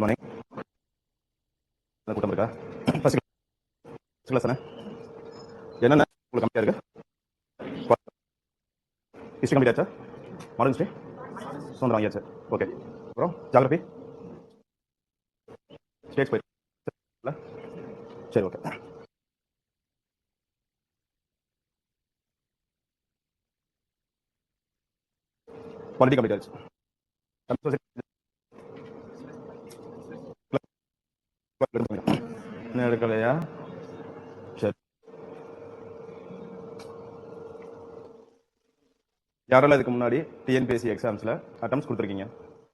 Morning. கூட்டம் இருக்கா? First class தானே? என்னென்ன உங்களுக்கு கம்மியாக இருக்கு? ஹிஸ்ட்ரி கம்ப்ளீட் ஆச்சா? மாடர்ன் ஹிஸ்ட்ரி சுதந்திரம் வாங்கியாச்சு. ஓகே. அப்புறம் ஜாகிரபி ஸ்டேட்ஸ் போயிருக்கல? சரி, ஓகே. பாலிட்டி கம்ப்ளீட் ஆச்சு. என்ன எடுக்கலையா? சரி. யாரெல்லாம் இதுக்கு முன்னாடி டிஎன்பிஎஸ்சி எக்ஸாம்ஸில் அட்டம்ஸ் கொடுத்துருக்கீங்க?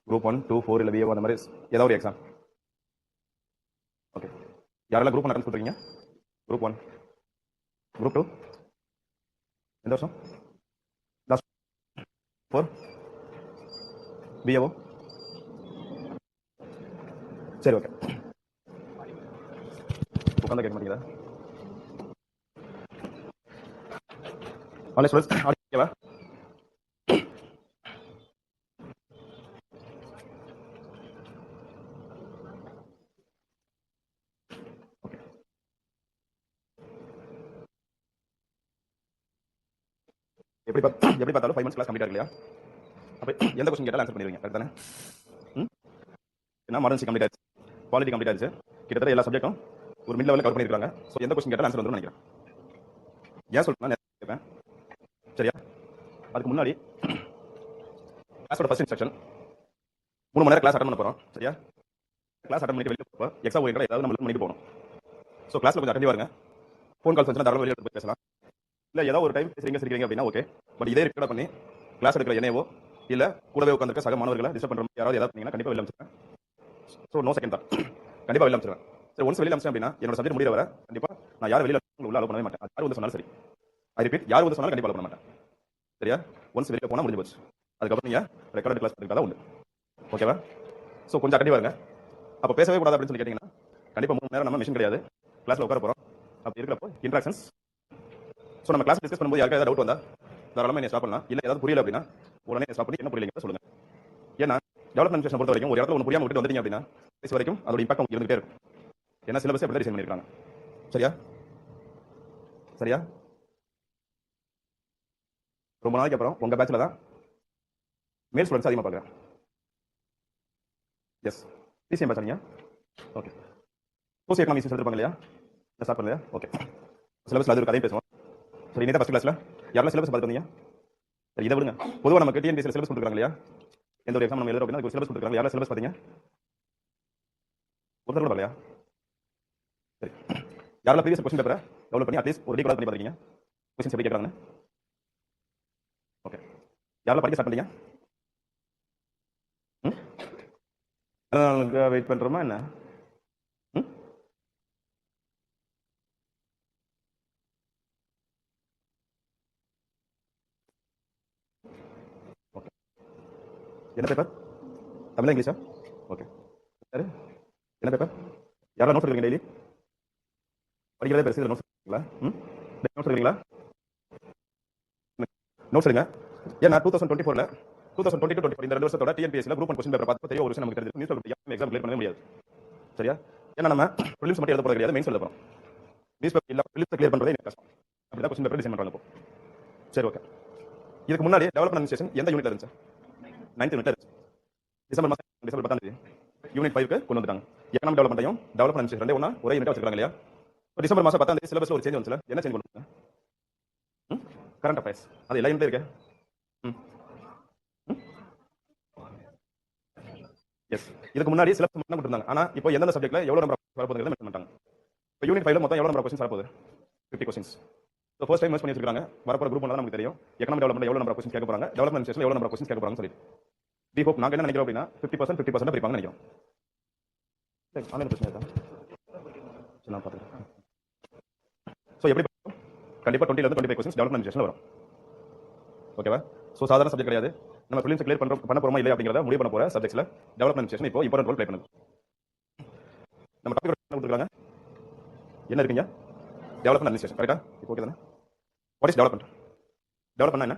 குரூப் 1, 2, 4 இல்லை பிஏஓ அந்த மாதிரி ஏதாவது ஒரு எக்ஸாம்? ஓகே. யாரெல்லாம் குரூப் 1 அட்டம்ஸ் கொடுத்துருக்கீங்க? குரூப் 1, குரூப் 2 எந்த வருஷம்? Last 4 PAO? சரி, ஓகே. உட்காந்து கேட்க மாட்டீங்களா? ஆன்லைன் ஸ்டூடெண்ட்ஸ் ஓகேவா? எப்படி பார்த்தாலும் 5 months கிளாஸ் கம்ப்ளீட் இல்லையா? அப்போ எந்த கொஸ்டின் கேட்டாலும் ஆன்சர் பண்ணிடுவீங்க, கரெக்ட் தானே? ஏன்னா மாடர்ன் கம்ப்ளீட் ஆச்சு, பாலிட்டி கம்ப்ளீட் ஆச்சு, கிட்டத்தட்ட எல்லா சப்ஜெக்டும் ஒரு மிட் லெவலில் கவர் பண்ணியிருக்காங்க. ஸோ எந்த கொஸ்டின் கேட்டாலும் ஆன்சர் வந்துடும் நினைக்கிறேன். ஏன் சொல்றேன் கேட்பேன், சரியா? அதுக்கு முன்னாடி கிளாஸோட ஃபர்ஸ்ட் இன்ஸ்ட்ரக்ஷன் 3 மணி நேரம் கிளாஸ் அட்டன் பண்ண போகிறோம், சரியா? கிளாஸ் அட்டன் பண்ணிட்டு வெளியே போகிறோம், எக்ஸாம் ஓரியன்டாக ஏதாவது நம்ம பண்ணிட்டு போகணும். ஸோ கிளாஸில் கொஞ்சம் அட்டென்டிவ் வருங்க. ஃபோன் கால்ஸ் வந்துச்சுன்னா தாராளமாக வெளியே எடுத்து பேசலாம். இல்லை ஏதாவது ஒரு டைம் சிரிக்கிறீங்க அப்படின்னா ஓகே. பட் இதே ரெக்கார்ட் பண்ணி கிளாஸ் எடுக்கிற என்னவோ இல்லை கூடவே உட்காந்துருக்க சக மாணவர்களை டிஸ்டர்ப் பண்ணுற யாராவது ஏதாவது பண்ணீங்கன்னா கண்டிப்பாக வெளில அனுப்பிச்சிருவேன். ஸோ நோ செகண்ட் தான், கண்டிப்பாக வெளில அனுப்பிச்சிருவேன். சரி, ஒன்ஸ் வெளியில் அனுப்பிச்சேன் அப்படின்னா என்னோட சப்ஜெக்ட் முடிய வர கண்டிப்பாக நான் யார் வெளியில் உள்ள அலோவ் பண்ணவே மாட்டேன். அது யார் வந்து சொன்னாலும் சரி, ஐ ரிப்பீட், யார் வந்து சொன்னாலும் கண்டிப்பாக அலோவ் பண்ண மாட்டேன், சரியா? ஒன்ஸ் வெளியே போனால் முடிஞ்சு போச்சு. அதுக்கப்புறம் நீங்கள் ரெக்கார்ட் கிளாஸ் எடுக்கிறதா உண்டு, ஓகேவா? ஸோ கொஞ்சம் அட்டென்டிவ் வருங்க. அப்போ பேசவே கூடாது அப்படின்னு சொல்லி கேட்டிங்கன்னா கண்டிப்பாக 3 நேரம் நம்ம மிஷின் கிடையாது, கிளாஸில் உட்கார போகிறோம். அப்படி இருக்கிறப்போ இன்ட்ராக்ஷன்ஸ். ஸோ நம்ம கிளாஸ் டிஸ்கஸ் பண்ணும்போது யாருக்காவது டவுட் வந்தால் தாராளமாக என்ன ஸ்டாப் பண்ணலாம். இல்லை ஏதாவது புரியல அப்படின்னா உடனே ஸ்டாப் பண்ணி என்ன புரியலைங்க சொல்லுங்க. ஏன்னா டெவலப்மெண்ட் பொறுத்த வரைக்கும் ஒரு இடத்துல ஒன்று புரியாமல் விட்டு வந்துட்டீங்க அப்படின்னா கடைசி வரைக்கும் அதோட இம்பாக்ட் உங்களுக்கு இருந்துகிட்டே இருக்கும். ஏன்னா சிலபஸ் எப்படி டிசைன் பண்ணியிருக்காங்க, சரியா? சரியா? ரொம்ப நாளைக்கு அப்புறம் உங்கள் பேட்சில் தான் மேல் ஸ்டூடெண்ட்ஸ் அதிகமாக பார்க்குறேன். எஸ், பிசிஎம் பேட்ச் நீங்கள்? ஓகே. சோசியோ எக்கனாமிக்ஸ் எடுத்துருப்பாங்க இல்லையா? ஸ்டார்ட் பண்ணலையா? ஓகே. சிலபஸில் அது ஒரு கதையும் பேசுவோம். சரி, இன்னைக்கு ஃபஸ்ட் கிளாஸில் யாரெல்லாம் சிலபஸ் பார்த்து வந்தீங்க? சரி, இதை விடுங்க. பொதுவாக நமக்கு டிஎன்பிஎஸ்சியில் சிலபஸ் கொடுக்குறாங்க இல்லையா? எந்த ஒரு எக்ஸாம் நம்ம எழுதுறோம் அப்படின்னா அதுக்கு சிலபஸ் கொடுக்குறாங்க. யாரெல்லாம் சிலபஸ் பார்த்தீங்க? ஒருத்தர் கூட வரலையா? சரி, யாரெல்லாம் ப்ரீவியஸ் கொஸ்டின் பேப்பரை டெவலப் பண்ணி அட்லீஸ்ட் ஒரு டீ பண்ணி பார்த்துருக்கீங்க? கொஸ்டின்ஸ் எப்படி கேட்குறாங்க? ஓகே. யாரெல்லாம் படிக்க ஸ்டார்ட் பண்ணீங்க? வெயிட் பண்ணுறோமா என்ன? ஓகே. என்ன பேப்பர்? தமிழா இங்கிலீஷா? ஓகே. சார் என்ன பேப்பர்? யாரெல்லாம் நோட்ஸ் எடுக்கிறீங்க? டெய்லி படிக்கிறதே பெருசு, நோட்ஸ் எடுக்கிறீங்களா? நோட்ஸ் எடுக்கிறீங்களா? நோட்ஸ் எடுங்க. ஏன்னா 2024 2022 இந்த 2 வருஷத்தோட டிஎன்பிஎஸ்சியில் குரூப் 1 கொஸ்டின் பேப்பர் பார்த்து தெரிய ஒரு விஷயம் நமக்கு தெரிஞ்சு நியூஸ் பேப்பர் எக்ஸாம் கிளியர் பண்ணவே முடியாது, சரியா? ஏன்னா நம்ம ப்ரிலிம்ஸ் மட்டும் எழுத போகிறது கிடையாது, மெயின்ஸ் எழுத போகிறோம். நியூஸ் பேப்பர் இல்லை, ப்ரிலிம்ஸ் கிளியர் பண்ணுறதே எனக்கு கஷ்டம். அப்படிதான் கொஸ்டின் பேப்பர் டிசைன் பண்ணுறாங்க இப்போ. சரி, ஓகே. இதுக்கு முன்னாடி டெவலப்மெண்ட் அட்மினிஸ்ட்ரேஷன் எந்த யூனிட்ல இருந்துச்சு? 9th யூனிட்ல இருந்துச்சு. டிசம்பர் 10 யூனிட் 5க்கு கொண்டு வந்துட்டாங்க. எக்கனாமிக் டெவலப்மெண்ட்டையும் டெவலப்மெண்ட் அட்மினிஸ்ட்ரேஷன் ரெண்டே ஒண்ணா ஒரே யூனிட்டா வச்சிருக்காங்க இல்லையா? டிசம்பர் 10 சிலபஸ்ல ஒரு சேஞ்ச் வந்துச்சுல, என்ன சேஞ்ச் கொண்டு வந்தாங்க? Current affairs. அது எல்லா யூனிட்லயும் இருக்கு. எஸ், இதுக்கு முன்னாடி சிலபஸ் மட்டும் கொடுத்தாங்க. ஆனா இப்போ எந்தெந்த சப்ஜெக்ட்ல எவ்வளவு நம்பர் வரப்போகுதுங்கிறத மென்ஷன் பண்ணிட்டாங்க. இப்போ யூனிட் 5ல மொத்தம் எவ்வளவு நம்பர் क्वेश्चंस வரப்போகுது? 50 questions. So first time mention பண்ணி வச்சிருக்காங்க. வரப்போற குரூப் 1 தான் நமக்கு தெரியும். எக்கனாமிக் டெவலப்மெண்ட் எவ்வளவு நம்பர் क्वेश्चंस கேட்க போறாங்க, டெவலப்மெண்ட் அட்மினிஸ்ட்ரேஷன்ல எவ்வளவு நம்பர் क्वेश्चंस கேட்க போறாங்கன்னு சொல்லிட்டு. வி ஹோப் நாங்க என்ன நினைக்கிறோம் அப்படின்னா 50% 50% பிரிப்பாங்கன்னு நினைக்கிறோம். சரி, ஆன்லைன் பிரச்சனை இருக்கா? சரி, நான் பார்த்துக்கிறேன். ஸோ எப்படி கண்டிப்பாக 20 இருந்து 25 क्वेश्चंस டெவலப்மெண்ட் அட்மினிஸ்ட்ரேஷன்ல வரும், ஓகேவா? ஸோ சாதாரண சப்ஜெக்ட் கிடையாது. நம்ம ப்ரிலிம்ஸ் கிளியர் பண்ண போறோமா இல்லையா அப்படிங்கறத முடிவு பண்ண போற சப்ஜெக்ட்ஸ்ல டெவலப்மெண்ட் அட்மினிஸ்ட்ரேஷன் இப்போ இம்பார்ட்டன்ட் ரோல் ப்ளே பண்ணுது. நம்ம டாபிக் என்ன கொடுத்துருக்காங்க? என்ன இருக்கீங்க? டெவலப்மெண்ட் அட்மினிஸ்ட்ரேஷன், கரெக்டா? இப்போ ஓகே தானே? What is development? டெவலப்மெண்ட் என்ன?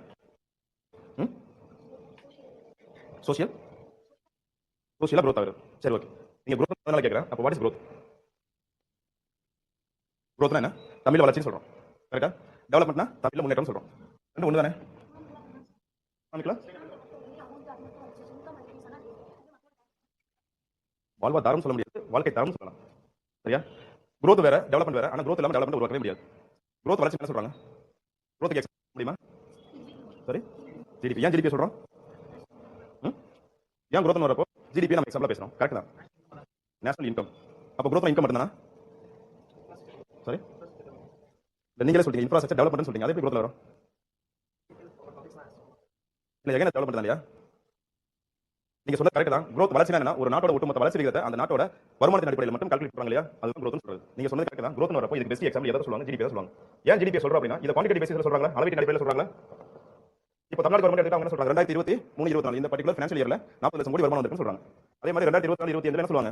சோஷியலா growth ஆகுது. சரி, ஓகே. நீங்க growth அதனால கேக்குறேன். அப்ப வாட் இஸ் growth? growthனா என்ன? தமிழ்ல வளர்ச்சின்னு சொல்றோம். கரெக்ட்டா? டெவலப்மென்ட்னா தமிழ்ல முன்னேற்றம்னு சொல்றோம். ரெண்டும் ஒண்ணு தானே? ஆமாங்களா? வாழ்வாதாரம் சொல்ல முடியாது. வாழ்க்கை தரம்னு சொல்லலாம். சரியா? growth வேற, டெவலப்மென்ட் வேற. ஆனா growth இல்லாம டெவலப்மென்ட் உருவாக்கவே முடியாது. growth வளர்ச்சி என்ன சொல்றாங்க? growth எக்ஸ்பிளைன் முடியுமா? சரி. ஜிடிபி. ஏன் ஜிடிபி சொல்றோம்? ஏன் growth வரப்போ ஜிடிபி நம்ம எக்ஸாம்பிளா பேசுறோம். கரெக்ட் தான். National income. அப்ப growth இன்கம் மட்டும் தானா? சரி. நீங்களே சொல்றீங்க இன்ஃப்ராஸ்ட்ரக்சர் டெவலப்மென்ட் சொல்றீங்க. அது எப்படி growth வரும்? இல்ல எகைன் டெவலப்மென்ட் தான் இல்லையா? நீங்க சொன்னது கரெக்ட் தான். growth வளர்ச்சினா என்ன? ஒரு நாட்டோட ஒட்டுமொத்த வளர்ச்சி விகிதத்தை அந்த நாட்டோட வருமானத்தின் அடிப்படையில் மட்டும் கால்குலேட் பண்றாங்க இல்லையா? அதுதான் growth சொல்றது. நீங்க சொன்னது கரெக்ட் தான். growth வரப்போ இதுக்கு பெஸ்ட் எக்ஸாம்பிள் எதை சொல்லுவாங்க? ஜிடிபி தான் சொல்லுவாங்க. ஏன் ஜிடிபி சொல்றோம் அப்படின்னா இத குவாண்டிட்டி பேசிஸ்ல சொல்றாங்க, அளவீட்டின் அடிப்படையில் சொல்றாங்க. இப்போ தமிழ்நாடு கவர்மெண்ட் எடுத்து அவங்க என்ன சொல்றாங்க? 2023 24 இந்த பர்టిక్యులர் ஃபைனான்ஷியல் இயர்ல 40 லட்சம் கோடி வருமானம் வந்திருக்குன்னு சொல்றாங்க. அதே மாதிரி 2024 25 என்ன சொல்லுவாங்க?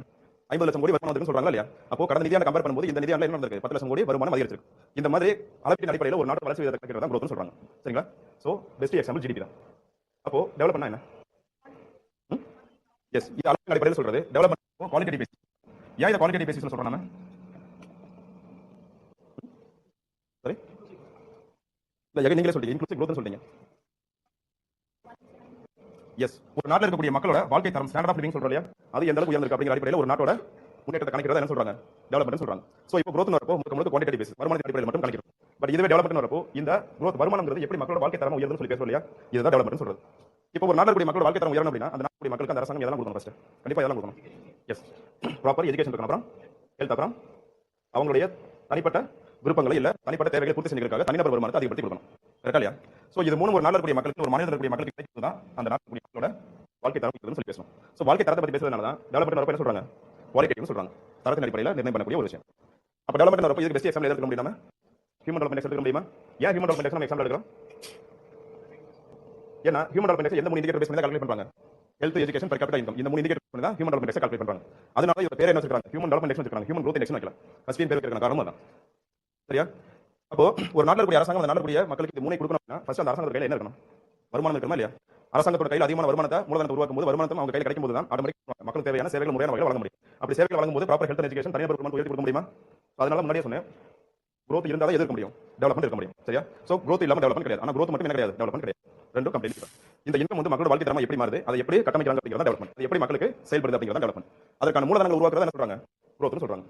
50 லட்சம் கோடி வருமானம் வந்திருக்குன்னு சொல்றாங்களா இல்லையா? அப்போ கடந்த நிதியாண்டு கம்பேர் பண்ணும்போது இந்த நிதியாண்டுல என்ன வந்திருக்கு? 10 லட்சம் கோடி வருமானம் அதிகரிச்சிருக்கு. இந்த மாதிரி அளவீட்டின் அடிப்படையில் ஒரு நாட்டு வளர்ச்சி விகிதத்தை கணக்கிடுறது தான் growthனு சொல்றாங்க. சரிங்களா? சோ பெஸ்ட் எக்ஸாம்பிள் ஜிடிபி தான். அப்போ டெவலப்மென்ட்னா என்ன? எஸ் இது அளவின் அடிப்படையில் சொல்றது. Development qualitative basis. ஏன் இத குவாலிட்டேட்டிவ் பேசிஸ்னு சொல்றோம் நாம? சரி. இல்ல நீங்களே சொல்றீங்க இன்க்ளூசிவ் growthனு சொல்றீங்க. எஸ் ஒரு நாட்டில் இருக்கக்கூடிய மக்களோட வாழ்க்கை தரம் ஸ்டாண்டர்ட் ஆஃப் லிவிங் சொல்றோம் இல்லையா? அது எந்த அளவுக்கு உயர்ந்திருக்கு அப்படிங்கிற அடிப்படையில் ஒரு நாட்டோட முன்னேற்றத்தை கணக்கிடுறத என்ன சொல்றாங்க? டெவலப்மென்ட் சொல்றாங்க. சோ இப்போ growth வரப்போ முழுக்க குவாண்டிட்டேட்டிவ் பேசிஸ் வருமானத்தின் அடிப்படையில் மட்டும் கணக்கிடும். பட் இதுவே டெவலப்மென்ட் வரப்போ இந்த growth வருமானம்ங்கிறது எப்படி மக்களோட வாழ்க்கை தரம் உயர்ந்துன்னு சொல்லி பேசுறோம் இல்லையா? இதுதான் டெவலப்மென்ட் சொல்றது. இப்போ ஒரு நாட்டில் இருக்கக்கூடிய மக்களோட வாழ்க்கை தரம் உயரணும் அப்படின்னா அந்த நாட்டுடைய மக்களுக்கு அந்த அரசாங்கம் எதெல்லாம் கொடுக்கணும் ஃபர்ஸ்ட்? கண்டிப்பா எதெல்லாம் கொடுக்கணும்? எஸ் ப்ராப்பர் எஜுகேஷன் இருக்கணும். அப்புறம் ஹெல்த், அப்புறம் அவங்களுடைய தனிப்பட்ட விருப்பங்களை இல்ல தனிப்பட்ட தேவைகளை பூர்த்தி செஞ்சுக்கிறதுக்காக தனிநபர் வருமானத்தை அதிகப்படுத்தி கொடுக்கணும். கரெக்டா இல்லையா? சோ இது மூணு ஒரு நாட்டில் இருக்கக்கூடிய மக்களுக்கு ஒரு மாநிலத்தில் இருக்கக்கூடிய மக்களுக்கு கிடைக்கிறது தான் அந்த நாட்டுடைய மக்களோட வாழ்க்கை தரம் இருக்குதுன்னு சொல்லி பேசணும். சோ வாழ்க்கை தரத்தை பத்தி பேசுறதுனால தான் டெவலப்மென்ட் வரப்போ என்ன சொல்றாங்க? குவாலிட்டேட்டிவ்னு சொல்றாங்க. தரத்தின் அடிப்படையில் நிர்ணயம் பண்ணக்கூடிய ஒரு விஷயம். அப்ப டெவலப்மென்ட் வரப்போ இதுக்கு பெஸ்ட் எக்ஸாம்பிள் எடுக்க முடியுமா? ஹியூமன் டெவலப்மென்ட் எடுக்க முடியுமா? ஏன் ஹியூமன் டெவலப்மென்ட் நம்ம எக்ஸாம்பிள் எடுக்கிறோம்? ஏன்னா ஹியூமன் டெவலப்மென்ட் எந்த மூணு இண்டிகேட்டர் பேஸ் பண்ணி கால்குலேட் பண்றாங்க? Health, education, per capita income. இந்த மூணு இண்டிகேட்டர் பண்ணி தான் ஹியூமன் டெவலப்மென்ட் கால்குலேட் பண்றாங்க. அதனால இது பேர் என்ன சொல்றாங்க? ஹியூமன் டெவலப்மென்ட் வச்சிருக்காங்க. ஹியூமன் growth இண்டெக்ஸ் வைக்கல. ஃபர்ஸ்ட் பேர் வைக்கிற காரணம் அதான். சரியா? அப்போ ஒரு நாட்டில் இருக்கக்கூடிய அரசாங்கம் அந்த நாட்டில் இருக்கக்கூடிய மக்களுக்கு மூணை கொடுக்கணும் அப்படின்னா ஃபர்ஸ்ட் அந்த அரசாங்கத்தோட கையில என்ன இருக்கணும்? வருமானம் இருக்கணுமா இல்லையா? அரசாங்கத்தோட கையில் அதிகமான வருமானத்தை மூலதனத்தை உருவாக்கும் போது வருமானத்தை அவங்க கையில் கிடைக்கும் போது தான் ஆட்டோமேட்டிக் மக்களுக்கு தேவையான சேவைகள் முறையான வகையில் வழங்க முடியும். அப்படி சேவைகள் வழங்கும் போது ப்ராப்பர் ஹெல்த் அண்ட் எஜுகேஷன் தனியார் வருமானம் உயர்த்தி கொடுக்க முடியுமா? அதனால முன்னாடியே சொன்னேன் growth இருந்தால் தான் எதிர்க்க முடியும், டெவலப்மென்ட் இருக்க முடியும். சரியா? சோ growth இல்லாம டெவலப்மென்ட் கிடையாது. ஆனா growth மட்டும் என்ன கிடையாது? டெவலப்மென்ட் கிடையாது. ரெண்டும் கம்ப்ளீட் டிஃபரண்ட். இந்த இன்கம் வந்து மக்களோட வாழ்க்கை தரம் எப்படி மாறுது, அதை எப்படி கட்டமைக்கிறாங்க அப்படிங்கறத டெவலப்மென்ட். அது எப்படி மக்களுக்கு செயல்படுது அப்படிங்கறத டெவலப்மென்ட். அதற்கான மூலதனங்கள் உருவாக்குறத என்ன சொல்றாங்க? growthனு சொல்றாங்க.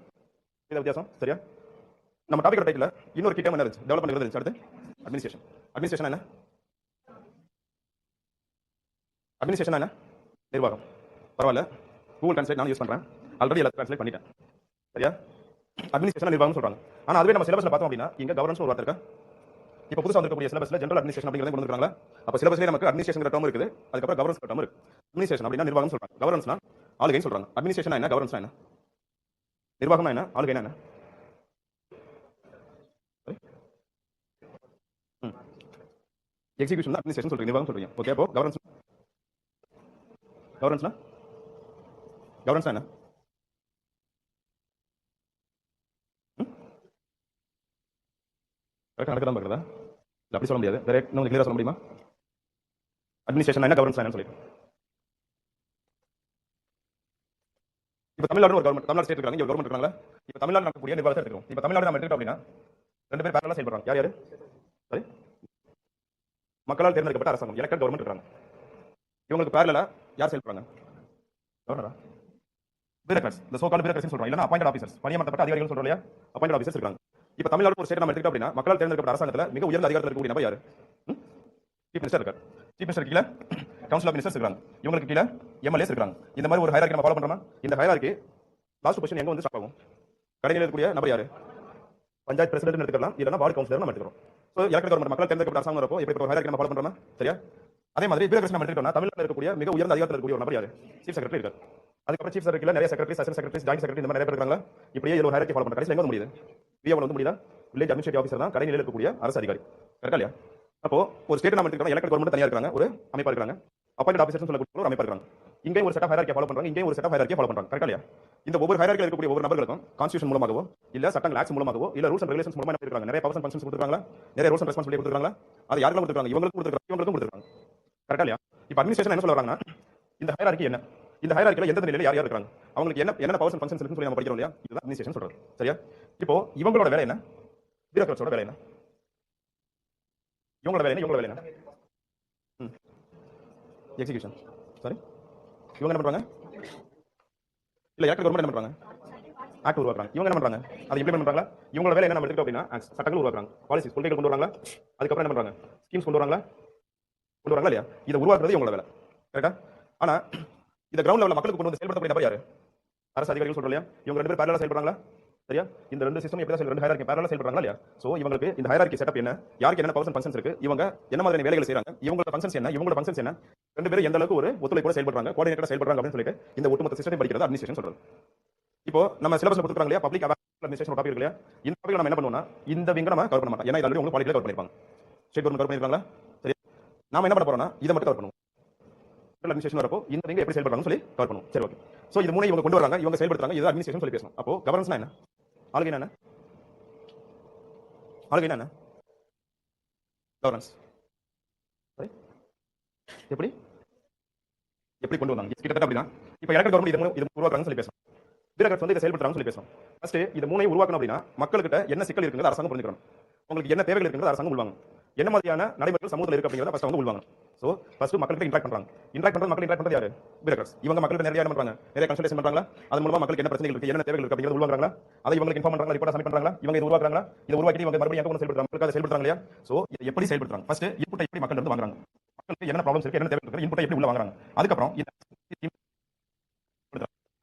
இந்த வித்தியாசம். சரியா? நம்ம டாபிக் டைட்டில்ல இன்னொரு கீ டேர்ம் என்ன இருந்துச்சு? டெவலப்மென்ட் இருந்துச்சு. அடுத்து அட்மினிஸ்ட்ரேஷன். அட்மினிஸ்ட்ரேஷன் என்ன? அட்மினிஸ்ட்ரேஷன் என்ன? நிர்வாகம். பரவாயில்ல, கூகுள் டிரான்ஸ்லேட் நான் யூஸ் பண்றேன். ஆல்ரெடி எல்லாத்தையும் டிரான்ஸ்லேட் பண்ணிட்டேன். சரியா? அட்மினிஸ்ட்ரேஷன் நிர்வாகம் சொல்றாங்க. ஆனா அதுவே நம்ம சிலபஸ்ல பார்த்தோம் அப்படின்னா இங்க கவர்னன்ஸ் ஒரு வார்த்தை இருக்கா? இப்போ புதுசா வந்திருக்கக்கூடிய சிலபஸ்ல ஜெனரல் அட்மினிஸ்ட்ரேஷன் அப்படிங்கறத கொண்டு வந்திருக்காங்க. அப்ப சிலபஸ்லயே நமக்கு அட்மினிஸ்ட்ரேஷன் டேர்ம் இருக்குது. அதுக்கு அப்புறம் கவர்னன்ஸ் டேர்ம் இருக்கு. அட்மினிஸ்ட்ரேஷன் அப்படினா நிர்வாகம் சொல்றாங்க. கவர்னன்ஸ்னா ஆளுகைன்னு சொல்றாங்க. அட்மினிஸ்ட்ரேஷன் என்ன? கவர்னன்ஸ் என்ன? நிர்வாகம்னா என்ன? ஆளுகைனா என்ன? எக்ஸிகியூஷன் அட்மினிஸ்ட்ரேஷன் சொல்றீங்க, நிர்வாகம் சொல்றீங்க. ஓகே, அப்போ கவர்னன்ஸ் கவர்னன்ஸ்னா கவர்னன்ஸ் என்ன? கரெக்டா நடக்குதா பார்க்குறதா? இல்ல அப்படி சொல்ல முடியாது. வேற இன்னும் கிளியரா சொல்ல முடியுமா? அட்மினிஸ்ட்ரேஷன் என்ன, கவர்னன்ஸ் என்னன்னு சொல்லிட்டு. இப்போ தமிழ்நாடு ஒரு கவர்மெண்ட், தமிழ்நாடு ஸ்டேட் இருக்காங்க, இங்க கவர்மெண்ட் இருக்காங்க. இப்போ தமிழ்நாடு நடக்கக்கூடிய நிர்வாகத்தை எடுத்துக்கிறோம். இப்போ தமிழ்நாடு நம்ம எடுத்துக்கிட்டோம் அப்படின்னா ரெண்டு பேர் பேரலா செயல்படுறாங்க. யார் யாரு? சரி, மக்களால் தேர்ந்தெடுக்கப்பட்ட அரசாங்கம், எலெக்டட் கவர்மெண்ட் இருக்காங்க. இவங்களுக்கு பேரலா யார் செயல்படுறாங்க? கவர்னரா? பியூரோக்ராட்ஸ், இந்த சோ கால்ட் பியூரோக்ராட்ஸ் சொல்றோம். இல்லனா அப்பாயிண்டட் ஆபீசர்ஸ், பணியமர்த்தப்பட்ட அதிகாரிகள் சொல்றோம் இல்லையா? அப்பாயிண்டட் ஆபீசர்ஸ் இருக்காங்க. இப்போ தமிழ்நாடு ஒரு ஸ்டேட் நம்ம எடுத்துக்கிட்டோம் அப்படின்னா மக்களால் தேர்ந்தெடுக்கப்பட்ட அரசாங்கத்துல மிக உயர்ந்த அதிகாரத்தில் இருக்கக்கூடிய நபர் யாரு? சீஃப் மினிஸ்டர் இருக்காரு. சீஃப் மினிஸ்டர் கீழ கவுன்சில் ஆஃப் மினிஸ்டர்ஸ் இருக்காங்க. இவங்களுக்கு கீழ எம்எல்ஏஸ் இருக்காங்க. இந்த மாதிரி ஒரு ஹைரார்கி நம்ம ஃபாலோ பண்றோமா? இந்த ஹைரார்கி லாஸ்ட் பொசிஷன் எங்க வந்து ஸ்டாப் ஆகும்? கடையில் இருக்கக்கூடிய நபர் யாரு? பஞ்சாயத்து பிரசிடென்ட் எடுத்துக்கலாம், இல்லனா வார்டு கவுன்சிலர் நம்ம எடுத்துக்கிறோம். சோ எலெக்டட் கவர்மெண்ட், மக்களால் தேர்ந்தெடுக்கப்பட்ட அரசாங்கம் வரப்போ எப்படி ஒரு ஹைரார்கி நம்ம ஃபாலோ பண்றோமா? சரியா? அதே மாதிரி பியூரோக்ராட்ஸ் நம்ம எடுத்துக்கிட்டோம்னா தமிழ்நாட்டில் இருக்கக்கூடிய மிக உயர்ந்த அதிகாரத்தில் இருக்கக்கூடிய ஒரு நபர் யாரு? சீஃப் செக்ரட்டரி இருக்காரு. அதுக்கப்புறம் சீஃப் செக்ரட்டரியில நிறைய secretaries, assistant secretaries, joint secretary இந்த மாதிரி நிறைய பேர் இருக்காங்க. இப்படியே ஒரு ஹைரார்கி ஃபாலோ பண்ற கடைசில எங்க வந்து முடியுது? விஏஓ வந்து முடியுதா? வில்லேஜ் அட்மினிஸ்ட்ரேட்டிவ் ஆஃபீசர் தான் கடைநிலையில் இருக்கக்கூடிய அரசு அதிகாரி. கரெக்டா இல்லையா? அப்போ ஒரு ஸ்டேட் நம்ம எடுத்துக்கிட்டோம், எலெக்டட் கவர்மெண்ட் தனியா இருக்காங்க, ஒரு அமைப்பா இருக்காங்க. அப்பாயிண்டட் ஆபீசர்ஸ் சொல்லக்கூடிய ஒரு அமைப்பா இருக்காங்க. இங்கே ஒரு செட் ஆஃப் ஹைரார்கி ஃபாலோ பண்றாங்க, இங்கே ஒரு செட் ஆஃப் ஹைரார்கி ஃபாலோ பண்றாங்க. கரெக்டா இல்லையா? இந்த ஒவ்வொரு ஹைரார்கில இருக்கக்கூடிய ஒவ்வொரு நபர்களுக்கும் கான்ஸ்டிடியூஷன் மூலமாகவோ இல்ல சட்டங்கள் ஆக்ட்ஸ் மூலமாகவோ இல்ல ரூல்ஸ் அண்ட் ரெகுலேஷன்ஸ் மூலமா என்ன இருக்காங்க? நிறைய பவர்ஸ் அண்ட் ஃபங்க்ஷன்ஸ் கொடுத்திருக்காங்க, நிறைய ரூல்ஸ் அண்ட் ரெஸ்பான்சிபிலிட்டி கொடுத்திருக்காங்க. அது யாருக்கும் கொடுத்திருக்காங்க? இவங்களுக்கும் கொடுத்திருக்காங்க, இவங்களுக்கும் கொடுத்திருக்காங்க. கரெக்டா இல்லையா? இப்போ அட்மினிஸ்ட்ரேஷன் என்ன சொல்ல வராங்கன்னா இந்த ஹைரார்கி என்ன? இந்த ஹைரார்கில எந்த நிலையில யார் யார் இருக்காங்க? அவங்களுக்கு என்ன பவர்ஸ் அண்ட் ஃபங்க்ஷன்ஸ் இருக்குன்னு சொல்லி நம்ம படிக்கிறோம் இல்லையா, இதுதான் அட்மினிஸ்ட்ரேஷன் சொல்றது. சரியா? இப்போ இவங்களோட வேலை என்ன, பியூரோக்ராட்ஸோட வேலை என்ன, இவங்களோட வேலை என்ன, எக்ஸிகியூஷன். சாரி, இவங்க என்ன பண்றாங்க, இல்ல எலக்ட்ரல் கவர்மெண்ட் என்ன பண்றாங்க, ஆக்ட் உருவாக்குறாங்க. இவங்க என்ன பண்றாங்க, அதை இம்ப்ளிமெண்ட் பண்றாங்களா. இவங்களோட வேலை என்ன நம்ம எடுத்துக்கிட்டோம் அப்படின்னா, சட்டங்கள் உருவாக்குறாங்க, பாலிசிஸ் கொள்கைகள் கொண்டு வராங்களா, அதுக்கப்புறம் என்ன பண்றாங்க, ஸ்கீம்ஸ் கொண்டு வராங்களா இல்லையா, இதை உருவாக்குறது இவங்களோட வேலை. கரெக்டா? ஆனா இந்த கிரவுண்ட் லெவல்ல மக்களுக்கு கொண்டு வந்து செயல்படுத்தக்கூடிய நபர் யாரு, அரசு அதிகாரிகள் சொல்றோம் இல்லையா. இவங்க ரெண்டு பேரும் பேரலா செயல்படுறாங்களா, சரியா? இந்த ரெண்டு சிஸ்டம் எப்படி தான் ரெண்டு ஹைரார்கி பேரலா செயல்படுறாங்களா இல்லையா. சோ இவங்களுக்கு இந்த ஹைரார்கி செட்டப் என்ன, யாருக்கு என்ன பவர்ஸ் அண்ட் ஃபங்க்ஷன்ஸ் இருக்கு, இவங்க என்ன மாதிரியான வேலைகள் செய்றாங்க, இவங்களோட ஃபங்க்ஷன்ஸ் என்ன, இவங்களோட ஃபங்க்ஷன்ஸ் என்ன, ரெண்டு பேரும் எந்த அளவுக்கு ஒரு ஒத்துழைப்போட செயல்படுறாங்க, கோஆர்டினேட்டரா செயல்படுறாங்க அப்படின்னு சொல்லிட்டு இந்த ஒட்டுமொத்த சிஸ்டத்தை படிக்கிறது அட்மினிஸ்ட்ரேஷன் சொல்றது. இப்போ நம்ம சிலபஸ்ல கொடுத்துறாங்க இல்லையா, பப்ளிக் அட்மினிஸ்ட்ரேஷன் டாபிக் இல்லையா, இந்த டாபிக் நம்ம என்ன பண்ணுவோம்னா இந்த விங்க நம்ம கவர் பண்ண மாட்டோம். ஏன்னா இது ஆல்ரெடி உங்களுக்கு பாலிட்டில கவர் பண்ணிருப்பாங்க, ஸ்டேட் கவர்மெண்ட் கவர் பண்ணிருக்காங்களா. சரி, நாம என்ன பண்ண போறோம்னா இதை மட்டும் கவர் பண்ணுவோம். அட்மினிஸ்ட்ரேஷன் வரப்போ இந்த விங்க எப்படி செயல்படுறாங்கன்னு சொல்லி கவர் பண்ணுவோம். சரி, ஓகே. சோ இது மூணு இவங்க கொண்டு வராங்க, இவங்க செயல்படுத்துறாங்க, இது அட்மினிஸ்ட்ரேஷன் சொல்லி பேசணும். அப்போ கவர்னன்ஸ்னா என்ன, ஆளுகை என்ன, கவர்னன்ஸ் எப்படி எப்படி கொண்டு வந்தாங்க கிட்டத்தட்ட அப்படின்னா, இப்போ எலக்ட்ரல் கவர்மெண்ட் இது உருவாக்குறாங்கன்னு சொல்லி பேசணும், பியூரோக்ராட்ஸ் வந்து இதை செயல்படுத்துறாங்கன்னு சொல்லி பேசணும். ஃபர்ஸ்ட் இது மூணையும் உருவாக்கணும் அப்படின்னா மக்கள்கிட்ட என்ன சிக்கல் இருக்குங்கிறது அரசாங்கம் புரிஞ்சுக்கணும், உங்களுக்கு என்ன தேவைகள் இருக்குங்கிறது அரசாங்கம் உள்வாங்க, என்ன மாதிரியான நடைமுறைகள் சமூகத்தில் இருக்கு அப்படிங்கிறத ஃபர்ஸ்ட் வந்து உள்வாங்க. சோ ஃபர்ஸ்ட் மக்கள்கிட்ட இன்டராக்ட் பண்றாங்க, மக்கள் இன்டராக்ட் பண்றது யாரு, பியூரோக்ராட்ஸ். இவங்க மக்கள்கிட்ட நிறைய என்ன பண்றாங்க, நிறைய கன்சல்டேஷன் பண்றாங்களா, அதன் மூலமா மக்களுக்கு என்ன பிரச்சனைகள் இருக்கு, என்ன தேவைகள் இருக்கு அப்படிங்கிறது உள்வாங்குறாங்களா, அதை இவங்களுக்கு இன்ஃபார்ம் பண்றாங்களா, ரிப்போர்ட் சப்மிட் பண்றாங்களா, இவங்க இது உருவாக்குறாங்களா, இதை உருவாக்கி இவங்க மறுபடியும் எங்க செயல்படுறாங்க, மக்களுக்கு அதை செயல்படுறாங்க இல்லையா. சோ இது எப்படி செயல்படுறாங்க, ஃபர்ஸ்ட் இன்புட்டை எப்படி மக்கள் இருந்து வாங்குறாங்க, மக்களுக்கு என்ன ப்ராப்ளம்ஸ் இருக்கு, என்ன தேவை இருக்கு, இன்புட்டை எப்படி உள்ள வாங்குறாங்க, அதுக்கப்புறம்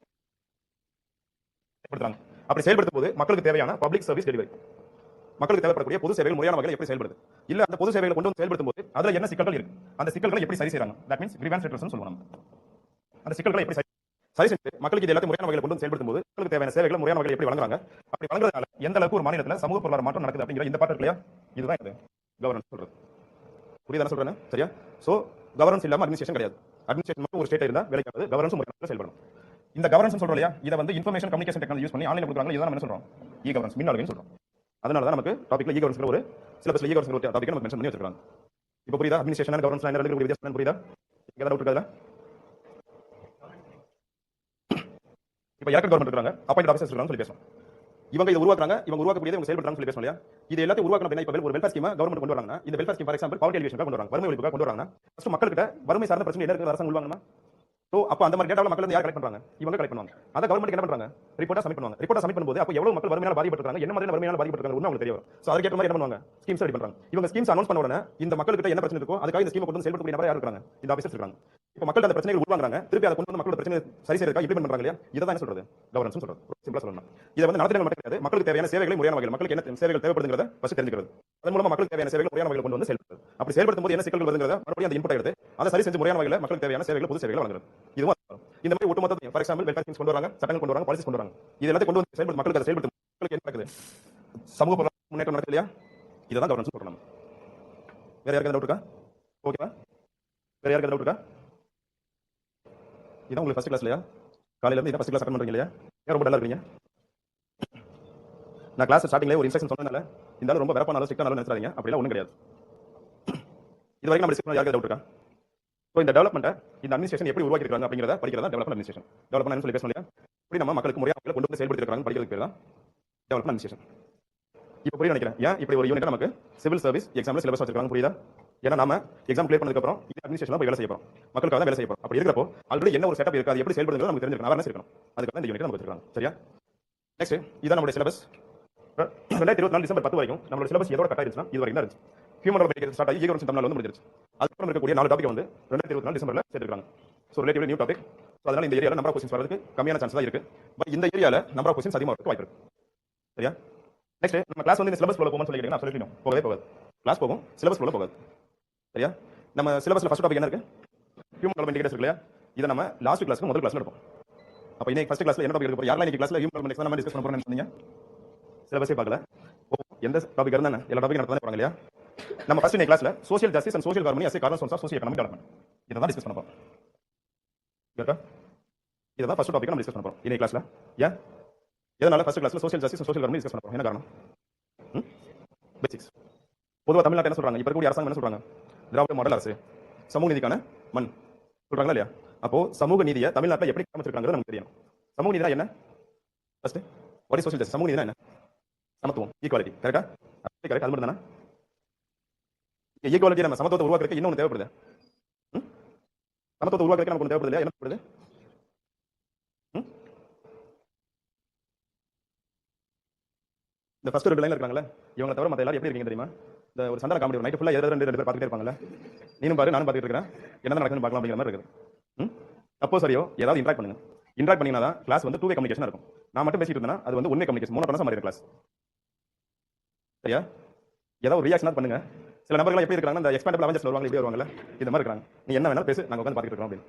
அப்படி செயல்படுத்தும் போது மக்களுக்கு தேவையான பப்ளிக் சர்வீஸ் டெலிவரி, மக்களுக்கு தேவைப்படக்கூடிய பொது சேவைகள் முறையான வகையில் எப்படி செயல்படுது, இல்ல அந்த பொது சேவைகளை கொண்டு வந்து செயல்படுத்தும் போது அதுல என்ன சிக்கல்கள் இருக்கு, அந்த சிக்கல்களை எப்படி சரி செய்றாங்க, தட் மீன்ஸ் கிரீவன்ஸ் ரெட்ரஸல் சொல்லுவோம். அந்த சிக்கல்களை எப்படி சரி செஞ்சு மக்களுக்கு இது எல்லாத்தையும் முறையான வகையில் கொண்டு வந்து செயல்படுத்தும் போது மக்களுக்கு தேவையான சேவைகளை முறையான வகையில் எப்படி வழங்குறாங்க, அப்படி வழங்குறதுனால எந்த அளவுக்கு ஒரு மாநிலத்தில் சமூக பொருளாதார மாற்றம் நடக்குது அப்படிங்கிற இந்த பாட்டு இல்லையா, இதுதான் இது கவர்னன்ஸ் சொல்றது. புரியுதானே சொல்றேன், சரியா? சோ கவர்னன்ஸ் இல்லாம அட்மினிஸ்ட்ரேஷன் கிடையாது. அட்மினிஸ்ட்ரேஷன் மட்டும் ஒரு ஸ்டேட் இருந்தா வேலைக்காது, கவர்னன்ஸ் முறையாக செயல்படும். இந்த கவர்னன்ஸ் சொல்றோம் இல்லையா, இதை வந்து இன்ஃபர்மேஷன் கம்யூனிகேஷன் டெக்னாலஜி யூஸ் பண்ணி ஆன்லைன்ல கொடுக்குறாங்க, இதான் நம்ம என்ன சொல்றோம், இ கவர்னன்ஸ், மின்னணுன்னு சொல்றோம். அதனால தான் நமக்கு டாபிக்ல இ கவர்னன்ஸ் ஒரு சிலபஸ்ல இ கவர்னன்ஸ் ஒரு டாபிக் நம்ம மென்ஷன் பண்ணி வச்சிருக்காங்க. இப்போ புரியுதா அட்மினிஸ்ட்ரேஷன் அண்ட் கவர்னன்ஸ் என்ன ரெண்டு வித்தியாசம் புரியுதா, எங்க டவுட் இருக்காதா? இப்போ எலக்ட்ரல் கவர்மெண்ட் இருக்காங்க, அப்பாயிண்டட் ஆஃபீசர்ஸ் இருக்காங்க சொல்லி பேசணும். இவங்க இதை உருவாக்குறாங்க, இவங்க உருவாக்கக்கூடியது இவங்க செயல்படுறாங்க சொல்லி பேசணும் இல்லையா. இது எல்லாத்தையும் உருவாக்கணும் அப்படின்னா இப்போ ஒரு வெல்ஃபேர் ஸ்கீம் கவர்மெண்ட் கொண்டு வராங்கன்னா, இந்த welfare scheme for example poverty எலிவேஷனுக்காக கொண்டு வராங்க, வறுமை ஒழிப்புக்காக கொண்டு வராங்கன்னா ஃபர்ஸ்ட் மக்கள்கிட்ட வறுமை சார்ந்த பிரச்சனை என்ன இருக்கு அரசாங்கம் உள்வாங்கணுமா. சோ அப்ப அந்த மாதிரி டேட்டாவை மக்கள் யார் கலெக்ட் பண்றாங்க, இவங்க கலெக்ட் பண்ணுவாங்க. அதை கவர்மெண்ட் என்ன பண்றாங்க, ரிப்போர்ட்டா சப்மிட் பண்ணுவாங்க. ரிப்போர்ட்டா சப்மிட் பண்ணும்போது அப்ப எவ்வளவு மக்கள் வறுமையால பாதிக்கப்பட்டிருக்காங்க, என்ன மாதிரியான வறுமையால பாதிக்கப்பட்டிருக்காங்க உங்களுக்கு தெரிய வரும். சோ அதுக்கு ஏற்ற மாதிரி என்ன பண்ணுவாங்க, ஸ்கீம்ஸ் ரெடி பண்றாங்க. இவங்க ஸ்கீம்ஸ் அனௌன்ஸ் பண்ண உடனே இந்த மக்கள்கிட்ட என்ன பிரச்சனை இருக்கோ அதுக்காக இந்த ஸ்கீமை கொண்டு வந்து செயல்படுத்தக்கூடிய நபர் யார் இருக்காங்க, இந்த ஆபீசர்ஸ் இருக்காங்க. இப்போ மக்கள் அந்த பிரச்சனைகள் உள்வாங்குறாங்க, திருப்பி அதை கொண்டு வந்து மக்களோட பிரச்சனை சரி செய்யறதுக்காக இம்ப்ளிமெண்ட் பண்றாங்க இல்லையா, இதை தான் என்ன சொல்றது, கவர்னன்ஸ் சொல்றது. சிம்பிளா சொல்லணும், இதை வந்து நடத்தினங்கள் மட்டும் கிடையாது, மக்களுக்கு தேவையான சேவைகளை முறையான வகையில் மக்களுக்கு என்ன சேவைகள் தேவைப்படுங்கிறத ஃபர்ஸ்ட் தெரிஞ்சுக்கிறது, அதன் மூலமா மக்களுக்கு தேவையான சேவைகள் முறையான வகையில் கொண்டு வந்து செயல்படுறது. அப்படி செயல்படுத்தும் போது என்ன சிக்கல்கள் வருதுங்கிறத மறுபடியும் அந்த இன்புட் எடுத்து அதை சரி செஞ்சு முறையான வகையில் மக்களுக்கு தேவையான சேவைகள் பொது சேவைகளை வழங்குறது. இதுவும் இந்த மாதிரி ஒட்டுமொத்த ஃபார் எக்ஸாம்பிள் வெல்ஃபேர் ஸ்கீம்ஸ் கொண்டு வராங்க, சட்டங்கள் கொண்டு வராங்க, பாலிசிஸ் கொண்டு வராங்க. இது எல்லாத்தையும் கொண்டு வந்து செயல்படுத்த மக்களுக்கு அதை செயல்படுத்தும் மக்களுக்கு என்ன நடக்குது, சமூக பொருளாதார முன்னேற்றம் நடக்குது இல்லையா. இதுதான் கவர்னன்ஸ் சொல்றோம். வேற யாருக்கு டவுட் இருக்கா? ஓகேவா? வேற யாருக்கு டவுட் இருக்கா? இதான் உங்களுக்கு ஃபர்ஸ்ட் கிளாஸ்லயா, காலையில இருந்து இதான் ஃபர்ஸ்ட் கிளாஸ் அட்டெண்ட் பண்றீங்க இல்லையா, ஏன் ரொம்ப டல்லா இருக்கீங்க? நான் கிளாஸ் ஸ்டார்டிங்ல ஒரு இன்ஸ்ட்ரக்ஷன் சொன்னதால இந்த ஆளு ரொம்ப வெறப்பானாலும் ஸ்ட்ரிக்ட்டானாலும் நினைச்சாதீங்க, அப்படிலாம் ஒண்ணும் கிடையாது. இது வரைக்கும் நம்ம டிஸ்கஸ் பண்ண யாருக்கு டவுட் இருக்கா? சோ இந்த டெவலப்மென்ட் இந்த அட்மினிஸ்ட்ரேஷன் எப்படி உருவாக்கி இருக்காங்க அப்படிங்கறத படிக்கிறதா டெவலப்மென்ட் அட்மினிஸ்ட்ரேஷன். டெவலப்மென்ட் என்ன சொல்லி பேசணும் இல்லையா, இப்படி நம்ம மக்களுக்கு முறையாக கொண்டு வந்து செயல்படுத்தி இருக்காங்க படிக்கிறதுக்கு பேர் தான் டெவலப்மென்ட் அட்மினிஸ்ட்ரேஷன். இப்போ புரியும் நினைக்கிறேன், ஏன் இப்படி ஒரு யூனிட் நமக்கு சிவில் சர்வீஸ் எக்ஸாம்ல சிலபஸ் வச்சிருக்காங்க, புரியுதா? ஏன்னா நாம எக்ஸாம் கிளியர் பண்ணதுக்கு அப்புறம் இந்த அட்மினிஸ்ட்ரேஷன் போய் வேலை செய்ய போறோம், மக்களுக்காக தான் வேலை செய்ய போறோம். அப்படி இருக்கிறப்போ ஆல்ரெடி என்ன ஒரு செட்டப் இருக்கு, அது எப்படி செயல்படுங்கிறது நமக்கு தெரிஞ்சிருக்கணும், அவேர்னஸ் இருக்கணும். அதுக்கு இந்த யூனிட் நமக்கு வச்சிருக்காங்க. சரியா? நெக்ஸ்ட் இதான் நம்மளுடைய சிலபஸ். 2024 டிசம்பர் 10 வரைக்கும் நம்மளோட சிலபஸ் எதோட கட் ஆயிடுச்சுன்னா இது வரைக்கும் தான் இருந்துச்சு. ஹியூமன் ரைட்ஸ் ஸ்டார்ட் ஆகி ஈகவர்னன்ஸ் தமிழ்ல வந்து முடிஞ்சிருச்சு. அதுக்கப்புறம் இருக்கக்கூடிய 4 டாபிக் வந்து 2024 டிசம்பர்ல சேர்த்துருக்காங்க. So relatively new topic. So அதனால இந்த ஏரியால நம்பர் ஆஃப் क्वेश्चंस வரதுக்கு கம்மியான சான்ஸ் தான் இருக்கு. பட் இந்த ஏரியால நம்பர் ஆஃப் क्वेश्चंस அதிகமா வரதுக்கு வாய்ப்பு இருக்கு. சரியா? நெக்ஸ்ட் நம்ம கிளாஸ் வந்து இந்த சிலபஸ் ஃப்ளோல போகும்னு சொல்லிக்கிறீங்க, நான் சொல்லிட்டேன். போகவே போகாது. கிளாஸ் போகும், சிலபஸ் ஃப்ளோல போகாது. சரியா? நம்ம சிலபஸ்ல ஃபர்ஸ்ட் டாபிக் என்ன இருக்கு, ஹியூமன் டெவலப்மென்ட் இண்டிகேட்டர்ஸ் இருக்கு இல்லையா, இத நம்ம லாஸ்ட் கிளாஸ்க்கு முதல் கிளாஸ்ல எடுப்போம். அப்ப இன்னைக்கு ஃபர்ஸ்ட் கிளாஸ்ல என்ன டாபிக் இருக்கு, யாரெல்லாம் இன்னைக்கு கிளாஸ்ல ஹியூமன் டெவலப்மென்ட் நம்ம டிஸ்கஸ் பண்ண போறோம்னு சொன்னீங்க, சிலபஸே பார்க்கல. எந்த டாபிக் இருந்தானே எல்லா டாபிக் நடத்தானே போறாங்க இல்லையா. நம்ம ஃபர்ஸ்ட் இந்த கிளாஸ்ல social justice and social harmony as a cornerstones of socio economic development இத தான் டிஸ்கஸ் பண்ண போறோம். கேட்டா இத தான் ஃபர்ஸ்ட் டாபிக் நம்ம டிஸ்கஸ் பண்ண போறோம் இன்னைக்கு கிளாஸ்ல. ஏன் எதனால ஃபர்ஸ்ட் கிளாஸ்ல social justice and social harmony discuss பண்ண போறோம், என்ன காரணம்? பேசிக்ஸ். பொதுவா தமிழ்நாட்டுல என்ன சொல்றாங்க, இப்ப இருக்கக்கூடிய அரசாங்கம் என்ன சொல்றாங்க, திராவிட மாடல் அரசு, சமூக நீதிக்கான மண் சொல்றாங்களா இல்லையா. அப்போ சமூக நீதியை தமிழ்நாட்டுல எப்படி அமைச்சிருக்காங்கிறது நமக்கு தெரியும். சமூக நீதினா என்ன? First what is social justice? சமூக நீதினா என்ன? சமத்துவம், ஈக்குவாலிட்டி. கரெக்டா? கரெக்ட். அது மட்டும் தானே? ஈக்குவாலிட்டி நம்ம சமத்துவத்தை உருவாக்குறதுக்கு இன்னொன்று தேவைப்படுது. சமத்துவத்தை உருவாக்குறதுக்கு நமக்கு ஒன்று தேவைப்படுது இல்லையா? என்ன தேவைப்படுது? இந்த ஃபர்ஸ்ட் 2 லைன்ல இருக்காங்கல்ல, இவங்க தவிர மத்த எல்லாரும் எப்படி இருக்கீங்க தெரியுமா? இந்த ஒரு சந்தான காமெடி நைட் ஃபுல்லா ஏதாவது 2 பேர் பார்த்துட்டே இருப்பாங்கல்ல. நீனும் பாரு, நானும் பார்த்துட்டு இருக்கேன். என்ன நடக்குதுன்னு பார்க்கலாம் அப்படிங்கிற மாதிரி இருக்குது. தப்போ சரியோ ஏதாவது இன்ட்ராக்ட் பண்ணுங்க. இன்ட்ராக்ட் பண்ணீங்கன்னா தான் கிளாஸ் வந்து 2 வே கம்யூனிகேஷன் இருக்கும். நான் மட்டும் பேசிட்டு இருந்தேன்னா அது வந்து 1 வே கம்யூனிகேஷன், மோனோட்டோனஸா மாறிடும் கிளாஸ். சரியா? ஏதாவது ஒரு ரியாக்ஷனாக பண்ணுங்க. சில நபர்கள் எப்படி இருக்காங்க, இந்த எக்ஸ்பேண்டபிள் அவெஞ்சர்ஸ் வருவாங்க, இப்படி வருவாங்கல்ல, இந்த மாதிரி இருக்காங்க. நீ என்ன வேணாலும் பேசு, நாங்க உட்கார்ந்து பார்த்துட்டு இருக்கோம் அப்படின்னு.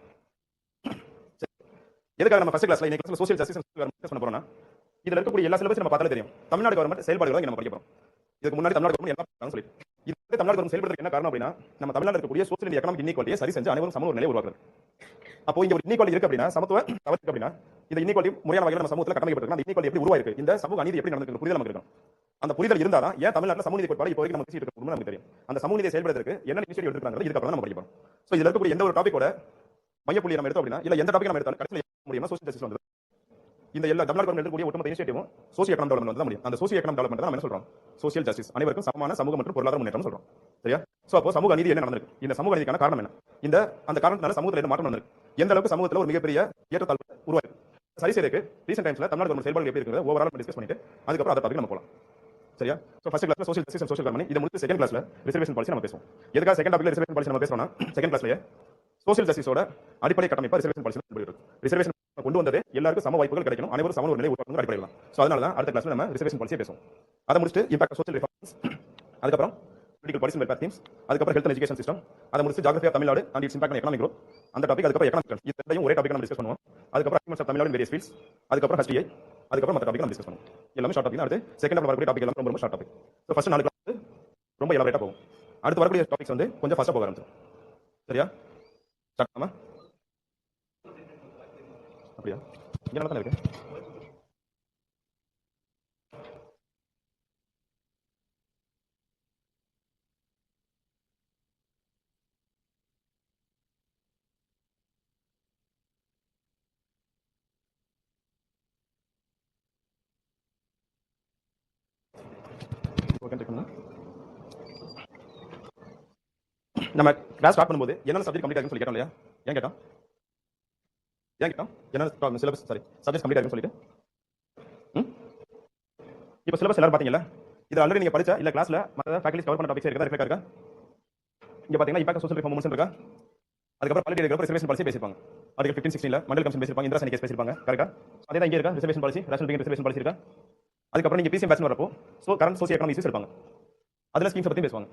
எதுக்காக நம்ம ஃபர்ஸ்ட் கிளாஸ்ல இன்னைக்கு சோஷியல் ஜஸ்டிஸ் டிஸ்கஸ் பண்ண போறோம்னா, இதுல இருக்கக்கூடிய எல்லா சிலபஸ் நம்ம பார்த்தாலே தெரியும். தமிழ்நாடு கவர்மெண்ட் செயல்பாடுகளை நம்ம படிக்க போறோம். இதுக்கு முன்னாடி தமிழ்நாடு கவர்மெண்ட் என்ன பண்ணாங்கன்னு சொல்லி இது தமிழ்நாடு கவர்மெண்ட் செயல்படுறதுக்கு என்ன காரணம் அப்படின்னா, நம்ம தமிழ்நாடு இருக்கக்கூடிய சோஷியல் அண்ட் எகனாமிக் இன்இக்வாலிட்டியை சரி செஞ்சு அனைவரும் சமூக நிலையை உருவாக்குறது. அப்போ இங்க ஒரு இன்இக்வாலிட்டி இருக்கு அப்படின்னா, சமத்துவ தவறு அப்படின்னா, இந்த இன்இக்வாலிட்டி முறையான வகையில் நம்ம சமூகத்தில் கட்டமைக்கப்பட்டிருக்கு. அந்த இன்இக்வாலிட்டி எப்படி உருவாயிருக்கு, இந்த சமூக அநீதி எப்படி நடந்துருக்கு புரிதல் நமக்கு இருக்கும். அந்த புரிதல் இருந்தா தான் ஏன் தமிழ்நாட்டில் சமூக நீதி கோட்பாடு இப்போ வரைக்கும் நம்ம பேசிட்டு இருக்கிறது நமக்கு தெரியும். அந்த சமூக நீதியை செயல்படுறதுக்கு என்ன இனிஷியேட்டிவ் எடுத்துருக்காங்க இதுக்கப்புறம் நம்ம படிப்போம். ஸோ இதுல இருக்கக்கூடிய எந்த ஒரு டாபிக்கோட மையப்புள்ளி நம்ம எடுத்தோம் அப்படின்னா, இல்ல எந்த டாபிக் நம்ம எடுத்தாலும் கடைசியில் முடியுமா சோஷியல் ஜஸ்டிஸ் வந்து இந்த எல்லா தமிழ்நாடு கவர்மெண்ட் எடுக்கக்கூடிய ஒட்டுமொத்த இனிஷியேட்டிவும் சோசியோ எகனாமிக் டெவலப்மெண்ட் தான் முடியும். அந்த சோசியோ எகனாமிக் டெவலப்மெண்ட் தான் நம்ம என்ன சொல்றோம், சோஷியல் ஜஸ்டிஸ், அனைவருக்கும் சமமான சமூக மற்றும் பொருளாதார முன்னேற்றம் சொல்றோம். சரியா? சோ அப்போ சமூக நீதி என்ன நடந்திருக்கு, இந்த சமூக நீதிக்கான காரணம் என்ன, இந்த அந்த காரணத்தினால சமூகத்தில் என்ன மாற்றம் நடந்திருக்கு, எந்த அளவுக்கு சமூகத்தில் ஒரு மிகப்பெரிய ஏற்றத்தாழ்வு உருவாயிருக்கு, சரி செய்யறதுக்கு ரீசென்ட் டைம்ஸ்ல தமிழ்நாடு கவர்மெண்ட் செயல்பாடுகள் எப்படி இருக்குது ஓவரால் டிஸ்கஸ் பண்ணிட்டு அதுக்கப்புறம் அதை டாபிக் நம்ம போலாம். சரியா? சோ ஃபர்ஸ்ட் கிளாஸ்ல social justice and social harmony, இத முடிச்சு செகண்ட் கிளாஸ்ல ரிசர்வேஷன் பாலிசி நம்ம பேசுவோம். எதுக்காக செகண்ட் டாபிக்ல ரிசர்வேஷன் பாலிசி நம்ம பேசுறோம்னா, செகண்ட் கிளாஸ்லயே சோஷியல் ஜஸ்டிஸோட அடிப்படை கட்டமைப்பு ரிசர்வேஷன் பாலிசி இருக்கு. ரிசர்வேஷன் கொண்டு வந்தது எல்லாருக்கும் சம வாய்ப்புகள் கிடைக்கணும், அனைவரும் சம ஒரு நிலை உருவாக்கணும் அடிப்படையில். சோ அதனால தான் அடுத்த கிளாஸ்ல நம்ம ரிசர்வேஷன் பாலிசி பேசுவோம். அதை முடிச்சுட்டு இம்பாக்ட் சோஷியல் ரிஃபார்ம்ஸ், அதுக்கப்புறம் பொலிட்டிக்கல் பாலிசி வெல்ஃபேர் தீம்ஸ், அதுக்கப்புறம் ஹெல்த் அண்ட் எஜுகேஷன் சிஸ்டம், அதை முடிச்சு geography of Tamil Nadu and its impact on economic growth அந்த டாபிக், அதுக்கப்புறம் எகனாமிக் இது ரெண்டையும் ஒரே டாபிக் நம்ம டிஸ்கஸ் பண்ணுவோம். அதுக்கப்புறம் achievements of Tamil Nadu in various fields, அதுக்கப்புறம் HDI, அதுக்கப்புறம் மற்ற டாபிக் நம்ம டிஸ்கஸ் பண்ணுவோம். எல்லாமே ஷார்ட் டாபிக். அடுத்து செகண்ட் ஹாஃப்ல வரக்கூடிய டாபிக் எல்லாம் ரொம்ப short topic. So first 4 class ரொம்ப எலாபரேட்டா போகும். அடுத்து வரக்கூடிய டாபிக்ஸ் வந்து கொஞ்சம் ஃபாஸ்டா போக ஆரம்பிச்சிடும். சரியா? ஸ்டார்ட் பண்ணலாமா? அப்படியா? இங்க நல்லா தான் இருக்கு. ஓகே, செக் பண்ணலாம். நம்ம கிளாஸ் ஸ்டார்ட் பண்ணும்போது என்னென்ன சப்ஜெக்ட் கம்ப்ளீட் ஆகுதுன்னு சொல்லி கேட்டோம் இல்லையா? ஏன் கேட்டோம்? என்ன சிலபஸ் சப்ஜெக்ட் கம்ப்ளீட் ஆகுதுன்னு சொல்லிட்டு. இப்போ சிலபஸ் எல்லாரும் பாத்தீங்களா? இது ஆல்ரெடி நீங்க படிச்சா இல்ல கிளாஸ்ல மற்ற ஃபேக்கல்டிஸ் கவர் பண்ண டாபிக்ஸ் இருக்கா, ரிஃப்ளெக்ட் இருக்கா? இங்க பாத்தீங்கன்னா இம்பாக்ட் சோஷியல் ரிஃபார்ம் மூவ்மென்ட்ஸ் இருக்கா? அதுக்கப்புறம் பாலிட்டி இருக்கா, ரிசர்வேஷன் பாலிசி பேசிருப்பாங்க. ஆர்டிகல் 15 16ல மண்டல் கமிஷன் பேசிருப்பாங்க, இந்திரா கேஸ் பேசிருப்பாங்க. கரெக்ட்டா? அதே தான் இங்க இருக்கா, ரிசர்வேஷன் பாலிசி, ரேஷனல் பிகிங் ரிசர்வேஷன் பாலிசி இருக்கா? அதுக்கப்புறம் நீங்க பிசிஎம் பேட்ச் வரப்போ கரண்ட் சோசியோ எகனாமிக் இஷ்யூஸ் இருப்பாங்க, அதுல ஸ்கீம்ஸ் பத்தி பேசுவாங்க.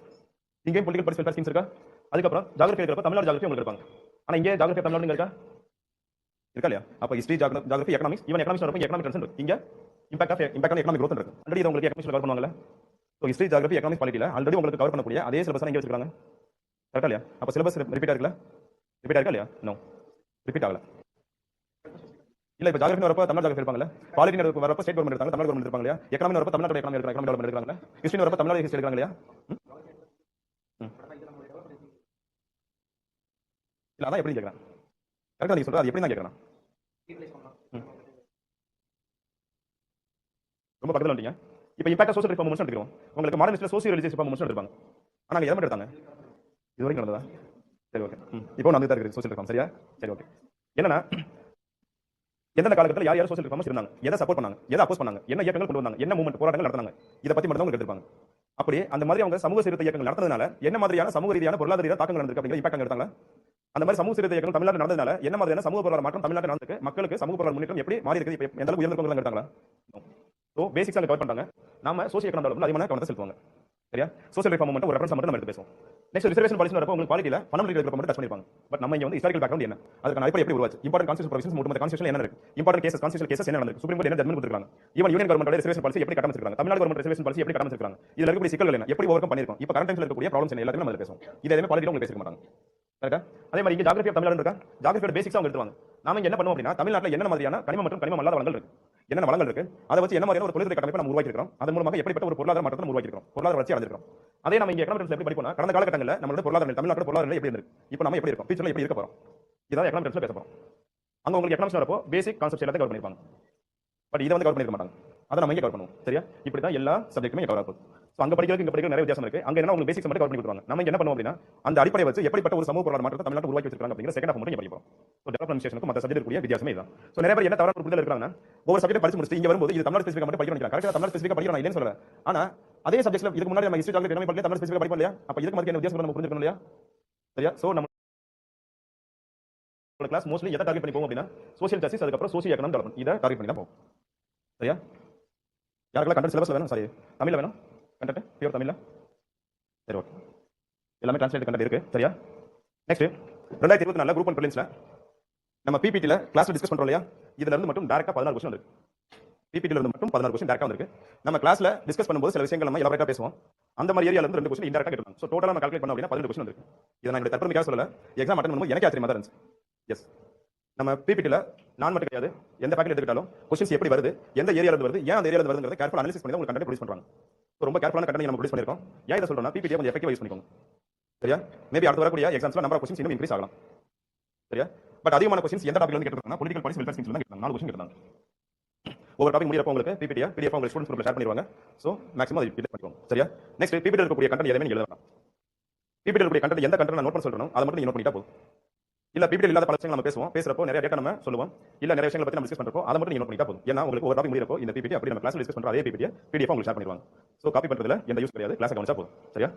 இங்கே பொலிட்டிக்கல் பாலிசி வெல்ஃபேர் ஸ்கீம்ஸ் இருக்கா? அதுக்கப்புறம் ஜியோகிராஃபி இருக்கிறப்ப தமிழ்நாடு ஜியோகிராஃபி உங்களுக்கு இருப்பாங்க. ஆனா இங்கே ஜியோகிராஃபி தமிழ்நாடு இருக்கா இல்லையா? அப்ப history, geography, economics, even economics வரப்போ எகனாமிக் ட்ரெண்ட்ஸ் இருக்கு. இங்க இம்பாக்ட் ஆன் எகனாமிக் growth இருக்கு. ஆல்ரெடி உங்களுக்கு எகனாமிக்ஸ்ல கவர் பண்ணுவாங்கல. சோ ஹிஸ்டரி, ஜியோகிராஃபி, எகனாமிக்ஸ் பாலிட்டில ஆல்ரெடி உங்களுக்கு கவர் பண்ணக்கூடிய அதே சிலபஸ் இங்க வச்சிருக்காங்க. கரெக்ட்டா இல்லையா? அப்ப சிலபஸ் ரிப்பீட் ஆகல? ரிப்பீட் ஆகல இல்லையா? நோ, ரிப்பீட் ஆகல. இல்ல இப்ப ஜியோகிராஃபி வரப்போ தமிழ்நாடு ஜியோகிராஃபி இருப்பாங்கல, பாலிட்டி வரப்போ ஸ்டேட் கவர்மெண்ட் எடுத்தாங்க, தமிழ்நாடு கவர்மெண்ட் இருப்பாங்க இல்லையா? எகனாமி வரப்போ தமிழ்நாடு எகனாமி டெவலப்மெண்ட் எடுக்கறாங்க, ஹிஸ்டரி வரப்போ தமிழ்நாடு ஹிஸ்டரி எடுக்கறாங்க இல்லையா? இல்ல அதான் எப்படி கேக்குறேன். கரெக்ட்டா நீங்க சொல்றது அது எப்படி தான் கேக்குறேன். ரொம்ப பக்கத்துல வந்துட்டீங்க. இப்போ இம்பாக்ட் சோஷியல் ரிஃபார்ம் மூவ்மென்ட்ஸ் எடுக்கிறோம். உங்களுக்கு மாடர்ன் ஹிஸ்டரியில சோசியோ ரிலிஜியஸ் ரிஃபார்ம் மூவ்மென்ட்ஸ் எடுப்பாங்க. ஆனா அங்க எதை மட்டும் எடுத்தாங்க? இது வரைக்கும் நடந்ததா? சரி, ஓகே. இப்போ நடந்துட்டு தான் இருக்கு சோஷியல் ரிஃபார்ம். சரியா? சரி, ஓகே. என்னன்னா எந்தெந்த காலகட்டத்தில் யார் யார் சோஷியல் ரிஃபார்ம்ஸ் இருந்தாங்க, எதை சப்போர்ட் பண்ணாங்க, எதை அப்போஸ் பண்ணாங்க, என்ன இயக்கங்கள் கொண்டு வந்தாங்க, என்ன மூவ்மென்ட் போராட்டங்கள் நடத்துனாங்க, இதை பத்தி மட்டும் தான் உங்களுக்கு எடுத்திருப்பாங்க. அப்படி அந்த மாதிரி அவங்க சமூக சீர்திருத்த இயக்கங்கள் நடத்துறதுனால என்ன மாதிரியான சமூக ரீதியான பொருளாதார ரீதியான தாக்கங்கள் நடந்திருக்கு அப்படிங்கிற இம்பாக்ட் எடுத்தாங்க. அந்த மாதிரி சமூக சீர்திருத்த இயக்கங்கள் தமிழ்நாட்டில் நடந்ததுனால என்ன மாதிரியான சமூக பொருளாதார மாற்றம் தமிழ்நாட்டில் நடந்திருக்கு, மக்களுக்கு சமூக பொருளாதார முன்னேற்றம் எப்படி மாறி இருக்கு, எந்த அளவுக்கு உயர்ந்திருக்காங்க எடுத்தாங்களா? சோ பேசிக்ஸ் அங்க கவர் பண்ணிட்டாங்க. நாம சோசியோ எகனாமிக் டெவலப்மென்ட் அதிகமான கவனத்தை செலுத்துவாங்க. சரியா? சோஷியல் ரிஃபார்ம் மூவ்மென்ட் ஒரு ரெஃபரன்ஸ் மட்டும் நம்ம எடுத்து பேசுவோம். நெக்ஸ்ட் ரிசர்வேஷன் பாலிசி வரப்போ உங்களுக்கு பாலிட்டில பணம் ரிலேட்டட் மட்டும் டச் பண்ணிருப்பாங்க. பட் நம்ம இங்க வந்து ஹிஸ்டாரிக்கல் பேக்ரவுண்ட் என்ன, அதுக்கான அடிப்படை எப்படி உருவாச்சு, important constitution provisions movement constitution என்ன இருக்கு, இம்பார்ட்டன்ட் கேசஸ் கான்ஸ்டிடியூஷன் கேசஸ் என்ன நடந்திருக்கு, சுப்ரீம் கோர்ட் என்ன ஜட்மென்ட் கொடுத்திருக்காங்க, ஈவன் யூனியன் கவர்மெண்டோட ரிசர்வேஷன் பாலிசி எப்படி கட்டமைச்சிருக்காங்க, தமிழ்நாடு கவர்மெண்ட் ரிசர்வேஷன் பாலிசி எப்படி கட்டமைச்சிருக்காங்க, இதுல இருக்கக்கூடிய சிக்கல்கள் என்ன, எப்படி ஓவர்கம் பண்ணிருக்கோம், இப்போ கரண்ட் டைம்ஸ்ல இருக்கக்கூடிய ப்ராப்ளம்ஸ் என்ன எல்லாத்தையும் நம்ம பேசுவோம். இது எதுவுமே பாலிட்டில உங்களுக்கு பேசிக்க மாட்டாங்க. கரெக்ட்டா? அதே மாதிரி இங்க ஜியோகிராஃபி ஆஃப் தமிழ்நாடு இருக்கா, ஜியோகிராஃபியோட பேசிக்ஸ் அவங்க எடுத்துவாங்க. நாம இங்க என்ன பண்ணுவோம் அப்படின்னா தமிழ்நாட்டில் என்ன மாதிரியான கனிம மற்றும் கனிமம் அல்லாத வளங்கள் இருக்கு, என்ன வளங்கள் இருக்கு, அதை வச்சு என்ன மாதிரியான ஒரு தொழில்துறை கட்டமைப்பை நம்ம உருவாக்கி இருக்கோம், அதன் மூலமாக எப்படிப்பட்ட ஒரு பொருளாதார மாற்றத்தை நம்ம உருவாக்கி இருக்கோம், பொருளாதார வளர்ச்சி அடைஞ்சிருக்கோம். அதே நம்ம இங்க எகனாமிக்ஸ்ல எப்படி படிப்போம்னா கடந்த காலகட்டங்களில் நம்மளோட பொருளாதார தமிழ்நாட்டோட பொருளாதார எப்படி இருக்கு, இப்போ நம்ம எப்படி இருக்கோம், ஃபியூச்சர்ல எப்படி இருக்க போறோம், இதான் எகனாமிக்ஸ்ல பேச போறோம். அங்க உங்களுக்கு எக்கனாமிக்ஸ் வரப்போ பேசிக் கான்செப்ட் எல்லாத்தையும் கவர் பண்ணிருப்பாங்க. பட் இதை வந்து கவர் பண்ணிருக்க மாட்டாங்க. அதை நம்ம இங்கே கவர் பண்ணுவோம். சரியா? இப்படி தான் எல்லா சப்ஜெக்ட்டுமே கவர் ஆகும். ஸோ அங்கே படிக்கிறதுக்கு இங்கே படிக்கிறது நிறைய வித்தியாசம் இருக்கு. அங்கே என்ன உங்களுக்கு பேசிக்ஸ் மட்டும் கவர் பண்ணி கொடுத்துருவாங்க. நம்ம என்ன பண்ணுவோம் அப்படின்னா அந்த அடிப்படையை வச்சு எப்படிப்பட்ட ஒரு சமூக பொருளாதார மாற்றத்தை தமிழ்நாட்டில் உருவாக்கி வச்சிருக்காங்க அப்படிங்கிற செகண்ட் ஹாஃப் மட்டும் இங்கே படிப்போம். ஸோ டெவலப்மெண்ட் ஸ்டேஷனுக்கும் மற்ற சப்ஜெக்ட் கூடிய வித்தியாசமே இதுதான். ஸோ நிறைய பேர் என்ன தவறான ஒரு புரிதல் இருக்காங்கன்னா ஒவ்வொரு சப்ஜெக்ட் படிச்சு முடிச்சு இங்கே வரும்போது இது தமிழ் ஸ்பெசிஃபிக் மட்டும் படிக்கிறோம். கரெக்டாக தமிழ் ஸ்பெசிஃபிக் படிக்கிறோம் இல்லைன்னு சொல்லல. ஆனா அதே சப்ஜெக்ட்ல இதுக்கு முன்னாடி நம்ம ஹிஸ்டரி ஜாகிரபி எல்லாமே படிக்கல, தமிழ் ஸ்பெசிஃபிக் படிப்போம் இல்லையா? அப்ப இதுக்கு மத்திய வித்தியாசம் நம்ம புரிஞ்சுக்கணும் இல்லையா? சரியா? ஸோ நம்ம கிளாஸ் மோஸ்ட்லி எதை டார்கெட் பண்ணி போவோம் அப்படின்னா சோசியல் ஜஸ்டிஸ், அதுக்கப்புறம் சோசியோ எக்கனாமிக் டெவலப்மெண்ட், இதை டார்கெட் பண்ணி தான் போவோம். சரியா? யாருக்கெல்லாம் கண்டென்ட் சிலபஸ்ல வேணும்? சாரி, தமிழ்ல வேணும் கண்டென்ட், பியூர் தமிழ்ல. சரி, ஓகே. எல்லாமே டிரான்ஸ்லேட் கண்டென்ட் இருக்கு. சரியா? நெக்ஸ்ட் 2024 குரூப் 1 பிரிலிம்ஸ்ல நம்ம பிபிடில கிளாஸ்ல டிஸ்கஸ் பண்றோம் இல்லையா? இதுல இருந்து மட்டும் டைரக்டா 16 क्वेश्चन வந்திருக்கு. பிபிடில இருந்து மட்டும் 16 क्वेश्चन டைரக்டா வந்திருக்கு. நம்ம கிளாஸ்ல டிஸ்கஸ் பண்ணும்போது சில விஷயங்கள் நம்ம எலாபரேட்டா பேசுவோம். அந்த மாதிரி ஏரியால இருந்து 2 क्वेश्चन இன்டைரக்டா கேட்டாங்க. சோ டோட்டலா நம்ம கால்குலேட் பண்ணோம் அப்படினா 12 क्वेश्चन வந்திருக்கு. இத நான் என்னோட தற்பெருமைக்காக சொல்லல. எக்ஸாம் அட்டெண்ட் பண்ணும்போது எனக்கு ஆச்சரியமா தான் இருந்துச்சு. எஸ். நம்ம பிபிடில நான் மட்டும் கிடையாது, எந்த ஃபேக்கல்டி எடுத்துக்கிட்டாலும் क्वेश्चंस எப்படி வருது, எந்த ஏரியால இருந்து வருது, ஏன் அந்த ஏரியால இருந்து வருதுங்கறத கேர்ஃபுல் அனலைசிஸ் பண்ணி தான் உங்களுக்கு கண்டென்ட் ப்ரொடியூஸ் பண்றாங்க. சோ ரொம்ப கேர்ஃபுல்லான கண்டென்ட் நம்ம ப்ரொடியூஸ் பண்ணிருக்கோம். ஏன் இத சொல்றேன்னா பிபிடியை கொஞ்சம் எஃபெக்டிவா யூஸ் பண்ணிக்கோங்க. சரியா? மேபி அடுத்து வரக்கூடிய எக்ஸாம்ஸ்ல நம்பர் ஆஃப் क्वेश्चंस இன்னும் இன்கிரீஸ் ஆகலாம். சரியா? பட் அதிகமான क्वेश्चंस எந்த டாபிக்ல இருந்து கேட்டிருக்காங்க? பொலிட்டிக்கல் பாலிசி வெல்ஃபேர் ஸ்கீம்ஸ்ல தான் கேட்டாங்க. 4 क्वेश्चन கேட்டாங்க. ஒவ்வொரு டாபிக் முடியறப்போ உங்களுக்கு பிபிடியா பிடிஎஃப் உங்க ஸ்டூடண்ட்ஸ் குரூப்ல ஷேர் பண்ணிடுவாங்க. சோ மேக்ஸிமம் அதை யூட்டிலைஸ் பண்ணிக்கோங்க. சரியா? நெக்ஸ்ட் பிபிடில இருக்கக்கூடிய கண்டென்ட் எதையுமே நீங்க எழுத வேண்டாம். பிபிடில இருக்கக்கூடிய கண்டென்ட் எந்த கண்டென்ட் நான் நோட் பண்ண சொல்றேனோ அதை மட்டும் நீங்க நோட் பண்ணிட்டா போதும். இல்ல பிபிடில இல்லாத பல விஷயங்கள் நம்ம பேசுறப்போ நிறைய டேட்டா நம்ம சொல்லுவோம். இல்ல நிறைய விஷயங்களை பத்தி நம்ம டிஸ்கஸ் பண்றப்போ அதை மட்டும் நீங்க நோட் பண்ணிட்டா போதும். ஏன்னா உங்களுக்கு ஒரு டாபிக் முடியறப்போ இந்த பிபிடி அப்படி நம்ம கிளாஸ்ல டிஸ்கஸ் பண்ற அதே பிபிடியை பிடிஎஃப் உங்களுக்கு ஷேர் பண்ணிடுவாங்க. சோ காப்பி பண்றதுல எந்த யூஸ் கிடையாது. கிளாஸ் கவனிச்சா போதும். சரியா?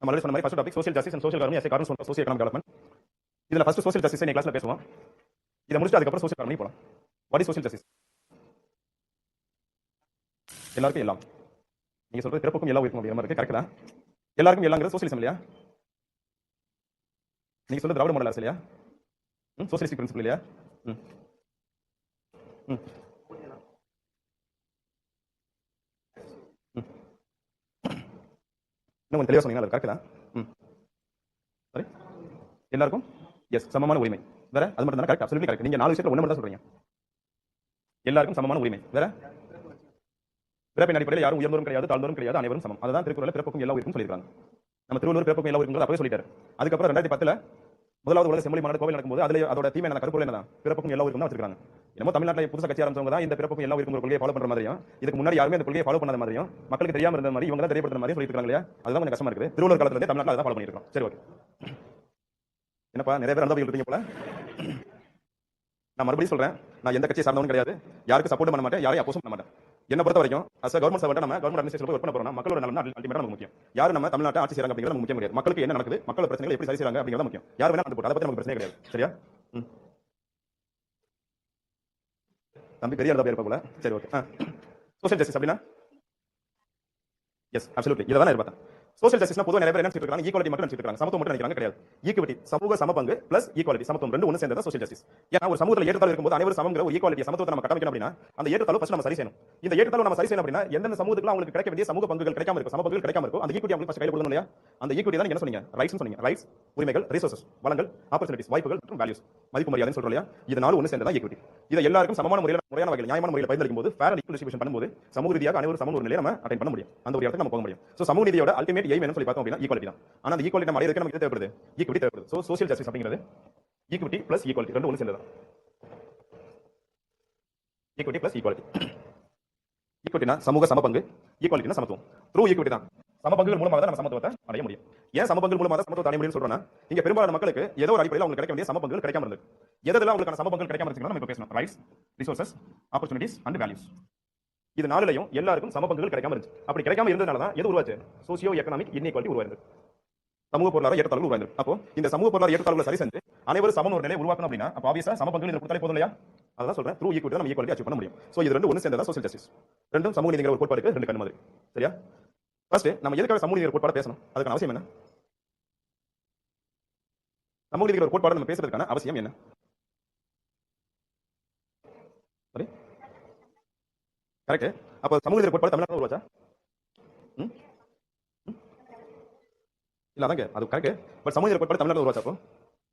நம்ம ஆல்ரெடி சொன்ன மாதிரி first topic social justice and social economy as a cornerstone of socio economic development. இதுல ஃபர்ஸ்ட் சோஷியல் ஜஸ்டிஸ் நீங்க கிளாஸ்ல பேசுவோம். இத முடிச்சிட்டு அதுக்கு அப்புறம் சோஷியல் எக்கானமி போலாம். What is social justice? எல்லாருக்கும் எல்லாம். நீங்க சொல்றது பிறப்புக்கும் எல்லாம் இருக்கும் அப்படிங்கிற மாதிரி இருக்கு. கரெக்ட் தான். எல்லாருக்கும் எல்லாம்ங்கிறது சோஷியலிசம் இல்லையா? நீங்க சொல்றது திராவிட மாடல் அரசு இல்லையா? சோஷியலிஸ்டிக் பிரின்சிபல் இல்லையா? இன்னும் கொஞ்சம் தெளிவா சொன்னீங்க. அது கரெக்ட் தான். சரி, எல்லாருக்கும் எஸ் சமமான உரிமை. வேற அது மட்டும் தான் கரெக்ட். Absolutely correct. நீங்க 4 விஷயத்துல ஒண்ணு மட்டும் தான் சொல்றீங்க. எல்லாருக்கும் சமமான உரிமை. வேற பிறப்பின் அடிப்படையில் யாரும் உயர்ந்தோரும் கிடையாது, தாழ்ந்தோரும் கிடையாது, அனைவரும் சமம். அதுதான் திருக்குறள்ல பிறப்புக்கும் எல்லா உயிருக்கும் சொல்லியிருக்காங்க. நம்ம திருவள்ளுவர் பிறப்புக்கும் எல்லா உயிருக்கும் அப்பவே சொல்லிட்டாரு. அதுக்கப்புறம் 2010ல முதலாவது உலக செம்மொழி மாநாடு கோவில் நடக்கும்போது அதுல அதோட தீமை என்ன கருப்பொருள் என்னதான் பிறப்புக்கும் எல்லா உயிருக்கும் தான் வச்சிருக்காங்க. என்னமோ தமிழ்நாட்டில் புதுசா கட்சி ஆரம்பிச்சவங்க தான் இந்த பிறப்புக்கும் எல்லா உயிருக்கும் ஒரு கொள்கையை ஃபாலோ பண்ற மாதிரியும், இதுக்கு முன்னாடி யாருமே அந்த கொள்கையை ஃபாலோ பண்ணாத மாதிரியும், மக்களுக்கு தெரியாம இருந்த மாதிரி இவங்க தான் தெரியப்படுற மாதிரி சொல்லிட்டு இருக்காங்க இல்லையா? அதுதான் கொஞ்சம் கஷ்டமா இருக்குது. திருவள்ளுவர் காலத்துல இருந்தே தமிழ்நாட்டில் அதான் ஃபாலோ பண்ணிட்டு இருக்கோம். சரி, ஓகே. என்னப்பா நிறைய பேர் அனுபவிகள் இருக்கீங்க போல. நான் மறுபடியும் சொல்றேன், நான் எந்த கட்சியை சார்ந்தவனும் கிடையாது, யாருக்கு சப்போர்ட் பண்ண மாட்டேன், யாரையும் அப்போஸ் பண்ண மாட்டேன். என்ன பொறுத்த வரைக்கும் அஸ் கவர்மெண்ட் சர்வெண்ட் நம்ம கவர்மெண்ட் அட்மினிஸ்ட்ரேஷன்ல ஒர்க் பண்ண போறோம்னா மக்களோட நலன் அல்டிமேட்டா நமக்கு முக்கியம். யாரு நம்ம தமிழ்நாட்டை ஆட்சி செய்றாங்க அப்படிங்கிறது நமக்கு முக்கியம் கிடையாது. மக்களுக்கு என்ன நடக்குது, மக்களோட பிரச்சனைகளை எப்படி சரி செய்றாங்க அப்படிங்கிறது முக்கியம். யார் வேணா வந்து போட்டு அதை பத்தி நமக்கு பிரச்சனை கிடையாது. சரியா? தம்பி பெரிய அளவு இருப்ப போல. சரி, ஓகே. சோஷியல் ஜஸ்டிஸ் அப்படின்னா எஸ் அப்சல்யூட்லி இத தான் எதிர்பார்த்தேன். சோஷியல் ஜஸ்டிஸ்னா பொதுவா நிறைய பேர் என்ன நினைச்சிட்டு இருக்காங்க, ஈக்குவாலிட்டி மட்டும் நினைச்சிட்டு இருக்காங்க, சமத்துவம் மட்டும் நினைக்கிறாங்க. கிடையாது. ஈக்குவிட்டி சமூக சமபங்கு பிளஸ் ஈக்குவாலிட்டி சமத்துவம் ரெண்டு ஒண்ணு சேர்ந்தது சோஷியல் ஜஸ்டிஸ். ஏன்னா ஒரு சமூகத்துல ஏற்றத்தாழ்வு இருக்கும்போது அனைவரும் சமங்கிற ஒரு ஈக்குவாலிட்டி சமத்துவத்தை நம்ம கட்டமைக்கணும் அப்படின்னா அந்த ஏற்றத்தாழ்வு ஃபர்ஸ்ட் நம்ம சரி செய்யணும். இந்த ஏற்றத்தாழ்வு நம்ம சரி செய்யணும் அப்படின்னா எந்தெந்த சமூகத்துக்கு அவங்களுக்கு கிடைக்க வேண்டிய சமூக பங்குகள் கிடைக்காம இருக்கும், சம பங்குகள் கிடைக்காம இருக்கும், அந்த ஈக்குவிட்டி அவங்களுக்கு ஃபர்ஸ்ட் கையில கொடுக்கணும் இல்லையா? அந்த ஈக்குவிட்டி தான் என்ன சொன்னீங்க? ரைட்ஸ் சொன்னீங்க. ரைட்ஸ் உரிமைகள், ரிசோர்சஸ் வளங்கள், ஆப்பர்ச்சுனிட்டிஸ் வாய்ப்புகள் மற்றும் வேல்யூஸ் மதிப்பு மரியாதைன்னு சொல்றோம் இல்லையா? இது நாலு ஒண்ணு சேர்ந்ததா ஈக்குவிட்டி. இதை எல்லாருக்கும் சமமான முறையான வகையில் நியாயமான முறையில் பகிர்ந்தளிக்கும் போது ஃபேர் அண்ட் ஈக்குவல் டிஸ்ட்ரிபியூஷன் பண்ணும்போது சமூக ரீதியாக அனைவரும் சம ஒரு நிலையை நம்ம அட்டைன் பண்ண முடியும். அந்த ஒரு இடத்துக்கு நம்ம போக முடியும். சோ சமூக நீதியோட அல்டிமேட் எய்ம் என்ன சொல்லி பார்த்தோம் அப்படின்னா ஈக்குவாலிட்டி தான். ஆனா அந்த ஈக்குவாலிட்டி நம்ம அடையறதுக்கு நமக்கு தேவைப்படுது ஈக்குவிட்டி தேவைப்படுது. சோ சோஷியல் ஜஸ்டிஸ் அப்படிங்கிறது ஈக்குவிட்டி பிளஸ் ஈக்குவாலிட்டி ரெண்டு ஒண்ணு சேர்ந்ததா. Equity plus equality. ஈக்குவிட்டினா சமூக சமபங்கு, ஈக்குவாலிட்டினா சமத்துவம். த்ரூ ஈக்குவிட்டி தான் சமபங்குகள் மூலமாக தான் நம்ம சமத்துவத்தை அடைய முடியும். ஏன் சமபங்குகள் மூலமாக தான் சமத்துவத்தை அடைய முடியும்னு சொல்றோம்னா இங்க பெரும்பாலான மக்களுக்கு ஏதோ ஒரு அடிப்படையில் அவங்களுக்கு கிடைக்க வேண்டிய சமபங்குகள் கிடைக்காம இருந்தது. எதெல்லாம் அவங்களுக்கான சமபங்குகள் கிடைக்காம இருந்துச்சுன்னா நம்ம இப்ப பேசணும். Rights, resources, opportunities and values. இது நாலுலயும் எல்லாருக்கும் சமபங்குகள் கிடைக்காம இருந்துச்சு. அப்படி கிடைக்காம இருந்ததுனால தான் எது உருவாச்சு? சோசியோ எக்கனாமிக் இன்இக்வாலிட்டி உருவாயிருந்தது. சமூக பொருளாதார ஏற்றத்தாழ்வு உருவாயிருந்தது. அப்போ இந்த சமூக பொருளாதார ஏற்றத்தாழ்வுகளை சரி செஞ்சு அனைவரும் சம ஒரு நிலையை உருவாக்கணும் அப்படின்னா அப்ப ஆப்வியஸா சமபங்குகள் இத கொடுத்தாலே போதும் இல்லையா? அதான் சொல்றேன். த்ரூ ஈக்குவிட்டி நம்ம ஈக்குவாலிட்டி அச்சீவ் பண்ண முடியும். சோ இது ரெண்டு ஒண்ணு சேர்ந்ததா சோஷியல் ஜஸ்டிஸ். ரெண்டும் சமூக நீதிங்கிற ஒரு கோட்பாடுக்கு ரெண்டு கண்ணு மாதிரி. சரியா? ஃபர்ஸ்ட் நம்ம எதுக்காக சமூக நீதிங்கிற கோட்பாடு பேசணும்? அதுக்கான அவசியம் என்ன? சமூக நீதிங்கிற ஒரு கோட்பாடு நம்ம பேசுறதுக்கான அவசியம் என்ன? சரி, கரெக்ட். அப்ப சமூக நீதி கோட்பாடு தமிழ்நாட்டில் உருவாச்சா? இல்ல அதாங்க அது கரெக்ட். பட் சமூக நீதி கோட்பாடு தமிழ்நாட்டில் உருவாச்சா? அப்போ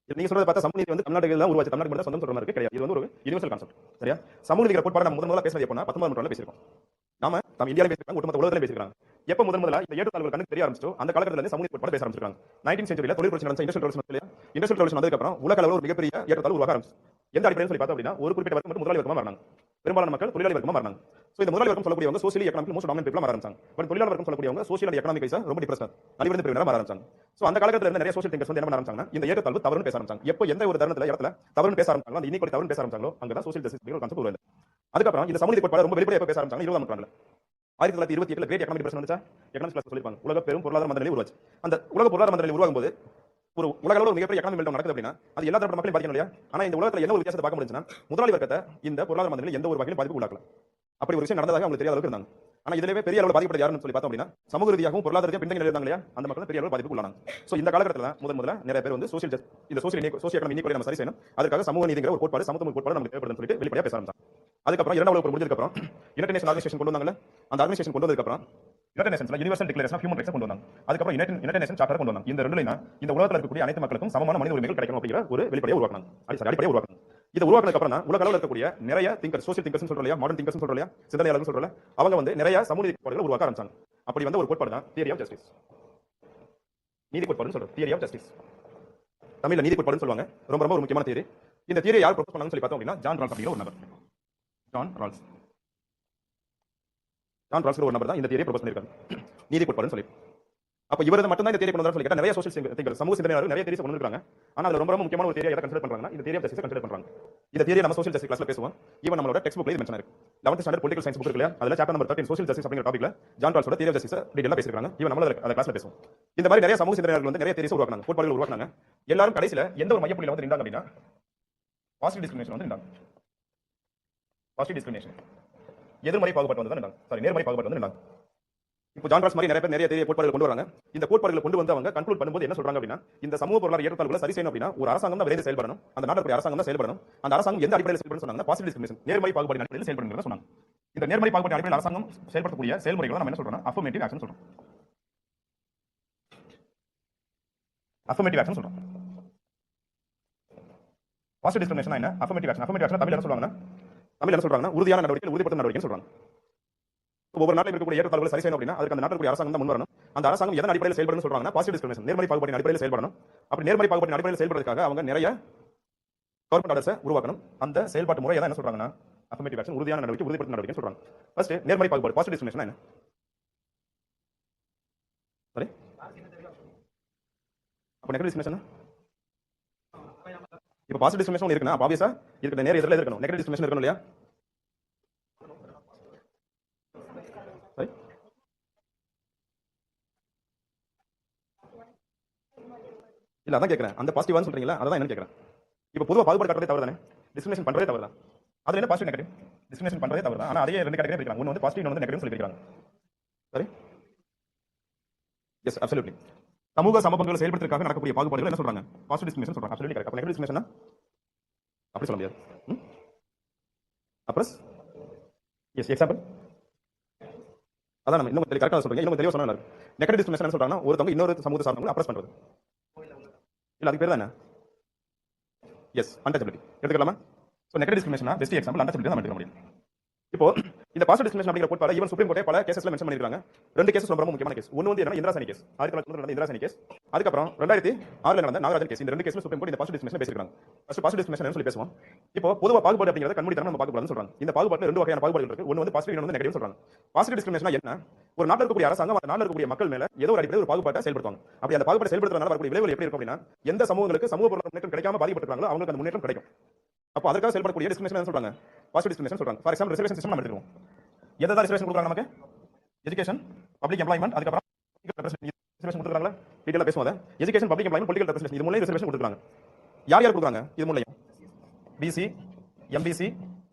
நீங்க சொல்றத பார்த்தா சமூக நீதி வந்து தமிழ்நாட்டுல தான் உருவாச்சு, தமிழ்நாடு மட்டும் சொந்தம் சொல்ற மாதிரி கிடையாது. இது வந்து ஒரு யுனிவர்சல் கான்செப்ட். சரியா? சமூக நீதி கோட்பாடு நம்ம முதல்ல பேசினது எப்போனா 19ஆம் நூற்றாண்டுல பேசியிருக்கோம். நாம நம்ம இந்தியாவில பேசிருக்காங்க, ஒட்டுமொத்த உலகத்துல பேசிருக்காங்க. எப்ப முதல்ல இந்த ஏற்றத்தாழ்வுகள் கண்ணுக்கு தெரிய ஆரம்பிச்சோ அந்த காலகட்டத்துல இருந்து சமூக கோட்பாடு பேச ஆரம்பிச்சிருக்காங்க. 19th செஞ்சுரியில தொழில் புரட்சி நடந்த இண்டஸ்ட்ரியல் ரெவல்யூஷன் வந்ததுக்கு அப்புறம் உலக அளவுல ஒரு மிகப்பெரிய ஏற்றத்தாழ்வு உருவாக ஆரம்பிச்சு. எந்த அடிப்படையில் சொல்லி பார்த்தோம் அப்படின்னா, ஒரு குறிப்பிட்ட வர்க்கம் மட்டும் முதலாளி வர்க்கமா மாறினாங்க, பெரும்பாலான மக்கள் தொழிலாளி வர்க்கமா மாறினாங்க. சோ இந்த முதலாளி வர்க்கம் சொல்லக்கூடியவங்க சோசியலி எகனாமிக் மோஸ்ட் டாமினன்ட் பீப்பிளா மாற ஆரம்பிச்சாங்க. பட் தொழிலாளர் வர்க்கம் சொல்லக்கூடியவங்க சோசியல் அண்ட் எகனாமிக் வைஸா ரொம்ப டிப்ரஸ்ட் நலிவடைந்த பிரிவினரா மாற ஆரம்பிச்சாங்க. சோ அந்த காலகட்டத்துல இருந்த நிறைய சோசியல் திங்கர்ஸ் வந்து என்ன பண்ண ஆரம்பிச்சாங்கன்னா, இந்த ஏற்றத்தாழ்வு தவறுன்னு பேச ஆரம்பிச்சாங்க. எப்போ எந்த ஒரு தருணத்துல இடத்துல தவறுன்னு பேச ஆரம்பிச்சாங்களோ, அந்த இனிக்வாலிட்டி தவறுன்னு பேச ஆரம்பிச்சாங்களோ, அங்கதான் சோசியல் ஜஸ்டிஸ் ஒரு கான்செப்ட் உருவாகுது. அதுக்கப்புறம் இந்த சமூக நீதி கோட்பாடு ரொம்ப வெளிப்படையா பேச ஆரம்பிச்சாங்க 20ஆம் நூற்றாண்டுல. 1928 கிரேட் எகனாமிக் டிப்ரஷன் வந்துச்சா, எகனாமிக்ஸ் கிளாஸ் சொல்லிருப்பாங்க, உலக பெரும் பொருளாதார மந்தநிலை உருவாச்சு. அந்த உலக பொருளாதார மந்தநிலை உருவாகும் போது ஒரு உலக அளவுல ஒரு மிகப்பெரிய எகனாமிக் மெல்டவுன் நடக்குது அப்படின்னா அது எல்லா தரப்பு மக்களையும் பாதிக்கணும் இல்லையா? ஆனா இந்த உலகத்துல என்ன ஒரு வித்தியாசத்தை பார்க்க முடிஞ்சுன்னா, முதலாளி வர்க்கத்தை இந்த பொருளாதார மந்தநிலை எந்த ஒரு வகையிலும் பாதிப்பு உள்ளாக்கல. அப்படி ஒரு விஷயம் நடந்ததாக அவங்களுக்கு தெரியாத அளவுக்கு இருந்தாங்க. ஆனா இதுலவே பெரிய அளவுல பாதிக்கப்பட்ட யாருன்னு சொல்லி பார்த்தோம் அப்படின்னா, சமூக ரீதியாகவும் பொருளாதார ரீதியாக பின்தங்கி இருந்தாங்க இல்லையா, அந்த மக்கள் பெரிய அளவுல பாதிப்பு உள்ளானாங்க. சோ இந்த காலகட்டத்துல முதல்ல நிறைய பேர் வந்து சோசியல் எகனாமிக் இனீக்வாலிட்டி நம்ம சரி செய்யணும், அதுக்காக சமூக நீதிங்கிற ஒரு கோட்பாடு, சமத்துவ கோட்பாடு நமக்கு தேவைப்படுதுன்னு சொல்லிட்டு வெளிப்படையா பேச ஆரம்பிச்சாங்க. அதுக்கப்புறம் இரண்டாவது உலக போர் முடிஞ்சதுக்கு அப்புறம் யுனைடெட் நேஷன் ஆர்கனைசேஷன் கொண்டு வந்தாங்கல்ல, அந்த ஆர்கனைசேஷன் கொண்டு வந்ததுக்கு அப்புறம் யுனைடெட் நேஷன்ஸ்ல universal declaration of human rights கொண்டு வந்தாங்க. அதுக்கப்புறம் யுனைடெட் நேஷன் சார்ட்டர் கொண்டு வந்தாங்க. இந்த ரெண்டுலயும் இந்த உலகத்துல இருக்கக்கூடிய அனைத்து மக்களுக்கும் சமமான மனித உரிமைகள் கிடைக்கணும் அப்படிங்கிற ஒரு வெளிப்படையை உருவாக்குனாங்க. அடிப்படையை உருவாக்குனாங்க. இதை உருவாக்குனதுக்கு அப்புறம் தான் உலக அளவில் இருக்கக்கூடிய நிறைய திங்கர்ஸ், சோசியல் திங்கர்ஸ் சொல்றோம் இல்லையா, மாடர்ன் திங்கர்ஸ் சொல்றோம் இல்லையா, சிந்தனையாளர்கள் சொல்றோம், அவங்க வந்து நிறைய சமூக நீதி கோட்பாடுகளை உருவாக்க ஆரம்பிச்சாங்க. அப்படி வந்த ஒரு கோட்பாடு தான் தியரி ஆஃப் ஜஸ்டிஸ். நீதி கோட்பாடுன்னு சொல்றோம், தியரி ஆஃப் ஜஸ்டிஸ். தமிழ்ல நீதி கோட்பாடுன்னு சொல்லுவாங்க. ரொம்ப ரொம்ப ஒரு முக்கியமான தியரி. இந்த தியரியை யார் ப்ரொபோஸ் பண்ணாங்கன்னு சொல்லி பார்த்தோம் அப்படின்னா, ஜான் ரால்ஸ் அப்படிங்கிற ஒரு நபர். ஜான் ரால்ஸ் ஒரு நபர் தான் இந்த தியரியை ப்ரொபோஸ் பண்ணிருக்காங்க, நீதி கோட்பாடுன்னு சொல்லி. அப்ப இவரது மட்டும் தான் இந்த தியரி கொண்டு வந்தாரு சொல்லி கேட்டா, நிறைய சோசியல் திங்கர், சமூக சிந்தனையாளர்கள் நிறைய தியரிஸ் கொண்டு வந்திருக்காங்க. ஆனா அதுல ரொம்ப ரொம்ப முக்கியமான ஒரு தியரியை எதை கன்சிடர் பண்றாங்கன்னா, இந்த தியரி ஆஃப் ஜஸ்டிஸ் கன்சிடர் பண்றாங்க. இந்த தியரியை நம்ம சோசியல் ஜஸ்டிஸ் கிளாஸ்ல பேசுவோம். ஈவன் நம்மளோட டெக்ஸ்ட் புக்ல இது மென்ஷன் இருக்கு. 11th standard political science book இருக்குல்ல, அதுல சாப்டர் நம்பர் 13 சோசியல் ஜஸ்டிஸ் அப்படிங்கிற டாபிக்ல ஜான் ரால்ஸோட தியரி ஆஃப் ஜஸ்டிஸ் டீடைலா பேசிருக்காங்க. ஈவன் நம்ம அந்த கிளாஸ்ல பேசுவோம். இந்த மாதிரி நிறைய சமூக சிந்தனையாளர்கள் வந்து நிறைய தியரிஸ் உருவாக்குனாங்க, கோட்பாடுகள் உருவாக்குனாங்க. எல்லாரும் கடைசில எந்த ஒரு மையப்புள்ளியில வந்து நின்றாங்க அப்படின்னா, பாசிட்டிவ் டிஸ்கிரிமினேஷன் வந்து நின்றாங்க. பாசிட்டிவ் டிஸ்கிரிமினேஷன், எதிர்மறை பாகுபாடு வந்து நின்றாங்க. சாரி, நேர்மறை பாகுபாடு வந்து நின்றாங்க. இப்போ ஜான் ரால்ஸ் மாதிரி நிறைய பேர் நிறைய தியரி கோட்பாடுகள் கொண்டு வராங்க. இந்த கோட்பாடுகளை கொண்டு வந்து அவங்க கன்க்ளூட் பண்ணும்போது என்ன சொல்றாங்க அப்படின்னா, இந்த சமூக பொருளாதார ஏற்றத்தாழ்வுகளை சரி செய்யணும் அப்படின்னா ஒரு அரசாங்கம் தான் விரைந்து செயல்படணும், அந்த நாட்டுடைய அரசாங்கம் தான் செயல்படணும். அந்த அரசாங்கம் எந்த அடிப்படையில் செயல்படணும் சொன்னாங்க, பாசிட்டிவ் டிஸ்கிரிமினேஷன், நேர்மறை பாகுபாடு அடிப்படையில் செயல்படுங்கிறத சொன்னாங்க. இந்த நேர்மறை பாகுபாடு அடிப்படையில் அரசாங்கம் செயல்படக்கூடிய செயல்முறைகளை நம்ம என்ன சொல்றோம், அஃபர்மேட்டிவ் ஆக்ஷன் சொல்றோம். அஃபர்மேட்டிவ் ஆக்ஷன் சொல்றோம். பாசிட்டிவ் டிஸ்கிரிமினேஷன் என்ன, அஃபர்மேட்டிவ் ஆக்ஷன். அஃபர்மேட்டிவ் ஆக்ஷன் தமிழ்ல என்ன சொல்றாங்கன்னா உறுதியான நடவடிக்கை, உறுதிப்படுத்தும் நடவடிக்கைன்னு சொல்றாங்க. ஒவ்வொரு நாட்டில் இருக்கக்கூடிய ஏற்றத்தாழ்வுகளை சரி செய்யணும் அப்படின்னா அதுக்கு அந்த நாட்டில் அரசாங்கம் தான் முன் வரணும். அந்த அரசாங்கம் எதன் அடிப்படையில் செயல்படணும் சொல்றாங்கன்னா, பாசிட்டிவ் டிஸ்கிரிமினேஷன், நேர்மறை பாகுபாட்டின் அடிப்படையில் செயல்படணும். அப்படி நேர்மறை பாகுபாட்டின் அடிப்படையில் செயல்படுறதுக்காக அவங்க நிறைய கவர்மெண்ட் ஆர்டர்ஸை உருவாக்கணும். அந்த செயல்பாட்டு முறை என்ன சொல்றாங்கன்னா, அஃபர்மேட்டிவ் ஆக்ஷன், உறுதியான நடவடிக்கை, உறுதிப்படுத்தும் நடவடிக்கைன்னு சொல்றாங்க. ஃபர்ஸ்ட் நேர்மறை பாகுபாடு, பாசிட்டிவ் டிஸ்கிரிமினேஷன் என்ன? சரி, அப்ப நெகட்டிவ் டிஸ்கிரிமினேஷன். இப்போ பாசிட்டிவ் டிஸ்கிரிமினேஷன் இருக்குன்னா ஆப்வியஸா இதுக்கு நேர் எதிரில் இருக்கணும், நெகட்டிவ் டிஸ்கிரிமினேஷன் இருக்கணும் இல்லையா? இல்ல அதான் கேக்குறேன், அந்த பாசிட்டிவான்னு சொல்றீங்களா, அதான் என்ன கேக்குறேன். இப்போ பொதுவா பாகுபாடு காட்டுறதே தவறு தானே, டிஸ்கிரிமினேஷன் பண்றதே தவறு தான். அதுல என்ன பாசிட்டிவ் நெகட்டிவ், டிஸ்கிரிமினேஷன் பண்றதே தவறு தான். ஆனா அதே ரெண்டு கேட்டகரி பிரிக்கிறாங்க, ஒன்னு வந்து பாசிட்டிவ், இன்னொரு நெகட்டிவ் சொல்லி பிரிக்கிறாங்க. சரி, எஸ் அப்சல்யூட்லி. சமூக சமபங்குகளை செயல்படுத்துறதுக்காக நடக்கக்கூடிய பாகுபாடுகள் என்ன சொல்றாங்க, பாசிட்டிவ் டிஸ்கிரிமினேஷன் சொல்றாங்க. Absolutely correct. அப்ப நெகட்டிவ் டிஸ்கிரிமினேஷன் அப்படி சொல்ல முடியாது. அப்புறம் எஸ் எக்ஸாம்பிள் அதான் நம்ம இன்னும் கரெக்டா சொல்றீங்க, இன்னும் தெளிவா சொன்னா நெகட்டிவ் டிஸ்கிரிமினேஷன் என்ன சொல்றாங்கன்னா, ஒருத்தவங்க இன்னொரு சமூக சார்ந்தவங்களை அப்ரஸ் பண்றது. இல்ல அதுக்கு பேர் தான் என்ன, எஸ் அன்டச்சபிலிட்டி எடுத்துக்கலாமா? So negative discrimination best example untouchability தான் எடுக்க முடியும். இப்போ இந்த பாசிட்டிவ் டிஸ்கிரிமினேஷன் அப்படிங்கிற கோட்பாடு ஈவன் சுப்ரீம் கோர்ட்டே பல கேசஸ்ல மென்ஷன் பண்ணிருக்காங்க. ரெண்டு கேசஸ் ரொம்ப முக்கியமான கேஸ். ஒன்னு வந்து என்ன, இந்திராசனி கேஸ், 1990 நடந்த இந்திராசனி கேஸ். அதுக்கப்புறம் 2006 நடந்த நாகராஜன் கேஸ். இந்த ரெண்டு கேஸ்ல சுப்ரீம் கோர்ட் இந்த பாசிட்டிவ் டிஸ்கிரிமினேஷன் பேசிருக்காங்க. ஃபர்ஸ்ட் பாசிட்டிவ் டிஸ்கிரிமினேஷன் சொல்லி பேசுவோம். இப்போ பொதுவா பாகுபாடு அப்படிங்கறத கண்மூடித்தனமா நம்ம பார்க்க கூடாதுன்னு சொல்றாங்க. இந்த பாகுபாடுல ரெண்டு வகையான பாகுபாடுகள் இருக்கு. ஒன்னு வந்து பாசிட்டிவ், இன்னொன்னு வந்து நெகட்டிவ் சொல்றாங்க. பாசிட்டிவ் டிஸ்கிரிமினேஷன் என்ன, ஒரு நாட்டில் இருக்கக்கூடிய அரசாங்கம் அந்த நாட்டில் இருக்கக்கூடிய மக்கள் மேல ஏதோ ஒரு அடிப்படையில் ஒரு பாகுபாட்டை செயல்படுத்துவாங்க. அப்படி அந்த பாகுபாட்டை செயல்படுத்துறதுனால வரக்கூடிய விளைவுகள் எப்படி இருக்கும் அப்படின்னா, எந்த சமூகங்களுக்கு சமூக பொருளாதார முன்னேற்றம் கிடைக்காம பாதிக்கப்பட்டிருக்காங்களோ அவங்களுக்கு அந்த முன்னேற்றம் கிடைக்கும். அப்போ அதற்காக செயல்படக்கூடிய டிஸ்கிரிமினேஷன் என்ன சொல்றாங்க, பாசிட்டிவ் டிஸ்கிரிமினேஷன் சொல்றாங்க. ஃபார் எக்ஸாம்பிள் ரிசர்வேஷன் சிஸ்டம் நம்ம எடுத்துக்குவோம். எதாவது ரிசர்வேஷன் கொடுக்குறாங்க நமக்கு, எஜுகேஷன், பப்ளிக் எம்ப்ளாய்மெண்ட், அதுக்கப்புறம் ரிசர்வேஷன் கொடுக்குறாங்களா, டீடைலா பேசுவோம். Education, public employment, political representation, இது மூலையும் ரிசர்வேஷன் கொடுக்குறாங்க. யார் யார் கொடுக்குறாங்க இது மூலையும், பிசி, எம்பிசி,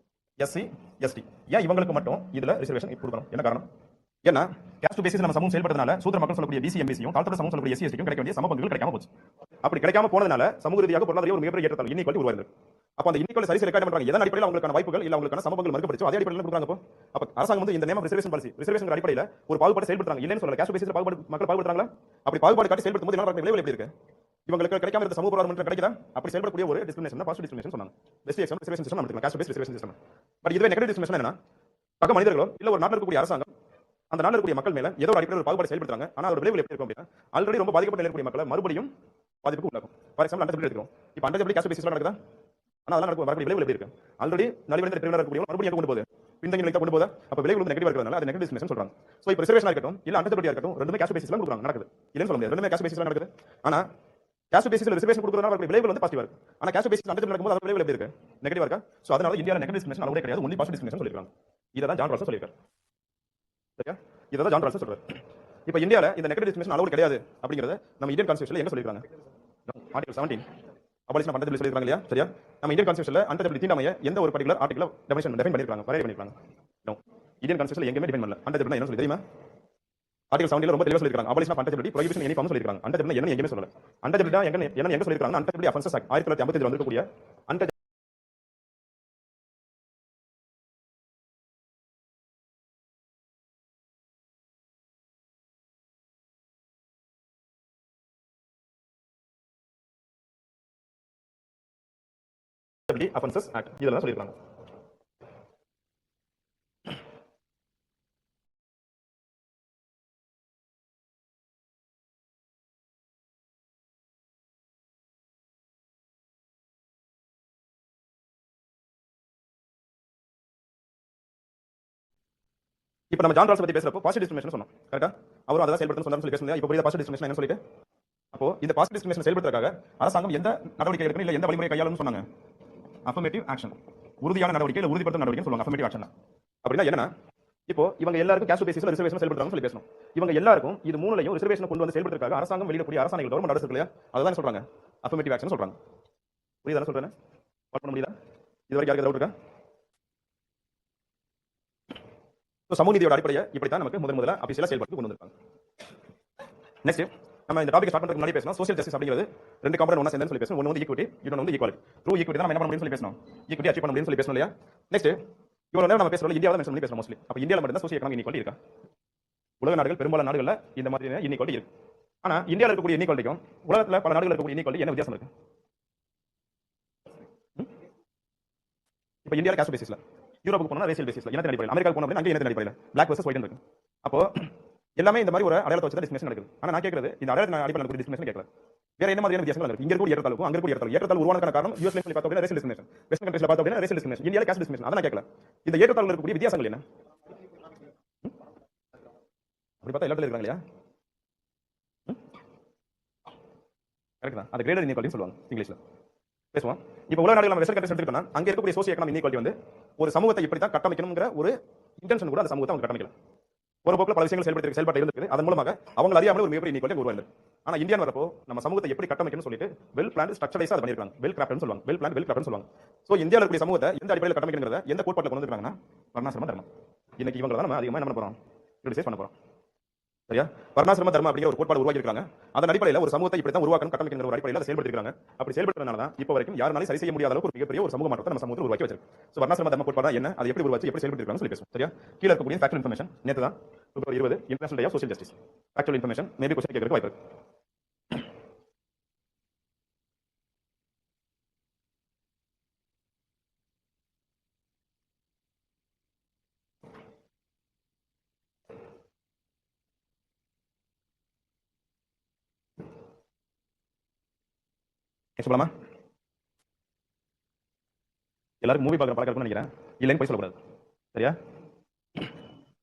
எஸ்சி, எஸ்டி. ஏன் இவங்களுக்கு மட்டும் இதுல ரிசர்வேஷன் கொடுக்கணும், என்ன காரணம்? ஏன்னா கேஸ்ட் பேசிஸ் நம்ம சமூகம் செயல்படுறதுனால சூத்திர மக்கள் சொல்லக்கூடிய பிசி, எம்பிசியும் தாழ்த்தப்பட்ட சமூகம் சொல்லக்கூடிய எஸ்சி, எஸ்டிக்கும் கிடைக்க வேண்டிய சம பங்குகள் கிடைக்காம போச்சு. அப்படி கிடைக்காம போனதுனால சமூக ரீதியாக பொருளாதார ஒரு மிகப்பெரிய ஏற்றத்தாழ்வு, இன்இக்வாலிட்டி உருவாயிருது. அப்ப அந்த இன்இக்வாலிட்டி சரி செய்ய பண்றாங்க. எதன் அடிப்படையில் அவங்களுக்கான வாய்ப்புகள் இல்ல அவங்களுக்கான சமபங்கள் மறுக்கப்படுச்சோ அதே அடிப்படையில் கொடுக்குறாங்க. அப்ப அரசாங்கம் வந்து இந்த name of reservation policy, reservation அடிப்படையில் ஒரு பாகுபாடு செயல்படுறாங்க. இல்லன்னு சொல்லல, கேஸ்ட் பேசிஸ்ல பாகுபாடு மக்கள் பாகுபடுறாங்களா? அப்படி பாகுபாடு காட்டி செயல்படுத்தும் போது என்ன நடக்கிற விளைவுகள் எப்படி இருக்கு? இவங்களுக்கு கிடைக்காம இருந்த சமூக பொருளாதாரம் கிடைக்குதா? அப்படி செயல்படக்கூடிய ஒரு டிஸ்கிரிமினேஷன் தான் பாசிட்டிவ் டிஸ்கிரிமினேஷன் சொன்னாங்க. பெஸ்ட் எக்ஸாம்பிள் ரிசர்வேஷன் சிஸ்டம் நம்ம cost paste reservation system. But இதுவே நெகட்டிவ் டிஸ்கிரிமினேஷன் என்னன்னா, சக மனிதர்களோ இல்ல ஒரு நாட்டில் இருக்கக்கூடிய அரசாங்கம் அந்த நாட்டில் இருக்கக்கூடிய மக்கள் மேல ஏதோ ஒரு அடிப்படையில் ஒரு பாகுபாடு செயல்படுறாங்க. ஆனா அதோட விளைவுகள் எப்படி இருக்கும் அப்படின்னா, ஆல்ரெடி ரொம்ப பாதிக்கப்பட்ட நிலையில் இருக்கக்கூடிய மக்களை மறுபடியும் பாதிப்புக்கு உள்ளாகும். ஃபார் எக்ஸாம்பிள் அண்டர்டபிள் எடுக்கிறோம். இப்போ அண்டர்டபிள் காஸ்ட் பேசிஸ்ல நடக்குதா? ஆனா அதெல்லாம் நடக்கும். வரக்கூடிய விளைவுகள் எப்படி இருக்கு? ஆல்ரெடி நலிவடைந்த பிரிவினர் இருக்கக்கூடிய மறுபடியும் கொண்டு போகுது, பின்தங்கி நிலைக்கு கொண்டு போகுது. அப்ப விளைவுகள் வந்து நெகட்டிவா இருக்கிறதுனால அது நெகட்டிவ் டிஸ்கிரிமினேஷன் சொல்றாங்க. சோ இப்போ ரிசர்வேஷனா இருக்கட்டும் இல்ல அண்டர்டபிலிட்டியா இருக்கட்டும், ரெண்டுமே காஸ்ட் பேசிஸ்ல கொடுக்குறாங்க, நடக்குது. இல்லன்னு சொல்ல முடியாது, ரெண்டுமே காஸ்ட் பேசிஸ்ல நடக்குது. ஆனா காஸ்ட் பேசிஸ்ல ரிசர்வேஷன் கொடுக்கறதுனால வரக்கூடிய விளைவுகள் வந்து பாசிட்டிவா இருக்கு. ஆனா காஸ்ட் பேசிஸ்ல அண்டர்டபிள் நடக்கும்போது அது விளைவுகள் எப்படி இருக்கு? நெகட்டிவா இருக்கா? சோ அதனால இந்தியால நெகட்டிவ் டிஸ்கிரிமினேஷன் அளவுடே கிடையாது, ஒன்லி பாசிட்டிவ் டிஸ்கிரிமினேஷன் சொல்லிருக்காங்க. இததான் ஜான் ரால்சன் சொல்லிருக்காரு. சரியா? இததான் ஜான் ரால்சன் சொல்றாரு. இப்போ இந்தியால இந்த நெகட்டிவ் டிஸ்கிரிமினேஷன் அளவுடே கிடையாது அப்படிங்கறத நம்ம இந்தியன் கான்ஸ்டிடியூஷன்ல எங்க சொல்லிருக்காங்க? ஆர்டிகல் 17 அபாலிஷன் ஆஃப் அண்டர்டபிலிட்டி சொல்லிருக்காங்க இல்லையா? சரியா? நம்ம இந்தியன் கான்ஸ்டிடியூஷன்ல அண்டர்டபிலிட்டி தீண்டாமையை எந்த ஒரு பர்టిక్యులர் ஆர்டிகல்ல டெஃபைன் பண்ணிருக்காங்க, வரையறை பண்ணிருக்காங்க? நோ. இந்தியன் கான்ஸ்டிடியூஷன்ல எங்கேயுமே டிஃபைன் பண்ணல. அண்டர்டபிலிட்டி என்ன சொல்லி தெரியுமா? ஆர்டிகல் 17 ரொம்ப தெளிவா சொல்லிருக்காங்க. Abolition of untouchability prohibition any form சொல்லிருக்காங்க. அண்டர்டபிலிட்டி என்ன எங்கேயுமே சொல்லல. அண்டர்டபிலிட்டி எங்க சொல்லிருக்காங்க? அண்டர்டபிலிட்டி அஃபென்சஸ் ஆக்ட் 1955 வந்திருக்கக்கூடிய அண்டர் அஃபென்சஸ் ஆக்ட் இதெல்லாம் சொல்லிருக்காங்க. இப்போ நம்ம ஜான் ரால்சன் பத்தி பேசுறப்போ பாசிட்டிவ் டிஸ்கிரிமினேஷன் சொன்னோம். கரெக்ட்டா? அவரும் அத செயல்படுத்தணும் சொன்னாருன்னு சொல்லி பேசுனீங்க. இப்போ புரியுதா பாசிட்டிவ் டிஸ்கிரிமினேஷன் என்ன சொல்லிட்டு? அப்போ இந்த பாசிட்டிவ் டிஸ்கிரிமினேஷன் செயல்படுத்துறதுக்காக அரசாங்கம் எந்த நடவடிக்கை எடுக்கணும் இல்ல எந்த வழிமுறை கையாளணும்னு சொன்னாங்க? Affirmative action. உறுதியான நடவடிக்கை இல்ல உறுதிப்படுத்தும் நடவடிக்கைன்னு சொல்லுவாங்க. Affirmative action. அப்படின்னா என்னன்னா, இப்போ இவங்க எல்லாருக்கும் காஸ்ட் பேசிஸ்ல ரிசர்வேஷன் செயல்படுத்துறாங்கன்னு சொல்லி பேசணும். இவங்க எல்லாருக்கும் இது மூணுலயும் ரிசர்வேஷன் கொண்டு வந்து செயல்படுத்துறதுக்காக அரசாங்கம் வெளியிடக்கூடிய அரசாணைகள் கவர்மெண்ட் அரசு இல்லையா? அதான் சொல்றாங்க அஃபர்மேட்டிவ் ஆக்ஷன் சொல்றாங்க. புரியுதா சொல்றேன்? பண்ண முடியுதா? இது வரைக்கும் யாருக்கு டவுட் இருக்கா? சமூக நீதியோட அடிப்படையை இப்படித்தான் நமக்கு முதல்ல ஆபீசியலா செயல்படுத்தி கொண்டு வந்திருக்காங்க. நெக்ஸ்ட் நம்ம இந்த டாபிக் ஸ்டார்ட் பண்றதுக்கு முன்னாடி பேசணும் சோஷியல் ஜஸ்டிஸ் அப்படிங்கிறது ரெண்டு காம்பனன்ட் ஒண்ணா சேர்ந்து சொல்லி பேசணும். ஒன்னு வந்து ஈக்விட்டி, இன்னொன்னு வந்து ஈக்குவாலிட்டி. த்ரூ ஈக்விட்டி தான் நம்ம என்ன பண்ண முடியும்னு சொல்லி பேசணும். ஈக்விட்டி அச்சீவ் பண்ண முடியும்னு சொல்லி பேசணும் இல்லையா? நெக்ஸ்ட் இவ்வளவு நேரம் நம்ம பேசுறோம் இந்தியாவை மென்ஷன் பண்ணி பேசணும் மோஸ்ட்லி. அப்ப இந்தியால மட்டும் தான் சோஷியல் எகனாமிக் இன்இக்வாலிட்டி இருக்கா? உலக நாடுகள் பெரும்பாலான நாடுகள்ல இந்த மாதிரி இன்இக்வாலிட்டி இருக்கு. ஆனா இந்தியால இருக்கக்கூடிய இன்இக்வாலிட்டிக்கும் உலகத்துல பல நாடுகள் இருக்கக்கூடிய இன்இக்வாலிட்டி என்ன வித்தியாசம் இருக்கு? இப்போ இந்தியால காஸ்ட் பேசிஸ்ல, யூரோப்புக்கு போனா ரேசியல் பேசிஸ்ல, இனத்தின் அடிப்படையில், அமெரிக்காவுக்கு போனா அங்கே இனத்தின் அடிப்படையில் பிளாக் வெர்சஸ் ஒயிட் இருக்கு. அப்போ எல்லாமே இந்த மாதிரி ஒரு அடையாளத்தை வச்சு தான் டிஸ்கிரிமினேஷன் நடக்குது. ஆனா நான் கேட்கறது இந்த அடையாளத்தின் அடிப்படையில் நடக்கிற டிஸ்கிரிமினேஷன் கேட்கல. வேற என்ன மாதிரியான வித்தியாசங்கள் இருக்கு? இங்க இருக்கக்கூடிய ஏற்றத்தாழ்வுக்கும் அங்க இருக்கக்கூடிய ஏற்றத்தாழ்வு உருவானதுக்கான காரணம் யூஎஸ்ல சொல்லி பார்த்தா அப்படின்னா ரேசியல் டிஸ்கிரிமினேஷன், வெஸ்டர்ன் கண்ட்ரீஸ்ல பார்த்தா அப்படின்னா ரேசியல் டிஸ்கிரிமினேஷன், இந்தியால காஸ்ட் டிஸ்கிரிமினேஷன். அதான் கேட்கல. இந்த ஏற்றத்தாழ்வுல இருக்கக்கூடிய வித்தியாசங்கள் என்ன? அப்படி பார்த்தா எல்லா இடத்துல இருக்காங்க இல்லையா? கரெக்ட் தான். அது கிரேடர் இன்இக்வாலிட்டி சொல்லுவாங்க இங்கிலீஷ்ல. பேசுவோம். இப்போ உலக நாடுகள் நம்ம வெஸ்டர்ன் கண்ட்ரீஸ் எடுத்துக்கிட்டோம்னா அங்க இருக்கக்கூடிய சோசியோ எகனாமிக் இன்இக்வாலிட்டி வந்து ஒரு சமூகத்தை எப்படி தான் கட்டமைக்கணும்ங்கற ஒரு இன்டென்ஷன் கூட அந்த சமூகத்தை அவங்க கட்டமைக்கல. ஒரு போக்குல பல விஷயங்கள் செயல்பாடு இருந்திருக்கு. அதன் மூலமாக அவங்க அறியாமல் ஒரு மிகப்பெரிய இன்இக்வாலிட்டி உருவாயிருக்கு. ஆனா இந்தியன் வரப்போ நம்ம சமூகத்தை எப்படி கட்டமைக்கணும்னு சொல்லிட்டு வெல் பிளான்ட் ஸ்ட்ரக்சரைஸா அது பண்ணிருக்காங்க. வெல் கிராஃப்ட்னு சொல்லுவாங்க. வெல் பிளான்ட் வெல் கிராஃப்ட்னு சொல்லுவாங்க. சோ இந்தியால இருக்கக்கூடிய சமூகத்தை எந்த அடிப்படையில் கட்டமைக்கணும்ங்கறத எந்த கோட்பாட்டுல கொண்டு வந்திருக்காங்கன்னா வர்ணாசிரம தர்மம். இன்னைக்கு இவங்க தான் நம்ம அதிகமா என்ன பண்ண போறோம்? கிரிட்டிசைஸ் பண்ண போறோம். சரியா? வர்ணாசிரம தர்மம் அப்படிங்கிற ஒரு கோட்பாடு உருவாக்கி இருக்காங்க. அதன் அடிப்படையில் ஒரு சமூகத்தை இப்படி தான் உருவாக்கணும் கட்டமைக்கிற ஒரு அடிப்படையில் அதை செயல்படுத்திருக்காங்க. அப்படி செயல்படுறதுனால தான் இப்போ வரைக்கும் யாராலும் சரி செய்ய முடியாத அளவுக்கு ஒரு மிகப்பெரிய ஒரு சமூக மாற்றத்தை நம்ம சமூகத்தில் உருவாக்கி வச்சிருக்கு. சோ வர்ணாசிரம தர்ம கோட்பாடு என்ன? அது எப்படி உருவாச்சு, எப்படி செயல்படுத்திருக்காங்க சொல்லி பேசுவோம். சரியா? கீழ இருக்கக்கூடிய ஃபேக்சுவல் இன்ஃபர்மேஷன் நேத்து தான் February 20 international day of social justice. Factual information maybe question கேட்கறதுக்கு வாய்ப்பு இருக்கு. சொல்லலாமா? எல்லாரும் மூவி பார்க்குற பழக்கம் இருக்குன்னு நினைக்கிறேன். இல்லைன்னு போய் சொல்லக்கூடாது. சரியா?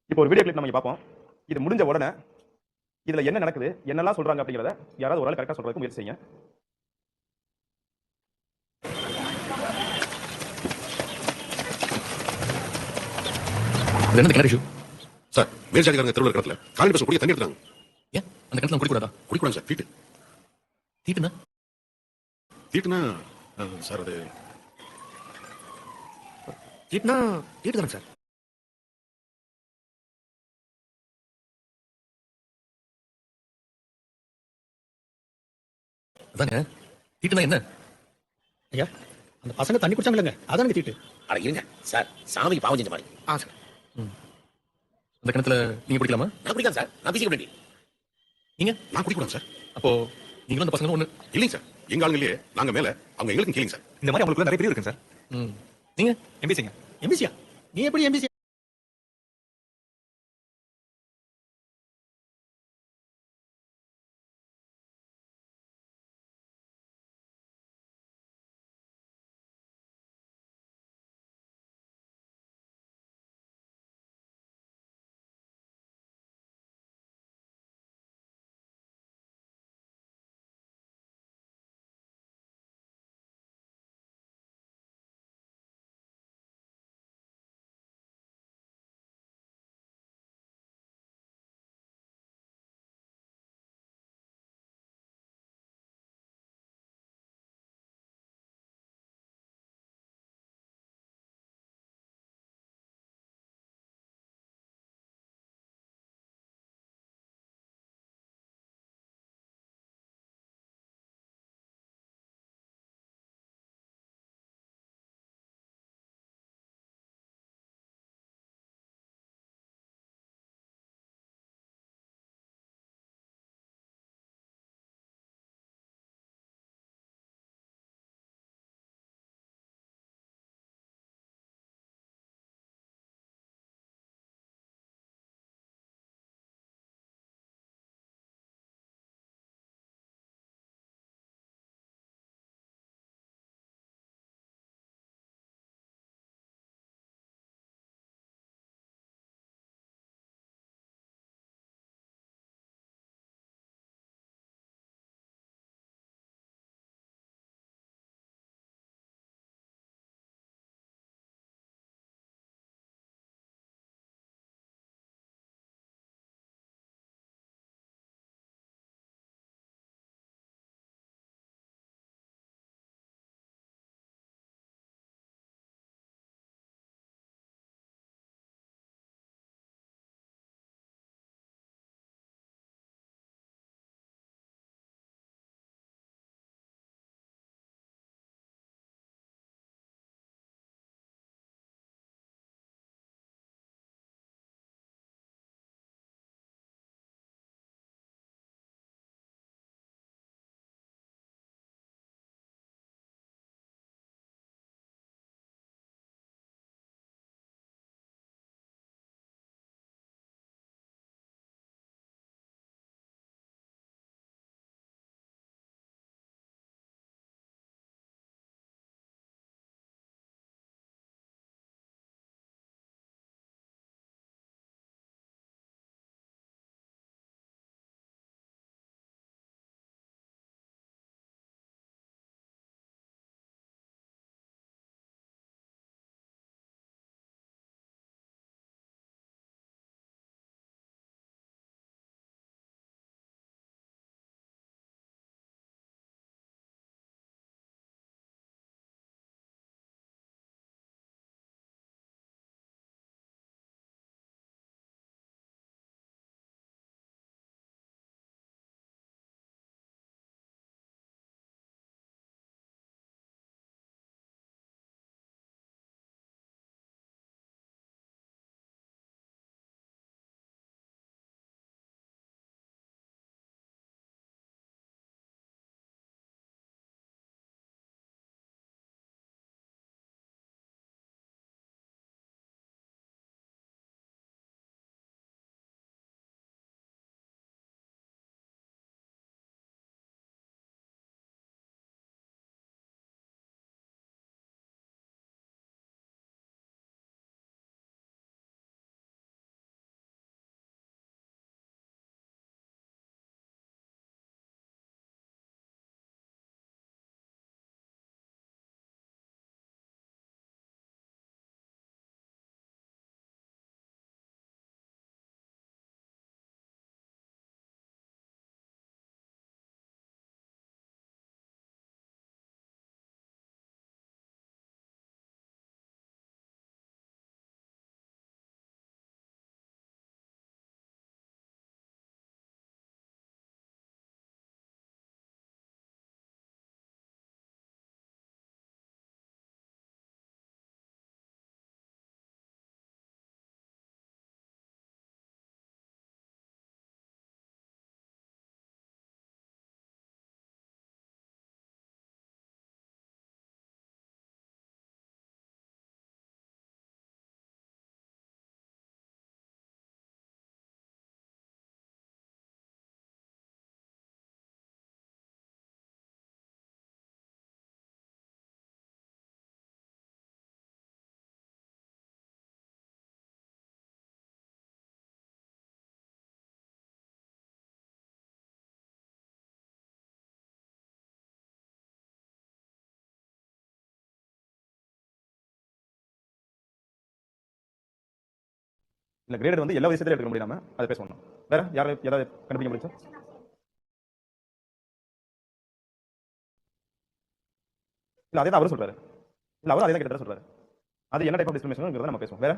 இப்போ ஒரு வீடியோ கிளிப் நம்ம பார்ப்போம். இது முடிஞ்ச உடனே இதுல என்ன நடக்குது, என்னெல்லாம் சொல்றாங்க அப்படிங்கறத யாராவது ஒரு ஆள் கரெக்டா சொல்றதுக்கு முயற்சி செய்யுங்க. என்ன கிணறு இஷ்யூ சார்? மேல் ஜாதிக்காரங்க தெருவில் இருக்கிறதுல காலனி பஸ் குடிக்க தண்ணி எடுத்தாங்க. ஏன் அந்த கிணத்துல குடிக்கூடாதா? குடிக்கூடாது சார். தீட்டு தீட்டுனா தீட்டுனா சார் அது தீட்டுனா தீட்டு தானே சார்? அதாங்க தீட்டுனா என்ன? ஐயா அந்த பசங்க தண்ணி குடிச்சாங்களங்க, அதானே தீட்டு. அட இருங்க சார், சாமிக்கு பாவம் செஞ்ச மாதிரி. சார் அந்த கிணத்துல நீங்க குடிக்கலாமா? நான் குடிக்காது சார், நான் பிசிக்க வேண்டி. நீங்க? நான் குடிக்கூடாது சார். அப்போ நீங்களும் அந்த பசங்களும் ஒண்ணு. இல்லைங்க சார், எங்க ஆளுங்களே நாங்க மேல, அவங்க எங்களுக்கும் கீழேங்க சார். இந்த மாதிரி அவங்களுக்கு நிறைய பிரிவு இருக்குங்க சார். ம். நீங்க எம்பிசிங்க. எம்பிசியா? நீ எப்படி எம்பிசி இல்ல கிரேடட் வந்து எல்லா விஷயத்தையும் எடுக்க முடியாம அதை பேசணும். வேற யாரை ஏதாவது கண்டுபிடிக்க முடியுமா? இல்ல அதே தான் அவரும் சொல்றாரு. இல்ல அவரும் அதே தான் கிட்ட சொல்றாரு. அது என்ன டைப் ஆஃப் டிஸ்கிரிமினேஷன்ங்கிறத நம்ம பேசுவோம். வேற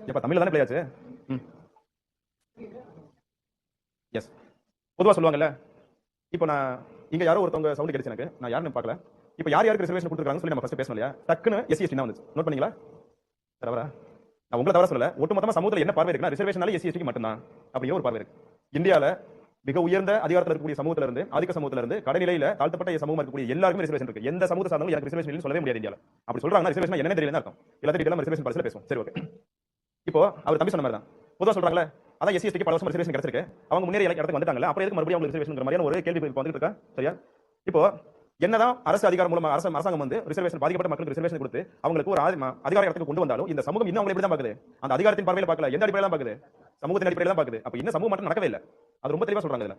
இப்ப தமிழ்ல தானே ப்ளே ஆச்சு. எஸ் பொதுவா சொல்லுவாங்கல்ல, இப்போ நான் இங்க யாரோ ஒருத்தவங்க சவுண்ட் கிடைச்சு எனக்கு, நான் யாருன்னு பார்க்கல. இப்போ யார் யாருக்கு ரிசர்வேஷன் கொடுத்துருக்காங்கன்னு சொல்லி நம்ம ஃபர்ஸ்ட் பேசணும் இல்லையா? டக்குன்னு எஸ்சி தான் வந்துச்சு. நோட் பண்ணீங்களா? தவறா? நான் உங்களை தவற சொல்லல. ஒட்டுமொத்தமா சமூகத்தில் என்ன பார்வை இருக்குன்னா ரிசர்வேஷனால எஸ்சி மட்டும் தான் அப்படியே ஒரு பார்வை இருக்கு. இந்தியால மிக உயர்ந்த அதிகாரத்தில் இருக்கக்கூடிய சமூகத்துல இருந்து ஆதிக்க சமூகத்துல இருந்து கடைநிலையில தாழ்த்தப்பட்ட சமூகம் இருக்கக்கூடிய எல்லாருமே ரிசர்வேஷன் இருக்கு. எந்த சமூக சார்ந்தவங்க எனக்கு ரிசர்வேஷன் இல்லைன்னு சொல்லவே முடியாது இந்தியால. அப்படி சொல்றாங்கன்னா ரிசர்வேஷன் என்னன்னு தெரியல அர்த்தம். எல்லாத்தையும் டீடைலா ரிசர்வேஷன் பரிசுல பேசுவோம். சரி ஓகே. இப்போ அவர் தம்பி சொன்ன மாதிரி தான் பொதுவாக சொல்றாங்களே, அதான் எஸ்சி எஸ்டிக்கு பல வருஷம் ரிசர்வேஷன் கிடைச்சிருக்கு, அவங்க முன்னேறி இடத்துக்கு வந்துட்டாங்கல்ல, அப்புறம் எதுக்கு மறுபடியும் அவங்க ரிசர்வேஷன் மாதிரியான ஒரு கேள்வி இப்போ வந்துட்டு இருக்கா? சரியா? இப்போ என்னதான் அரசு அதிகாரம் மூலமா அரசாங்கம் வந்து ரிசர்வேஷன் பாதிக்கப்பட்ட மக்களுக்கு ரிசர்வேஷன் கொடுத்து அவங்களுக்கு ஒரு அதிகார இடத்துக்கு கொண்டு வந்தாலும் இந்த சமூகம் இன்னும் அவங்க எப்படி தான் பாக்குது? அந்த அதிகாரத்தின் பார்வையில பார்க்கல, எந்த அடிப்படையில தான் பாக்குது? சமூகத்தின் அடிப்படையில தான் பாக்குது. அப்ப இன்னும் சமூகம் மட்டும் நடக்கவே இல்லை. அது ரொம்ப தெளிவா சொல்றாங்க இதுல.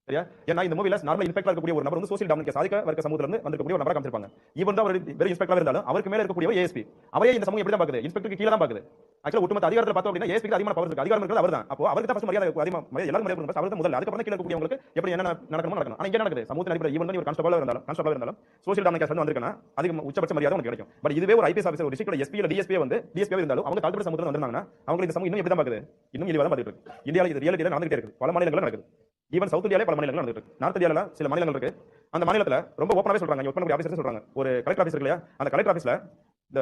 சரியா? ஏன்னா இந்த மூவில நார்மல் இன்ஸ்பெக்டர் இருக்கக்கூடிய ஒரு நபர் வந்து சோசியல் டாமினேட் சாதிக்க வர்க்க சமூகத்துல இருந்து வந்திருக்கக்கூடிய ஒரு நபரை காமிச்சிருப்பாங்க. ஈவன் தான் அவர் வெறும் இன்ஸ்பெக்டரா இருந்தாலும் அவருக்கு மேல இருக்கக்கூடிய ஏஎஸ்பி அவரே இந்த சமூகம் எப்படி தான் பாக்குது? இன்ஸ்பெக்டருக்கு கீழ தான் பாக்குது. ஆக்சுவலா ஒட்டுமொத்த அதிகாரத்துல பார்த்தோம் அப்படின்னா ஏஎஸ்பிக்கு அதிகமான பவர் இருக்கு. அதிகாரம் இருக்கிறது அவர்தான். அப்போ அவருக்கு தான் ஃபர்ஸ்ட் மரியாதை அதிகமா எல்லாரும் மரியாதை கொடுக்கணும். அவருக்கு முதல்ல, அதுக்கப்புறம் கீழ இருக்கக்கூடியவங்களுக்கு எப்படி என்ன நடக்கணுமோ நடக்கணும். ஆனா இங்க நடக்குது சமூகத்தின் அடிப்படையில் ஈவன் ஒரு கான்ஸ்டபிளா இருந்தாலும் சோசியல் டாமினேட் வந்து வந்திருக்கனா அதுக்கு உச்சபட்ச மரியாதை உங்களுக்கு கிடைக்கும். பட் இதுவே ஒரு ஐபிஎஸ் ஆஃபீஸர் ஒரு டிஸ்ட்ரிக்ட்ல எஸ்பி இல்ல டிஎஸ்பி வந்து டிஎஸ்பி இருந்தாலும் அவங்க தாழ்த்தப்பட்ட சமூகத்துல வந்தாங்கன்னா அவங்க இந்த சமூகம் இன்னும் எப்படி தான் பாக்குது? இன்னும் இழிவா தான் பாத்துட்டு இருக்கு. இந்தியால இது ரியாலிட்டியில நடந்துட்டே இருக்கு. பல மாநிலங்கள்ல நடக்குது. ஈவன் சவுத் இந்தியாலே பல மாநிலங்கள் நடந்துட்டு இருக்கு. நார்த் இந்தியால சில மாநிலங்கள் இருக்கு. அந்த மாநிலத்துல ரொம்ப ஓப்பனாவே சொல்றாங்க, ஒப்பன் ஆபீசர் சொல்றாங்க, ஒரு கலெக்டர் ஆபீஸ் இல்லையா, அந்த கலெக்டர் ஆபீஸ்ல இந்த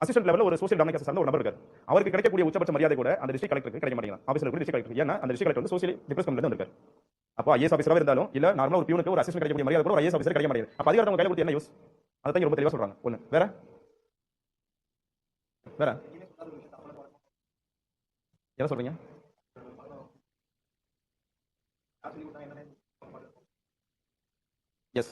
அசிஸ்டன்ட் லெவல்ல ஒரு சோசியல் டாமினேட் சார்ந்த ஒரு நபர் இருக்காரு. அவருக்கு கிடைக்கக்கூடிய உச்சபட்ச மரியாதை கூட அந்த டிஸ்ட்ரிக்ட் கலெக்டருக்கு கிடைக்க மாட்டேங்குது. ஆபீஸ்ல கூட டிஸ்ட்ரிக்ட் கலெக்டர், ஏன்னா அந்த டிஸ்ட்ரிக்ட் கலெக்டர் வந்து சோசியல் டிப்ரெஸ் கம்யூனிட்டில இருக்காரு. அப்போ ஐஏஎஸ் ஆபீசரா இருந்தாலும் இல்ல நார்மலா ஒரு பியூனுக்கு ஒரு அசிஸ்டன்ட் கிடைக்கக்கூடிய மரியாதை கூட ஒரு ஐஏஎஸ் ஆபீசர் கிடைக்க மாட்டேங்குது. அப்ப அதிகாரம் அவங்க கையில கொடுத்து என்ன யூஸ்? அதான் ரொம்ப தெளிவா சொல்றாங்க. ஒண்ணு வேற வேற என்ன சொல்றீங்க? எஸ்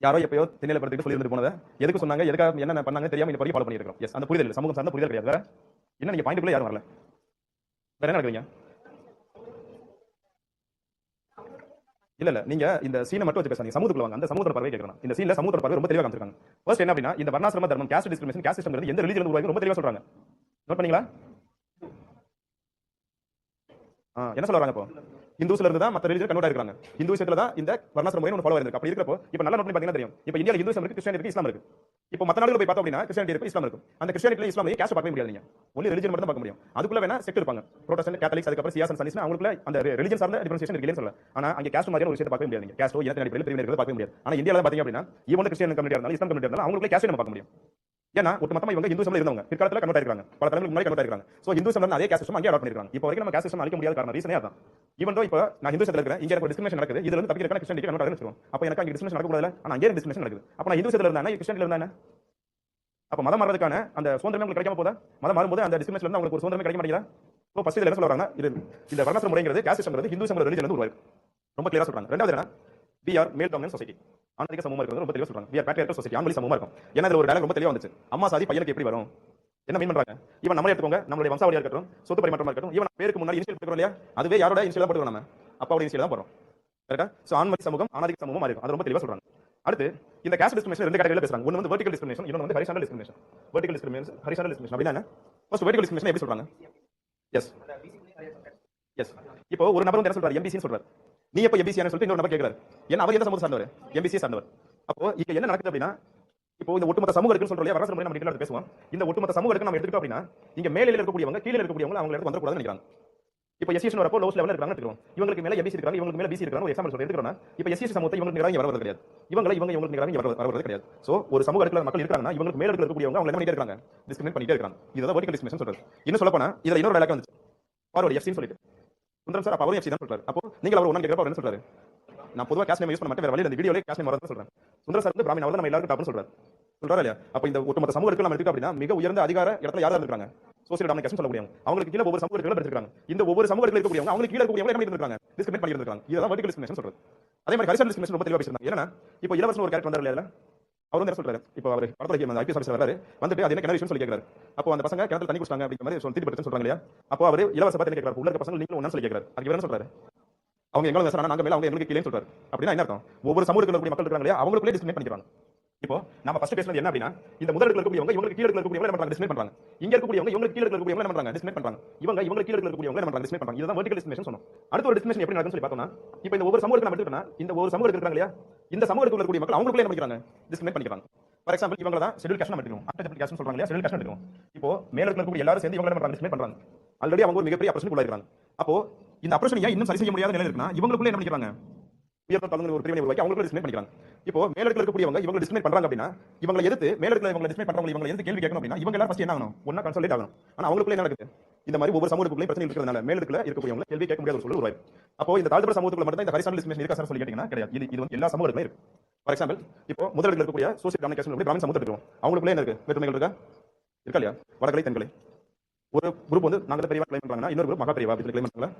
யாரோ எப்பயோ திண்ணையில படுத்துட்டு சொல்லி இருந்து போனதை எதுக்கு சொன்னாங்க, எதுக்காக என்ன பண்ணாங்க தெரியாம இந்த ஃபாலோ பண்ணிட்டு இருக்கோம். எஸ் அந்த புரிதல் சமூகம் சார்ந்த புரிதல் கிடையாது. வேற என்ன நீங்க பாயிண்ட்குள்ள யாரும் வரல. வேற என்ன நடக்குதுங்க? இல்ல நீங்க இந்த சீனை மட்டும் வச்சு பேசுறீங்க. சமூகத்துக்குள்ள வாங்க. அந்த சமூகத்தோட பார்வை கேட்கறேன். இந்த சீன்ல சமூகத்தோட பார்வை ரொம்ப தெளிவா காமிச்சிருக்காங்க. ஃபர்ஸ்ட் என்ன அப்படின்னா இந்த வர்ணாசிரம தர்மம் காஸ்ட் டிஸ்கிரிமினேஷன் காஸ்ட் சிஸ்டம் எந்த ரிலிஜியன்ல உருவாகி ரொம்ப தெளிவா சொல்றாங்க. நோட் பண்ணீங்களா? என்ன சொல்ல வராங்க? இப்போ இந்துஸ்ல இருந்து தான் மற்ற ரிலிஜன் கன்வெர்ட் ஆயிருக்காங்க. இந்துஸ்ல தான் இந்த வர்ணாசிரம முறை ஒன்று ஃபாலோ ஆயிருக்கு. அப்படி இருக்கப்போ இப்போ நல்லா நோட் பண்ணி பாத்தீங்கன்னா தெரியும். இப்போ இந்தியால இந்துஸ்லம் இருக்கு, கிறிஸ்டியானிட்டி இருக்கு, இஸ்லாம் இருக்கு. இப்போ மற்ற நாடுகள் போய் பார்த்தோம் அப்படின்னா கிறிஸ்டியானிட்டி இருக்கு, இஸ்லாம் இருக்கு. அந்த கிறிஸ்டியானிட்டில இஸ்லாமிய கேஸ்ட் பார்க்க முடியாது. நீங்க ஒன்லி ரிலிஜன் மட்டும் தான் பார்க்க முடியும். அதுக்குள்ள வேணா செக்ட் இருப்பாங்க, புரோட்டஸ்டன்ட், கேத்தலிக்ஸ், அதுக்கப்புறம் சியாஸ் அண்ட் சன்னிஸ்னா அவங்களுக்குள்ள அந்த ரிலிஜன் சார்ந்த டிஃபரன்சியேஷன் இருக்குன்னு சொல்லலாம். ஆனா அங்க கேஸ்ட் மாதிரியான ஒரு விஷயத்தை பார்க்க முடியாது. கேஸ்டோ இனத்தின் அடிப்படையில் பிரிவினை இருக்கிறத பார்க்க முடியாது. ஆனா இந்தியால பாத்தீங்க அப்படின்னா ஈவன் கிறிஸ்டியன் கம்யூனிட்டி இருந்தாலும் இஸ்லாம் கம்யூனிட்டி இருந்தாலும் அவங்களுக்குள்ள கேஸ்ட் நம்ம பார்க்க முடியும். ஏன்னா ஒட்டுமொத்தமா இவங்க இந்துசம்ல இருந்தவங்க பிற்காலத்துல கன்வெர்ட் ஆயிருக்காங்க, பல தலைமுறைக்கு முன்னாடி கன்வெர்ட் ஆயிருக்காங்க. சோ இந்துசம்ல அதே கேஸ்ட் சிஸ்டம் அங்கே அடாப்ட் பண்ணிருக்காங்க. இப்போ வரைக்கும் நம்ம கேஸ்ட் சிஸ்டம் அழிக்க முடியாத காரணம் ரீசனே அதான். ஈவன் தோ இப்போ நான் இந்துசத்துல இருக்கேன், இங்க எனக்கு டிஸ்கிரிமினேஷன் நடக்குது, இதுல இருந்து தப்பிக்கிறதுக்கு கிறிஸ்டியானிட்டி கன்வெர்ட் ஆகுதுன்னு சொல்லுவோம். அப்போ எனக்கு அங்க டிஸ்கிரிமினேஷன் நடக்க கூடாது, ஆனா அங்கே டிஸ்கிரிமினேஷன் நடக்குது. அப்ப நான் இந்துசத்துல இருந்தானே கிறிஸ்டியானிட்டில இருந்தானே அப்ப மதம் மாறதுக்கான அந்த சுதந்திரமே உங்களுக்கு கிடைக்காம போதா? மதம் மாறும்போது அந்த டிஸ்கிரிமினேஷன்ல இருந்து உங்களுக்கு ஒரு சுதந்திரமே கிடைக்க மாட்டேங்குதா? இப்போ ஃபர்ஸ்ட் இதுல என்ன சொல்றாங்க, இந்த வர்ணாசிரம முறைங்கிறது காஸ்ட் சிஸ்டம்ங்கிறது ஹிந்துசம் ரிலிஜன்ல இருந்து உருவாயிருக்கு. ரொம்ப கிளியரா சொல்றாங்க. ரெண்டாவது என்ன, we are male dominant society. ஆண்களுக்கு சமமா இருக்கிறது ரொம்ப தெளிவா சொல்றாங்க. we are patriarchal society. ஆண்களுக்கு சமமா இருக்கும். ஏன்னா இதுல ஒரு டயலாக் ரொம்ப தெளிவா வந்துச்சு. அம்மா சாதி பையனுக்கு எப்படி வரும்? என்ன மீன் பண்றாங்க? இவன் நம்மளே எடுத்துக்கோங்க, நம்மளுடைய வம்சாவளியா இருக்கட்டும், சொத்து பரிமாற்றமா இருக்கட்டும், இவன் பேருக்கு முன்னாடி இனிஷியல் போடுறோம் இல்லையா, அதுவே யாரோட இனிஷியல் தான் போடுறோம், நம்ம அப்பாவோட இனிஷியல் தான் போடுறோம். கரெக்ட்டா? சோ ஆண்மதி சமூகம் ஆணாதிக்க சமூகமா இருக்கும். அது ரொம்ப தெளிவா சொல்றாங்க. அடுத்து இந்த காஸ்ட் டிஸ்கிரிமினேஷன் ரெண்டு கேட்டகரியில பேசுறாங்க. ஒன்னு வந்து வெர்டிகல் டிஸ்கிரிமினேஷன், இன்னொன்னு வந்து horizontal discrimination. Vertical discrimination, horizontal discrimination அப்படினா என்ன? ஃபர்ஸ்ட் வெர்டிகல் டிஸ்கிரிமினேஷன் எப்படி சொல்றாங்க? எஸ் இப்போ ஒரு நபர் வந்து என்ன சொல்றாரு, எம்பிசி ன்னு சொல்றாரு. நீ எப்ப எம்பிசி ன்னு சொல்லிட்டு இன்னொரு நபர் கேக்குறாரு. ஏன்னா அவர் எந்த சமூகத்தை சார்ந்தவர்? எம்பிசி சார்ந்தவர். அப்போ இங்க என்ன நடக்குது அப்படின்னா, இப்போ இந்த ஒட்டுமொத்த சமூகம் இருக்குன்னு சொல்றோம் இல்லையா, வர்ணாசிரம முறை நம்ம டீடைலா பேசுவோம். இந்த ஒட்டுமொத்த சமூகம் இருக்கு நம்ம எடுத்துக்கிட்டோம் அப்படின்னா இங்க மேலையில இருக்கக்கூடியவங்க கீழ இருக்கக்கூடியவங்க அவங்க எடுத்து வந்துடக்கூடாதுன்னு நினைக்கிறாங்க. இப்போ எஸ்சி வரப்போ லோஸ் லெவல்ல இருக்காங்க எடுத்துக்கிறோம். இவங்களுக்கு மேல எம்பிசி இருக்காங்க, இவங்களுக்கு மேல பிசி இருக்காங்க. ஒரு எக்ஸாம்பிள் சொல்றேன் எடுத்துக்கிறோம். இப்போ எஸ்சி சமூகத்தை இவங்களுக்கு நிகராக வரது கிடையாது, இவங்களுக்கு நிகராக வரது கிடையாது. சோ ஒரு சமூக அடுக்குல மக்கள் இருக்காங்கன்னா இவங்களுக்கு மேல இருக்கக்கூடியவங்க அவங்க என்ன பண்ணிட்டே இருக்காங்க, டிஸ்கிரிமினேட் பண்ணிட்டே இருக்காங்க. இதுதான் வெர்டிகல் டிஸ்கிரிமினேஷன் சொல்றது. இன்னும் சொல்ல போனா இதுல இன்னொரு டயலாக் வந்துச்சு, ஃபார்வர்ட் எஃப்சி ன்னு சொல்லிட்டு சுந்தரம் சார் அப்ப அவரும் எஃப்சி தான் சொல்றாரு. அப்போ நீங்க அவர் ஒண்ணு கேக்குறப்ப அவர் என்ன சொல்றாரு, நான் பொதுவா கேஸ்ட் நேம் யூஸ் பண்ண மாட்டேன், வேற வழியில இந்த வீடியோல கேஸ்ட் நேம் வரதுன்னு சொல்றேன். சுந்தரம் சார் வந்து பிராமணன், அவர் நம்ம எல்லாருக்கும் டாப்னு சொல்றாரு இல்லையா? அப்ப இந்த ஒட்டுமொத்த சமூக அடுக்குல நம்ம எடுத்துக்கிட்டோம் அப்படின்னா மிக உயர்ந்த அதிகார இடத்துல யாரா இருக்காங்க, சோசியல் டாமினேஷன் சொல்ல முடியும். அவங்களுக்கு கீழ ஒவ்வொரு சமூக அடுக்குல இருக்காங்க. இந்த ஒவ்வொரு சமூக அடுக்குல இருக்கக்கூடியவங்க அவங்களுக்கு கீழ இருக்கக்கூடியவங்க என்ன பண்ணிட்டு இருக்காங்க, டிஸ்கிரிமினேட் பண்ணிட்டு இருக்காங்க. இதுதான் வெர்டிகல் டிஸ்கிரிமினேஷன் சொல்றது. அதே மாதிரி ஹரிசாண்டல் டிஸ்கிரிமினேஷன் ரொம்ப தெளிவா பேசுறாங்க. ஏன்னா இப்போ இளவரசன் ஒரு கேரக்டர் வந்தாரு இல்லையா, அவர் வந்து என்ன சொல்றாரு, இப்போ அவர் படத்துல அந்த ஐபிஎஸ் ஆபீசர் வராரு, வந்துட்டு அது என்ன கிணறு சொல்லி கேட்கறாரு. அப்போ அந்த பசங்க கிணத்துல தண்ணி குடிச்சாங்க அப்படிங்கிற மாதிரி சொல்லி திட்டு சொல்றாங்க இல்லையா. அப்போ அவர் இலவச பார்த்து கேட்கறாரு, உள்ள இருக்க பசங்க நீங்களும் ஒண்ணு சொல்லி கேட்கறாரு. அதுக்கு என்ன சொல்றாரு, அவங்க எங்களை பேசுறாங்க, நாங்க மேல அவங்க எங்களுக்கு கீழே சொல்றாரு. அப்படின்னா என்ன அர்த்தம், ஒவ்வொரு சமூகத்துல இருக்கக்கூடிய மக்கள் இருக்காங்க இல்லையா அவங்களுக்குள்ளே டிஸ்கிரிமினேட் பண்ணிக்கிறாங்க. இப்போ நம்ம ஃபர்ஸ்ட் பேசுனது என்ன அப்படின்னா இந்த முதல் இடத்துல இருக்கக்கூடியவங்க இவங்களுக்கு கீழ இருக்கக்கூடியவங்க என்ன பண்றாங்க டிஸ்மிஸ் பண்றாங்க. இங்க இருக்கக்கூடியவங்க இவங்களுக்கு கீழ இருக்கக்கூடியவங்க என்ன பண்றாங்க டிஸ்மிஸ் பண்றாங்க. இவங்களுக்கு கீழ இருக்கக்கூடியவங்க என்ன பண்றாங்க டிஸ்மிஸ் பண்றாங்க. இதுதான் வெர்டிகல் டிஸ்மிஷன் சொன்னோம். அடுத்த ஒரு டிஸ்மிஷன் எப்படி நடக்கும்னு சொல்லி பார்த்தோம்னா இப்போ இந்த ஒவ்வொரு சமூகத்துக்கு நம்ம எடுத்துக்கிட்டோம்னா இந்த ஒரு சமூகம் இருக்காங்க இல்லையா இந்த சமூகத்துக்குள்ள இருக்கக்கூடிய மக்கள் அவங்களுக்குள்ள என்ன பண்ணிக்கிறாங்க டிஸ்மிஸ் பண்ணிக்கிறாங்க. ஃபார் எக்ஸாம்பிள் இவங்க தான் ஷெட்யூல் காஸ்ட் நம்ம எடுத்துக்கணும். அன்டச்சபிள் காஸ்ட் சொல்றாங்க இல்லையா ஷெட்யூல் காஸ்ட் எடுத்துக்கணும். இப்போ மேல இருக்கக்கூடிய எல்லாரும் சேர்ந்து இவங்க என்ன பண்றாங்க டிஸ்மிஸ் பண்றாங்க. ஆல்ரெடி அவங்க ஒரு மிகப்பெரிய அப்ரஷனுக்கு உள்ளாயிருக்காங்க. அப்போ இந்த அப்ரஷன் ஏன் இன்னும் சரி செய்ய முடியாத நிலையில இருக்குன்னா இவங்களுக்குள்ள என்ன பண்ணிக்கிறாங்க உயர்ந்த தகுந்த ஒரு பிரிவினை உருவாக்கி அவங்களுக்கு டிஸ்மிஸ் பண்ணிக்கிறாங்க. இப்போ மேல இருக்கக்கூடியவங்க இவங்க டிஸ்மிஸ் பண்றாங்க அப்படின்னா இவங்களை எதிர்த்து மேல இவங்க டிஸ்மிஸ் பண்றவங்க இவங்க எந்த கேள்வி கேட்கணும் அப்படின்னா இவங்க எல்லாரும் ஃபர்ஸ்ட் என்ன ஆகணும் ஒண்ணா கன்சல்டேட் ஆகணும். ஆனா அவங்களுக்குள்ள என்ன நடக்குது இந்த மாதிரி ஒவ்வொரு சமூகத்துக்குள்ளே பிரச்சனை இருக்கிறதுனால மேல இருக்கக்கூடியவங்க கேள்வி கேட்க முடியாத ஒரு சூழல் உருவாயிருக்கு. அப்போ இந்த தாழ்த்தப்பட்ட சமூகத்துக்குள்ள மட்டும் இந்த ஹரிசாண்டல் டிஸ்மிஷன் இருக்கா சார் சொல்லி கேட்டீங்கன்னா கிடையாது. இது வந்து எல்லா சமூகத்துலயும் இருக்கு. ஃபார் எக்ஸாம்பிள் இப்போ முதல் இருக்கக்கூடிய சோசியல் கம்யூனிகேஷன் பிராமின் சமூகத்தை எடுத்துக்கோம். அவங்களுக்குள்ளே என்ன இருக்கு வேற்றுமைகள் இருக்கா இல்லையா வடகலை தென்கலை ஒரு குரூப் வந்து நாங்க பெரியவா கிளைம் பண்றாங்கன்னா இன்னொரு குரூப் மகா பெரியவா அப்படி கிளைம் பண்றாங்க.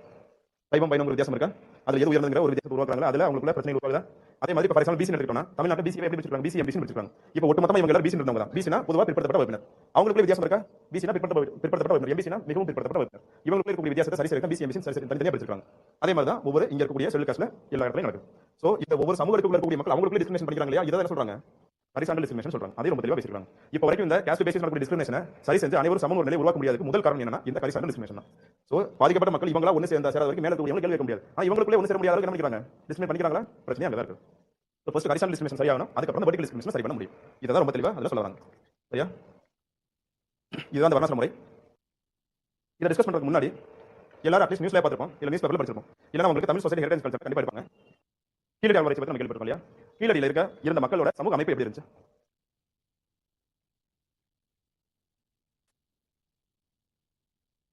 சைவம் பையனும் வித்தியாசம் இருக்கா அதுல எது உயர்ந்துங்கிற ஒரு வித்தியாசத்தை உருவாக்குறாங்க அதுல அவங்களுக்குள்ள பிரச்சனை உருவாகுதா. அதே மாதிரி ஃபார் எக்ஸாம்பிள் பிசி எடுத்துக்கிட்டோம்னா தமிழ்நாட்டில் பிசி எப்படி பிரிச்சிருக்காங்க பிசி எம்பிசி பிரிச்சிருக்காங்க. இப்போ ஒட்டுமொத்தமா இவங்க எல்லாரும் பிசி இருந்தவங்க தான். பிசினா பொதுவாக பிற்படுத்தப்பட்ட வகுப்பினர் அவங்களுக்குள்ள வித்தியாசம் இருக்கா பிசினா பிற்படுத்தப்பட்ட வகுப்பினர் எம்பிசினா மிகவும் பிற்படுத்தப்பட்ட வகுப்பினர் இவங்களுக்குள்ள இருக்கக்கூடிய வித்தியாசத்தை சரி செய்ய பிசி எம்பிசி சரி தனித்தனியாக பிரிச்சிருக்காங்க. அதே மாதிரி தான் ஒவ்வொரு இங்க இருக்கக்கூடிய ஷெட்யூல் காஸ்ட்ல எல்லா இடத்துலயும் நடக்குது. சோ இந்த ஒவ்வொரு சமூகத்துக்குள்ள இருக்கக்கூடிய மக்கள் அவங்களுக்குள்ள டிஸ்கிரிமினேஷன் பண்ணிக்கிறாங்க இல்லையா இதை என்ன சொல்றாங்க ஹரிசாண்டல் டிஸ்கிரிமினேஷன் சொல்றாங்க. அதே ரொம்ப தெளிவா பேசிருக்காங்க. இப்போ வரைக்கும் இந்த காஸ்ட் பேசிஸ் நடக்கக்கூடிய டிஸ்கிரிமினேஷனை சரி செஞ்சு அனைவரும் சமூக நிலை உருவாக்க முடியாததுக்கு முதல் காரணம் என்னன்னா இந்த ஹரிசாண்டல் டிஸ்கிரிமினேஷன் தான். சோ பாதிக்கப்பட்ட மக்கள் இவங்களா ஒன்னு சேர்ந்த சேர வரைக்கும் மேல இருக்கவங்க கேள்வி கேட்க முடியாது. ஆனா இவங்களுக்குள்ள ஒன்னு சேர முடியாத அளவுக்கு என்ன பண்ணிக்கிறாங்க டிஸ்கிரிமினேட் பண்ணிக்கிறாங்களா பிரச்சனை அங்க தான் இருக்கு. ஸோ ஃபர்ஸ்ட் ஹரிசாண்டல் டிஸ்கிரிமினேஷன் சரியாகணும் அதுக்கப்புறம் வெர்டிகல் டிஸ்கிரிமினேஷன் சரி பண்ண முடியும். இதான் ரொம்ப தெளிவா அதில் சொல்ல வராங்க. சரியா இதுதான் அந்த வர்ணாசிரம முறை. இதை டிஸ்கஸ் பண்றதுக்கு முன்னாடி எல்லாரும் அட்லீஸ்ட் நியூஸ்ல பார்த்திருப்போம் இல்ல நியூஸ் பேப்பர்ல படிச்சிருப்போம் இல்லைன்னா உங்களுக்கு தமிழ் சொசைட்டி ஹெரிடேஜ் கல்ச்சர் கண்டிப்பா இருப்பாங்க. கீழடி அகழ்வாராய்ச்சி பத்தி நம்ம கேள்விப்பட்டோம் இல்லையா கீழடியில் இருந்த மக்களோட சமூக அமைப்பு எப்படி இருந்துச்சு.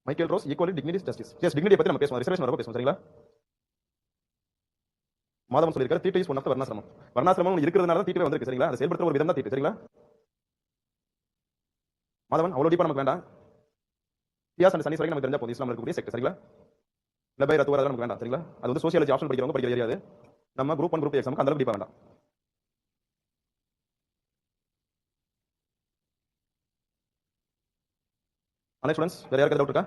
Michael Rose equally dignity justice as dignity பத்தி நம்ம பேசுவோம் ரிசர்வேஷன் வரப்போ பேசுவோம் சரிங்களா. மாதவன் சொல்லியிருக்காரு தீட்டு இஸ் ஒன் ஆஃப் தி வர்ணாசிரமம். வர்ணாசிரமம் இருக்கிறதுனால தான் தீட்டு வந்திருக்கு சரிங்களா. அதை செயல்படுத்துற ஒரு விதம் தான் தீட்டு சரிங்களா. மாதவன் அவ்வளவு டீப்பா நமக்கு வேண்டாம். தியாஸ் அண்ட் சனீஸ் வரைக்கும் நமக்கு தெரிஞ்சா போதும் இஸ்லாம்ல இருக்கக்கூடிய செக்ட் சரிங்களா. லபை ரத்துவா நமக்கு வேண்டாம் சரிங்களா. அது வந்து சோசியாலஜி ஆப்ஷன் படிக்கிறவங்க படிக்கிற ஏரியா அது. நம்ம குரூப் 1 குரூப் எக்ஸாமுக்கு அந்த அளவுக்கு டீப்பா வேண்டாம். அனைத்து ஸ்டூடண்ட்ஸ் வேற யாருக்கு டவுட் இருக்கா.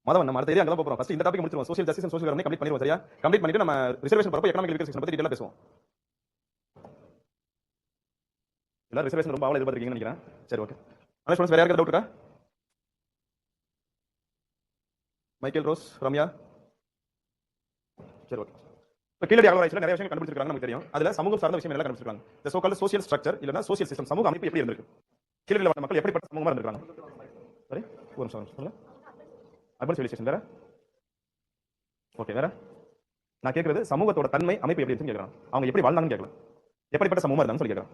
மாதவன் நம்ம அடுத்த ஏரியா அங்க தான் போறோம். ஃபர்ஸ்ட் இந்த டாபிக் முடிச்சிருவோம். Social justice and social welfare complete பண்ணிடுவோம் சரியா. கம்ப்ளீட் பண்ணிட்டு நம்ம ரிசர்வேஷன் பத்தி எக்கனாமிக் லிபரேஷன் பத்தி டீடைலா பேசுவோம். எல்லாரும் ரிசர்வேஷன் ரொம்ப ஆவலா எதிர்பார்க்கறீங்கன்னு நினைக்கிறேன். சரி ஓகே. அனைத்து ஸ்டூடண்ட்ஸ் வேற யாருக்கு டவுட் இருக்கா. மைக்கேல் ரோஸ் ரம்யா சரி ஓகே. இப்போ கீழடி அகழ்வாராய்ச்சியில் நிறைய விஷயங்கள் கண்டுபிடிச்சிருக்காங்க நமக்கு தெரியும். அதுல சமூகம் சார்ந்த விஷயம் எல்லாம் கண்டுபிடிச்சிருக்காங்க. இந்த சோ கால்ட் சோசியல் ஸ்ட்ரக்சர் இல்லனா சோசியல் சிஸ்டம் சமூக அமைப்பு எப்படி இருந்திருக்கு கீழடியில் வாழ்ந்த மக்கள் எப்படிப்பட்ட சமூகமா இருந்திருக்காங்க. சரி ஒரு நிமிஷம் சொல்லுங்க. அர்பன் சிவிலைசேஷன் வேற ஓகே வேற நான் கேட்கறது சமூகத்தோட தன்மை அமைப்பு எப்படி இருக்குன்னு கேட்கறேன். அவங்க எப்படி வாழ்ந்தாங்கன்னு கேட்கல எப்படிப்பட்ட சமூகமா இருந்தாங்கன்னு சொல்லி கேட்கறேன்.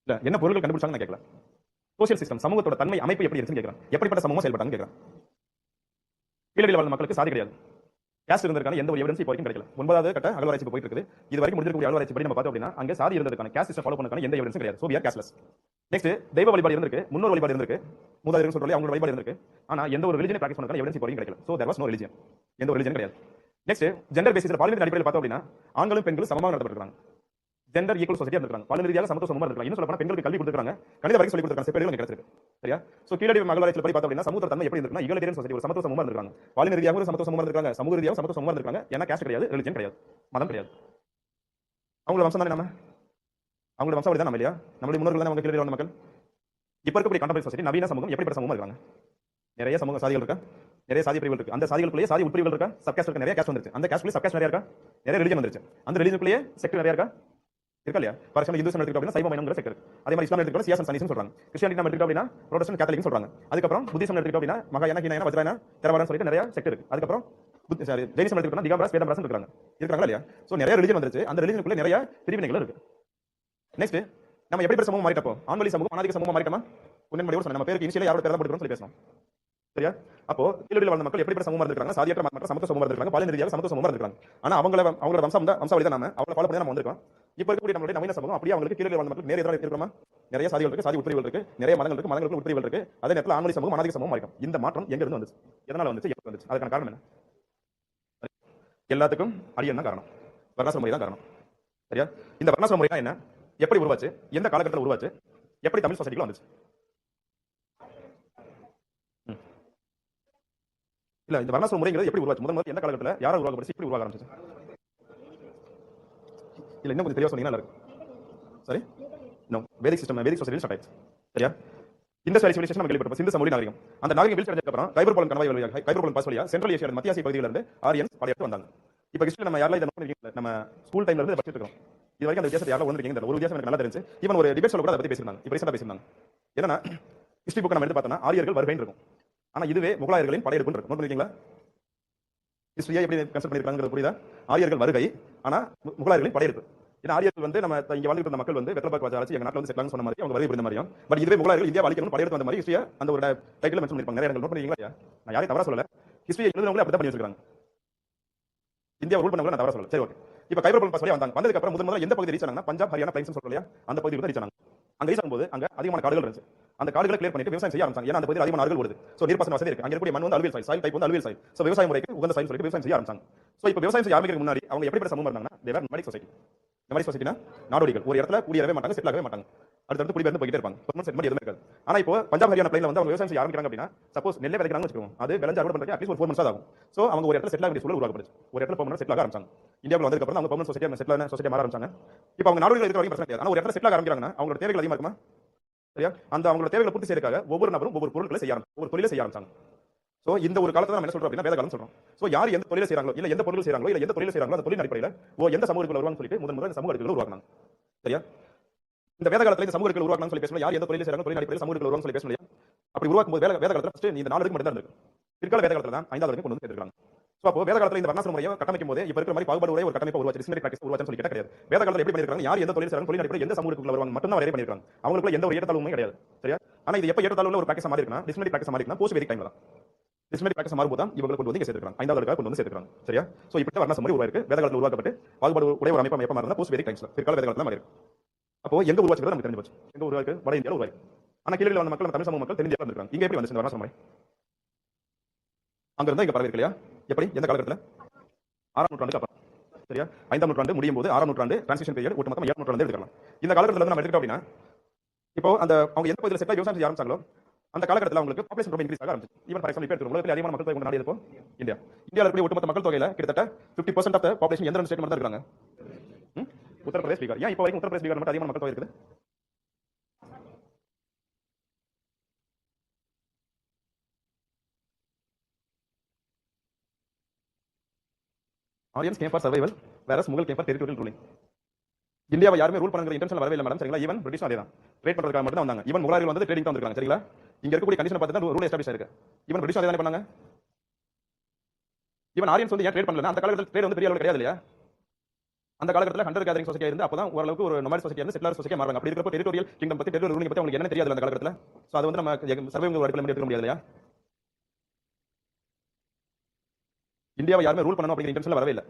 இல்ல என்ன பொருட்கள் கண்டுபிடிச்சாங்கன்னு கேட்கல. சோசியல் சிஸ்டம் சமூகத்தோட தன்மை அமைப்பு எப்படி இருக்குன்னு கேட்கறேன். எப்படிப்பட்ட சமூகமா செயல்பட்டாங்கன்னு கேட்கறேன். கீழடியில் வாழ்ந்த மக்களுக்கு சாதி கிடையாது. கேஸ்ட் இருந்திருக்கான எந்த ஒரு எவிடன்ஸ் இப்போ வரைக்கும் கிடைக்கல. 9வது கட்ட அகழ்வாராய்ச்சி போயிட்டு இருக்குது. இது வரைக்கும் முடிஞ்சிருக்கக்கூடிய அகழ்வாராய்ச்சி படி நம்ம பார்த்தோம் அப்படின்னா அங்க சாதி இருந்ததுக்கான கேஸ்ட் சிஸ்டம் ஃபாலோ பண்ணதுக்கான எந்த எவிடன்ஸும் கிடையாது. So we are casteless. Next தெய்வ வழிபாடு இருந்திருக்கு முன்னோர் வழிபாடு இருந்திருக்கு மூதாதையர்கள் சொல்றோம் அவங்க வழிபாடு இருந்திருக்கு. ஆனா எந்த ஒரு ரிலிஜனை பிராக்டிஸ் பண்ணதுக்கான எவிடன்ஸ் இப்போ வரைக்கும் கிடைக்கல. So there was no religion எந்த ஒரு ரிலிஜன் கிடையாது. நெக்ஸ்ட் ஜெண்டர் பேசிஸ்ல பாலினரி அடிப்படையில் பார்த்தோம் அப்படின்னா ஆண்களும் பெண்களும் சமமாக நடத்தப்பட்டிருக்காங்க. ஜெண்டர் ஈக்குவல் சொசைட்டியா இருக்காங்க. பாலினரி ரீதியாக சமத்துவ சமமா இருக்காங்க. இன்னும் சொல்லப்போனா பெண்களுக்கு கல்வி கொடுத்துருக்காங்க. கணித வரைக்கும் சொல்லி கொடுத்துருக்காங்க. செப்பேடுகள் கிடைச்சிருக்கு சரியா. சோ கீழடி அகழ்வாராய்ச்சியில் படி பார்த்தோம் அப்படின்னா சமூக தன்மை எப்படி இருக்குன்னா ஈகலிட்டேரியன் சொசைட்டி ஒரு சமத்துவ சமமா இருக்காங்க. பாலினரி ரீதியாக ஒரு சமத்துவ சமமா இருக்காங்க. சமூக ரீதியாக சமத்துவ சமமா இருக்காங்க. ஏன்னா கேஸ்ட் கிடையாது ரிலிஜன் கிடையாது மதம் கிடையாது. அவங்களோட வம்சம் தானே நம்ம அவங்களோட வம்சாவளி தான் நம்ம இல்லையா. நம்மளுடைய முன்னோர்கள் தான் அவங்க கீழடி வாழ்ந்த மக்கள். இப்ப இருக்கக்கூடிய கண்டெம்பரரி சொசைட்டி நவீன சமூகம் எப்படிப்பட்ட சமூகமா இருக்காங்க. நிறைய சமூக சாதிகள் இருக்கா நிறைய சாதி பிரிவுகள் இருக்கு. அந்த சாதிகளுக்குள்ளே சாதி உட்பிரிவுகள் இருக்கா சப்காஸ்ட் இருக்கு. நிறைய கேஸ்ட் வந்துருச்சு. அந்த கேஸ்ட்குள்ளே சப்காஸ்ட் நிறைய இருக்கா நிறைய ரிலிஜன் வந்துருச்சு. அந்த ரிலிஜனுக்குள்ளே செக்ட் நிறைய இருக்கா இருக்கா இல்லையா. ஃபார் எக்ஸாம்பிள் இந்துஸ் எடுத்துக்கிட்டோம் அப்படின்னா சைவ மைனம்ங்கிற செக்ட் இருக்கு. அதே மாதிரி இஸ்லாம் எடுத்துக்கிட்டோம் சியாசன் சனீஸ்னு சொல்றாங்க. கிறிஸ்டியானிட்டி நம்ம எடுத்துக்கிட்டோம் அப்படின்னா புரோட்டஸ்டன்ட் கேத்தலிக்னு சொல்றாங்க. அதுக்கப்புறம் புத்திசம் எடுத்துக்கிட்டோம் அப்படின்னா மகாயானா ஹீனாயனா வஜ்ராயனா தேரவாடான்னு சொல்லிட்டு நிறைய செக்ட் இருக்கு. அதுக்கப்புறம் ஜெயினிசம் எடுத்துக்கிட்டோம் திகாம்பரா வேதம்பராஸ் இருக்காங்களா இல்லையா. சோ நிறைய ரிலிஜன் வந்துருச்சு. அந்த ரிலிஜனுக்குள்ளே நிறைய பிரிவினைகள் இருக்கு. நெக்ஸ்ட் நம்ம எப்படி சமூகம் மாறிட்டப்போ ஆண்வழி சமூகம் அநாதிக சமூகம் மாறிட்டோமா உண்மையோட சொன்ன நம்ம பேருக்கு இனிஷியலா யாரோட பேர் தான் போட்டுக்கிறோம் சொல்லி பேசணும் சரியா. அப்போ கீழடியில் வாழ்ந்த மக்கள் எப்படிப்பட்ட சமூகமா இருக்காங்க சாதியற்ற மக்கள் சமத்துவ சமூகமா இருக்காங்க. பாலின ரீதியாக சமத்துவ சமூகமா இருக்காங்க. ஆனா அவங்களோட வம்சாவளி தான் நம்ம அவங்கள ஃபாலோ பண்ணி நம்ம வந்திருக்கோம். இப்போ இருக்கக்கூடிய நம்மளுடைய நவீன சமூகம் அப்படியே அவங்களுக்கு கீழடியில் வாழ்ந்த மக்களுக்கு நேர எதிராக இருக்கிறோமா. நிறைய சாதிகள் இருக்கு சாதி உட்பிரிவுகள் இருக்கு நிறைய மதங்கள் இருக்கு மதங்களுக்கு உட்பிரிவுகள் இருக்கு. அதே நேரத்தில் ஆண்வழி சமூகம் அநாதிக சமூகம் மாறிடும். இந்த மாற்றம் எங்க இருந்து வந்துச்சு எதனால வந்துச்சு எப்ப வந்துச்சு அதுக்கான காரணம் என்ன. எல்லாத்துக்கும் அடியன் தான் காரணம் வர்ணாசிரம முறை தான் காரணம் சரியா. இந்த வர்ணாசிரம முறை என்ன எப்படி உருவாச்சு எந்த காலகட்டத்தில் உருவாச்சு எப்படி தமிழ் சொசைட்டில வந்துச்சு. இல்ல இந்த வர்ணாசிரம முறைங்கிறது எப்படி உருவாச்சு? முதல்ல எந்த காலகட்டத்துல யாரை உருவாக்கப்பட்டுச்சு, எப்படி உருவாக ஆரம்பிச்சுச்சு? இல்ல இன்னும் கொஞ்சம் தெளிவா சொன்னீங்கன்னா நல்லா இருக்கும். சரி, நோ வேதிக் சிஸ்டம், வேதிக் சொசைட்டி ஸ்டார்ட் ஆயிடுச்சு. சரியா? இந்த சிவிலைசேஷன் நம்ம கேள்விப்பட்டோம். சிந்து சமவெளி நாகரிகம். அந்த நாகரிகம் வீழ்ச்சி அடைஞ்சதுக்கு அப்புறம் கைபர் பாலன் கணவாய் வழியாக, கைபர் பாலன் பாஸ் வழியா சென்ட்ரல் ஏசியா, மத்திய ஆசிய பகுதியில இருந்து ஆரியன்ஸ் படையெடுத்து வந்தாங்க. இப்ப ஹிஸ்டரி நம்ம யாரெல்லாம் இதை நோட் பண்ணிருக்கீங்க, நம்ம ஸ்கூல் டைம்ல இருந்து படிச்சிட்டு இருக்கோம். இது வரைக்கும் அந்த வித்தியாசத்தை யாரெல்லாம் உணர்ந்திருக்கீங்க தெரியல. ஒரு வித்தியாசம் எனக்கு நல்லா தெரிஞ்சு. ஈவன் ஒரு டிபேட் சொல்ல கூட அதை பத்தி பேசியிருந்தாங்க. இப்ப ரீசெண்டா பேசியிருந்தாங்க. என்னன்னா ஹிஸ்டரி புக் நம்ம எடுத்து பார்த்தோம்னா ஆரியர்கள் வருகைன்னு இருக்கும். ஆனா இதுவே முகலாயர்களின் படையெடுப்புன்னு இருக்கும். நோட் பண்ணிருக்கீங்களா? ஹிஸ்டரியா எப்படி கன்செப்ட் பண்ணிருக்காங்கிறது புரியுதா? ஆரியர்கள் வருகை, ஆனா முகலாயர்களின் படையெடுப்பு. ஏன்னா ஆரியர்கள் வந்து நம்ம இங்க வாழ்ந்துட்டு இருந்த மக்கள் வந்து வெத்தலை பாக்கு வச்சு எங்க நாட்டுல வந்து செட்டில் சொன்ன மாதிரி அவங்க வருகை புரிந்த மாதிரியும், பட் இதுவே முகலாயர்கள் இந்தியா அழிக்கணும் படையெடுத்து வந்த மாதிரி ஹிஸ்டரியா அந்த ஒரு டைட்டில் மென்ஷன் பண்ணிருப்பாங்க. நிறைய இடங்கள் நோட் பண்ணிருக்கீங்களா? நான் யாரையும் தவறா சொல்லல. ஹிஸ்டரி எழுதுறவங்களே அப்படி தான் பண்ணி வச்சிருக்காங்க. இந்தியா ரூல் பண்ணவங்க நான் தவறா சொல்லல. சரி, ஓகே. இப்ப கைபர் பாலன் பாஸ் வழியா வந்தாங்க. வந்ததுக்கு அப்புறம் முதல்ல எந்த பகுதி ரீச் ஆனாங்கன்னா பஞ்சாப், ஹரியானா பிளைன்ஸ் சொல்றோம் இல்லையா, அந்த பகுதிக்கு தான் ரீச் ஆனாங்க. அங்க ரீச் ஆகும்போது அங்க அதிகமான காடுகள் இருந்துச்சு. அந்த காடுகளை கிளியர் பண்ணிட்டு விவசாயம் செய்ய ஆரம்பிச்சாங்க. ஏன்னா அந்த பகுதியில் அதிகமான ஆறுகள் ஓடுது. சோ நீர்ப்பாசன வசதி இருக்கு. அங்க இருக்கக்கூடிய மண் வந்து அலுவல் சாயில் டைப் வந்து அலுவல் சாயில். சோ விவசாய முறைக்கு உகந்த சாயில் சொல்லிட்டு விவசாயம் செய்ய ஆரம்பிச்சாங்க. சோ இப்போ விவசாயம் செய்ய ஆரம்பிக்கிறதுக்கு முன்னாடி அவங்க எப்படிப்பட்ட சமூகம் இருந்தாங்கன்னா தே வேர் நொமாடிக் சொசைட்டி. நொமாடிக் சொசைட்டினா நாடோடிகள். ஒரு இடத்துல குடியேறவே மாட்டாங்க, செட்டில் ஆகவே மாட்டாங்க. அடுத்து குடிபெயர்ந்து போயிட்டே இருப்பாங்க. பெர்மனன்ட் செட்டில்மென்ட் எதுவுமே இருக்காது. ஆனா இப்போ பஞ்சாப் ஹரியானா பிளைன்ல வந்து அவங்க விவசாயம் செய்ய ஆரம்பிக்கிறாங்க அப்படின்னா சப்போஸ் நெல்லை விதைக்கிறாங்கன்னு வச்சுக்கோங்க, அது விளைஞ்சு அறுவடை பண்றதுக்கு அட்லீஸ்ட் ஒரு 4 months ஆகும். சோ அவங்க ஒரு இடத்துல செட்டில் ஆக வேண்டிய சூழல் உருவாக்கப்படுச்சு. ஒரு இடத்துல பெர்மனன்ட் செட்டில் ஆக ஆரம்பிச்சாங்க. இந்தியாவுல வந்ததுக்கு அப்புறம் அவங்க பெர்மனன்ட் சொசைட்டி செட்டில் ஆன சொசைட்டி மாற ஆரம்பிச்சாங்க. இப்போ அவங்க நாடோடிகள் இருக்கிற வரைக்கும் பிரச்சனை கிடையாது. ஆனா ஒரு இடத்துல செட்டில் ஆக ஆரம்பிக்கிறாங்கன்னா அவங்களோட தேவைகள் அதிகமா இருக்குமா? சரியா? அந்த அவங்களோட தேவைகளை பூர்த்தி செய்யறதுக்காக ஒவ்வொரு நபரும் ஒவ்வொரு பொருட்களை செய்ய ஆரம்பிச்சாங்க, ஒரு தொழிலை செய்ய ஆரம்பிச்சாங்க. சோ இந்த ஒரு காலத்துல நம்ம என்ன சொல்றோம் அப்படின்னா வேத காலம் சொல்றோம். சோ யார் எந்த தொழிலை செய்றாங்களோ இல்ல எந்த பொருள் செய்றாங்களோ இல்ல எந்த தொழிலை செய்றாங்களோ அந்த தொழில் அடிப்படையில எந்த சமூகத்துக்குள்ள வருவாங்கன்னு சொல்லிட்டு முதல் இந்த சமூக அடுக்குகளை உருவாக்குனாங்க. சரியா? இந்த வேத காலத்துல இந்த சமூக அடுக்குகளை உருவாக்கணும்னு சொல்லி பேசணும். யார் எந்த தொழிலை செய்றாங்க தொழில் அடிப்படையில் சமூக அடுக்குகளை உருவாக்கணும்னு சொல்லி பேசணும். அப்படி உருவாக்கும் போது வேத காலத்துல ஃபர்ஸ்ட் இந்த 4 அடுக்கு மட்டும் தான் இருக்கு. பிற்கால வேத காலத்துல தான் 5வது அடுக்கு கொண்டு வந்து சேர்த்துறாங்க. சோ அப்போ வேத காலத்துல இந்த வர்ணாசிரம முறையை கட்டமைக்கும் போது இப்ப இருக்கிற மாதிரி பாகுபாடு உடைய ஒரு கட்டமைப்பு உருவாச்சு, டிஸ்கிரிமினேட் பிராக்டிஸ் உருவாச்சுன்னு சொல்லி கேட்டா கிடையாது. வேத காலத்துல எப்படி பண்ணிருக்காங்க, யார் எந்த தொழில் செய்றாங்க தொழில் அடிப்படையில் எந்த சமூகத்துக்குள்ள வருவாங்க மட்டும் தான் வரையறை பண்ணிருக்காங்க. அவங்களுக்குள்ள எந்த ஒரு ஏற்றத்தாழ்வுமே கிடையாது. சரியா? ஆனா இது எப்ப ஏற்றத்தாழ்வுல ஒரு பிராக்டிஸ் மாறி இருக்குன்னா டிஸ்கிரிமினேட் பிராக்டிஸ் மாறி இருக்குன்னா போஸ்ட் வேதிக் டைம்ல தான். டிஸ்கிரிமினேட் பிராக்டிஸ் மாறும்போது தான் இவங்களை கொண்டு வந்து இங்க சேர்த்துறாங்க. 5வது அடுக்காக கொண்டு வந்து சேர்த்துறாங்க. சரியா? சோ இப்படி வர்ணாசிரம முறை உருவாயிருக்கு. வேத காலத்துல உருவாக்கப்பட்டு பாகுபாடு உடைய ஒரு அமைப்பு எப்ப மாறுனா போஸ்ட் வேதிக் டைம்ஸ்ல பிற்கால வேத காலத்துல மாறி இருக்கு. அப்போ எங்க உருவாச்சுறது நமக்கு தெரிஞ்சு போச்சு. எங்க உருவாக்கு? வட இந்தியால உருவாயிருக்கு. ஆனா கீழே வந்த மக்கள் தமிழ் சமூக மக்கள் தென்னிந்தியால இருந்திருக்காங்க. இங்க எப்படி வந்துச்சு இந்த வர்ணாசிரம முறை? அங்க இருந்தா இங்க பரவி இருக்கு இல்லையா? எப்படி எந்த காலகட்டத்துல? 6ஆம் நூற்றாண்டுக்கு அப்புறம். சரியா? 5ஆம் நூற்றாண்டு முடியும் போது 6ஆம் நூற்றாண்டு டிரான்சிஷன் பீரியட் ஒட்டுமொத்தமா 7ஆம் நூற்றாண்டு எடுத்துக்கலாம். இந்த காலகட்டத்துல இருந்து நம்ம எடுத்துட்டோம் அப்படின்னா இப்போ அந்த அவங்க எந்த பகுதியில் செட்டில் விவசாயம் செய்ய ஆரம்பிச்சாங்களோ அந்த காலகட்டத்தில் அவங்களுக்கு பாப்புலேஷன் ரொம்ப இன்க்ரீஸ் ஆக ஆரம்பிச்சு. ஈவன் ஃபார் எக்ஸாம்பிள் இப்போ உலகத்தில் அதிகமான மக்கள் தொகை கொண்ட நாடு எதுப்போ இந்தியா. இந்தியாவில் இருக்கக்கூடிய ஒட்டுமொத்த மக்கள் தொகையில கிட்டத்தட்ட 50% ஆஃப் த பாப்புலேஷன் எந்த ஸ்டேட் மட்டும் தான் இருக்காங்க? உத்தரப்பிரதேஷ், பீகார். ஏன் இப்போ வரைக்கும் உத்தரப்பிரதேஷ், பீகார் மட்டும் அதிகமான மக்கள் தொகை இருக்குது? Aryans came for survival, whereas Mughal came for territorial ruling. இந்தியாவை யாருமே ரூல் பண்ணுற இன்டென்ஷன் வரவே இல்லை மேடம். சரிங்களா? ஈவன் பிரிட்டிஷ் அதே தான் ட்ரேட் பண்றதுக்காக மட்டும் தான் வந்தாங்க. ஈவன் முகலாயர்கள் வந்து ட்ரேடிங் தான் வந்திருக்காங்க. சரிங்களா? இங்க இருக்கக்கூடிய கண்டிஷன் பார்த்து தான் ரூல் எஸ்டாப்ளிஷ் ஆயிருக்கு. ஈவன் பிரிட்டிஷ் அதே தான் பண்ணாங்க. ஈவன் ஆரியன்ஸ் வந்து ஏன் ட்ரேட் பண்ணல? அந்த காலகட்டத்தில் ட்ரேட் வந்து பெரிய அளவு கிடையாது இல்லையா? அந்த காலகட்டத்தில் ஹண்டர் கேதரிங் சொசைட்டியா இருந்து அப்பதான் ஓரளவுக்கு ஒரு நொமாடிக் சொசைட்டியா இருந்து செட்டிலர் சொசைட்டியா மாறாங்க. அப்படி இருக்கிறப்போ டெரிட்டோரியல் கிங்டம் பத்தி டெரிட்டோரியல் ரூலிங் பத்தி உங்களுக்கு என்ன தெரியாது அந்த காலகட்டத்தில். சோ அது வந்து நம்ம சர்வைவல் அடிப்படையில் எடுக்க முடியாது இல்லையா? இந்தியாவை யாருமே ரூல் பண்ணணும் அப்படிங்கிற இன்டென்ஷன்ல வரவே இல்லை.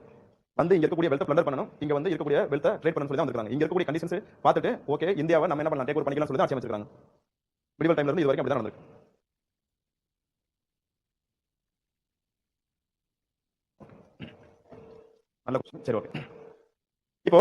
வந்து இங்க இருக்கக்கூடிய வெல்த் பிளண்டர் பண்ணணும், இங்க வந்து இருக்கக்கூடிய வெல்த் ட்ரேட் பண்ணணும் சொல்லி தான் வந்திருக்காங்க. இங்க இருக்கக்கூடிய கண்டிஷன்ஸ் பார்த்துட்டு ஓகே இந்தியாவை நம்ம என்ன பண்ணலாம் டேக் ஓவர் பண்ணிக்கலாம் சொல்லி தான் ஆட்சி அமைச்சிருக்காங்க. மிடிவல் டைம்ல இருந்து இது வரைக்கும் அப்படி தான் நடந்திருக்கு. நல்ல क्वेश्चन. சரி, ஓகே. இப்போ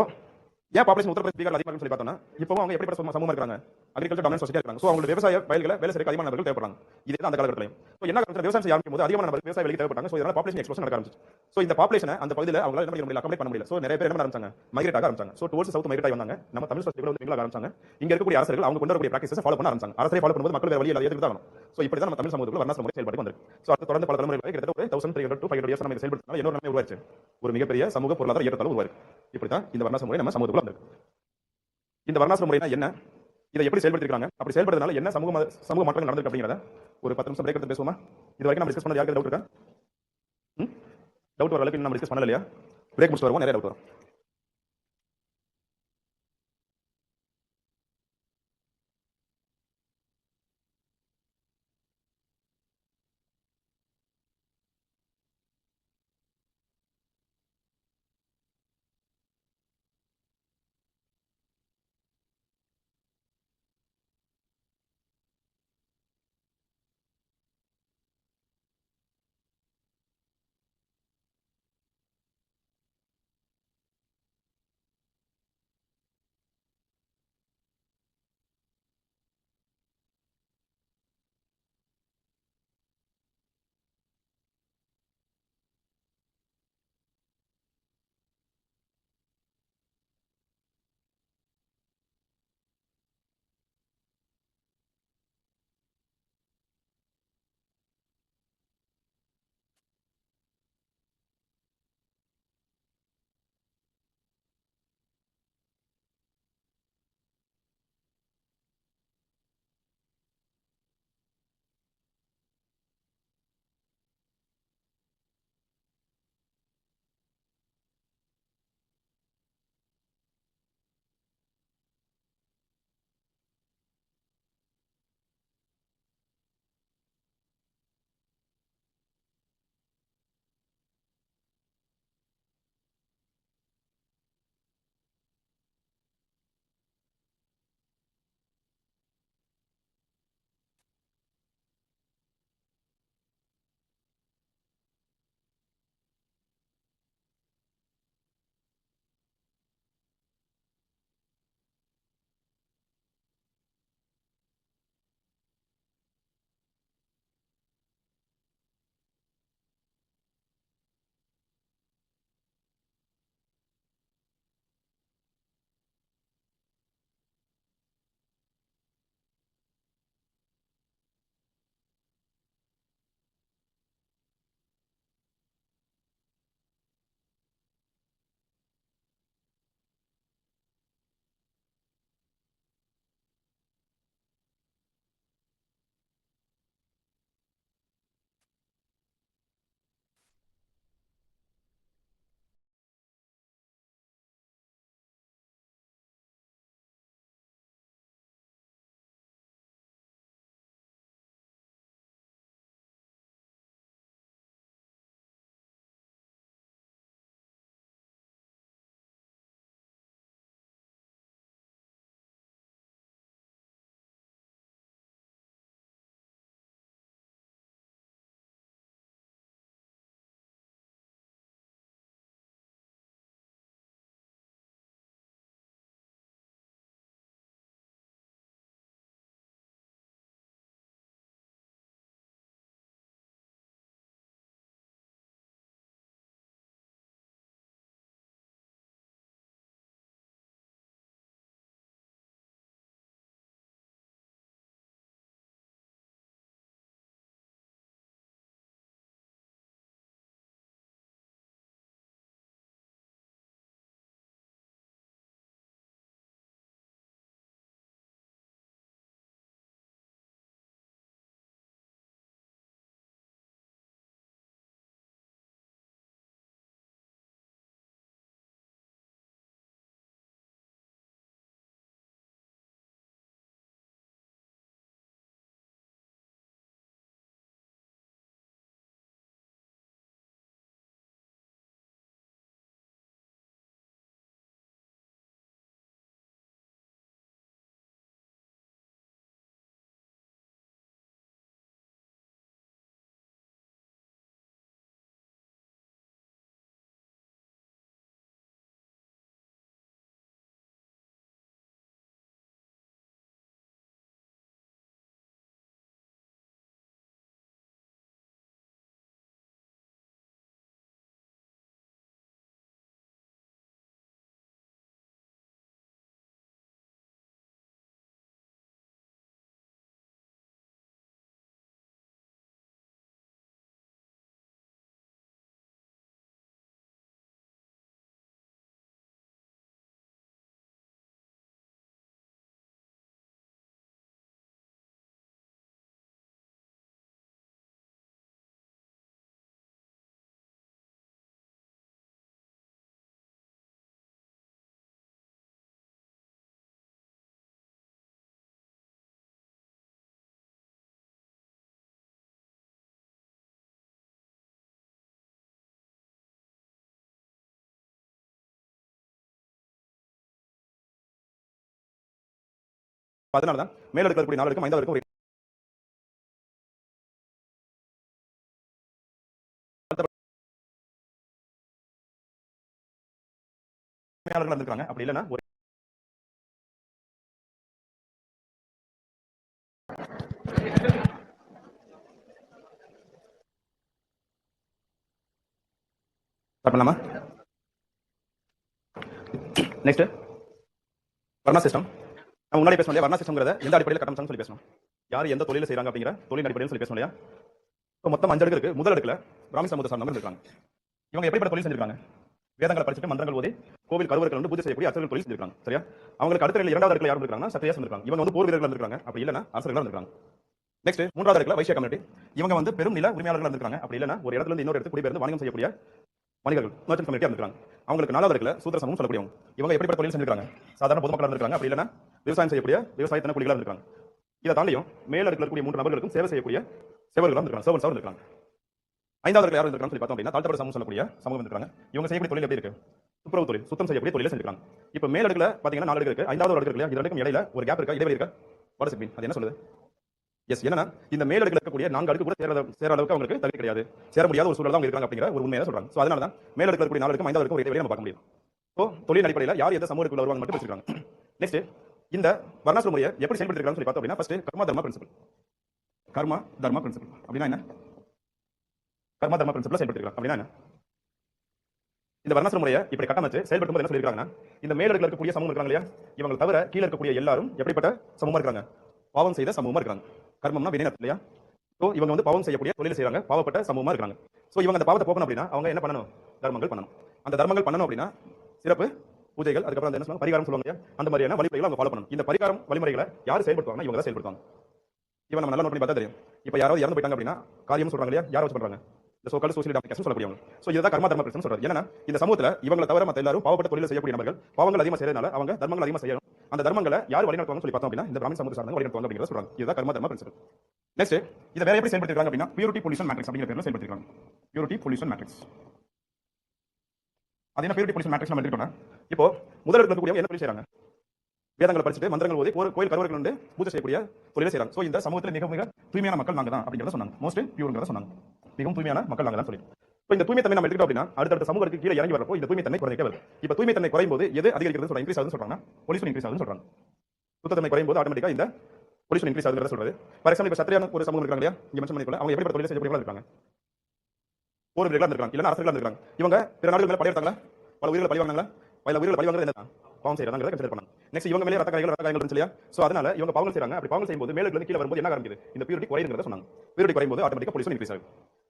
ஏன் பாப்புலேஷன் உத்தரப்பிரதேஷ், பீகார் அதிகமாக சொல்லி பார்த்தோம்னா இப்போ அவங்க எப்படிப்பட்ட சமூகமா இருக்காங்க? அக்ரிகல்ச்சர் டாமினன்ட் சொசைட்டியா இருக்காங்க. சோ அவங்களுக்கு விவசாய வயல்களை வேலை செய்ய அதிகமான நபர்கள் தேவைப்படுறாங்க. இதே தான் அந்த காலகட்டத்திலும். சோ என்ன காரணம் விவசாயம் செய்ய ஆரம்பிக்கும் போது அதிகமான நபர்கள் விவசாய வேலைக்கு தேவைப்பட்டாங்க. சோ இதனால பாப்புலேஷன் எக்ஸ்ப்ளோஷன் நடக்க ஆரம்பிச்சு. சோ இந்த பாப்புலேஷனை அந்த பகுதியில் அவங்களால என்ன பண்ண முடியல, அகாமடேட் பண்ண முடியல. சோ நிறைய பேர் என்ன பண்ண ஆரம்பிச்சாங்க, மைக்ரேட் ஆக ஆரம்பிச்சாங்க. சோ டுவர்ட்ஸ் சவுத் மைக்ரேட் ஆகி வந்தாங்க. நம்ம தமிழ் சொசைட்டில வந்து மிங்கிள் ஆக ஆரம்பிச்சாங்க. இங்க இருக்கக்கூடிய அரசர்கள் அவங்க கொண்டு வரக்கூடிய பிராக்டிசஸ் ஃபாலோ பண்ண ஆரம்பிச்சாங்க. அரசரை ஃபாலோ பண்ணும்போது மக்கள் வேற வழி இல்லாத ஏத்துக்கிட்டு தான் ஆகணும். சோ இப்படி தான் நம்ம தமிழ் சமூகத்துக்குள்ள வர்ணாசிரம முறை செயல்பட்டு வந்திருக்கு. சோ அது தொடர்ந்து பல தலைமுறைகள் கிட்டத்தட்ட ஒரு 1300 to 500 இயர்ஸ் நம்ம செயல்படுத்தினால இன்னொரு நிலைமை உருவாச்சு. ஒரு மிகப்பெரிய சமூக பொருளாதார ஏற்றத்தாழ்வு உருவாயிருக்கு. இப்படி தான் இந்த வர்ணாசிரம முறை நம்ம சமூகத்துக்குள்ள வந்திருக்கு. இந்த வர்ணாசிரம முறைனா என்ன, இதை எப்படி செயல்படுத்திருக்காங்க, அப்படி செயல்படுறதுனால என்ன சமூக மாற்றங்கள் நடந்திருக்கு அப்படிங்கறத ஒரு 10 நிமிஷம் பிரேக் எடுத்து பேசுவோமா? இது வரைக்கும் நம்ம டிஸ்கஸ் பண்ணது யாருக்கு டவுட் இருக்கா? டவுட் வர அளவுக்கு நம்ம டிஸ்கஸ் பண்ணல இல்லையா? பிரேக் முடிச்சு வருவோம், நிறைய டவுட் வரும். அதனால தான் மேல இருக்கக்கூடிய 4 அடுக்கும் 5வது அடுக்கும் ஒரு உரிமையாளர்கள் இருந்திருக்காங்க. அப்படி இல்லைன்னா ஒரு ஸ்டார்ட் பண்ணலாமா? Next Varna system. நம்ம முன்னாடி பேசணும் இல்லையா, வர்ணா சிஸ்டம்ங்கிறத எந்த அடிப்படையில் கட்டமைச்சாங்கன்னு சொல்லி பேசணும். யார் எந்த தொழிலை செய்றாங்க அப்படிங்கிற தொழில் அடிப்படையில் சொல்லி பேசணும் இல்லையா. இப்போ மொத்தம் 5 அடுக்கு இருக்கு. முதல் அடுக்குல பிராமி சமூகத்தை சார்ந்தவங்க இருக்காங்க. இவங்க எப்படிப்பட்ட தொழில் செஞ்சிருக்காங்க? வேதங்களை படிச்சுட்டு மந்திரங்கள் ஓதி கோவில் கருவறைகள் வந்து பூஜை செய்யக்கூடிய அர்ச்சகர்கள் தொழில் செஞ்சிருக்காங்க. சரியா? அவங்களுக்கு அடுத்த இரண்டாவது அடுக்குல யார் இருக்காங்கன்னா சத்திரியாஸ் இருக்காங்க. இவங்க வந்து போர் வீரர்கள் இருக்காங்க. அப்படி இல்லைன்னா அரசர்கள் இருக்காங்க. நெக்ஸ்ட் மூன்றாவது அடுக்குல வைசிய கம்யூனிட்டி. இவங்க வந்து பெரும் நில உரிமையாளர்கள் இருக்காங்க. அப்படி இல்லைன்னா ஒரு இடத்துல இருந்து இன்னொரு இடத்துக்கு குடிபெயர்ந்து வணிகம் செய்யக்கூடிய வணிகர்கள் மர்ச்சன்ட் கம்யூனிட்டி இருக்காங்க. அவங்களுக்கு 4வது அடுக்குல சூத்திர சமூகம் சொல்லக்கூடியவங்க. இவங்க எப்படிப்பட்ட தொழில் செஞ்சிருக்காங்க? சாதாரண பொதுமக்களா இருக்காங்க. அப்படி இல்லைன்னா விவசாயம் செய்யக்கூடிய விவசாய தினக்கூலிகளா இருக்காங்க. இதை தாண்டியும் மேல இருக்கக்கூடிய 3 நபர்களுக்கும் சேவை செய்யக்கூடிய சேவர்களா இருக்காங்க. சர்வன்ஸ் இருக்காங்க. 5வது அடுக்குல யார் இருக்காங்கன்னு சொல்லி பார்த்தோம் அப்படின்னா தாழ்த்தப்பட்ட சமூகம் சொல்லக்கூடிய சமூகம் இருக்காங்க. இவங்க செய்யக்கூடிய தொழில் எப்படி இருக்கு? துப்புரவு தொழில், சுத்தம் செய்யக்கூடிய தொழிலை செஞ்சிருக்காங்க. இப்போ மேல அடுக்குல பாத்தீங்கன்னா 4 அடுக்கு இருக்கு. 5வது அடுக்கு இல்லையா, இது ரெண்டுக்கும் இடையில ஒரு கேப் இருக்கா, இடைவெளி இருக்கா? What is it mean? அது என்ன சொல்லுது? எஸ், என்னன்னா இந்த மேல் அடுக்குல இருக்கக்கூடிய 4 அடுக்கு கூட சேர அளவுக்கு அவங்களுக்கு தகுதி கிடையாது, சேர முடியாத ஒரு சூழல் தான் இருக்காங்க அப்படிங்கிற ஒரு உண்மையை சொல்றாங்க. சோ அதனால தான் மேல் அடுக்குல இருக்கக்கூடிய 4 அடுக்கு 5வது அடுக்கு ஒரு இடைவெளியை நம்ம பார்க்க முடியும். ஸோ தொழில் அடிப்படையில் யார் எந்த சமூகத்துக்குள்ள வருவாங்க மட்டும் வச்சிருக்காங்க. நெக்ஸ்ட் இந்த வர்ணாசிரம முறையை எப்படி செயல்படுத்திருக்காங்கன்னு சொல்லி பார்த்தோம் அப்படின்னா ஃபர்ஸ்ட் கர்மா தர்மா பிரின்சிபல். கர்மா தர்மா பிரின்சிபல் அப்படின்னா என்ன? கர்மா தர்மா பிரின்சிபல் செயல்படுத்திருக்காங்க அப்படின்னா என்ன? இந்த வர்ணாசிரம முறையை இப்படி கட்டமைச்சு செயல்படுத்தும்போது என்ன சொல்லியிருக்காங்கன்னா, இந்த மேல் அடுக்குல இருக்கக்கூடிய சமூகம் இருக்காங்க இல்லையா, இவங்க தவிர கீழே இருக்கக்கூடிய எல்லாரும் எப்படிப்பட்ட சமூகமா இருக்காங்க? பாவம் செய்த சமூகமா இருக்காங்க. கர்மம்னா வினை இல்லையா? ஸோ இவங்க வந்து பாவம் செய்யக்கூடிய தொழில் செய்யறாங்க, பாவப்பட்ட சமூகமா இருக்காங்க. ஸோ இவங்க அந்த பாவத்தை போக்கணும் அப்படின்னா அவங்க என்ன பண்ணணும்? தர்மங்கள் பண்ணணும். அந்த தர்மங்கள் பண்ணணும் அப்படின்னா சிறப்பு பூஜைகள், அதுக்கப்புறம் அந்த என்ன சொல்லுவாங்க, பரிகாரம் சொல்லுவாங்க இல்லையா, அந்த மாதிரியான வழிமுறைகளை அவங்க ஃபாலோ பண்ணணும். இந்த பரிகாரம் வழிமுறைகளை யார் செயல்படுத்துவாங்க? இவங்க தான் செயல்படுத்துவாங்க. இவன் நம்ம நல்லா நோட் பண்ணி பார்த்தா தெரியும். இப்போ யாராவது இறந்து போயிட்டாங்க அப்படின்னா காரியம் சொல்றாங்க இல்லையா, யாரை வச்சு பண்றாங்க? இந்த சோக்கால் சோசியல் டாக்டர்ஸ் சொல்லக்கூடியவங்க. ஸோ இதுதான் கர்மா தர்ம பிரச்சனை சொல்றது. ஏன்னா இந்த சமூகத்தில் இவங்களை தவிர மற்ற எல்லாரும் பாவப்பட்ட தொழில் செய்யக்கூடிய நபர்கள், பாவங்கள் அதிகமாக செய்யறதுனால அவங்க தர்மங்கள் அதிகமாக செய்யணும். அந்த தர்மங்களை யார் வழிநடத்துவாங்க சொல்லி பார்த்தோம் அப்படின்னா இந்த பிராமி சமூகத்தை சார்ந்தவங்க வழிநடத்துவாங்க அப்படிங்கிறத சொல்றாங்க. இதுதான் கர்மா தர்ம பிரின்சிபல். நெக்ஸ்ட் இதை வேற எப்படி செயல்படுத்திருக்காங்க அப்படின்னா பியூரிட்டி பொல்யூஷன் மேட்ரிக்ஸ் அப்படிங்கிற பேர்ல செயல்படுத்திருக்காங்க. Purity pollution matrix. அது என்ன பியூரிட்டி பொல்யூஷன் மேட்ரிக்ஸ் நம்ம எடுத்துட்டோம்னா, இப்போ முதல் இடத்துல இருக்கக்கூடிய என்ன தொழில் செய்றாங்க? வேதங்களை படிச்சுட்டு மந்திரங்கள் ஓதி கோயில் கருவறைகள் வந்து பூஜை செய்யக்கூடிய தொழிலை செய்றாங்க. ஸோ இந்த சமூகத்தில் மிக மிக தூய்மையான மக்கள் நாங்க தான் அப்படிங்கிறத சொன்னாங்க. மோஸ்ட் பியூர்ங்கிறத சொன்னாங்க. மிகவும் தூய்மையான மக்கள் நாங்க தான் சொல்லி. இப்போ இந்த தூய்மை தன்மை நம்ம எடுத்துக்கிட்டோம் அப்படின்னா அடுத்த சமூகத்துக்கு கீழே இறங்கி வரப்போ இந்த தூய்மை தன்மை குறைக்க வருது. இப்போ தூய்மை தன்மை குறையும் போது எது அதிகரிக்கிறது சொல்றாங்க? இன்க்ரீஸ் ஆகுதுன்னு சொல்றாங்க. பொல்யூஷன் இன்க்ரீஸ் ஆகுதுன்னு சொல்றாங்க. சுத்தத்தன்மை குறையும் போது ஆட்டோமேட்டிக்கா இந்த பொல்யூஷன் இன்க்ரீஸ் ஆகுதுங்கிறத சொல்றது. ஃபார் எக்ஸாம்பிள் இப்போ சத்திரியான ஒரு சமூகம் இருக்காங்க இல்லையா, இங்க மென்ஷன் பண்ணிக்கல, அவங்க எப்படி தொழில் செய்யக்கூடியவங்களா இருக்காங்க? போர் வீரர்களா இருக்காங்க, இல்லைன்னா அரசர்களா இருக்காங்க. இவங்க பிற நாடுகள் மேல படையெடுத்தாங்களா? பல உயிர்களை பழி வாங்கினாங்களா? பல உயிர்களை பழி வாங்குறது என்ன? பாவம் செய்யறாங்க கன்சிடர் பண்ணாங்க. நெக்ஸ்ட் இவங்க மேலே ரத்த காயங்கள் இருந்துச்சு இல்லையா, சோ அதனால இவங்க பாவம் செய்றாங்க. அப்படி பாவம் செய்யும்போது மேல இருந்து கீழே வரும்போது என்ன ஆரம்பிக்குது? இந்த பியூரிட்டி குறையுதுங்கிறத சொன்னாங்க. பியூரிட்டி குறையும் போது ஆட்டோமேட்டிக்கா பொல்யூஷன் இன்க்ரீஸ் ஆகுது.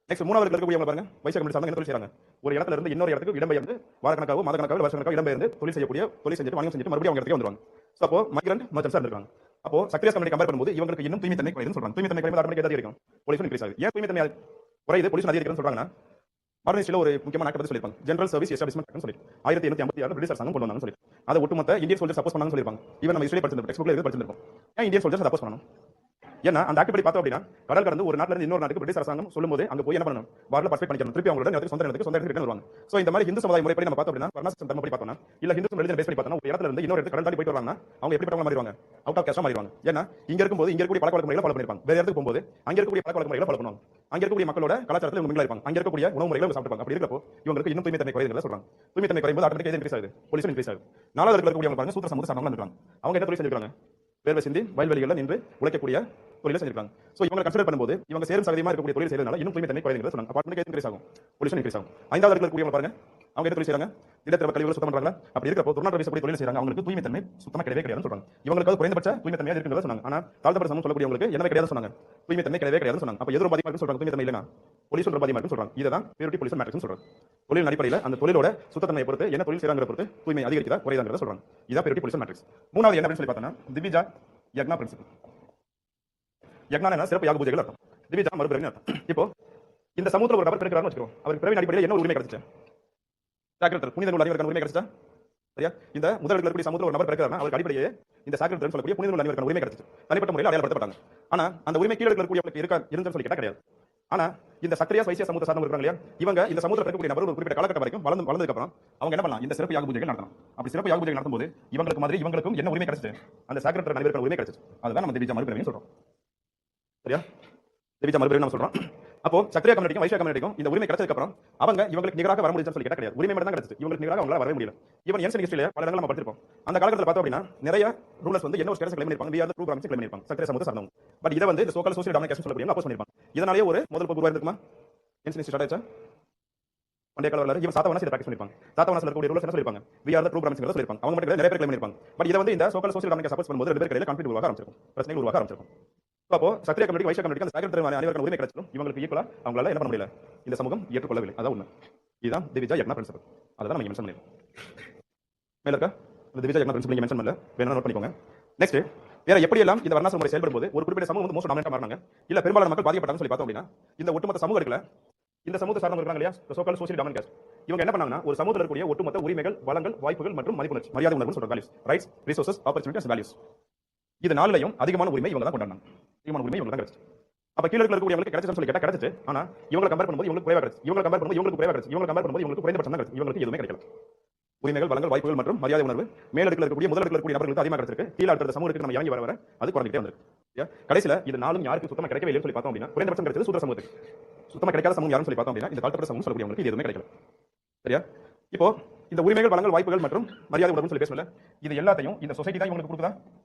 நெக்ஸ்ட் மூணாவது இருக்கக்கூடியவங்க பாருங்க, வைசிய கம்யூனிட்டி சார்ந்தவங்க என்ன தொழில் செய்றாங்க? ஒரு இடத்துல இருந்து இன்னொரு இடத்துக்கு இடம்பெயர்ந்து வாரக்கணக்காக மாதக்கணக்காக வருஷக்கணக்காக இடம்பெயர்ந்து தொழில் செஞ்சுட்டு வணிகம் செஞ்சுட்டு மறுபடியும் அவங்க இடத்துக்கு வந்துருவாங்க. சோ அப்போ மைக்ரண்ட் மர்ச்சன்ட்ஸா இருக்காங்க. அப்போ சக்ரியாஸ் கம்யூனிட்டி கம்பேர் பண்ணும்போது இவங்களுக்கு இன்னும் தூய்மை தன்மை குறையுதுன்னு சொல்றாங்க. தூய்மை தன்மை குறையும்போது ஆட்டோமேட்டிக்கா அதிகரிக்கும், பொல்யூஷன் இன்க்ரீஸ் ஆகுது. ஏன் தூய்மை தன்மை குறையுது, பொல்யூஷன் அதிகரிக்குதுன்னு சொல்றாங்கன்னா மாடர்னிஸ்ட்ல ஒரு முக்கியமான ஆக்ட் பத்தி சொல்லிருப்பாங்க. ஜெனரல் சர்வீஸ் எஸ்டாபிஷ்மென்ட் ஆக்ட்னு சொல்லி 1856 பிரிட்டிஷ் அரசாங்கம் கொண்டு வந்தாங்கன்னு சொல்லி அதை ஒட்டுமொத்த இந்தியன் சோல்ஜர்ஸ் சப்போஸ் பண்ணாங்கன்னு சொல்லிருப்பாங்க. ஈவன் நம்ம ஹிஸ்டரி படிச்சிருப்போம், டெக்ஸ்ட் புக்ல இருந்து படிச்சிருப்போம். ஏன் இந்தியன் சோல்ஜர்ஸ் சப்போஸ் பண்ணணும்? ஏன்னா அந்த ஆக்ட் படி பார்த்தோம் அப்படின்னா கடல் கடந்து ஒரு நாட்டுல இருந்து இன்னொரு நாட்டுக்கு பிரிட்டிஷ் அரசாங்கம் சொல்லும்போது அங்க போய் என்ன பண்ணணும்? வார்ல பார்ட்டிசிபேட் பண்ணிக்கணும். திருப்பி அவங்களோட நேரத்துக்கு சொந்த இடத்துக்கு ரிட்டர்ன் வருவாங்க. சோ இந்த மாதிரி இந்து சமுதாய முறைப்படி நம்ம பார்த்தோம் அப்படின்னா வர்ணாசிஸ்டம் தர்மப்படி பார்த்தோம்னா இல்ல ஹிந்து ரிலிஜன் பேஸ் பண்ணி பார்த்தோம்னா ஒரு இடத்துல இருந்து இன்னொரு இடத்துக்கு கடல் தாண்டி போயிட்டு வராங்கன்னா அவங்க எப்படிப்பட்டவங்க மாறிடுவாங்க? அவுட் ஆஃப் கேஸ்டா மாறிடுவாங்க. ஏன்னா இங்க இருக்கும்போது இங்க இருக்கக்கூடிய பழக்க வழக்க முறைகளை ஃபாலோ பண்ணிருப்பாங்க. வேற இடத்துக்கு போகும்போது அங்க இருக்கக்கூடிய பழக்க வழக்க முறைகளை ஃபாலோ பண்ணுவாங்க. அங்க இருக்கக்கூடிய மக்களோட கலாச்சாரத்துல இவங்க மிங்கிலா இருப்பாங்க. அங்க இருக்கக்கூடிய உணவு முறைகளை சாப்பிடுவாங்க. அப்படி இருக்கப்போ இவங்களுக்கு இன்னும் தூய்மை தன்மை குறையுதுன்னு சொல்றாங்க. தூய்மை தன்மை குறையும்போது ஆட்டோமேட்டிக்கா இன்க்ரீஸ் ஆகுது, பொல்யூஷன் இன்க்ரீஸ் ஆகுது. நாலாவது இருக்கக்கூடியவங்க பாருங்க சூத்திர சமூக சார்ந்தவங்க இருக்காங்க. அவங்க என்ன தொழில் செஞ்சிருக்காங்க? வேர்வை சிந்தி வயல்வெளிகளில் நின்று உழைக்கக்கூடிய தொழிலை செஞ்சிருக்காங்க. சோ இவங்க கன்சிடர் பண்ணும்போது இவங்க சேரும் சகதியமா இருக்கக்கூடிய தொழில் செய்யறதுனால இன்னும் தூய்மை தன்மை குறையுதுன்னு சொன்னாங்க. அப்பார்ட்மெண்ட் இன்க்ரீஸ் ஆகும், பொல்யூஷன் இன்க்ரீஸ் ஆகும். 5வது இருக்கக்கூடியவங்க பாருங்க, அவங்க என்ன தொழில் செய்றாங்க? திடத்திரவ கழிவுகளை சுத்தம் பண்றாங்க. அப்படி இருக்கப்போ துர்நாற்றம் வீசக்கூடிய தொழில் செய்றாங்க. அவங்களுக்கு தூய்மை தன்மை சுத்தமா கிடையவே கிடையாதுன்னு சொல்றாங்க. இவங்களுக்கு குறைந்தபட்ச தூய்மை தன்மையா இருக்குன்றத சொன்னாங்க. ஆனா தாழ்த்தப்பட்ட சமூகம் சொல்லக்கூடியவங்களுக்கு என்ன கிடையாது சொன்னாங்க? தூய்மை தன்மை கிடையவே கிடையாதுன்னு சொன்னாங்க. அப்ப எது ரொம்ப அதிகமா இருக்குன்னு சொல்றாங்க? தூய்மை தன்மை இல்லைனா பொல்யூஷன் ரொம்ப அதிகமா இருக்குன்னு சொல்றாங்க. இதுதான் பியூரிட்டி பொல்யூஷன் மேட்ரிக்ஸ்னு சொல்றாங்க. தொழில் அடிப்படையில் அந்த தொழிலோட சுத்தத்தன்மையை பொறுத்து என்ன தொழில் செய்றாங்கற பொறுத்து தூய்மை அதிகரிக்குதா குறையுதாங்கிறத சொல்றாங்க. இதான் பியூரிட்டி பொல்யூஷன் மேட்ரிக்ஸ். மூணாவது என்ன சொல்லி பார்த்தோம்னா திவ்யா யக்னா பிரின்சிபல். யக்னா சிறப்பு யாக பூஜைகள் அர்த்தம். திவ்யா மறுபிறவி அர்த்தம். இப்போ இந்த சமூகத்துல ஒரு நபர் பிறக்கிறாருன்னு வச்சுக்கோ, அவருக்கு பிறவி அடிப்படையில் என்ன உரிமை கிடைச்சது? சாக்ரல் புனித நூல் அதிகாரம் உரிமை கிடைச்சா? சரியா? இந்த முதல் இருக்கக்கூடிய சமூகத்துல ஒரு நபர் பிறக்கிறாருன்னா அவருக்கு அடிப்படையே இந்த சாக்ரல் சொல்லக்கூடிய புனித நூல் அதிகாரம் உரிமை கிடைச்சது. தனிப்பட்ட முறையில் அடையாளப்படுத்தப்பட்டாங்க. ஆனா அந்த உரிமை கீழே இருக்கக்கூடியவங்களுக்கு இருந்துன்னு சொல்லி கேட்டா கிடையாது. ஆனா இந்த சத்திரியா வைசிய சமூகத்தை சார்ந்தவங்க இருக்காங்க இல்லையா, இவங்க இந்த சமூகத்தில் இருக்கக்கூடிய நபர் ஒரு குறிப்பிட்ட காலகட்டம் வரைக்கும் வளர்ந்ததுக்கு அப்புறம் அவங்க என்ன பண்ணலாம், இந்த சிறப்பு யாக பூஜைகள் நடத்தலாம். அப்படி சிறப்பு யாக பூஜைகள் நடத்தும்போது இவங்களுக்கு மாதிரி இவங்களுக்கும் என்ன உரிமை கிடைச்சது, அந்த சாக்ரட் நடைபெற உரிமை கிடைச்சது. அதுதான் நம்ம திவ்யா மறுபிறவின்னு சொல்றோம். சரியா, திவ்யா மறுபிறவி நம்ம சொல்றோம். அப்போ சத்திரியா கம்யூனிட்டிக்கும் வைசிய கம்யூனிட்டிக்கும் இந்த உரிமை கிடைச்சதுக்கு அப்புறம் அவங்க இவங்களுக்கு நிகராக வர முடியுதுன்னு சொல்லி கேட்ட கிடையாது. உரிமை மட்டும் தான் கிடைச்சது, இவங்களுக்கு நிகராக அவங்களால வரவே முடியல. ஈவன் ஏன்ஷியன்ட் ஹிஸ்டரியில பல இடங்கள் நம்ம படிச்சிருப்போம். அந்த காலகட்டத்தில் பார்த்தோம் அப்படின்னா நிறைய ரூலர்ஸ் வந்து என்ன ஒரு ஸ்டேட்டஸ் கிளைம் பண்ணிருப்பாங்க, we are the true Brahmins claim பண்ணிருப்பாங்க சத்திரிய சமூகத்தை சார்ந்தவங்க. பட் இதை வந்து இந்த சோக்கல் சோசியல் டாமினேஷன் சொல்லக்கூடிய அப்போஸ் பண்ணிருப்பாங்க. இதனாலேயே ஒரு முதல் போர் உருவாயிருக்குமா, ஏன்ஷியன்ட் ஸ்டார்ட் ஆச்சா, பண்டைய கால வரலாறு. இவன் சாத்தவானஸ் இதை பிராக்டிஸ் பண்ணிருப்பாங்க. சாத்தவானஸ்ல இருக்கக்கூடிய ரூலர்ஸ் என்ன சொல்லிருப்பாங்க, we are the true Brahmins சொல்லிருப்பாங்க. அவங்க மட்டும் நிறைய பேர் கிளைம் பண்ணிருப்பாங்க. பட் இதை வந்து இந்த சோக்கல் சோசியல் டாமினேஷன் சப்போர்ட் பண்ணும்போது ரெண்டு பேர் கையில கான்ஃபிளிக்ட் உருவாக ஆரம்பிச்சிருக்கும், பிரச்சனைகள் உருவாக ஆரம்பிச்சிருக்கும். அப்போ சத்திரிய கம்யூனிட்டி வைசிய கம்யூனிட்டி அந்த சாக்ரட் அனைவருக்கும் உரிமை கிடைச்சிடும், இவங்களுக்கு ஈக்குவலா அவங்களால என்ன பண்ண முடியல, இந்த சமூகம் ஏற்றுக்கொள்ளவில்லை. அதான் உண்மை. இதுதான் திவிஜா யக்னா பிரின்சிபல். அதான் நம்ம மென்ஷன் பண்ணிருக்கோம். மேல இருக்க இந்த திவிஜா யக்னா பிரின்சிபல் நீங்க மென்ஷன் பண்ணல, வேணா நோட் பண்ணிக்கோங்க. நெக்ஸ்ட் வேற எப்படி எல்லாம் இந்த வர்ணாசிரம முறை செயல்படும் போது ஒரு குறிப்பிட்ட சமூகம் வந்து மோஸ்ட் டாமினேட்டா மாறினாங்க, இல்ல பெரும்பாலான மக்கள் பாதிக்கப்பட்டாங்கன்னு சொல்லி பார்த்தோம் அப்படின்னா, இந்த ஒட்டுமொத்த சமூகம் இருக்குல்ல, இந்த சமூகத்தை சார்ந்தவங்க இருக்காங்க இல்லையா, சோக்கல் சோசியல் டாமினன்ட் காஸ்ட், இவங்க என்ன பண்ணாங்கன்னா ஒரு சமூகத்தில் இருக்கக்கூடிய ஒட்டுமொத்த உரிமைகள், வளங்கள், வாய்ப்புகள் மற்றும் மதிப்புணர்ச்சி, மரியாதை உணர்வு சொல்ற values, rights, resources, opportunities, values, இது நாளையும் அதிகமான உரிமை இவங்க தான் கொண்டாடுறாங்க. அதிகமான உரிமை இவங்க தான் கிடைச்சு. அப்ப கீழ இருக்கக்கூடியவங்களுக்கு கிடைச்சதுன்னு சொல்லி கேட்டா கிடைச்சு, ஆனா இவங்களை கம்பேர் பண்ணும்போது இவங்களுக்கு குறைவா கிடைச்சு, இவங்களை கம்பேர் பண்ணும்போது இவங்களுக்கு குறைவா கிடைச்சு, இவங்களை கம்பேர் பண்ணும்போது இவங்களுக்கு குறைந்தபட்சம் தான் கிடைச்சு, இவங்களுக்கு எதுவுமே கிடைக்கல. உரிமைகள், வளங்கள், வாய்ப்புகள் மற்றும் மரியாதை உணர்வு மேலடுக்கில் இருக்கக்கூடிய முதலடுக்கில் இருக்கக்கூடிய நபர்களுக்கு அதிகமாக கிடைச்சிருக்கு, கீழ அடுத்த சமூகத்துக்கு நம்ம இறங்கி வர அது குறைஞ்சிட்டே வந்திருக்கு. கடைசியில இது நாளும் யாருக்கு சுத்தமா கிடைக்கவே இல்லைன்னு சொல்லி பார்த்தோம் அப்படின்னா, குறைந்தபட்சம் கிடைச்சது சூத்திர சமூகத்துக்கு. சுத்தமா கிடைக்காத சமூகம் யாருன்னு சொல்லி பார்த்தோம் அப்படின்னா, இந்த தாழ்த்தப்பட்ட சமூகம் சொல்லக்கூடியவங்களுக்கு இது எதுவுமே கிடைக்கல. சரியா, இப்போ இந்த உரிமைகள், வளங்கள், வாய்ப்புகள் மற்றும் மரியாதை உணர்வு சொல்லி பேசல, இது எல்லாத்தையும் இந்த சொசைட்டி தான் இவங்களுக்கு கொடுக்குதா,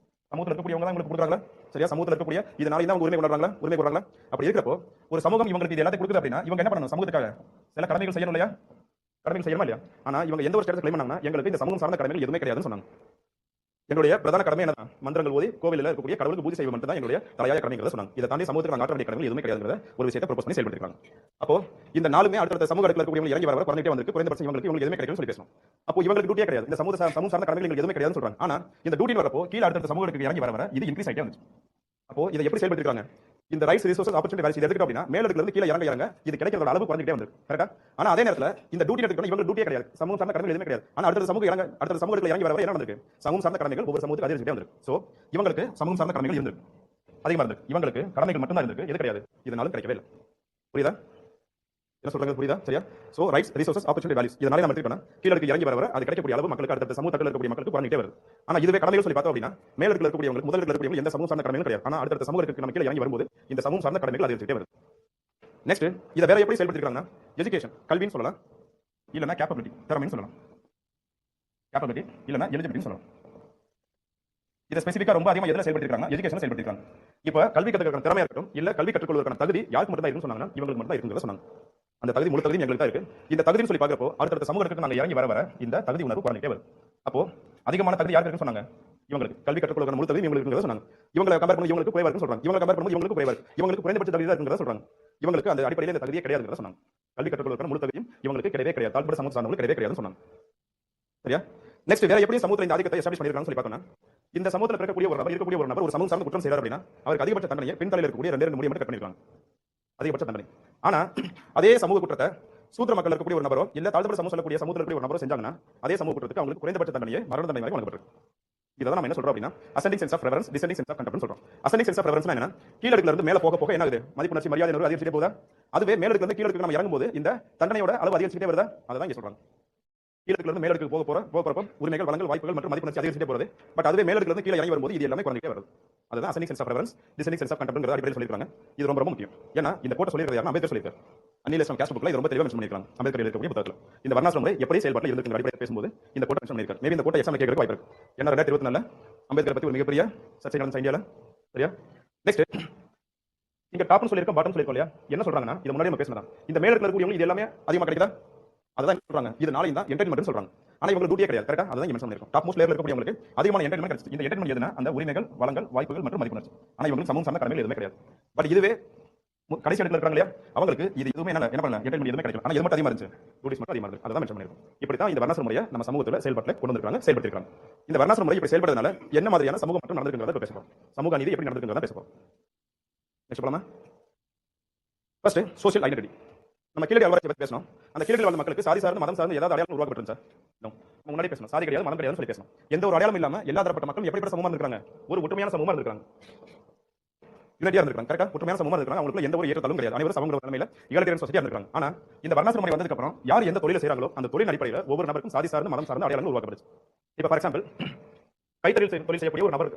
சமூகத்தில் இருக்கக்கூடியவங்க தான் உங்களுக்கு கொடுக்குறாங்களா? சரியா, சமூகத்தில் இருக்கக்கூடிய இதனால தான் உரிமை கொண்டாடுறாங்களா, உரிமை கொண்டாடுறாங்களா? அப்படி இருக்கிறப்போ ஒரு சமூகம் இவங்களுக்கு இது எல்லாத்தையும் கொடுக்குது அப்படின்னா இவங்க என்ன பண்ணணும், சமூகத்துக்காக சில கடமைகள் செய்யணும் இல்லையா, கடமைகள் செய்யணுமா இல்லையா? ஆனா இவங்க எந்த ஒரு ஸ்டேட்டஸ் கிளைம் பண்ணாங்கன்னா எங்களுக்கு இந்த சமூகம் சார்ந்த கடமைகள் எதுவுமே கிடையாதுன்னு சொன்னாங்க. எங்களுடைய பிரதான கடமை என்ன, மந்திரங்கள் ஓதி கோவிலில் இருக்கக்கூடிய கடவுளுக்கு பூஜை செய்வது மட்டும் தான் எங்களுடைய தலையாய கடமைகள் சொன்னாங்க. இதை தாண்டி சமூகத்துக்கு நாங்கள் ஆற்ற வேண்டிய கடமைகள் எதுவுமே கிடையாதுங்கிற ஒரு விஷயத்தை ப்ரோபோஸ் பண்ணி செயல்படுத்திருக்காங்க. அப்போ இந்த நாளுமே அடுத்த சமூக இடத்துல இருக்கக்கூடிய இறங்கி வர குறைஞ்சிட்டே வந்து குறைந்தபட்சம் இவங்களுக்கு எதுவுமே கிடைக்கும்னு சொல்லி பேசணும். அப்போ இவங்களுக்கு டியூட்டியே கிடையாது, இந்த சமூக சார்ந்த கடமைகள் எதுவுமே கிடையாதுன்னு சொல்றாங்க. ஆனா இந்த டியூட்டி வரப்போ கீழ அடுத்த சமூகத்துக்கு இறங்கி வர இது இன்க்ரீஸ் ஆகிட்டே வந்துச்சு. அப்போ இதை எப்படி செயல்படுத்திருக்காங்க, இந்த ரைட்ஸ், ரிசோர்சஸ், ஆப்பர்ச்சுனிட்டி வேல்யூஸ் எடுத்துக்கிட்டோம் அப்படின்னா மேலடுக்குல இருந்து கீழ இறங்க இது கிடைக்கிறதோட அளவு குறைஞ்சிட்டே வந்து கரெக்ட்டா. ஆனா அதே நேரத்துல இந்த டியூட்டி எடுத்துக்கிட்டோம் இவங்களுக்கு டியூட்டியே கிடையாது, சமூக சார்ந்த கடமைகள் எதுவுமே கிடையாது. ஆனா அடுத்த சமூகத்துல இறங்கி வர என்ன நடந்திருக்கு, சமூக சார்ந்த கடமைகள் ஒவ்வொரு சமூகத்துக்கு அதிகரிச்சுட்டே வந்திருக்கு. சோ இவங்களுக்கு சமூக சார்ந்த கடமைகள் இருந்திருக்கு, அதிகமா இருந்திருக்கு, இவங்களுக்கு கடமைகள் மட்டும் தான் இருந்திருக்கு, எது கிடையாது, இதனால கிடைக்கவே இல்லை. புரியுதா என்ன சொல்றாங்க, புரியுதா? சரியா, so rights, resources, opportunity values இதனால நம்ம எடுத்துக்கணும் கீழ இறங்கி வர அது கிடைக்கக்கூடிய அளவு மக்களுக்கு அடுத்த சமூகத்தில் இருக்கக்கூடிய மக்களுக்கு குறைஞ்சிட்டே வருது. ஆனா இதுவே கடமைகள் சொல்லி பார்த்தோம் அப்படின்னா மேலடுக்கில் இருக்கக்கூடியவங்களுக்கு முதலில் இருக்கக்கூடிய எந்த சமூக சார்ந்த கடமைகளும் கிடையாது. ஆனா அடுத்த சமூகத்துக்கு நம்ம கீழ இறங்கி வரும்போது இந்த சமூக சார்ந்த கடமைகள் அதிகரிச்சுட்டே வருது. நெக்ஸ்ட் இதை வேற எப்படி செயல்படுத்திருக்காங்கன்னா, எஜுகேஷன் கல்வின்னு சொல்லலாம், இல்லைன்னா கேப்பபிலிட்டி திறமைன்னு சொல்லலாம், கேப்பபிலிட்டி இல்லைன்னா எலிஜிபிலிட்டின்னு சொல்லலாம். இதை ஸ்பெசிஃபிக்கா ரொம்ப அதிகமாக எதில் செயல்படுத்திருக்காங்க, எஜுகேஷன் செயல்படுத்திருக்காங்க. இப்போ கல்வி கற்றுக்கிற திறமையா இருக்கட்டும் இல்ல கல்வி கற்றுக்கொள்வதற்கான தகுதி யாருக்கு மட்டும் தான் இருக்குன்னு சொன்னாங்கன்னா இவங்களுக்கு மட்டும் தான் இருக்குன்னு சொன்னாங்க. அந்த தகுதி முழு தகுதி எங்களுக்கு தான் இருக்கு. இந்த தகுதின்னு சொல்லி பார்க்கிறப்போ அடுத்த சமூகத்துக்கு நாங்க இறங்கி வர இந்த தகுதி உணர்வு குறைஞ்சிட்டே வருது. அப்போ அதிகமான தகுதி யாருக்கு இருக்குன்னு சொன்னாங்க, இவங்களுக்கு கல்வி கற்றுக்கொள்வதற்கான முழு தகுதி இவங்களுக்கு இருக்குன்னு சொன்னாங்க. இவங்களை கம்பேர் பண்ணி இவங்களுக்கு குறைவா இருக்குன்னு சொல்றாங்க, இவங்களை கம்பேர் பண்ணி இவங்களுக்கு குறைவா இருக்கு, இவங்களுக்கு குறைந்தபட்ச தகுதி தான் இருக்குன்னு சொல்றாங்க. இவங்களுக்கு அந்த அடிப்படையில் இந்த தகுதியே கிடையாதுன்னு சொன்னாங்க. கல்வி கற்றுக்கொள்வதற்கான முழு தகுதியும் இவங்களுக்கு கிடையவே கிடையாது, தாழ்பட சமூக சார்ந்தவங்களுக்கு கிடையவே கிடையாதுன்னு சொன்னாங்க. சரியா, நெக்ஸ்ட் வேற எப்படி சமூகத்தில் இந்த ஆதிக்கத்தை எஸ்டாப்ளிஷ் பண்ணிருக்காங்கன்னு சொல்லி பார்த்தோம்னா, இந்த சமூகத்தில் இருக்கக்கூடிய ஒரு நபர் ஒரு சமூக சார்ந்த குற்றம் செய்யறார் அப்படின்னா அவருக்கு அதிகபட்ச தண்டனையை பின் தலையில் இருக்கக்கூடிய 2 முடிவு மட்டும் கட் பண்ணிருக்காங்க, அதிகபட்ச தண்டனை. ஆனா அதே சமூக குற்றத்தை சூத்திர மக்கள் இருக்கக்கூடிய ஒரு நபரோ இல்ல தாழ்த்தப்பட்ட சமூகம் சொல்லக்கூடிய சமூகத்தில் இருக்கக்கூடிய ஒரு நபரோ செஞ்சாங்கன்னா அதே சமூக குற்றத்துக்கு அவங்களுக்கு குறைந்தபட்ச தண்டனையை மரண தண்டனை வரை வழங்கப்பட்டிருக்கு. இதை நம்ம என்ன சொல்றோம் அப்படின்னா ascending sense of reverence, descending sense of contempt சொல்றோம். அசெண்டிங் சென்ஸ் ஆஃப் ரெஃபரன்ஸ்னா என்ன, கீழ அடுக்குல இருந்து மேல போக போக என்ன ஆகுது, மதிப்புணர்ச்சி, மரியாதை உணர்வு அதிகரிச்சுட்டே போகுதா. அதுவே மேல அடுக்குல இருந்து கீழ அடுக்கு நம்ம இறங்கும்போது இந்த தண்டனையோட அளவு அதிகரிச்சுட்டே வருதா, அதான் இங்க சொல்றாங்க. கீழ அடுக்குல இருந்து மேல அடுக்கு போறப்ப உரிமைகள், வளங்கள், வாய்ப்புகள் மற்றும் மதிப்புணர்ச்சி அதிகரிச்சுட்டே போறது. பட் அதுவே மேல அடுக்குல இருந்து கீழ இறங்கி வரும்போது இது எல்லாமே குறைஞ்சிட்டே வருது. அதுதான் ascending sense of reverence, descending sense of contempt அடிப்படையில் சொல்லிருக்காங்க. இது ரொம்ப ரொம்ப முக்கியம். ஏன்னா இந்த கோட்டை சொல்லிருக்காரு யாருன்னா அம்பேத்கர் சொல்லிருக்காரு. அன்னிலேஷன் கேஸ்ட் புக்ல இது ரொம்ப தெளிவா மென்ஷன் பண்ணிருக்காங்க. அம்பேத்கர் இருக்கக்கூடிய புத்தகத்துல இந்த வர்ணாசிரம முறை எப்படி செயல்பாட்டில் இருக்கு அடிப்படையில் பேசும்போது இந்த கோட்டை மென்ஷன் பண்ணிருக்காரு. மேபி இந்த கோட்டை எக்ஸாம் கேட்கறதுக்கு வாய்ப்பு இருக்கு. ஏன்னா 2024 அம்பேத்கர் பத்தி ஒரு மிகப்பெரிய சர்ச்சை நடந்துச்சு இந்தியால. சரியா, நெக்ஸ்ட் இங்க டாப்னு சொல்லிருக்கோம், பாட்டம் சொல்லிருக்கோம் இல்லையா, என்ன சொல்றாங்கன்னா இது முன்னாடி நம்ம பேசினதான் இந்த மேல இருக்கக்கூடியவங்க இது எல்லாமே அதிகமா கிடைக்குதா, அதான் சொல்றாங்க. இது நாளைக்கு தான் என்டர்டைன்மெண்ட் சொல்றாங்க. ஆனா இவங்களுக்கு டியூட்டியே கிடையாது. கரெக்டா, அதான் மென்ஷன் பண்ணிருக்கோம். டாப் மோஸ்ட் லேயர்ல இருக்கக்கூடியவங்களுக்கு அதிகமான என்டர்டைன்மெண்ட் கிடைச்சு. இந்த என்டர்டைன்மெண்ட் எதுனா அந்த உரிமைகள், வளங்கள், வாய்ப்புகள் மற்றும் மதிப்புணர்ச்சி. ஆனா இவங்களுக்கு சமூக சார்ந்த கடமைகள் எதுவுமே கிடையாது. பட் இதுவே கடைசி இடத்துல இருக்காங்க இல்லையா, அவங்களுக்கு இது எதுவுமே என்ன பண்ணல, என்டர்டைன்மெண்ட் எதுவுமே கிடைக்கல. ஆனா இது மட்டும் அதிகமா இருந்துச்சு, டியூட்டிஸ் மட்டும் அதிகமா இருக்கு. அதான் மென்ஷன் பண்ணிருக்கோம். இப்படி தான் இந்த வர்ணாசிரம முறையை நம்ம சமூகத்துல செயல்பாட்டில் கொண்டு வந்திருக்காங்க, செயல்படுத்திருக்காங்க. இந்த வர்ணாசிரம முறை இப்படி செயல்படுறதுனால என்ன மாதிரியான சமூக மாற்றம் நடந்திருக்குங்கிறத பேசலாம். சமூக நீதி எப்படி நடந்திருக்குங்கிறத பேசலாம். நெக்ஸ்ட் போலாமா. First social identity. நம்ம கீழடி அல்வாரை பத்தி பேசணும். அந்த கீழடி வாழ்ந்த மக்களுக்கு சாதி சார்ந்து மதம் சார்ந்து ஏதாவது அடையாளம் உருவாக்கப்பட்டிருந்துச்சா? முன்னாடி பேசணும். சாதி கிடையாது, மதம் கிடையாதுன்னு சொல்லி பேசணும். எந்த ஒரு அடையாளம் இல்லாம எல்லா தரப்பட்ட மக்களும் எப்படிப்பட்ட சமூகமா இருக்காங்க, ஒரு ஒற்றுமையான சமூகமா இருக்காங்க. யுனைட்டியா இருந்திருக்காங்க. கரெக்டா? ஒற்றுமையான சமூகமா இருக்காங்க. அவங்களுக்கு எந்த ஒரு ஏற்றத்தாலும் கிடையாது. அனைவரும் சமங்கிற நிலைமையில ஈகாலிட்டேரியன் சொசைட்டியா இருக்காங்க. ஆனா இந்த வர்ணாசிரம முறை வந்ததுக்கு அப்புறம் யார் எந்த தொழிலை செய்றாங்களோ அந்த தொழில் அடிப்படையில் ஒவ்வொரு நபருக்கும் சாதி சார்ந்த மதம் சார்ந்த அடையாளங்கள் உருவாக்கப்படுச்சு. இப்ப ஃபார் எக்ஸாம்பிள் கைத்தறியில் தொழில் செய்யக்கூடிய ஒரு நபர்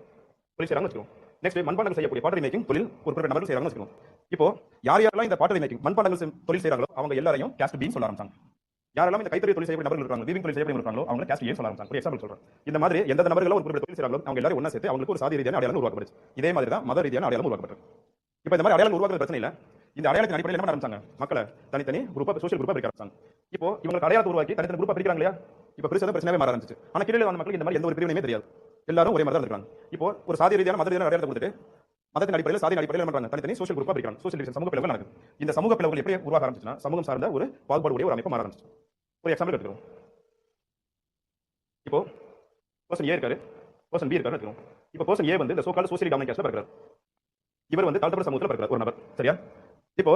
தொழில் செய்யறாங்கன்னு வச்சுக்கோங்க. நெக்ஸ்ட் மண்பாண்டங்கள் செய்யக்கூடிய பாட்டரி மேக்கிங் தொழில் ஒரு குறிப்பிட்ட நபர்கள் செய்யறாங்கன்னு வச்சுக்கோங்க. இப்போ யாரெல்லாம் இந்த பாட்டரி மேக்கிங் மண்பாண்டங்கள் தொழில் செய்யறாங்களோ அவங்க எல்லாரையும் கேஸ்ட் பீன்னு சொல்ல ஆரம்பிச்சாங்க. யாரெல்லாம் இந்த கைத்தறி தொழில் செய்யக்கூடிய நபர்கள் இருக்காங்க, வீவிங் தொழில் செய்யக்கூடிய இருக்காங்களோ அவங்க கேஸ்ட் ஏன்னு சொல்ல ஆரம்பிச்சாங்க. ஒரு எக்ஸாம்பிள் சொல்றேன். இந்த மாதிரி எந்த நபர்கள் ஒரு குறிப்பிட்ட தொழில் செய்யறாங்களோ அவங்க எல்லாரும் ஒண்ணா சேர்த்து அவங்களுக்கு ஒரு சாதி ரீதியான அடையாளம் உருவாக்கப்படுச்சு. இதே மாதிரி தான் மத ரீதியான அடையாளம் உருவாக்கப்பட்டது. இப்போ இந்த மாதிரி அடையாளம் உருவாக்குறது பிரச்சனை இல்ல. இந்த அடையாளத்தின் அடிப்படையில் என்ன பண்ண ஆரம்பிச்சாங்க? மக்களை தனித்தனி குரூப்பா சோஷியல் குரூப்பா பிரிக்க ஆரம்பிச்சாங்க. இப்போ இவங்களுக்கு அடையாளத்தை உருவாக்கி தனித்தனி குரூப்பா பிரிக்கிறாங்க இல்லையா? இப்போ பிரிச்சது பிரச்சனையே மாற ஆரம்பிச்சு. ஆனா கீழே வந்த மக்களுக்கு இந்த மாதிரி எந்த ஒரு பிரிவினையுமே தெரியாது. எல்லாரும் ஒரே மாதிரி தான் இருக்காங்க. இப்போ ஒரு சாதி ரீதியான மத ரீதியான அடையாளத்தை கொடுத்துட்டு மதத்தின் அடிப்படையில் சாதி அடிப்படையில் என்ன பண்றாங்க? தனித்தனி சோஷியல் குரூப்பா பிரிக்கிறாங்க. சோஷியல் டிவிஷன் சமூக பிளவுகள் நடக்குது. இந்த சமூக பிளவுகள் எப்படி உருவாக ஆரம்பிச்சுன்னா சமூகம் சார்ந்த ஒரு பாகுபாடு உடைய ஒரு அமைப்பு மாற ஆரம்பிச்சு. ஒரு எக்ஸாம்பிள் எடுத்துக்கிறோம். இப்போ பர்சன் ஏ இருக்காரு, பர்சன் பி இருக்காரு எடுத்துக்கிறோம். இப்போ பர்சன் ஏ வந்து இந்த சோகால்டு சோஷியல் டாமினேட் கேஸ்ட்ல பிறக்கிறார். இவர் வந்து தாழ்த்தப்பட்ட சமூகத்தில் பிறக்கிறார் ஒரு நபர். சரியா? இப்போ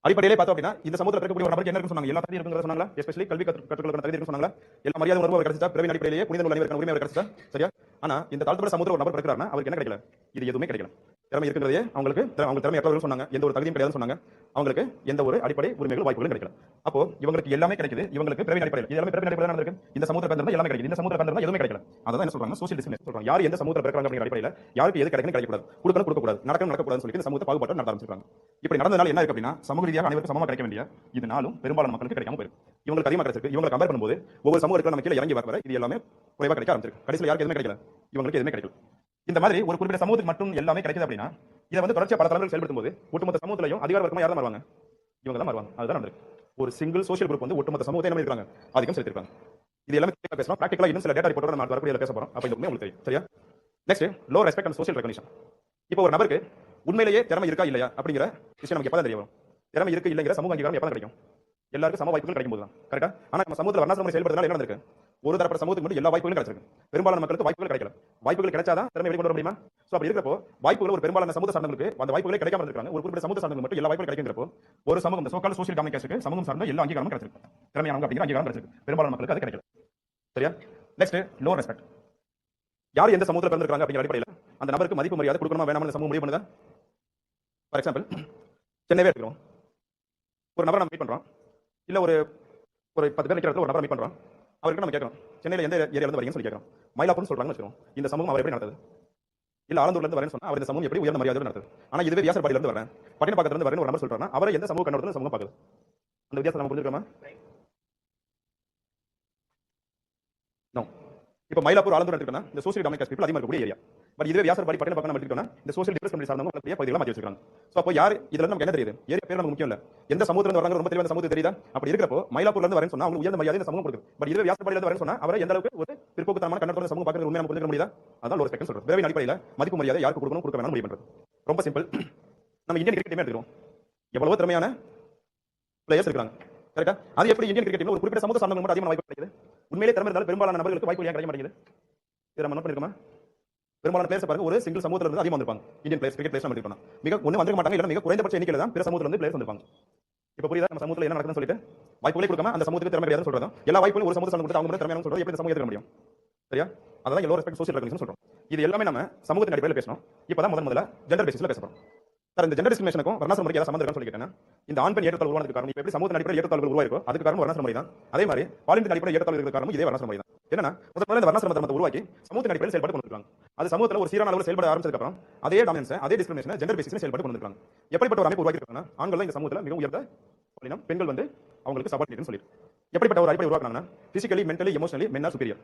அடிப்படையிலே பார்த்தோம் அப்படின்னா இந்த சமூகத்தில் பிறக்கக்கூடிய ஒரு நபருக்கு என்ன இருக்குன்னு சொன்னாங்க? எல்லா தகுதி இருக்குங்கிறத சொன்னாங்களா? எஸ்பெஷலி கல்வி கற்றுக்கொள்ளுக்கான தகுதி இருக்குன்னு சொன்னாங்களா? எல்லா மரியாதை உணர்வு அவர் கிடைச்சா, பிறவின் அடிப்படையிலேயே புனித நூல் அணிவதற்கான உரிமை அவர் கிடைச்சா. சரியா? ஆனா இந்த தாழ்த்தப்பட்ட சமூகத்தில் ஒரு நபர் பிறக்கிறாருன்னா அவருக்கு என்ன கிடைக்கல? இது எதுவுமே கிடைக்கல. திறமை இருக்கிறதே அவங்களுக்கு அவங்க திறமை எவ்வளவு சொன்னாங்க, எந்த ஒரு தகுதியும் கிடையாதுன்னு சொன்னாங்க. அவங்களுக்கு எந்த ஒரு அடிப்படை உரிமைகள் வாய்ப்புகளும் கிடைக்கல. அப்போ இவங்களுக்கு எல்லாமே கிடைக்குது. இவங்களுக்கு பிறவின் அடிப்படையில் இது எல்லாமே பிறவின் அடிப்படையில் நடந்திருக்கு. இந்த சமூகத்தில் பிறந்தா எல்லாமே கிடைக்குது. இந்த சமூகத்தில் பிறந்தா எதுவுமே கிடைக்கல. அதான் என்ன சொல்றாங்க? சோஷியல் டிஸ்கிரிமினேஷன் சொல்றாங்க. யார் எந்த சமூகத்தில் பிறக்கிறாங்க அப்படிங்கிற அடிப்படையில் யாருக்கு எது கிடைக்கணும் கிடைக்கக்கூடாது, கொடுக்கணும் கொடுக்கக்கூடாது, நடக்கணும் நடக்கக்கூடாதுன்னு சொல்லி இந்த சமூகத்தை பாகுபாடு நடத்த ஆரம்பிச்சிருக்காங்க. இப்படி நடந்ததால என்ன இருக்கு அப்படின்னா சமூக ரீதியாக அனைவருக்கும் சமமாக கிடைக்க வேண்டிய இது நாளும் பெரும்பாலான மக்களுக்கு கிடைக்காம போயிருக்கு. இவங்களுக்கு அதிகமாக கிடைச்சிருக்கு. இவங்களை கம்பேர் பண்ணும்போது ஒவ்வொரு சமூகத்தில் நம்ம கீழே இறங்கி வர இது எல்லாமே குறைவாக கிடைக்க ஆரம்பிச்சிருக்கு. கடைசியில் யாருக்கு எதுவுமே கிடைக்கல, இவங்களுக்கு எதுவுமே கிடைக்கல. இந்த மாதிரி ஒரு குறிப்பிட்ட சமூகத்துக்கு மட்டும் எல்லாமே கிடைக்குது அப்படின்னா இதை வந்து தொடர்ச்சியா பல தலைவர்கள் செயல்படுத்தும் போது ஒட்டுமொத்த சமூகத்திலையும் அதிகார வர்க்கமா யார் தான் வருவாங்க? இவங்க தான் வருவாங்க. அதுதான் நடந்திருக்கு. ஒரு சிங்கிள் சோஷியல் குரூப் வந்து ஒட்டுமொத்த சமூகத்தை என்ன இருக்காங்க? ஆதிக்கம் செலுத்திருக்காங்க. இது எல்லாமே பேசணும். பிராக்டிகலா இன்னும் சில டேட்டா ரிப்போர்ட்டோட நம்ம வரக்கூடிய பேச போறோம். அப்ப இந்த உங்களுக்கு தெரியும். சரியா? Next low respect and social recognition. இப்போ ஒரு நபருக்கு உண்மையிலேயே திறமை இருக்கா இல்லையா அப்படிங்கிற விஷயம் நமக்கு எப்பதான் தெரிய வரும்? திறமை இருக்கு இல்லைங்கிற சமூக அங்கீகாரம் எப்பதான் கிடைக்கும்? எல்லாருக்கும் சம வாய்ப்புகள் கிடைக்கும் போது தான். கரெக்டா? ஆனா நம்ம சமூகத்தில் வர்ணாசிரம முறை செயல்படுறதுனால என்ன நடந்திருக்கு? ஒரு தரப்பட்ட சமூகத்துக்கு மட்டும் எல்லா வாய்ப்புகளும் கிடைச்சிருக்கு. பெரும்பாலான மக்களுக்கு வாய்ப்புகள் கிடைக்கல. வாய்ப்புகள் கிடைச்சாதான் திறமை வெளிக்கொண்டு வர முடியுமா? சோ அப்படி இருக்கிறப்போ வாய்ப்புகள் ஒரு பெரும்பாலான சமூக சார்ந்தவங்களுக்கு அந்த வாய்ப்புகளே கிடைக்காம இருக்காங்க. ஒரு குறிப்பிட்ட சமூக சார்ந்தவங்களுக்கு மட்டும் எல்லா வாய்ப்புகளும் கிடைக்குங்கிறப்போ ஒரு சமூகம் சோகால் சோஷியல் டாமினேட் கேஸ்ட்க்கு சமூகம் சார்ந்த எல்லா அங்கீகாரமும் கிடைச்சிருக்கு. திறமையானவங்க அப்படிங்கிற அங்கீகாரம் கிடைச்சிருக்கு. பெரும்பாலான மக்களுக்கு அது கிடைக்கல. சரியா? Next low respect. யார் எந்த சமூகத்தில் பிறந்திருக்காங்க அப்படிங்கிற அடிப்படையில் அந்த நபருக்கு மதிப்பு மரியாதை கொடுக்கணுமா வேணாம்னு சமூகம் முடிவு பண்ணுதா? ஃபார் எக்ஸாம்பிள் சென்னையே எடுக்கிறோம். ஒரு நபரை நம்ம மீட் பண்றோம். இல்ல ஒரு 10 பேர் நிக்கிற இடத்துல ஒரு நபரை மீட் பண்றோம். அவருக்கு நம்ம கேட்கறோம், சென்னையில எந்த ஏரியால இருந்து வரீங்கன்னு சொல்லி கேட்கறோம். மயிலாப்பூர்னு சொல்றாங்கன்னு வச்சுக்கோம். இந்த சமூகம் அவர் எப்படி நடத்துது? இல்ல ஆலந்தூர்ல இருந்து வரேன்னு சொன்னா அவர் இந்த சமூகம் எப்படி உயர்ந்த மரியாதையோட நடத்துது? ஆனா இதுவே வியாசர்பாடியில இருந்து வரேன், பட்டினப்பாக்கத்துல இருந்து வரேன்னு ஒரு நபர் சொல்றாருன்னா அவரை எந்த சமூக கண்ணோட்டத்துல சமூகம் பாக்குது? அந்த வித்தியாசம் நம்ம புரிஞ்சுக்கலாமா? நோ. இப்போ மயிலாப்பூர் ஆலந்தூர் எடுத்துக்கிட்டோம்னா இந்த சோஷியல் டாமினேட் பீப்பிள் அதிகமாக இருக்கக்கூடிய ஏரியா. பட் இதுவே வியாசர்பாடி பட்டினப்பாக்கம் நம்ம எடுத்துக்கிட்டோம்னா இந்த சோஷியல் டிஃபரன்ஸ் கம்யூனிட்டி சார்ந்தவங்க அப்படியே பகுதிகளை மாற்றி வச்சிருக்காங்க. சோ அப்போ யார் இதுல இருந்து நமக்கு என்ன தெரியுது? ஏரியா பேர் நமக்கு முக்கியம் இல்ல. எந்த சமூகத்துல இருந்து வராங்க ரொம்ப தெளிவான சமூகத்துக்கு தெரியுதா? அப்படி இருக்கிறப்போ மயிலாப்பூர்ல இருந்து வரேன்னு சொன்னா அவங்க உயர்ந்த மரியாதை இந்த சமூகம் கொடுக்குது. பட் இதுவே வியாசர்பாடியில இருந்து வரேன்னு சொன்னா அவரை எந்த அளவுக்கு ஒரு பிற்போக்குத்தனமான கண்ணோட்டத்துல சமூகம் பார்க்கறது உண்மையா நம்ம புரிஞ்சுக்க முடியுதா? அதான் லோ ரெஸ்பெக்ட் சொல்றது. பிறவின் அடிப்படையில் மதிப்பு மரியாதை யாருக்கு கொடுக்கணும் கொடுக்க வேணாம் முடிவு பண்றது. ரொம்ப சிம்பிள். நம்ம இந்தியன் கிரிக்கெட் டீம் எடுத்துக்கிறோம். எவ்வளவோ திறமையான பிளேயர்ஸ் இருக்காங்க. கரெக்டா? அது எப்படி இந்தியன் கிரிக்கெட் டீம்ல ஒரு குறிப்பிட்ட சமூக சார்ந்தவங்க மட்டும் அதிகமான வாய்ப்பு கிடைக்குது? உண்மையிலே திறமை இருந்தாலும் பெரும்பாலான நபர்களுக்கு வாய்ப்பு ஏன் கிடைக்க மாட்டேங்குது? இதை நம்ம நோட் பண்ணிருக்கோமா? பெரும்பாலான பிளேயர்ஸ் பாருங்க ஒரு சிங்கிள் சமூகத்துல இருந்து அதிகமாக வந்திருப்பாங்க. இந்தியன் பிளேயர்ஸ் கிரிக்கெட் பிளேயர்ஸ் எடுத்துக்கணும். மிக ஒண்ணு வந்திருக்க மாட்டாங்க. இல்ல மிக குறைந்தபட்ச எண்ணிக்கையில தான் பிற சமூகத்துல இருந்து பிளேயர்ஸ் வந்திருப்பாங்க. இப்போ புரியுதா நம்ம சமூகத்துல என்ன நடக்குதுன்னு சொல்லிட்டு வாய்ப்புகளே கொடுக்காம அந்த சமூகத்துக்கு திறமை கிடையாதுன்னு சொல்றோம். எல்லா வாய்ப்புகளும் ஒரு சமூகத்தை சார்ந்து அவங்க மட்டும் திறமையான சொல்றது எப்படி சமூகம் ஏற்க முடியும்? சரியா? அதான் லோ ரெஸ்பெக்ட் சோஷியல் ரெகக்னிஷன் சொல்றோம். இது எல்லாமே நம்ம சமூகத்தின் அடிப்படையில் பேசணும். இப்பதான் முதல்ல ஜெண்டர் பேசிஸ்ல பேச போறோம். சார் இந்த ஜெண்டர் டிஸ்கிரிமினேஷனுக்கும் வர்ணாசிரம முறைக்கு ஏதாவது சம்பந்தம் இருக்கான்னு சொல்லிட்டேன்னா இந்த ஆண் பெண் ஏற்றத்தாழ்வு உருவானதுக்கு காரணம் இப்போ எப்படி சமூகத்தின் அடிப்படையில் ஏற்றத்தாழ்வுகள் உருவாயிருக்கோ அதுக்கு காரணம் வர்ணாசிரம முறை தான். அதே மாதிரி பாலினத்தின் அடிப்படையில் ஏற்றத்தாழ்வு இருக்கிற காரணம் இதே வர்ணாசிரம முறை தான். என்னன்னா முதல்ல இந்த வர்ணாசிரம தர்மத்தை உருவாக்கி சமூகத்தின் அடிப்படையில் செயல்பட்டு கொண்டு இருக்காங்க. அது சமூகத்தில் ஒரு சீரான அளவில் செயல்பட ஆரம்பிச்சதுக்கு அப்புறம் அதே டாமினன்ஸ் அதே டிஸ்கிரிமினேஷன் ஜெண்டர் பேசிஸ்ல செயல்பட்டு கொண்டு இருக்காங்க. எப்படிப்பட்ட ஒரு அமைப்பு உருவாக்கி இருக்காங்கன்னா ஆண்கள் இந்த சமூகத்தில் மிகவும் உயர்ந்த பாலினம், பெண்கள் வந்து அவங்களுக்கு சபார்டினேட்னு சொல்லி எப்படிப்பட்ட ஒரு அடிப்படை உருவாக்குனாங்கன்னா physically mentally emotionally men are superior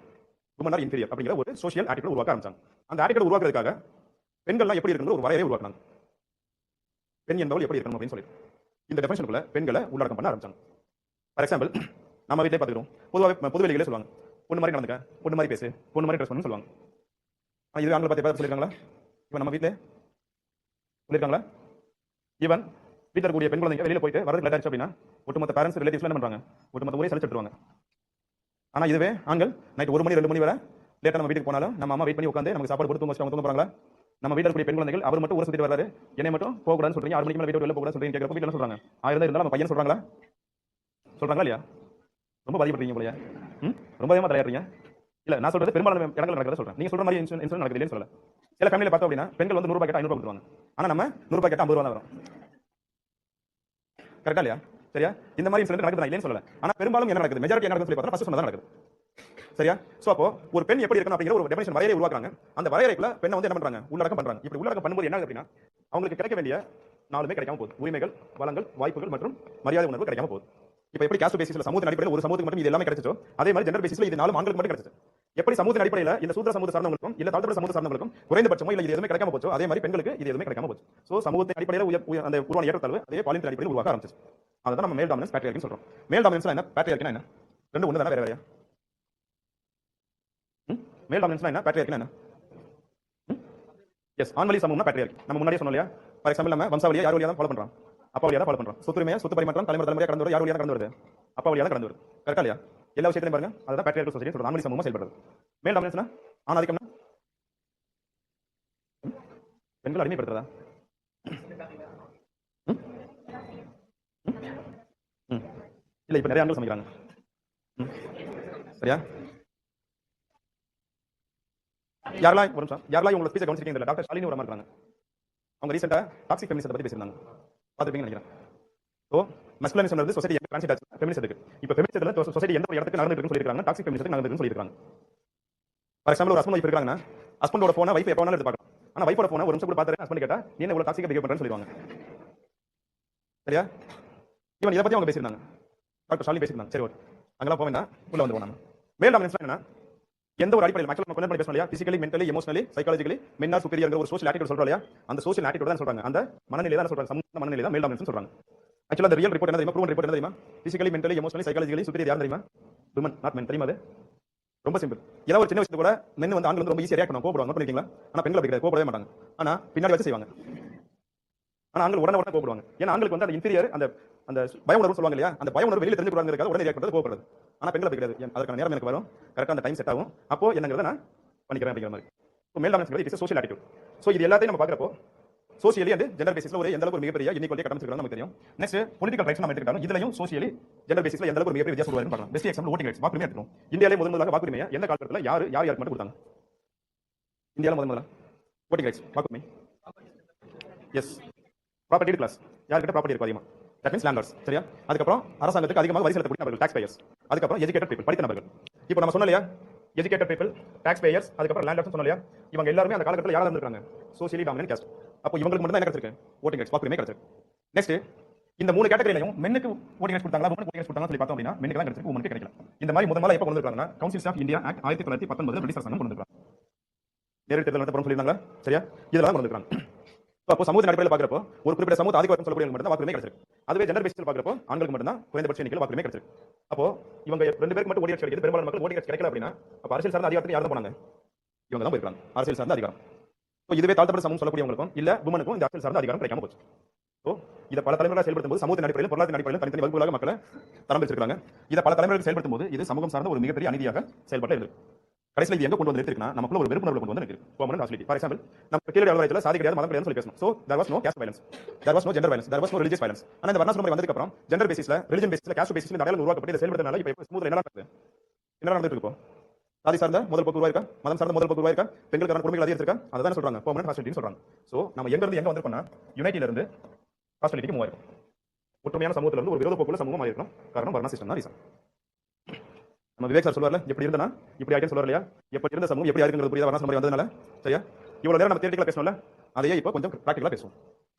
women are inferior அப்படிங்கிற ஒரு சோஷியல் ஆட்டிட்யூட் உருவாக்க ஆரம்பிச்சாங்க. அந்த ஆட்டிட்யூட் உருவாக்குறதுக்காக பெண்கள்லாம் எப்படி இருக்கணும் ஒரு வரையறை உருவாக்குனாங்க. பெண் என்பவள் எப்படி இருக்கணும் அப்படின்னு சொல்லி இந்த டெஃபினிஷனுக்குள்ள பெண்களை உள்ளடக்கம் பண்ண ஆரம்பிச்சாங்க. ஃபார் எக்ஸாம்பிள் நம்ம வீட்டிலே பார்த்துக்கிறோம். பொதுவாக பொதுவெளிகளே சொல்லுவாங்க பொண்ணு மாதிரி நடந்துக்க, பொண்ணு மாதிரி பேசு, பொண்ணு மாதிரி ட்ரெஸ் பண்ணு சொல்லுவாங்க. இது ஆண்களை பார்த்து சொல்லியிருக்காங்களா? இப்போ நம்ம வீட்டில் சொல்லியிருக்காங்களா? ஈவன் வீட்டில் இருக்கக்கூடிய பெண் குழந்தைங்க வெளியில் போயிட்டு வரது லேட் ஆச்சு அப்படின்னா ஒட்டுமொத்த பேரண்ட்ஸ் ரிலேட்டிவ்ஸ் என்ன பண்றாங்க? ஒட்டுமொத்த ஊரே சலிச்சுட்டுருவாங்க. ஆனா இதுவே ஆண்கள் நைட் 1 மணி 2 மணி வரை லேட்டா நம்ம வீட்டுக்கு போனாலும் நம்ம அம்மா வெயிட் பண்ணி உட்காந்து நமக்கு சாப்பாடு கொடுத்து அவங்க தூங்க போறாங்களா? நம்ம வீட்டில் இருக்கக்கூடிய பெண் குழந்தைகள் அவர் மட்டும் ஊர் சுத்திட்டு வராரு, என்னை மட்டும் போகக்கூடாதுன்னு சொல்றீங்க, 6 மணிக்கு மேலே வீட்டு வெளில போகக்கூடாதுன்னு சொல்றீங்க. கேட்கறப்ப வீட்டில் என்ன சொல்றாங்க? 1000 இருந்தாலும் நம்ம பையன் சொல்றாங்களா? சொல்றாங்களா இல்லையா? ரொம்ப பாதிப்படுறீங்க போலயா? ரொம்ப அதிகமாக தலையாடுறீங்க. இல்ல நான் சொல்றது பெரும்பாலான இடங்கள் நடக்கிறத சொல்றேன். நீங்க சொல்ற மாதிரி இன்சிடென்ட் நடக்குது இல்லைன்னு சொல்லல. சில ஃபேமிலியில பார்த்தோம் அப்படின்னா பெண்கள் வந்து 100 ரூபாய் கேட்டா 500 ரூபாய் கொடுத்துருவாங்க. ஆனா நம்ம 100 ரூபாய் கேட்டா 50 ரூபாய் தான் வரும். கரெக்டா இல்லையா? சரியா? இந்த மாதிரி இன்சிடென்ட் நடக்குது, நான் இல்லைன்னு சொல்லல. ஆனா பெரும்பாலும் என்ன நடக்குது, மெஜாரிட்டி என்ன நடக்குதுன்னு சொல்லி பார்த்தா ஃபர்ஸ்ட் சொன்னது நடக்குது. சரியா? சோ அப்போ ஒரு பெண் எப்படி இருக்கணும் அப்படிங்கிற ஒரு டெஃபினிஷன் வரையறை உருவாக்குறாங்க. அந்த வரையறைக்குள்ள பெண்ணை வந்து என்ன பண்றாங்க, உள்ளடக்கம் பண்றாங்க. இப்படி உள்ளடக்கம் பண்ணும்போது என்ன ஆகுது அப்படின்னா அவங்களுக்கு கிடைக்க வேண்டிய நாலுமே கிடைக்காம போகுது. உரிமைகள், வளங்கள், வாய்ப்புகள் மற்றும் மரியாதை உணர்வு கிடைக்காம போகுது. இப்போ எப்படி காஸ்ட் பேசிஸ்ல சமூகத்தின் அடிப்படையில் ஒரு சமூகத்துக்கு மட்டும் இது எல்லாமே கிடைச்சோ, அதே மாதிரி ஜெண்டர் பேசிஸ்ல இது 4 ஆண்களுக்கு மட்டும் கிடைச்சது. எப்படி சமூகத்தின் அடிப்படையில் இந்த சூத்திர சமூக சார்ந்தவங்களுக்கும் இல்ல தாழ்த்தப்பட்ட சமூக சார்ந்தவங்களுக்கும் குறைந்தபட்சமோ இல்ல இது எதுவுமே கிடைக்காம போச்சோ, அதே மாதிரி பெண்களுக்கு இது எதுவுமே கிடைக்காம போச்சு. சோ சமூகத்தின் அடிப்படையில் அந்த உருவான ஏற்றத்தாழ்வு அதே பாலினத்தின் அடிப்படையில் உருவாக ஆரம்பிச்சு. அதான் நம்ம மேல் டாமினன்ஸ் பேட்ரியார்க்கின்னு சொல்றோம். மேல் டாமினன்ஸ்னா என்ன, பேட்ரியார்க்கினா என்ன? ரெண்டு ஒண்ணு தானே, வேற வேறயா? மேல் டாமினன்ஸ்னா என்ன, பேட்ரியார்க்கினா என்ன? எஸ், ஆண்வழி சமூகம்னா பேட்ரியார்க்கி. நம்ம முன்னாடியே சொன்னோம் இல்லையா? ஃபார் எக்ஸாம்பிள் நம்ம வம்சாவளியை யார் வழியா தான் ஃபாலோ பண்றோம்? அப்பா வழியா தான் ஃபாலோ பண்றோம். சொத்துரிமையை சொத்து பரிமாற்றம் தலைமுறை தலைமுறையா கடந்து வருது, யார் வழியா கடந்து வருது? அப்பா வழியா தான் கடந்து வருது. கரெக்டா இல்லையா? எல்லா விஷயத்தையும் பாருங்க, அதுதான் பேட்ரியார்க்கல் சொசைட்டி சொல்றது. ஆண்வழி சமூகமா செயல்படுறது. மேல் டாமினன்ஸ்னா ஆண் ஆதிக்கம்னா பெண்கள் அடிமைப்படுத்துறதா? இல்ல இப்ப நிறைய ஆண்கள் சமைக்கிறாங்க. சரியா? யாரெல்லாம் ஒரு நிமிஷம், யாரெல்லாம் உங்களோட ஸ்பீச்சை கவனிச்சிருக்கீங்க? டாக்டர் ஷாலினி ஒரு அம்மா இருக்காங்க. அவங்க ரீசெண்டா டாக்ஸிக் ஃபெமினிசத்தை பத்தி பேசியிருந்தாங்க. பார்த்துருப்பீங்கன்னு நினைக்கிறேன். ஸோ மஸ்குலினிசம்ன்றது சொசைட்டி எங்க டிரான்சிட் ஆச்சு ஃபெமினிசத்துக்கு. இப்போ ஃபெமினிசத்துல சொசைட்டி எந்த ஒரு இடத்துக்கு நடந்துட்டு இருக்குன்னு சொல்லியிருக்காங்க, டாக்ஸிக் ஃபெமினிசத்துக்கு நடந்துருக்குன்னு சொல்லியிருக்காங்க. ஃபார் எக்ஸாம்பிள் ஒரு ஹஸ்பண்ட் வைஃப் இருக்காங்கன்னா ஹஸ்பண்டோட போனை வைஃப் எப்போ வேணாலும் எடுத்து பார்க்கலாம். ஆனா வைஃபோட போனை ஒரு நிமிஷம் கூட பார்த்துட்டு ஹஸ்பண்ட் கேட்டா நீ என்ன இவ்வளவு டாக்ஸிக்கா பிஹேவ் பண்றேன்னு சொல்லிடுவாங்க. சரியா? இவன் இதை பத்தி அவங்க பேசியிருந்தாங்க, டாக்டர் ஷாலினி பேசியிருந்தாங்க. சரி, ஓகே, அங்கெல்லாம் போக வேண்டாம், உள்ள வந்து போனாங்க. மேல் டாமினன்ஸ் என்ன, எந்த ஒரு அடிப்படையில் மக்கள் கொஞ்சம் பண்ணி பேசணும் இல்லையா? Physically, mentally, emotionally, psychologically men are superior ஒரு சோஷியல் ஆட்டிட்யூட் சொல்றோம் இல்லையா? அந்த சோஷியல் ஆட்டிட்யூட் தான் சொல்றாங்க, அந்த மனநிலை தான் சொல்றாங்க, சமூக மனநிலை தான் மேல் டாமினன்ஸ் சொல்றாங்க. ஆக்சுவலா அந்த ரியல் ரிப்போர்ட் என்ன தெரியுமா, ப்ரூவன் ரிப்போர்ட் என்ன தெரியுமா? Physically, mentally, emotionally, psychologically superior யார் தெரியுமா? விமன், நாட் மென். தெரியுமா? அது ரொம்ப சிம்பிள். ஏதாவது ஒரு சின்ன விஷயத்தை கூட மென் வந்து ஆண்கள் வந்து ரொம்ப ஈஸியா ரியாக்ட் பண்ணுவாங்க, கோபப்படுவாங்க. பண்ணிருக்கீங்களா? ஆனா பெண்கள் அப்படி கிடையாது, கோபப்படவே மாட்டாங்க. ஆனா பின்னாடி வச்சு செய்வாங்க. ஆனா ஆண்கள் உடனே கோபப்படுவாங்க. ஏன்னா ஆண்களுக்கு வந்து அந்த இன்ஃபீரியர் அந்த அந்த பய உணர்வு சொல்லுவாங்க இல்லையா? அந்த பய உணர்வு வெளியில தெரிஞ்சுக்கிறாங்க, உடனே ரியாக்ட் பண்றது, கோபப்படுறது. ஆனா பெண்கள் அப்படி கிடையாது. அதற்கான நேரம் எனக்கு வரும், கரெக்டா அந்த டைம் செட் ஆகும், அப்போ என்னங்கிறத நான் பண்ணிக்கிறேன் அப்படிங்கிற மாதிரி. மேல் dominance it's social attitude. So இது எல்லாத்தையும் நம்ம பார்க்கறப்போ சோஷியலி அண்ட் ஜெண்டர் பேசிஸ்ல ஒரு எந்த அளவுக்கு ஒரு மிகப்பெரிய இன்இக்வாலிட்டி கட்டமைச்சிருக்காங்க நமக்கு தெரியும். நெக்ஸ்ட் பொலிட்டிக்கல் ரைட்ஸ் நம்ம எடுத்துக்கிட்டாலும் இதுலயும் சோஷியலி ஜெண்டர் பேசிஸ்ல எந்த அளவுக்கு ஒரு மிகப்பெரிய வித்தியாசம் வருதுன்னு பார்க்கலாம். பெஸ்ட் எக்ஸாம்பிள் ஓட்டிங் ரைட்ஸ், வாக்குரிமை எடுத்துக்கணும். இந்தியாவிலே முதலாக வாக்குரிமையை எந்த காலகட்டத்தில் யாருக்கு மட்டும் கொடுத்தாங்க? இந்தியாவில் முதல்ல ஓட்டிங் ரைட்ஸ், வாக்குரிமை. எஸ், ப்ராப்பர்ட்டி கிளாஸ், யார்கிட்ட ப்ராப்பர்ட்டி இருக்கும் அதிகமா? That means landlords. சரியா? அதுக்கப்புறம் அரசாங்கத்துக்கு அதிகமாக வரி செலுத்தக்கூடிய நபர்கள், டாக்ஸ் பேயர்ஸ். அதுக்கப்புறம் எஜுகேட்டட் பீப்பிள், படித்த நபர்கள். இப்போ நம்ம சொன்னோம் இல்லையா, எஜுகேட்டட் பீப்பிள், டாக்ஸ் பேயர்ஸ், அதுக்கப்புறம் லேண்ட்லார்ட்ஸ் சொன்னோம் இல்லையா? இவங்க எல்லாரும் அந்த காலகட்டத்தில் யாரா இருந்திருக்காங்க? Socially dominant cost. அப்போ இவங்களுக்கு மட்டும் தான் என்ன கிடைச்சிருக்கு? ஓட்டிங் ரைட்ஸ், வாக்குரிமை கிடைச்சிருக்கு. நெக்ஸ்ட் இந்த மூணு கேட்டகரியிலையும் மென்னுக்கு ஓட்டிங் ரைட்ஸ் கொடுத்தாங்களா, உமனுக்கு ஓட்டிங் ரைட்ஸ் கொடுத்தாங்கன்னு சொல்லி பார்த்தோம் அப்படின்னா மென்னுக்கு தான் கிடைச்சிருக்கு, உமனுக்கு கிடைக்கல. இந்த மாதிரி முதல்ல எப்போ கொண்டு வந்திருக்காங்கன்னா councils of India act 1919 British அரசாங்கம் கொண்டு வந்திருக்காங்க. நேரடி தேர்தல் நடத்தப்படும் சொல்லியிருந்தாங்களா? சரியா? இதெல்லாம் கொண்டு வந்திருக்காங்க. அப்போ சமூகத்தின் அடிப்படையில் பார்க்கறப்போ ஒரு குறிப்பிட்ட சமூக ஆதிக்கம் சொல்லக்கூடிய மட்டும் தான் வாக்குரிமை கிடைச்சிருக்கு. அதுவே ஜெண்டர் பேசிஸ்ல பார்க்கறப்போ ஆண்களுக்கு மட்டும் தான் குறைந்தபட்ச எண்ணிக்கையில் வாக்குரிமை கிடைச்சிருக்கு. அப்போ இவங்க ரெண்டு பேருக்கு மட்டும் ஓட்டிங் ரைட்ஸ் கிடைக்குது, பெரும்பாலான மக்கள் ஓட்டிங் ரைட்ஸ் கிடைக்கல அப்படின்னா அப்ப அரசியல் சார்ந்த அதிகாரத்துக்கு யார் தான் போனாங்க? இவங்க தான் போயிருக்காங்க, அரசியல் சார்ந்த அதிகாரம். ஸோ இதுவே தாழ்த்தப்பட்ட சமூகம் சொல்லக்கூடியவங்களுக்கும் இல்ல உமனுக்கும் இந்த அரசியல் சார்ந்த அதிகாரம் கிடைக்காம போச்சு. ஸோ இதை பல தலைமுறையாக செயல்படுத்தும் போது சமூகத்தின் அடிப்படையில் பொருளாதார அடிப்படையில் தனித்தனி வகுப்புகளாக மக்களை தரம் வச்சிருக்காங்க. இதை பல தலைமுறைகள் செயல்படுத்தும் போது இது சமூகம் சார்ந்த ஒரு மிகப்பெரிய அநீதியாக செயல்பட்டு இருக்கு. கடைசியில் இது எங்க கொண்டு வந்து இருக்குன்னா நமக்குள்ள ஒரு வெறுப்புணர்வு கொண்டு வந்து இருக்கு. Permanent hostility. ஃபார் எக்ஸாம்பிள் நம்ம கீழே அலுவலகத்தில் சாதி கிடையாது, மதம் கிடையாது சொல்லி பேசணும். So there was no caste violence, there was no gender violence, there was no religious violence. ஆனால் இந்த வர்ணாசிரமம் வந்ததுக்கு அப்புறம் ஜெண்டர் பேசிஸ்ல, ரிலிஜன் பேசிஸ்ல, காஸ்ட் பேசிஸ்ல இந்த அடையாளம் உருவாக்கப்பட்டு இதை செயல்படுறதுனால இப்போ ஸ்மூத்ல என்ன நடந்துட்டு இருக்கு? சாதி சார்ந்த முதல் போக்கு உருவாயிருக்கா, மதம் சார்ந்த முதல் போக்கு உருவாயிருக்கா, பெண்களுக்கான குடும்பங்கள் அதிகரிச்சிருக்கா? அதான் சொல்றாங்க பெர்மனன்ட் ஹாஸ்டிலிட்டி சொல்றாங்க. ஸோ நம்ம எங்க இருந்து எங்க வந்திருக்கோம்னா யுனைட்டில இருந்து ஹாஸ்டிலிட்டிக்கு மூவ் ஆயிருக்கும். ஒற்றுமையான சமூகத்துல இருந்து ஒரு விரோத போக்குள்ள சமூகம் ஆயிருக்கும். காரணம் வர்ண சிஸ்டம் தான் ரீசன். நம்ம விவேக் சார் சொல்வார்ல, எப்படி இருந்தா இப்படி ஆயிட்டு சொல்றாரு இல்லையா? எப்படி இருந்த சமூகம் எப்படி ஆயிருக்குங்கிறது புரியாத வர்ண சமூகம் வந்ததுனால. சரியா? இவ்வளவு நேரம் நம்ம தியரிட்டிக்கலா பேசணும்ல, அதையே இப்போ கொஞ்சம் பிராக்டிகலா பேசுவோம்.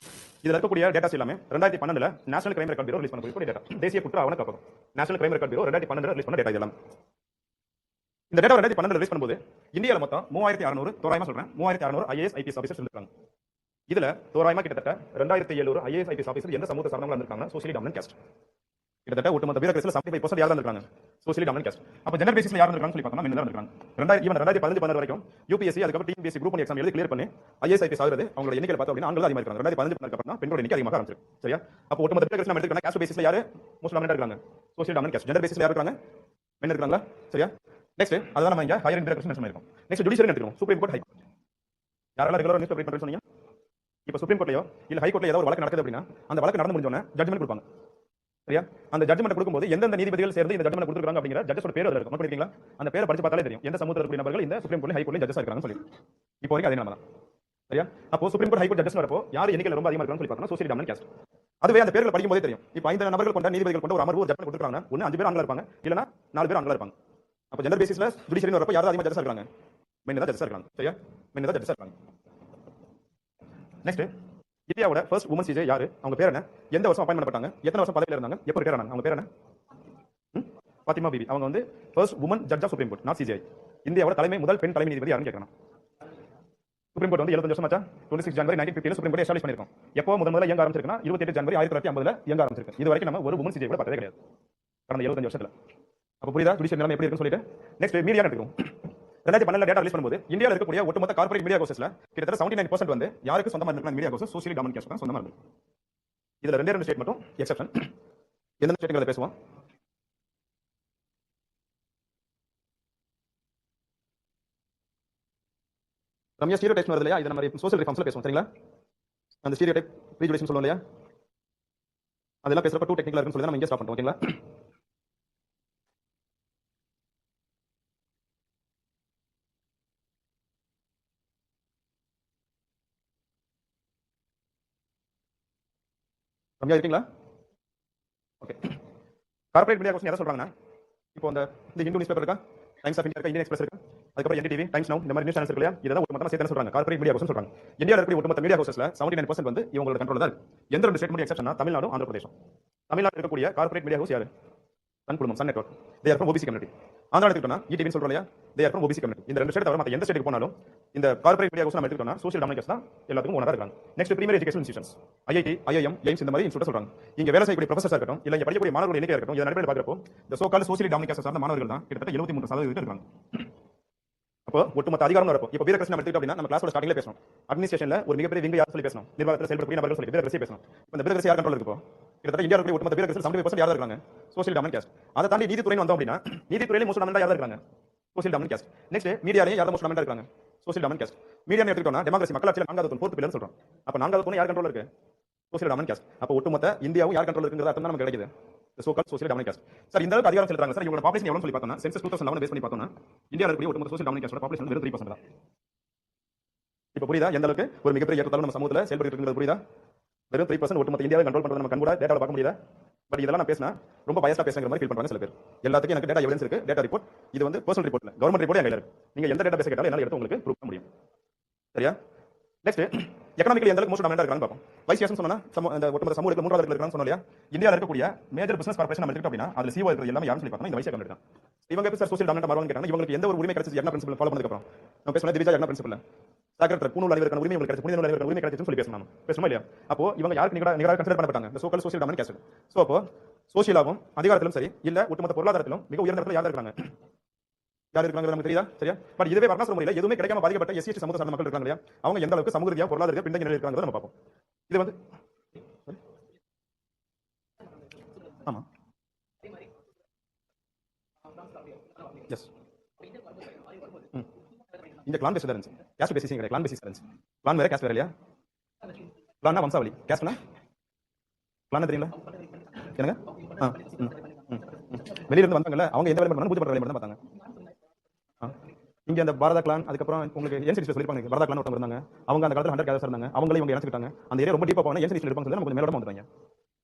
இதுல இருக்கக்கூடிய டேட்டாஸ் எல்லாமே 2012 national crime record bureau release பண்ணக்கூடிய டேட்டா. தேசிய குற்ற ஆவண காப்பகம் national crime record bureau 2012 release பண்ண டேட்டா இதெல்லாம். இந்த டேட்டா 2012 ரிலீஸ் பண்ணும்போது இந்தியால மொத்தம் 3600 தோராயமா சொல்றேன் 3600 ஐஏஎஸ் ஐபிஎஸ் ஆபீசர்ஸ் இருக்காங்க. இதுல தோராயமா கிட்டத்தட்ட 2700 ஐஏஎஸ் ஐபிஎஸ் ஆபீசர் எந்த சமூகத்தை சார்ந்தவங்களா இருக்காங்க? Socially dominant cost. கிட்டத்தட்ட ஒட்டுமொத்த பியூரோக்ரசில 75% யாரா இருக்காங்க? Socially dominant cost. அப்ப ஜெண்டர் பேசிஸ்ல யாரா இருக்காங்கன்னு சொல்லி பார்த்தோம்னா மென் தான் இருக்காங்க. 2015 வரைக்கும் யூபிஎஸ்சி அதுக்கு அப்புறம் டிஎன்பிஎஸ்சி குரூப் 1 எக்ஸாம் எழுதி கிளியர் பண்ணி ஐஏஎஸ் ஐபிஎஸ் ஆகுறது அவங்களோட எண்ணிக்கை பார்த்தோம் அப்படினா ஆண்கள் அதிகமா இருக்காங்க. 2015 அப்புறம் பெண்களோட எண்ணிக்கை அதிகமாக ஆரம்பிச்சிருக்கு. சரியா? அப்ப ஒட்டுமொத்த பியூரோக்ரசி நம்ம எடுத்துக்கிட்டா காஸ்ட் பேசிஸ்ல யாரு மோஸ்ட் டாமினன்ட் இருக்காங்க? Social dominant cost. ஜெண்டர் பேசிஸ்ல யாரு இருக்காங்க? மென் இருக்காங்களா? சரியா? நெக்ஸ்ட் அதான் நம்ம இங்க ஹையர் இன் பியூரோக்ரசி மென்ஷன் பண்ணிருக்கோம். நெக்ஸ்ட் ஜுடிஷியரி எடுத்துக்கணும். Supreme court, high court. யாரெல்லாம் ரெகுலரா நியூஸ் பேப்பர் ரீட் சொன்னீங்க? இப்போ சுப்ரீம் கோர்ட்லயோ இல்ல ஹை கோர்ட்ல ஏதாவது ஒரு வழக்கு நடக்குது அப்படின்னா அந்த வழக்கு நடந்து முடிஞ்ச உடனே ஜட்ஜ்மென்ட் கொடுப்பாங்க. சரியா? அந்த ஜட்ஜ்மென்ட் கொடுக்கும்போது எந்தெந்த நீதிபதிகள் சேர்ந்து இந்த ஜட்ஜ்மென்ட் கொடுத்துருக்காங்க அப்படிங்கிற ஜட்ஜஸோட பேர் அதுல இருக்கும். நோட் பண்ணிருக்கீங்களா? அந்த பேரை படிச்சு பார்த்தாலே தெரியும் எந்த சமூகத்துல இருக்கிற நபர்கள் இந்த சுப்ரீம் கோர்ட்ல ஹை கோர்ட்ல ஜட்ஜஸா இருக்காங்கன்னு சொல்லி. இப்போ வரைக்கும் அதே நாம தான். சரியா? அப்போ சுப்ரீம் கோர்ட் ஹைகோர்ட் ஜட்ஜஸ் வரப்போ யார் எண்ணிக்கையில் ரொம்ப அதிகமாக இருக்கான்னு சொல்லி பார்த்தோம்னா சோசியல் டாமினன்ட் கேஸ்ட். அதுவே அந்த பேர்ல படிக்கும் போதே தெரியும். இப்போ 5 நபர்கள் கொண்ட நீதிபதிகள் கொண்ட ஒரு அமர்வு ஒரு ஜட்ஜ் கொடுத்துருக்காங்க. ஒன்னு 5 பேர் ஆண்களா இருப்பாங்க, இல்லனா 4 பேர் ஆண்களா இருப்பாங்க. அப்போ ஜெண்டர் பேசிஸ்ல ஜுடிஷியரி வரப்போ யார் அதிகமாக ஜட்ஜஸ் இருக்காங்க? மென் தான் ஜட்ஜஸ் இருக்காங்க. சரியா? மென் தான் ஜட்ஜஸ் இருக்காங்க. நெக்ஸ்ட், இந்தியாவோட ஃபர்ஸ்ட் உமன் சிஜே யாரு? அவங்க பேர் என்ன? எந்த வருஷம் அப்பாயின்ட் பண்ணப்பட்டாங்க? எத்தனை வருஷம் பதவியில் இருந்தாங்க? எப்போ ரிட்டையர் ஆனாங்க? அவங்க பேர் என்ன? பாத்திமா பிபி. அவங்க வந்து first woman judge of supreme court, not CJI. இந்தியாவோட முதல் பெண் தலைமை நீதிபதி யாருன்னு கேட்கறாங்க. சுப்ரீம் கோர்ட் வந்து 75 வருஷம் ஆச்சா? 26 ஜனவரி 1950 சுப்ரீம் கோர்ட் எஸ்டாப்லிஷ் பண்ணிருக்கோம். எப்போ முதல்ல இயங்க ஆரம்பிச்சிருக்குன்னா 28 ஜனவரி 1950 இயங்க ஆரம்பிச்சிருக்கு. இது வரைக்கும் நம்ம ஒரு உமன் சிஜே கூட பார்த்ததே கிடையாது கடந்த 75 வருஷத்துல. அப்ப புரியுதா ஜுடிஷியல் நிலைமை எப்படி இருக்குன்னு சொல்லிட்டு. நெக்ஸ்ட், மீடியா எடுத்துக்கோம். 2012 டேட்டா ரிலீஸ் பண்ணும்போது இந்தியாவில் இருக்கக்கூடிய ஒட்டுமொத்த கார்ப்பரேட் மீடியா கோர்சஸ்ல கிட்டத்தட்ட 79% வந்து யாருக்கு சொந்தமா இருக்கு? Media courses socially dominant caste தான் சொந்தமா இருக்கு. இதுல 2 ஸ்டேட் மட்டும் எக்ஸெப்ஷன். எந்த ஸ்டேட்களை பேசுவோம்? ரம்யா ஸ்டீரியோடைப்ஸ் வருது இல்லையா? இது நம்ம சோஷியல் ரிஃபார்ம்ஸ்ல பேசுவோம். சரிங்களா? அந்த ஸ்டீரியோடைப் ப்ரீஜுடிஷன் சொல்லுவோம் இல்லையா? அதெல்லாம் பேசுறப்ப டூ டெக்னிக்கலா இருக்குன்னு சொல்லி நம்ம இங்கே ஸ்டாப் பண்ணுவோம். ஓகேங்களா? ரம்யா இருக்கீங்களா? ஓகே. கார்ப்பரேட் மீடியா கொஸ்டின் எதை சொல்றாங்கன்னா, இப்போ அந்த ஹிந்து நியூஸ் பேப்பர் இருக்கா, டைம்ஸ் ஆஃப் இந்தியா இருக்கா, இந்தியன் எக்ஸ்பிரஸ் இருக்கா, அதுக்கப்புறம் NDTV, டைம்ஸ் நவ், இந்த மாதிரி நியூஸ் சேனல்ஸ் இருக்கு இல்லையா? இதெல்லாம் ஒட்டுமொத்தமா சேர்த்து சொல்றாங்க கார்ப்பரேட் மீடியா கொஸ்டின் சொல்றாங்க. இந்தியாவில் இருக்கக்கூடிய ஒட்டுமொத்த மீடியா கோர்சஸ்ல 79% வந்து இவங்களோட கண்ட்ரோல்ல தான் இருக்கு. எந்த 2 ஸ்டேட் மட்டும் எக்ஸெப்ஷன்னா தமிழ்நாடு, ஆந்திர பிரதேசம். தமிழ்நாட்டில் இருக்கக்கூடிய கார்ப்பரேட் மீடியா ஹவுஸ் யாரு? சன் குழுமம், Sun network. They are from OBC community. Andhra எடுத்துக்கிட்டோம்னா ETV சொல்றோம் இல்லையா? They are from OBC community. இந்த 2 ஸ்டேட் தவிர மற்ற எந்த ஸ்டேட்டுக்கு போனாலும் இந்த கார்ப்பரேட் மீடியா ஹவுஸ் நம்ம எடுத்துக்கிட்டோம்னா சோசியல் டாமினன்ட் கேஸ்ட் தான் எல்லாத்துக்கும் ஓனரா இருக்காங்க. Next, primary education institutions, IIT, IIM, AIIMS இந்த மாதிரி இன்ஸ்டிடியூட் சொல்றாங்க. இங்க வேலை செய்யக்கூடிய ப்ரொஃபசர்ஸ் இருக்கட்டும், இல்ல இங்க படிக்கக்கூடிய மாணவர்கள் எண்ணிக்கை இருக்கட்டும், இதை நடைமுறையில் பார்க்கிறப்போ இந்த so called socially dominant caste சார்ந்த மாணவர்கள் தான் கிட்டத்தட்ட 73% இருக்காங்க. அப்போ ஒட்டுமொத்த அதிகாரம் வரப்போ இப்போ வீரகிருஷ்ணன் எடுத்துக்கிட்டோம் அப்படின்னா நம்ம கிளாஸோட ஸ்டார்டிங்ல பேசணும். அட்மினிஸ்ட்ரேஷன்ல ஒரு மிகப்பெரிய விங்க யார் சொல்லி பேசணும்? நிர்வாகத்தில் செயல்படக்கூடிய நபர்கள் சொல்லி வீரகிருஷ்ணன் பேசணும். இந்த வீரகிருஷ்ணன் யார் கண்ட்ரோல் இருக்கு? கிட்டத்தட்ட இந்தியாவில் இருக்கக்கூடிய ஒட்டுமொத்த வீரகிருஷ்ணன் 75% யாரா இருக்காங்க? Social dominant caste. அதை தாண்டி நீதித்துறைன்னு வந்தோம் அப்படின்னா நீதித்துறையில மோஸ்ட் டாமினன்ட் யாரா இருக்காங்க? Social dominant caste. நெக்ஸ்ட், மீடியாலயும் யாரா மோஸ்ட் டாமினன்ட் இருக்காங்க? Social dominant caste. மீடியா எடுத்துக்கிட்டோம்னா டெமோக்ரசி மக்களாட்சியில் 4வது தூண், 4th பில்லர்னு சொல்றோம். அப்ப 4வது தூண் யார் கண்ட்ரோல் இருக்கு? Social dominant caste. அப்ப ஒட்டுமொத்த இந்தியாவும் யார் கண்ட்ரோல் இருக்குங்கிறது அர்த்தம் தான் நமக்கு கிடைக்குது. So called social dominant caste. Sir இந்த அளவுக்கு அதிகாரம் செலுத்துறாங்க சார், இவங்க பாப்புலேஷன் எவ்வளவு சொல்லி பார்த்தோம்னா சென்சஸ் 2011 பேஸ் பண்ணி பார்த்தோம்னா இந்தியாவில் இருக்கக்கூடிய ஒட்டுமொத்த சோசியல் டாமினன்ட் கேஸ்டோட பாப்புலேஷன் வெறும் 3% தான். இப்போ புரியுதா எந்த அளவுக்கு ஒரு மிகப்பெரிய ஏற்றத்தாலும் நம்ம சமூகத்தில் செயல்பட்டு இருக்கிறது? புரியுதா? வெறும் 3% ஒட்டுமொத்த இந்தியாவை கண்ட்ரோல் பண்றது நம்ம கண்கூட டேட்டாவை பார்க்க முடியல. பட் இதெல்லாம் நான் பேசினா ரொம்ப பயஸ்டா பேசுற மாதிரி ஃபீல் பண்றாங்க சில பேர். எல்லாத்துக்கும் எனக்கு டேட்டா எவிடன்ஸ் இருக்கு, டேட்டா ரிப்போர்ட். இது வந்து பர்சனல் ரிப்போர்ட் இல்ல, கவர்மெண்ட் ரிப்போர்ட் எங்க இருக்கு. நீங்க எந்த டேட்டா பேச கேட்டாலும் என்னால எடுத்து உங்களுக்கு ப்ரூவ் பண்ண முடியும். சரியா? நெக்ஸ்ட், எக்கனாமிக்கலி எந்த அளவுக்கு மோஸ்ட் டாமினன்ட் இருக்கான்னு பார்ப்போம். வைஸ் சேர்மன் சொன்னா அந்த ஒட்டுமொத்த சமூகத்துல 3வது இடத்துல இருக்கான்னு சொன்னோம். இந்தியாவில் இருக்கக்கூடிய மேஜர் பிசினஸ் கார்ப்பரேஷன் நம்ம எடுத்துக்கிட்டோம் அப்படின்னா அதுல CEO இருக்கிறது எல்லாமே யாருன்னு சொல்லி பார்த்தோம்னா இந்த வைஸ் சேர்மன் தான். இவங்க எப்படி சார் சோசியல் டாமினன்ட் மாறுவாங்க கேட்டாங்க. இவங்களுக்கு எந்த ஒரு உரிமை கிடைச்சது என்ன பிரின்சிபல் ஃபாலோ பண்ணதுக்கு அப்புறம் நம்ம பேசணும் திவிஜா என்ன பிரின்சிபல் சாக்ரேட்டர் பூணூல் அணிவதற்கான உரிமை உங்களுக்கு கிடைச்சது, புனித நூல் அணிவதற்கான உரிமை கிடைச்சதுன்னு சொல்லி பேசணும். பேசணுமா இல்லையா? அப்போ இவங்க யாருக்கு நிகராக கன்சிடர் பண்ணப்பட்டாங்க? இந்த so called social dominant caste. So அப்போ சோசியலாவும் அதிகாரத்திலும் சரி இல்ல ஒட்டுமொத்த பொருளாதாரத்திலும் மிக உயர்ந்த இடத்துல யார் இருக்காங்க? யார் இருக்காங்க நமக்கு தெரியுதா? சரியா? பட் இதுவே வர்ணாசிரம முறையில் எதுவுமே கிடைக்காம பாதிக்கப்பட்ட SC சமூக சார்ந்த மக்கள் இருக்காங்க இல்லையா? அவங்க எந்த அளவுக்கு சமூக ரீதியாக பொருளாதார ரீதியாக பின்தங்கிய நிலையில் இருக்காங்க நம்ம பார்ப்போம். இது வந்து ஆமா எஸ் இந்த கிளான் பேஸ் இருந்துச்சு. கேஸ்ட் பேசிஸ் கிடையாது, கிளான் பேசிஸ் இருந்துச்சு. கிளான் வேற கேஸ்ட் வேற இல்லையா? கிளான்னா வம்சாவளி, கேஸ்ட்னா கிளான் தெரியுங்களா? என்னங்க? வெளியில இருந்து வந்தாங்கல்ல அவங்க எந்த வேலை பண்ணாலும் பூஜை பண்ற வேலை மட்டும் தான் பார்த்தாங்க. இங்க அந்த பாரதா கிளான், அதுக்கப்புறம் உங்களுக்கு ஏன்சிடி சொல்லிருப்பாங்க பாரதா கிளான் ஒருத்தவங்க இருந்தாங்க. அவங்க அந்த காலத்துல 100 கேதர்ஸ் இருந்தாங்க. அவங்களே இவங்க இணைச்சிட்டாங்க. அந்த ஏரியா ரொம்ப டீப்பா போனா ஏன்சிடி இருப்பாங்க சொல்லி நமக்கு மேலோட வந்துட்டாங்க.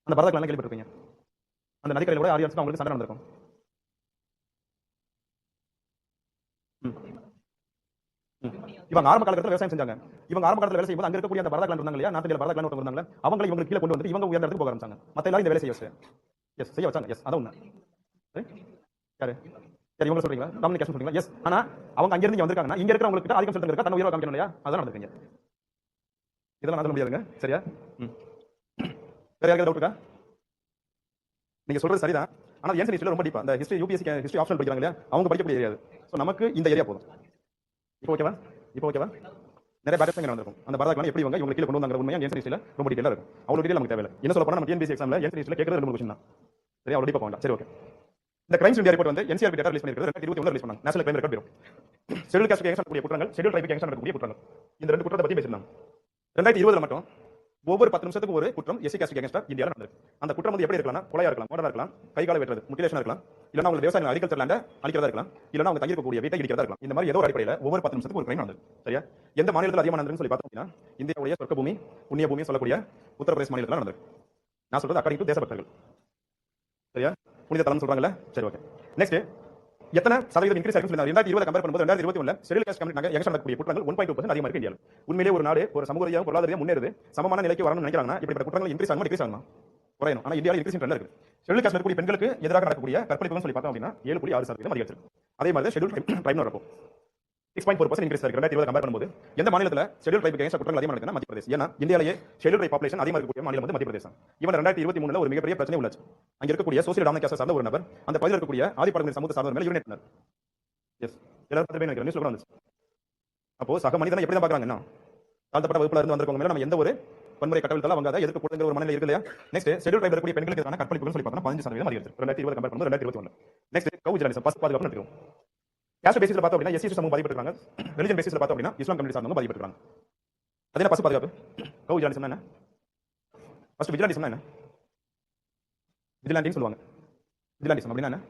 அந்த பாரதா கிளான் கேள்விப்பட்டிருப்பீங்க. அந்த நதிக்கரையில கூட ஆரியன்ஸ் அவங்களுக்கு சண்டை நடந்திருக்கும். இவங்க ஆரம்ப காலகட்டத்தில் விவசாயம் செஞ்சாங்க. இவங்க ஆரம்ப காலத்துல வேலை செய்யும்போது அங்க இருக்கக்கூடிய அந்த பாரதா கிளான் இருந்தாங்க இல்லையா? நார்த் இந்தியால பாரதா கிளான் ஒருத்தவங்க இருந்தாங்க. அவங்களை இவங்களுக்கு கீழே கொண்டு வந்து இவங்க உயர்ந்த இடத்துக்கு போக ஆரம்பிச்சாங்க. மத்த எல்லாரும் இந்த வேலை செய்ய வச்சு எஸ் செய்ய வச்சாங்க. எஸ் அதான் உண்மை. யாரு சரி இவங்க சொல்றீங்களா? டாமினன்ட் கேஸ்ட் சொல்றீங்களா? எஸ். ஆனா அவங்க அங்க இருந்து வந்திருக்காங்கன்னா இங்க இருக்கிறவங்க கிட்ட அதிகம் செலுத்துங்க இருக்கா, தன்னை உயர்வா காமிக்கணும் இல்லையா? அதான் நடந்துருக்கீங்க. இதெல்லாம் நான் சொல்ல முடியாதுங்க. சரியா? வேற யாருக்கு டவுட் இருக்கா? நீங்க சொல்றது சரிதான். ஆனா ஏன் ஹிஸ்டரியில ரொம்ப டீப்பா இந்த ஹிஸ்டரி UPSC ஹிஸ்டரி ஆப்ஷனல் படிக்கிறாங்க இல்லையா? அவங்க படிக்கக்கூடிய ஏரியா. சோ நமக்கு இந்த ஏரியா போதும். இப்போ ஓகேவா? இப்போ ஓகேவா? நிறைய பேட்டர்ஸ் இங்க நடந்துருக்கும். அந்த பாரதா கிளான் எப்படி இவங்க கீழே கொண்டு வந்தாங்க உண்மையா ஏன் ஹிஸ்டரியில ரொம்ப டீடைலா இருக்கும். அவ்வளவு டீடைல் நமக்கு தேவையில்லை. என்ன சொல்ல போனா நம்ம TNPSC எக்ஸாம்ல ஏன் ஹிஸ்டரியில கேட்கறது 2 क्वेश्चन தான். சரி அவ்வளவு டீப்பா போகலாம். சரி ஓகே. இந்த கிரைம்ஸ் இந்தியா ரிப்போர்ட் வந்து NCRB டேட்டா ரிலீஸ் பண்ணிருக்கிறது 2021 ரிலீஸ் பண்ணாங்க. National crime record bureau. Schedule cost gangs கூடிய குற்றங்கள், ஷெட்யூல் ட்ரைப் கேங்ஸ் கூடிய குற்றங்கள். இந்த 2 குற்றத்தை பத்தி பேசினாங்க. 2020 மட்டும் ஒவ்வொரு 10 நிமிஷத்துக்கு ஒரு குற்றம் SC காஸ்ட் கேங்ஸ்டா இந்தியால நடந்திருக்கு. அந்த குற்றம் வந்து எப்படி இருக்கலாம்? கொலையா இருக்கலாம், மர்டரா இருக்கலாம், கை கால வெட்டுறது, முட்டிலேஷனா இருக்கலாம், இல்லைன்னா அவங்க விவசாயம் அக்ரிகல்ச்சர் லேண்டை அழிக்கிறதா இருக்கலாம், இல்லைன்னா அவங்க தங்கியிருக்கக்கூடிய வீட்டை இடிக்கிறதா இருக்கலாம். இந்த மாதிரி ஏதோ ஒரு அடிப்படையில் ஒவ்வொரு 10 நிமிஷத்துக்கு ஒரு கிரைம் நடந்தது. சரியா? எந்த மாநிலத்தில் அதிகமாக நடந்ததுன்னு சொல்லி பார்த்தோம் அப்படின்னா இந்தியாவுடைய சொர்க்க பூமி புண்ணிய பூமி சொல்லக்கூடிய உத்தரப்பிரதேச மாநிலத்தில் நடந்தது. நான் சொல்றது அக்கார்டிங் டு தேசபக்தர்கள். சரியா? புனித தலம் சொல்றாங்கல்ல. சரி, ஓகே. நெக்ஸ்ட் எத்தனை சதவீதம் இன்க்ரீஸ் ஆகும் சொல்லி 2020 கம்பேர் பண்ணும்போது 2021 ஷெட்யூல் காஸ்ட் கம்யூனிட்டி எக்ஸ்ட்ரா நடக்கக்கூடிய குற்றங்கள் 1.2% அதிகமாக இருக்கு இந்தியாவில். உண்மையிலேயே ஒரு நாடு ஒரு சமூக ரீதியாக பொருளாதார ரீதியாக முன்னேறுது, சமமான நிலைக்கு வரணும்னு நினைக்கிறாங்கன்னா இப்படிப்பட்ட குற்றங்கள் இன்க்ரீஸ் ஆகுமா டிக்ரீஸ் ஆகுமா? குறையணும். ஆனா இந்தியாவில் இன்க்ரீஸ் ட்ரெண்ட் இருக்கு. ஷெட்யூல் காஸ்ட் இருக்கக்கூடிய பெண்களுக்கு எதிராக நடக்கக்கூடிய கற்பழிப்புன்னு சொல்லி பார்த்தோம் அப்படின்னா 7.6% அதிகரிச்சிருக்கு. அதே மாதிரி ஷெட்யூல் ட்ரைப்னு வரப்போ 6.4% இன்க்ரீஸ் ஆயிருக்கு 2020 கம்பேர் பண்ணும்போது. எந்த மாநிலத்தில் ஷெட்யூல் ட்ரைப் எகென்ஸ்ட் குற்றங்கள் அதிகமாக நடக்குதுன்னா மத்திய பிரதேஷ். ஏன்னா இந்தியாவிலேயே ஷெட்யூல் ட்ரைப் பாப்புலேஷன் அதிகமாக இருக்கக்கூடிய மாநிலம் வந்து மத்திய பிரதேசம். இவன் 2023 ஒரு மிகப்பெரிய பிரச்சனை உள்ளது. அங்க இருக்கக்கூடிய சோசியல் டாமினேட் காஸ்ட் சார்ந்த ஒரு நபர் அந்த பகுதியில் இருக்கக்கூடிய ஆதிப்பாளர்கள் சமூக சார்ந்தவர் மேல யூரினேட் பண்ணார். எஸ், எல்லாரும் பார்த்து நினைக்கிறேன், நியூஸ்ல கூட வந்துச்சு. அப்போ சக மனிதனை எப்படி தான் பார்க்கறாங்கன்னா தாழ்த்தப்பட்ட வகுப்புல இருந்து வந்திருக்கவங்க மேல நம்ம எந்த ஒரு வன்முறை கட்டவிழ்த்தாலும் அவங்க அதை எதிர்க்க கூடுங்கிற ஒரு மனநிலை இருக்கு இல்லையா? நெக்ஸ்ட் ஷெட்யூல் ட்ரைப் இருக்கக்கூடிய பெண்களுக்கு எதிரான கற்பழிப்புன்னு சொல்லி பார்த்தா 15% அதிகரிச்சு 2020 கம்பேர் பண்ணும்போது 2021. நெக்ஸ்ட் கவு ஜெர்னலிசம் பசு பாதுகாப்பு நடக்கும். கேஸ்ட் பேசிஸ்ல பார்த்தோம் அப்படின்னா எஸ்சி சமூகம் பாதிக்கப்பட்டிருக்காங்க. ரிலிஜன் பேசிஸ்ல பார்த்தோம் அப்படின்னா இஸ்லாம் கம்யூனிட்டி சார்ந்தவங்க பாதிக்கப்பட்டிருக்காங்க. அதே என்ன பசு பாதுகாப்பு கவு ஜெர்னலிசம் என்ன? ஃபர்ஸ்ட் விஜிலன்டிசம் என்ன? விஜிலாண்டின்னு சொல்லுவாங்க. விஜிலாண்டிசம் அப்படின்னா என்ன?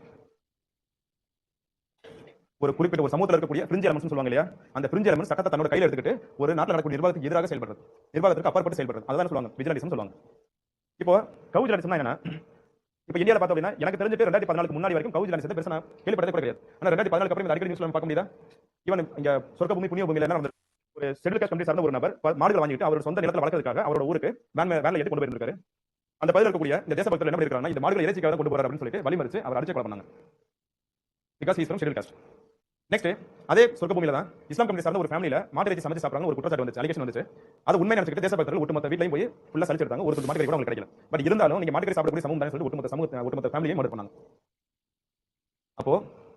ஒரு குறிப்பிட்ட ஒரு சமூகத்தில் இருக்கக்கூடிய ஃப்ரிஞ்ச் எலமெண்ட்ஸ் சொல்லுவாங்க இல்லையா? அந்த ஃப்ரிஞ்ச் எலமெண்ட்ஸ் சட்டத்தை தன்னோட கையில் எடுத்துக்கிட்டு ஒரு நாட்டில் நடக்கக்கூடிய நிர்வாகத்துக்கு எதிராக செயல்படுறது, நிர்வாகத்துக்கு அப்பாற்பட்டு செயல்படுறது, அதான் சொல்லுவாங்க விஜிலன்டிசம் சொல்லுவாங்க. இப்போ கவு ஜெர்னலிசம் என்னன்னா, இப்போ இந்தியாவில் பார்த்தோம் அப்படின்னா எனக்கு தெரிஞ்சு 2014 முன்னாடி வரைக்கும் கவு ஜெர்னலிசத்தை பெருசா கேள்விப்பட்டதே கூட கிடையாது. ஆனா 2014 அப்புறம் அடிக்கடி நியூஸ்ல பார்க்க முடியுதா? ஈவன் இங்க சொர்க்க பூமி புண்ணிய பூமியில என்ன நடந்தது? ஒரு ஷெட்யூல் காஸ்ட் கம்யூனிட்டி சார்ந்த ஒரு நபர் மாடுகள் வாங்கிட்டு அவரோட சொந்த நிலத்தில் வளர்க்கறதுக்காக அவரோட ஊருக்கு வேன்ல ஏற்றி கொண்டு போயிருக்காரு. அந்த பகுதியில் இருக்கக்கூடிய இந்த தேசபக்தர்கள் என்ன பண்ணிருக்காங்க, இந்த மாடுகள் இறைச்சிக்காக கொண்டு போறாரு அப்படின்னு சொல்லிட்டு வழிமறிச்சு அவர் அடிச்சு கொலை பண்ணாங்க. Because is from schedule cost. Next அதே சொர்க்க பூமியில தான் இஸ்லாம் கம்யூனிட்டி சார்ந்த ஒரு ஃபேமிலில மாட்டு இறைச்சி சமைச்சு சாப்பிடுறாங்க ஒரு குற்றச்சாட்டு வந்துச்சு, அலிகேஷன் வந்துச்சு. அது உண்மை நினைச்சிட்டு தேசபக்தர்கள் ஒட்டுமொத்த வீட்லயும் போய் ஃபுல்லா சலிச்சிருக்காங்க. ஒரு மாட்டு கூட உங்களுக்கு கிடைக்கல. பட் இருந்தாலும் நீங்க மாட்டு சாப்பிடக்கூடிய சமூகம் தான் சொல்லி ஒட்டுமொத்த ஃபேமிலியை மர்டர் பண்ணாங்க. அப்போ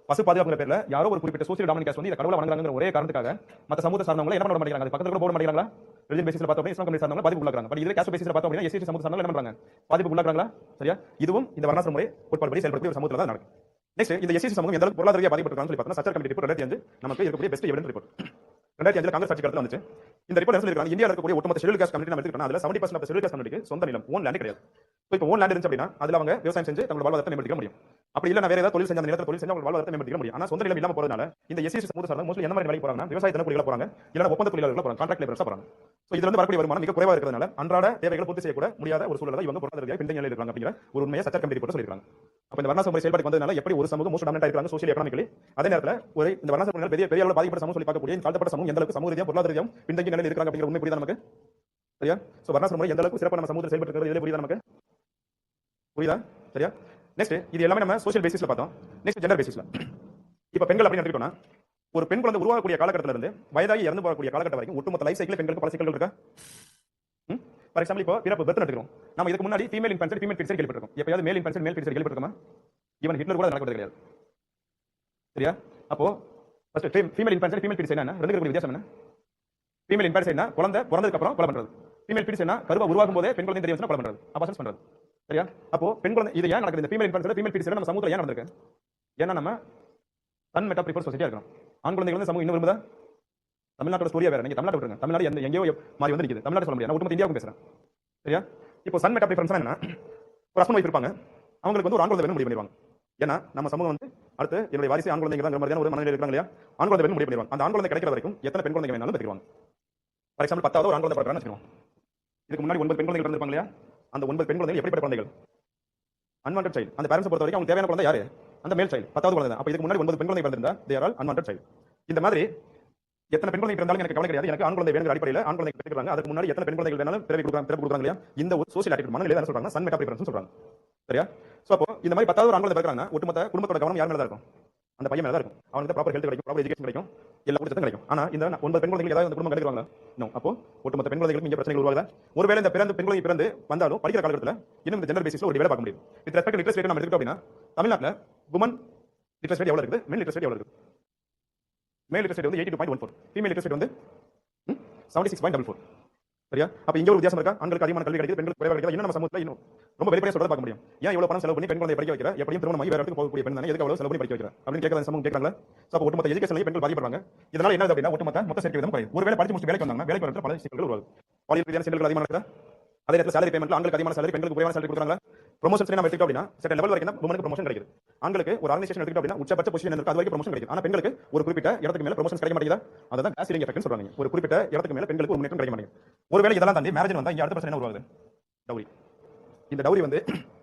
பசு பாதுகாப்புங்கிற பேர்ல யாரோ ஒரு குறிப்பிட்ட சோசியல் டாமினேட் காஸ்ட் வந்து இந்த கடவுளை வணங்குறாங்கிற ஒரே காரணத்துக்காக மற்ற சமூக சார்ந்தவங்க என்ன பண்ண மாட்டேங்கிறாங்க, அது பக்கத்துல கூட போட மாட்டேங்கிறாங்களா? ரிலிஜன் பேசிஸ்ல பார்த்தோம் அப்படின்னா இஸ்லாம் கம்யூனிட்டி சார்ந்தவங்க பாதிப்பு உள்ளாங்க. பட் இதுல காஸ்ட் பேசிஸ்ல பார்த்தோம் அப்படின்னா எஸ்சி சமூக சார்ந்தவங்க என்ன பண்றாங்க, பாதிப்பு உள்ளாங்களா? சரியா? இதுவும் இந்த வர்ணாசிரம முறை கோட்பாடுபடி செயல்படக்கூடிய ஒரு சமூகத்துல தான் நடக்கும். நெக்ஸ்ட் இந்த எஸ்சி சமூகம் எந்த அளவுக்கு பொருளாதார ரீதியாக பாதிக்கப்பட்டிருக்காங்கன்னு சொல்லி பார்த்தா சச்சர் கமிட்டி ரிப்போர்ட் 2005 நமக்கு இருக்கக்கூடிய பெஸ்ட் எவிடன்ஸ் ரிப்போர்ட் 2005 காங்கிரஸ் ஆட்சி காலத்துல வந்துச்சு. இந்த ரிப்போர்ட் என்ன சொல்லிருக்காங்க, இந்தியாவில் இருக்கக்கூடிய ஒட்டுமொத்த ஷெட்யூல் காஸ்ட் கமிட்டி நம்ம எடுத்துக்கிட்டோம், அதுல 70% ஆஃப் ஷெட்யூல் காஸ்ட் கமிட்டிக்கு சொந்த நிலம் ஓன் லேண்ட் கிடையாது. இப்போ ஓன் லேண்ட் இருந்துச்சு அப்படின்னா அதுல அவங்க விவசாயம் செஞ்சு தங்களோட வாழ்வாதாரத்தை மேம்படுத்திக்க முடியும். அப்படி இல்ல வேற ஏதாவது தொழில் செஞ்ச அந்த நிலத்தில் தொழில் செஞ்சு அவங்க வாழ்வாதாரத்தை மேம்படுத்திக்க முடியும். ஆனா சொந்த நிலம் இல்லாம போறதுனால இந்த எஸ்சி சமூக சார்ந்த மோஸ்ட்லி என்ன மாதிரி வேலைக்கு போறாங்கன்னா விவசாயத்துல கூலிகளா போறாங்க, இல்ல ஒப்பந்த தொழிலாளர்களா போறாங்க, கான்ட்ராக்ட் லேபர்ஸா போறாங்க. சோ இதுல இருந்து வரக்கூடிய வருமானம் மிக குறைவா இருக்கிறதுனால அன்றாட தேவைகளை பூர்த்தி செய்யக்கூட முடியாத ஒரு சூழலை இவங்க பொருளாதார ரீதியாக பின்தங்கி நிலையில் இருக்காங்க அப்படிங்கிற ஒரு உண்மையை சச்சர் கமிட்டி ரிப்போர்ட் சொல்லிருக்காங்க. அப்ப இந்த வர்ணாசிரம முறை செயல்பாட்டுக்கு வந்ததுனால எப்படி ஒரு சமூகம் மோஸ்ட் டாமினேட் ஆயிருக்காங்க சோசியல் எகனாமிக்கலி, அதே நேரத்தில் ஒரு இந்த வர்ணாசிரம பெரிய அளவில் பாதிக்கப்பட்ட சமூகம் சொல்லி பார்க்கக்கூடிய தாழ்த்தப்பட்ட சமூகம் எந்த அளவுக்கு சமூக ரீதியாக பொருளாதார ரீதியாக பின்தங்கி நிலையில் இருக்காங்க அப்படிங்கிற உண்மை புரியுதா நமக்கு? சரியா? சோ வர்ணாசிரம முறை எந்த அளவுக்கு சிறப்பாக நம்ம சமூகத்தில் செயல்பட்டு இருக்கிறது இதுல புரியுதா நமக்கு? புரியுதா? சரியா? நெக்ஸ்ட் இது எல்லாமே நம்ம சோசியல் பேசிஸ்ல பார்த்தோம். நெக்ஸ்ட் ஜெண்டர் பேசிஸ்ல இப்ப பெண்கள் அப்படின்னு எடுத்துக்கிட்டோம்னா ஒரு பெண் குழந்தை உருவாகக்கூடிய காலகட்டத்தில இருந்து வயதாகி இறந்து போகக்கூடிய காலகட்டம் வரைக்கும் ஒட்டுமொத்த லைஃப் சைக்கிள் பெண்களுக்கு பல சிக்கல்கள் இருக்கா? ஃபார் எக்ஸாம்பிள் இப்போ பிறப்பு பெர்த் எடுத்துக்கிறோம். நம்ம இதுக்கு முன்னாடி ஃபீமேல் இன்ஃபென்ட் ஃபீமேல் ஃபிட்ஸ் கேள்விப்பட்டிருக்கோம். எப்பயாவது மேல் இன்ஃபென்ட் மேல் ஃபிட்ஸ் கேள்விப்பட்டிருக்கோமா? ஈவன் ஹிட்லர் கூட நடக்கிறது கிடையாது. சரியா? அப்போ first female infant female fits என்ன ரெண்டு பேருக்கு வித்தியாசம் என்ன? ஃபீமேல் இன்ஃபென்ட் என்ன குழந்தை பிறந்ததுக்கு அப்புறம் கொலை பண்றது, ஃபீமேல் ஃபிட்ஸ் என்ன கருவா உருவாகும் போதே பெண் குழந்தை தெரியும் கொலை பண்றது, அபார்ஷன் பண்றது. சரியா? அப்போ பெண் குழந்தை இது ஏன் நடக்குது? இந்த ஃபீமேல் இன்ஃபென்ட் ஃபீமேல் ஃபிட்ஸ் நம்ம சமூகத்துல ஏன் நடந்திருக்கு? ஏன்னா நம்ம சன் மெட்டா ப்ரிஃபர் சொசைட்டியா இருக்கோம். ஆண் குழந்தைகள் வந்து சமூகம் இன்னும் விரும்புதா? தமிழ்நாட்டோட ஸ்டோரியா வேற. நீங்க தமிழ்நாடு விட்டுருங்க, தமிழ்நாடு எங்கேயோ மாறி வந்து நிக்குது. தமிழ்நாடு சொல்ல முடியாது, நான் ஒட்டுமொத்த இந்தியாவுக்கு பேசுறேன். சரியா? இப்போ சன் மெட்டா ப்ரிஃபரன்ஸ் என்ன? ஒரு ஹஸ்பண்ட் வைஃப் இருப்பாங்க, அவங்களுக்கு வந்து ஒரு ஆண் குழந்தை வேணும் முடிவு பண்ணிடுவாங்க. ஏன்னா நம்ம சமூகம் வந்து அடுத்து என்னுடைய வாரிசு ஆண் குழந்தைங்க தான் மாதிரியான ஒரு மனநிலை இருக்காங்க இல்லையா? ஆண் குழந்தை வேணும் முடிவு பண்ணிடுவாங்க. அந்த ஆண் குழந்தை கிடைக்கிற வரைக்கும் எத்தனை பெண் குழந்தைங்க வேணாலும் பெற்றுவாங்க. ஃபார் எக்ஸாம்பிள் 10வது ஒரு ஆண் குழந்தை பிறக்கிறான்னு வச்சுக்கோங்க. இதுக்கு முன்னாடி 9 பெண் குழந்தைகள் இருந்திருப்பாங்க இல்லையா? அந்த 9 பெண் குழந்தைகள் எப்படிப்பட்ட குழந்தைகள்? Unwanted child. அந்த பேரண்ட்ஸ் பொறுத்த வரைக்கும் அவங்க தேவையான குழந்தை யாரு? அந்த மேல் சைல்டு 10வது குழந்தை. அப்ப இதுக்கு முன்னாடி 9 பெண் குழந்தை பிறந்திருந்தா they are all unwanted child. இந்த மாதிரி எத்தனை பெண் குழந்தை பிறந்தாலும் எனக்கு கவலை கிடையாது, எனக்கு ஆண் குழந்தை வேணுங்கிற அடிப்படையில் ஆண் குழந்தை பெற்றுக்கிறாங்க. அதுக்கு முன்னாடி எத்தனை பெண் குழந்தைகள் வேணாலும் பிறவி கொடுக்குறாங்க இல்லையா? இந்த ஒரு சோசியல் ஆட்டிட்யூட் மனநிலை என்ன சொல்றாங்க? சன் மெட்டா ப்ரிஃபரன்ஸ் சொல்றாங்க. சரியா? சோ அப்போ இந்த மாதிரி 10வது ஒரு ஆண் குழந்தை பிறக்கிறாங்க, ஒட்டுமொத்த குடும்பத்தோட கவனம் யார் மேல தான் இருக்கும்? அந்த பையன் மேல தான் இருக்கும். அவனுக்கு ப்ராப்பர் ஹெல்த் கிடைக்கும், ப்ராப்பர் எஜுகேஷன் கிடைக்கும், எல்லா குடும்பத்துக்கும் கிடைக்கும். ஆனா இந்த 9 பெண் குழந்தைகள் ஏதாவது அந்த குடும்பம் கிடைக்கிறாங்களா? நோ. அப்போ ஒட்டுமொத்த பெண் குழந்தைகளுக்கு இங்க பிரச்சனைகள் உருவாகுதா? ஒருவேளை இந்த பெண் குழந்தை பிறந்து வந்தாலும் படிக்கிற காலகட்டத்தில் இன்னும் இந்த ஜெண்டர் பேசிஸ்ல ஒரு வேலை பார்க்க முடியும். வித் ரெஸ்பெக்ட் லிட்ரேசி ரேட் நம்ம எடுத்துக்கிட்டோம் அப்படின்னா தமிழ்நாட்டில் வுமன் லிட்ரேசி ரேட் எவ்வளவு இருக்குது? மென் லிட்ரேசி ரேட் எவ்வளவு இருக்குது? மேல் லிட்ரேசி ரேட் வந்து 82.14, ஃபீமேல் லிட்ரேசி ரேட் வந்து 76.44. சரியா? அப்ப இங்க ஒரு வித்தியாசம் இருக்கா? ஆண்களுக்கு அதிகமான கல்வி கிடைக்குது, பெண்களுக்கு குறைவாக கிடைக்குது. இன்னும் நம்ம சமூகத்துல இன்னும் ரொம்ப வெளிப்படையா சொல்றத பார்க்க முடியும். ஏன் இவ்வளவு பணம் செலவு பண்ணி பெண் குழந்தையை படிக்க வைக்கிற? எப்படியும் திருமணம் ஆகி வேற இடத்துக்கு போகக்கூடிய பெண் தானே, எதுக்கு அவ்வளவு செலவு பண்ணி படிக்க வைக்கிற அப்படின்னு கேட்கற சமூகம் கேட்கறாங்க. சோ அப்ப ஒட்டுமொத்த எஜுகேஷன்ல பெண்கள் பாதிக்கப்படுறாங்க. இதனால என்ன ஆகுது அப்படின்னா மொத்த சேர்க்கை விதம் குறையும். ஒருவேளை படிச்சு முடிச்சு வேலைக்கு வந்தாங்கன்னா வேலைக்கு வரதுல பல சிக்கல்கள் உருவாகுது. பாலியல் ரீதியான சிக்கல்கள் அதிகமாக இருக்குதா? அதே நேரத்தில் salary பேமெண்ட்ல ஆண்களுக்கு அதிகமான salary, பெண்களுக்கு குறைவான salary கொடுக்குறாங்க. ப்ரொமோஷன்ஸ் நம்ம எடுத்துக்கிட்டோம் அப்படின்னா certain level வரைக்கும் தான் women க்கு ப்ரொமோஷன் கிடைக்குது. ஆண்களுக்கு ஒரு ஆர்கனைசேஷன் எடுத்துக்கிட்டோம் அப்படின்னா உச்சபட்ச பொசிஷன் இருக்கு, அது வரைக்கும் ப்ரமோஷன் கிடைக்கும். ஆனா பெண்களுக்கு ஒரு குறிப்பிட்ட இடத்துக்கு மேல ப்ரமோஷன் கிடைக்க மாட்டேங்குதா? அதான் கேஸ் சீலிங் எஃபெக்ட்னு சொல்றாங்க. ஒரு குறிப்பிட்ட இடத்துக்கு மேல பெண்களுக்கு ஒரு முன்னேற்றம் கிடைக்க மாட்டேங்குது. ஒருவேளை இதெல்லாம் தாண்டி மேரேஜ் வந்தா இங்க அடுத்த பிரச்சனை என்ன உருவாகுது? டவுரி. இந்த டவுரி வந்து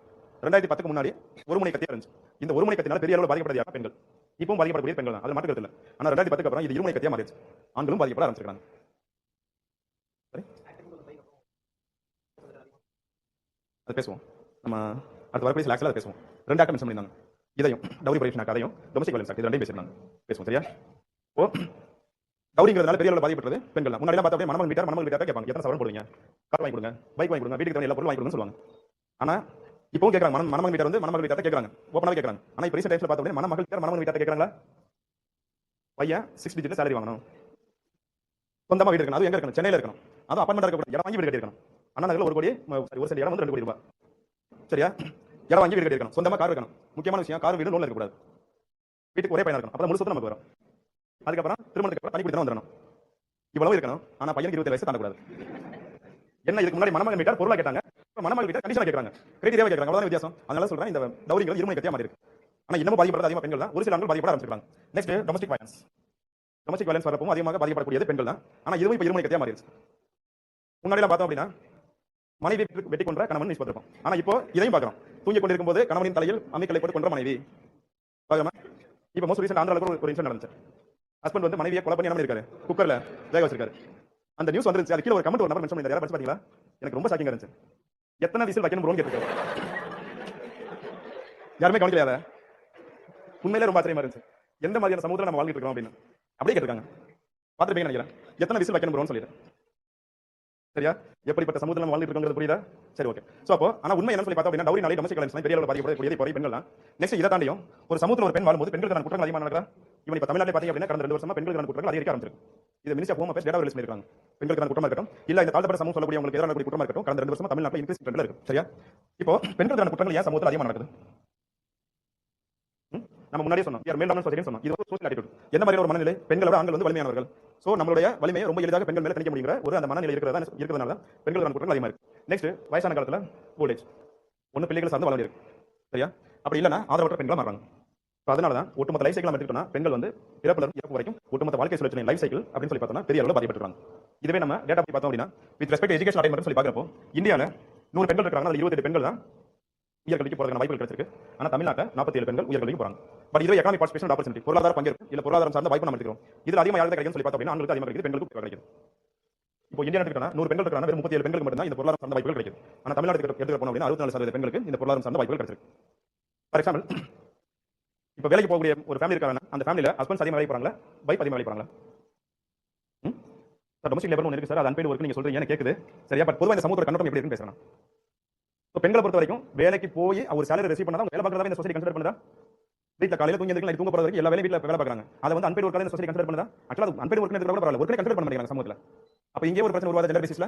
2010க்கு முன்னாடி ஒரு முனை கத்தியா இருந்துச்சு. இந்த ஒரு முனை கத்தினால பெரிய அளவில் பாதிக்கப்பட்டது யாரா? பெண்கள். இப்பவும் பாதிக்கப்படக்கூடிய பெண்கள் தான், அது மாற்று கருத்து இல்ல. ஆனா 2010க்கு அப்புறம் இது இருமுனை கத்தியா மாறிடுச்சு. ஆண்களும் பாதிக்கப்பட ஆரம்பிச்சிருக்காங்க. அது பேசுவோம் நம்ம அடுத்த வரக்கூடிய சில ஆக்சுவலாக பேசுவோம். ரெண்டு ஆக்ட் மென்ஷன் பண்ணியிருந்தாங்க. இதையும் டவுரி ப்ரொஹிபிஷன் ஆக்ட், அதையும் டொமஸ்டிக் வயலன்ஸ் ஆக்ட், இது ரெண்டையும் பேசியிருந்தாங்க. பேசுவோம் சரியா? ஓ டவுரிங்கிறதுனால பெரிய அளவில் பாதிக்கப்படுறது பெண்கள் தான். முன்னாடி பார்த்தா அப்படியே மணமகன் வீட்டார் கேட்பாங்க, எத்தனை சவரன் போடுவீங்க, கார் வாங்கி கொடுங்க, பைக் வாங்கி கொடுங்க, வீட்டுக்கு தேவையான எல்லா பொருள் வாங்கி கொடுங்கன்னு சொல்லுவாங்க. ஆனா இப்பவும் கேட்கறாங்க, மணமகன் வீட்டார் வந்து மணமகள் வீட்டார் கேட்கறாங்க, ஓப்பனாவே கேட்கறாங்க. ஆனா இப்போ ரீசெண்ட் டைம்ஸ்ல பார்த்தா அப்படியே மணமகள் வீட்டார் மணமகன் வீட்டார் கேட்கறாங்களா? பையன் 6 டிஜிட் சேலரி வாங்கணும், சொந்தமா வீடு இருக்கணும், அது எங்க இருக்கணும்? சென்னையில இருக்கணும், அதுவும் அப்பார்ட்மெண்ட் இருக்கக்கூடாது, இடம் வாங்கி வீடு கட்டிருக்கணும். அண்ணா நகர்ல ஒரு கோடி ஒரு சென்ட் இடம் வந்து 2 கோடி ரூபாய். சரியா? இடம் வாங்கி வீடு கட்டிருக்கணும், சொந்தமா கார் இருக்கணும். முக்கியமான விஷயம், கார் வீடு லோன்ல இருக்கக்கூடாது, வீட்டுக்கு ஒரே பையனா இருக்கணும், அப்பதான் முழு சொத்து நமக்கு வரும். அதுக்கப்புறம் திருமணத்துக்கு அப்புறம் தனி குடித்தனம் வந்துடணும். இவ்வளவு இருக்கணும். ஆனா பையனுக்கு 27 வயசு தாண்டக்கூடாது. என்ன இதுக்கு முன்னாடி மணமகன் வீட்டார் பொருளா கேட்டாங்க, இப்ப மணமகள் வீட்டார் கண்டிஷனா கேட்கறாங்க, கிரைட்டீரியாவை கேட்கறாங்க. அவ்வளவுதான் வித்தியாசம். அதனால சொல்றேன், இந்த டவுரிங்கிறது இருமுனை கத்தியா மாறி இருக்கு. ஆனா இன்னமும் பாதிக்கப்படுறது அதிகமாக பெண்கள் தான். ஒரு சில ஆண்கள் பாதிக்கப்பட ஆரம்பிச்சிருக்காங்க. Next domestic violence. Domestic violence வரப்போ அதிகமாக பாதிக்கப்படக்கூடியது பெண்கள் தான். ஆனா இதுவும் இப்ப இருமுனை கத்தியா மாறிடுச்சு. முன்னாடி எல்லாம் பார்த்தோம் அப்படின்னா மனைவி வெட்டி கொன்ற கணவன் நியூஸ் பார்த்திருப்போம். ஆனா இப்போ இதையும் பார்க்கிறோம். தூங்கி கொண்டிருக்கும் போது கணவனின் தலையில் அம்மிக்கல்லை போட்டு கொன்ற மனைவி பார்க்கலாமா? இப்போ மோஸ்ட் ரீசெண்ட் ஆந்திரால ஒரு இன்சிடென்ட் நடந்துச்சு. ஹஸ்பண்ட் வந்து மனைவியை கொலை பண்ணி என்ன இருக்காரு, குக்கர்ல வேக வச்சிருக்காரு. அந்த நியூஸ் வந்துருச்சு. அது கீழ ஒரு கமெண்ட் ஒரு நபர் மென்ஷன் பண்ணிருந்தாரு. யாரா படிச்சு பாத்தீங்களா? எனக்கு ரொம்ப ஷாக்கிங்கா இருந்துச்சு. எத்தனை விசில் வைக்கணும் ப்ரோன்னு கேட்டிருக்காரு. யாருமே கவனிக்கல அத. உண்மையிலே ரொம்ப ஆச்சரியமா இருந்துச்சு. எந்த மாதிரியான சமூகத்துல நம்ம வாழ்ந்துட்டு இருக்கோம் அப்படின்னு அப்படியே கேட்டிருக்காங்க. பாத்துருப்பீங்கன்னு நினைக்கிறேன். எத்தனை விசில் வைக்கணும் ப்ரோன்னு சொல்லிட்டு. சரியா? எப்படிப்பட்ட சமூகத்துல நம்ம வாழ்ந்துட்டு இருக்கோம்ங்கிறது புரியுதா? சரி, ஓகே. சோ அப்போ ஆனா உண்மை என்னன்னு சொல்லி பார்த்தா அப்படின்னா டவுரினாலே டொமஸ்டிக் வயலன்ஸ் பெரிய அளவுல பாதிக்கப்படக்கூடியது இப்போ பெண்கள் தான். நெக்ஸ்ட் இத தாண்டியும் ஒரு சமூகத்துல ஒரு பெண் வாழும்போது பெண்களுக்கான குற்றங்கள் அதிகமா நடக்குதா? இவன் இப்ப தமிழ்நாட்டிலே பாத்தீங்க அப்படின்னா கடந்த 2 வருஷமா பெண்களுக்கான குற்றங்கள் அதிகரிக்க ஆரம்பிச்சிருக்கு. இது ministry of home affairs data release பண்ணிருக்காங்க. பெண்களுக்கான குற்றமா இருக்கட்டும், இல்ல இந்த தாழ்த்தப்பட்ட சமூகம் சொல்லக்கூடியவங்களுக்கு எதிரான குற்றமா இருக்கட்டும், கடந்த 2 வருஷமா தமிழ்நாட்டில் இன்க்ரீஸ் ட்ரெண்ட்ல இருக்கு. சரியா? இப்போ பெண்களுக்கான குற்றங்கள் ஏன் சமூகத்துல அதிகமா நடக்குது? நம்ம முன்னாடியே சொன்னோம், யார் மேல் டாமினன்ட் சொசைட்டின்னு சொன்னோம். இது ஒரு சோஷியல் ஆட்டிட்யூட். எந்த மாதிரி ஒரு மனநிலை? பெண்களோட ஆண்கள் வந்து வலிமையானவர்கள். சோ நம்மளுடைய வலிமையை ரொம்ப எளிதாக பெண்கள் மேல திணிக்க முடியுங்கிற ஒரு அந்த மனநிலை இருக்கிறதுனால பெண்களுக்கான குற்றங்கள் அதிகமா இருக்கு. நெக்ஸ்ட் வயசான காலத்துல ஓல்ட் ஏஜ். ஒன்னு பிள்ளைகள் சார்ந்து வாழ வேண்டியிருக்கு. சரியா? அப்படி இல்லனா ஆதரவற்ற பெண்களா மாறுறாங்க. அதனால தான் ஒட்டுமொத்த லைஃப் சைக்கிள் எடுத்துக்கிட்டோம்னா பெண்கள் வந்து பிறப்புல இருந்து இறப்பு வரைக்கும் ஒட்டுமொத்த வாழ்க்கை சுழற்சி லைஃப் சைக்கிள் அப்படின்னு சொல்லி பார்த்தோம்னா பெரிய அளவுல பாதிக்கப்பட்டிருக்காங்க. இதுவே நம்ம டேட்டா பத்தி பார்த்தோம் அப்படின்னா வித் ரெஸ்பெக்ட் எஜுகேஷன் அட்டைன்மென்ட் சொல்லி பார்க்கறப்போ இந்தியால 100 பெண்கள் இருக்காங்க, அதுல 28 பெண்கள் தான் உயர்கல்விக்கு போறதுக்கான வாய்ப்புகள் கிடைச்சிருக்கு. ஆனா தமிழ்நாட்டில் 47 பெண்கள் உயர்கல்விக்கு போறாங்க. பட் இதுவே எகனாமிக் பார்ட்டிசிபேஷன் ஆப்பர்ச்சுனிட்டி, பொருளாதார பங்கேற்பு இல்ல பொருளாதாரம் சார்ந்த வாய்ப்பு நம்ம எடுத்துக்கிறோம். இதுல அதிகமாக யாருக்கு கிடைக்கும்னு சொல்லி பார்த்தோம் அப்படின்னா ஆண்களுக்கு அதிகமாக கிடைக்குது, பெண்களுக்கு கிடைக்குது. இப்போ இந்தியா எடுத்துக்கிட்டா 100 பெண்கள் இருக்காங்க, வெறும் 37 பெண்களுக்கு மட்டும் தான் இந்த பொருளாதார சார்ந்த வாய்ப்புகள் கிடைக்குது. ஆனா தமிழ்நாட்டுக்கு எடுத்து போனோம் அப்படின்னா 64% பெண்களுக்கு இந்த பொருளாதார சார்ந்த வாய்ப்புகள் கிடைச்சிருக்கு. ஃபார் எக்ஸாம்பிள், இப்போ வேலைக்கு போகக்கூடிய ஒரு ஃபேமிலி இருக்காங்க, அந்த ஃபேமிலில ஹஸ்பண்ட் அதிகமாக வேலைக்கு போறாங்களா, வைஃப் அதிகமாக வேலைக்கு போறாங்களா? சார் டொமஸ்டிக் லேபர் ஒன்று இருக்கு சார், அது அன்பெய்டு ஒர்க் நீங்க சொல்றீங்க, எனக்கு கேக்குது. சரியா? பட் பொதுவாக இந்த சமூக கண்ணோட்டம் எப்படி இருக்குன்னு பேசுறேன். இப்போ பெண்களை பொறுத்த வரைக்கும் வேலைக்கு போய் ஒரு சேலரி ரிசீவ் பண்ணா வேலை பார்க்கறதா இந்த சொசைட்டி கன்சிடர் பண்ணுதா? வீட்ல காலையில தூங்கி எந்திரிக்கலாம், தூங்க போறது வரைக்கும் எல்லா வேலையும் வீட்ல வேலை பார்க்கறாங்க. அதை வந்து அன்பெய்டு ஒர்க் இந்த சொசைட்டி கன்சிடர் பண்ணுதா? ஆக்சுவலா அன்பெய்டு ஒர்க் கூட பரவாயில்ல, ஒர்க்கே கன்சிடர் பண்ண மாட்டேங்கிறாங்க சமூகத்துல. அப்ப இங்கே ஒரு பிரச்சனை உருவாத ஜெண்டர் பேசிஸ்ல.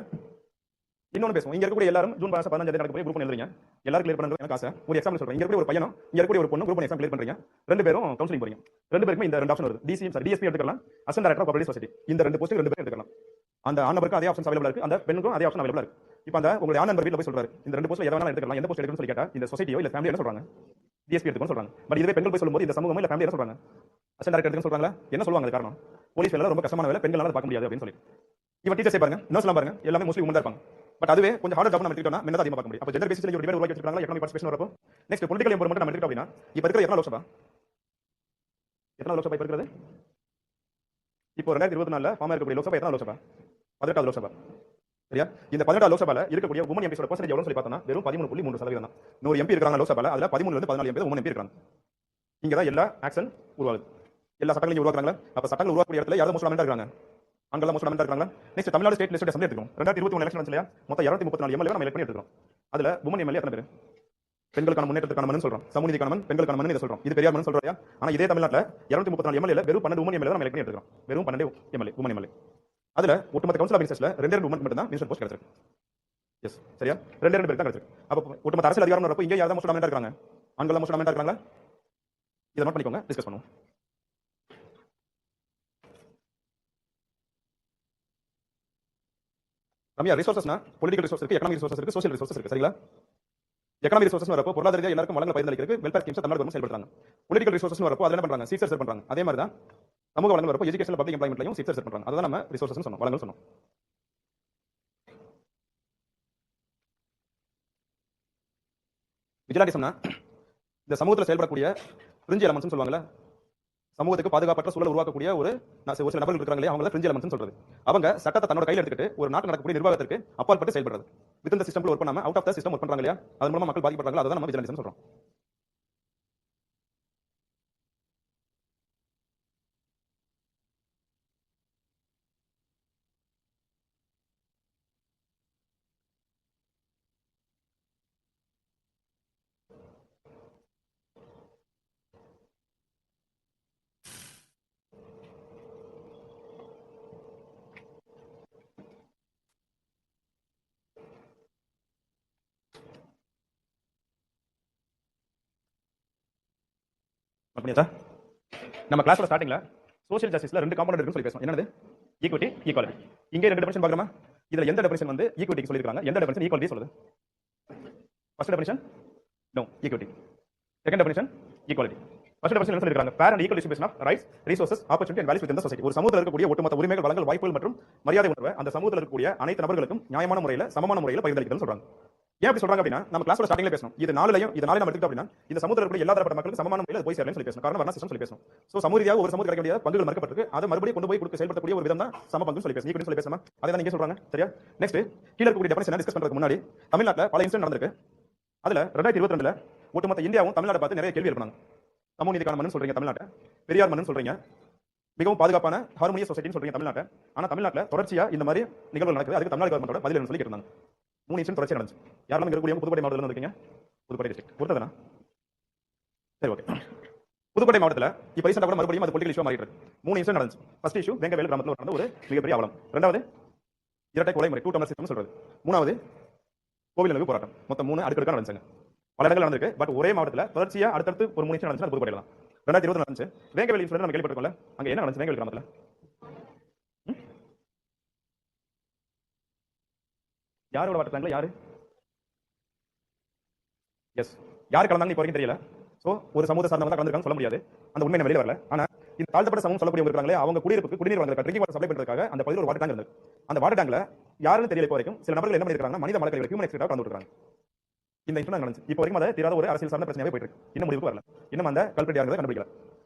இன்னொன்னு பேசுவோம். இங்க இருக்கக்கூடிய எல்லாரும் ஜூன் 15 நடக்க போய் குரூப் எழுதுறீங்க, எல்லாரும் கிளியர் பண்ணணும் எனக்கு ஆசை. ஒரு எக்ஸாம்பிள் சொல்றேன். இங்க இருக்கக்கூடிய ஒரு பையனும் இங்க இருக்கக்கூடிய ஒரு பொண்ணும் குரூப் எக்ஸாம் கிளியர் பண்றீங்க, ரெண்டு பேரும் கவுன்சிலிங் போறீங்க. ரெண்டு பேருக்குமே இந்த ரெண்டு ஆப்ஷன் வருது. டிஎஸ்பி எடுத்துக்கலாம், assistant director of public society. இந்த ரெண்டு போஸ்ட் ரெண்டு பேரும் எடுத்துக்கலாம். அந்த ஆணவருக்கு அதே ஆப்ஷன் அவைலபிளா இருக்கு, அந்த பெண்ணுக்கும் அதே ஆப்ஷன் அவைலபிளா இருக்கு. இப்போ அந்த உங்களுடைய ஆண் நண்பர் வீட்ல போய் சொல்றாரு, இந்த ரெண்டு போஸ்ட்ல எதை வேணாலும் எடுத்துக்கலாம், எந்த போஸ்ட் எடுக்கணும்னு சொல்லி கேட்டா இந்த சொசைட்டியோ இல்ல ஃபேமிலி என்ன சொல்றாங்க? டிஎஸ்பி எடுத்துக்கணும்னு சொல்றாங்க. பட் இதுவே பெண்கள் போய் சொல்லும்போது இந்த சமூகமோ இல்ல ஃபேமிலி என்ன சொல்றாங்க? அசிஸ்டன்ட் டைரக்டர் எடுத்துக்கணும்னு சொல்றாங்களா? என்ன சொல்லுவாங்க? அது காரணம் போலீஸ் வேலை ரொம்ப கஷ்டமான வேலை, பெண்களால பார்க்க முடியாது அப்படின்னு சொல்லி. இவன் டீச்சர்ஸே பாருங்க, நர்ஸ்லாம் பாருங்க, எல்லாமே மோஸ்ட்லி உமன் தான் இருப்பாங்க. பட் அதுவே கொஞ்சம் ஹார்ட் ஜாப் நம்ம எடுத்துக்கிட்டோம்னா மென் தான் அதிகமாக பார்க்க முடியும். அப்போ ஜெண்டர் பேசிஸ்ல ஒரு டிபேட் உருவாக்கி வச்சிருக்காங்க. எகனாமிக் பார்ட்டிசிபேஷன் வரப்போ நெக்ஸ்ட் பொலிட்டிக்கல் எம்பவர்மென்ட் நம்ம எடுத்துக்கிட்டோம் அப்படின்னா இப்போ இருக்கிற எத்தனை லோக்சபா இப்போ இருக்கிறது? இப்போ 2024 ஃபார்ம் இருக்கக்கூடிய லோக்சபா எத்தனை லோக்சபா? 18வது லோக்சபா. சரியா? இந்த 18வது லோக்சபால இருக்கக்கூடிய உமன் எம்பிஸோட பர்சன்டேஜ் எவ்வளவு சொல்லி பார்த்தோம்னா வெறும் 13.3% தான். 100 எம்பி இருக்காங்க லோக்சபால, அதுல 13ல இருந்து 14 எம்பி உமன் எம்பி இருக்காங்க. இங்க தான் எல்லா ஆக்ஷன் உருவாகுது, எல்லா சட்டங்களையும் உருவாக்குறாங்க. அப்ப சட்டங்கள் உருவாக்கக்கூடிய இடத்துல யாரும் மோஸ்ட் அமெண்டா இருக்காங்க? அங்கெல்லாம் மோஸ்ட் அமெண்டா இருக்காங்க. Next Tamil Nadu state legislative assembly எடுத்துக்கோம். 2021 எலெக்ஷன் வந்துச்சு இல்லையா? மொத்தம் 234 எம்எல்ஏ நம்ம எலெக்ட் பண்ணி எடுத்துக்கிறோம். அதுல உமன் எம்எல்ஏ எத்தனை பேர்? பெண்களுக்கான முன்னேற்றத்துக்கான மனு சொல்றோம், சமூகநீதிக்கான மனு, பெண்களுக்கான மனு இதை சொல்றோம். இது பெரியார் மனு சொல்றோம். ஆனா இதே தமிழ்நாட்டில் 234 எம்எல்ஏ வெறும் 12 உமன் எம்எல்ஏ நம்ம எலெக்ட் பண்ணி எடுத்துக்கிறோம். வெறும் 12 எம்எல்ஏ உமன் எம்எல்ஏ. அதுல ஒட்டுமொத்த கவுன்சில் ஆஃப் மினிஸ்டர்ஸ்ல 2 உமன் மட்டும் தான் மினிஸ்டர் போஸ்ட் கிடைச்சிருக்கு. எஸ், சரியா? 2 பேர் தான் கிடைச்சிருக்கு. அப்போ ஒட்டுமொத்த அரசியல் அதிகாரம் வரப்போ இங்க யாரும் மோஸ்ட் அமெண்டா இருக்காங்க? ஆண்கள் மோஸ்ட் அமெண்டா இருக்காங்களா? இதை நோட் பண்ணிக்கோங்க, டிஸ்கஸ் பண்ணுவோம். ரம்யா, ரிசோர்சஸ்னா பொலிட்டிக்கல் ரிசோர்ஸ் இருக்கு, எகனாமிக் ரிசோர்ஸ் இருக்கு, சோஷியல் ரிசோர்ஸ் இருக்கு. சரிங்களா? எக்கனாமிக் ரிசோர்சஸ் வரப்போ பொருளாதார ரீதியா எல்லாருக்கும் வளங்களை பகிர்ந்தளிக்கிறதுக்கு வெல்ஃபேர் ஸ்கீம்ஸ் தமிழ்நாடு கவர்மெண்ட் செயல்படுறாங்க. பொலிட்டிக்கல் ரிசோர்சஸ் வரப்போ அதெல்லாம் பண்றாங்க, சீட்ஸ் செட் பண்றாங்க. அதே மாதிரி தான் சமூக வளங்கள் வரப்போ எஜுகேஷன் பப்ளிக் எம்ப்ளாய்மெண்ட்லையும் சீட்ஸ் செட் பண்றாங்க. அதான் நம்ம ரிசோர்சஸ் சொன்னோம், வளங்கள் சொன்னோம். விஜிலாண்டிசம்னா இந்த சமூகத்தில் செயல்படக்கூடிய பிரிஞ்சு எலமெண்ட்ஸ் சொல்லுவாங்கல்ல, சமூகத்துக்கு பாதுகாப்பற்ற சூழல் உருவாக்கக்கூடிய ஒரு சில நபர்கள் இருக்காங்களே, அவங்கள பிரிஞ்சு எலமெண்ட்ஸ் சொல்றது. அவங்க சட்டத்தை தன்னோட கையில் எடுத்துக்கிட்டு ஒரு நாட்டு நடக்கக்கூடிய நிர்வாகத்திற்கு அப்பாற்பட்டு செயல்படுறது. வித் இந்த சிஸ்டம்ல ஒர்க் பண்ணாம out of the system work பண்றாங்க இல்லையா, அதன் மூலமா மக்கள் பாதிக்கப்படுறாங்க. அதான் நம்ம விஜிலாண்டிசம் சொல்றோம். பண்ணியாச்சா? நம்ம கிளாஸ்ல ஸ்டார்டிங்ல சோஷியல் ஜஸ்டிஸ்ல ரெண்டு காம்பனன்ட் இருக்குன்னு சொல்லி பேசணும். என்னது? Equity, equality. இங்க ரெண்டு டெஃபினிஷன் பார்க்கறோமா? இதுல எந்த டெஃபினிஷன் வந்து ஈக்விட்டிக்கு சொல்லிருக்காங்க, எந்த டெஃபினிஷன் ஈக்குவாலிட்டி சொல்லுது? First definition no, equity. Second definition equality. First definition என்ன சொல்லிருக்காங்க? Fair and equal distribution of rights, resources, opportunity and values within the society. ஒரு சமூகத்தில் இருக்கக்கூடிய ஒட்டுமொத்த உரிமைகள், வளங்கள், வாய்ப்புகள் மற்றும் மரியாதை உணர்வை அந்த சமூகத்தில் இருக்கக்கூடிய அனைத்து நபர்களுக்கும் நியாயமான முறையில் சமமான முறையில் பகிர்ந்தளிக்கணும்னு சொல்றாங்க. ஏன் அப்படி சொல்றாங்க அப்படின்னா, நம்ம கிளாஸ்ல ஸ்டார்டிங்ல பேசணும். இது நாளை நம்ம எடுத்துக்கிட்டோம் அப்படின்னா இந்த சமூகத்தில் இருக்கக்கூடிய எல்லா தரப்பட்ட மக்களுக்கும் சமமான முறையில் போய் சேரணும்னு சொல்லி பேசணும். காரணம் வர்ண சிஸ்டம் சொல்லி பேசணும். சோ சமூகரீதியாக ஒரு சமூக கிடைக்க வேண்டிய பங்குகள் மறுக்கப்பட்டிருக்கு. அதை மறுபடியும் கொண்டு போய் கொடுக்க செயல்படக்கூடிய ஒரு விதம் தான் சம பங்குன்னு சொல்லி பேசணும். ஈக்குவிட்டி சொல்லி பேசணும். அதை தான் நீங்க சொல்றாங்க. சரியா? நெக்ஸ்ட் கீழ இருக்கக்கூடிய டெஃபினிஷன் டிஸ்கஸ் பண்றதுக்கு முன்னாடி தமிழ்நாட்டில் பல இன்சிடென்ட் நடந்திருக்கு. அதுல 2022ல ஒட்டுமொத்த இந்தியாவும் தமிழ்நாட்டை பார்த்து நிறைய கேள்வி எழுப்பினாங்க. சமூக நீதிக்கான மண்ணுன்னு சொல்றீங்க தமிழ்நாட்டை, பெரியார் மண்ணுன்னு சொல்றீங்க, மிகவும் பாதுகாப்பான ஹார்மோனியஸ் சொசைட்டின்னு சொல்றீங்க தமிழ்நாட்டை. ஆனா தமிழ்நாட்டில் தொடர்ச்சியா இந்த மாதிரி நிகழ்வுகள் நடக்குது. அதுக்கு தமிழ்நாடு கவர்மெண்டோட பதில் சொல்லி கேட்டாங்க. 3 இன்சிடென்ட் தொடர்ச்சியா நடந்துச்சு. யாரெல்லாம் இருக்கக்கூடிய புதுக்கோட்டை மாவட்டத்தில் இருக்கீங்க? புதுக்கோட்டை டிஸ்ட்ரிக்ட் பொறுத்ததானா? சரி, ஓகே. புதுக்கோட்டை மாவட்டத்தில் இப்போ ரீசெண்டாக கூட மறுபடியும் அது பொலிட்டிகல் இஷ்யூ மாறிட்டு இருக்கு. 3 இன்சிடென்ட் நடந்துச்சு. ஃபர்ஸ்ட் இஷ்யூ வேங்கவேல் கிராமத்தில் நடந்த ஒரு மிகப்பெரிய அவலம். ரெண்டாவது இரட்டை கொலை முறை, 2 டம்ளர் சிஸ்டம் சொல்றது. மூணாவது கோவில் நிலவு போராட்டம். மொத்தம் 3 அடுக்கடுக்கா நடந்துச்சுங்க. பல இடங்கள் நடந்திருக்கு. பட் ஒரே மாவட்டத்தில் தொடர்ச்சியா அடுத்தடுத்து ஒரு 3 இன்சிடென்ட் நடந்துச்சு. அது புதுக்கோட்டையில தான் 2020 நடந்துச்சு. வேங்கவேல் இன்சிடென்ட் நம்ம கேள்விப்பட்டிருக்கோம்ல, அங்க என்ன நடந்துச்சு வேங்கவேல் கிராமத்தில்? யாரோட வாட்டத்தாங்களா? யாரு? எஸ், யார் கலந்தாங்க இப்போ வரைக்கும் தெரியல. சோ ஒரு சமூக சார்ந்தவங்க தான் கலந்துருக்காங்க சொல்ல முடியாது. அந்த உண்மை நம்ம வெளியில வரல. ஆனா இந்த தாழ்த்தப்பட்ட சமூகம் சொல்லக்கூடியவங்க இருக்காங்களே, அவங்க குடிநீர் வாங்க ட்ரிங்கிங் வாட்டர் சப்ளை பண்றதுக்காக அந்த பகுதியில் ஒரு வாட்டர் டேங்க் இருந்தது. அந்த வாட்டர் டேங்க்ல யாருன்னு தெரியல இப்போ வரைக்கும். சில நபர்கள் என்ன பண்ணிருக்காங்க, மனித மலக்கழிவு ஹியூமன் எக்ஸ்ட்ரா கலந்து விட்டுறாங்க. இந்த இன்சிடென்ட் நடந்துச்சு. இப்போ வரைக்கும் அதை தீராத ஒரு அரசியல் சார்ந்த பிரச்சனையாவே போயிட்டு இருக்கு. இன்னும் முடிவுக்கு வரல. இன்னும் அந்த கல்பிரேட் யாருங்கிறத கண்டுபிடிக்கல.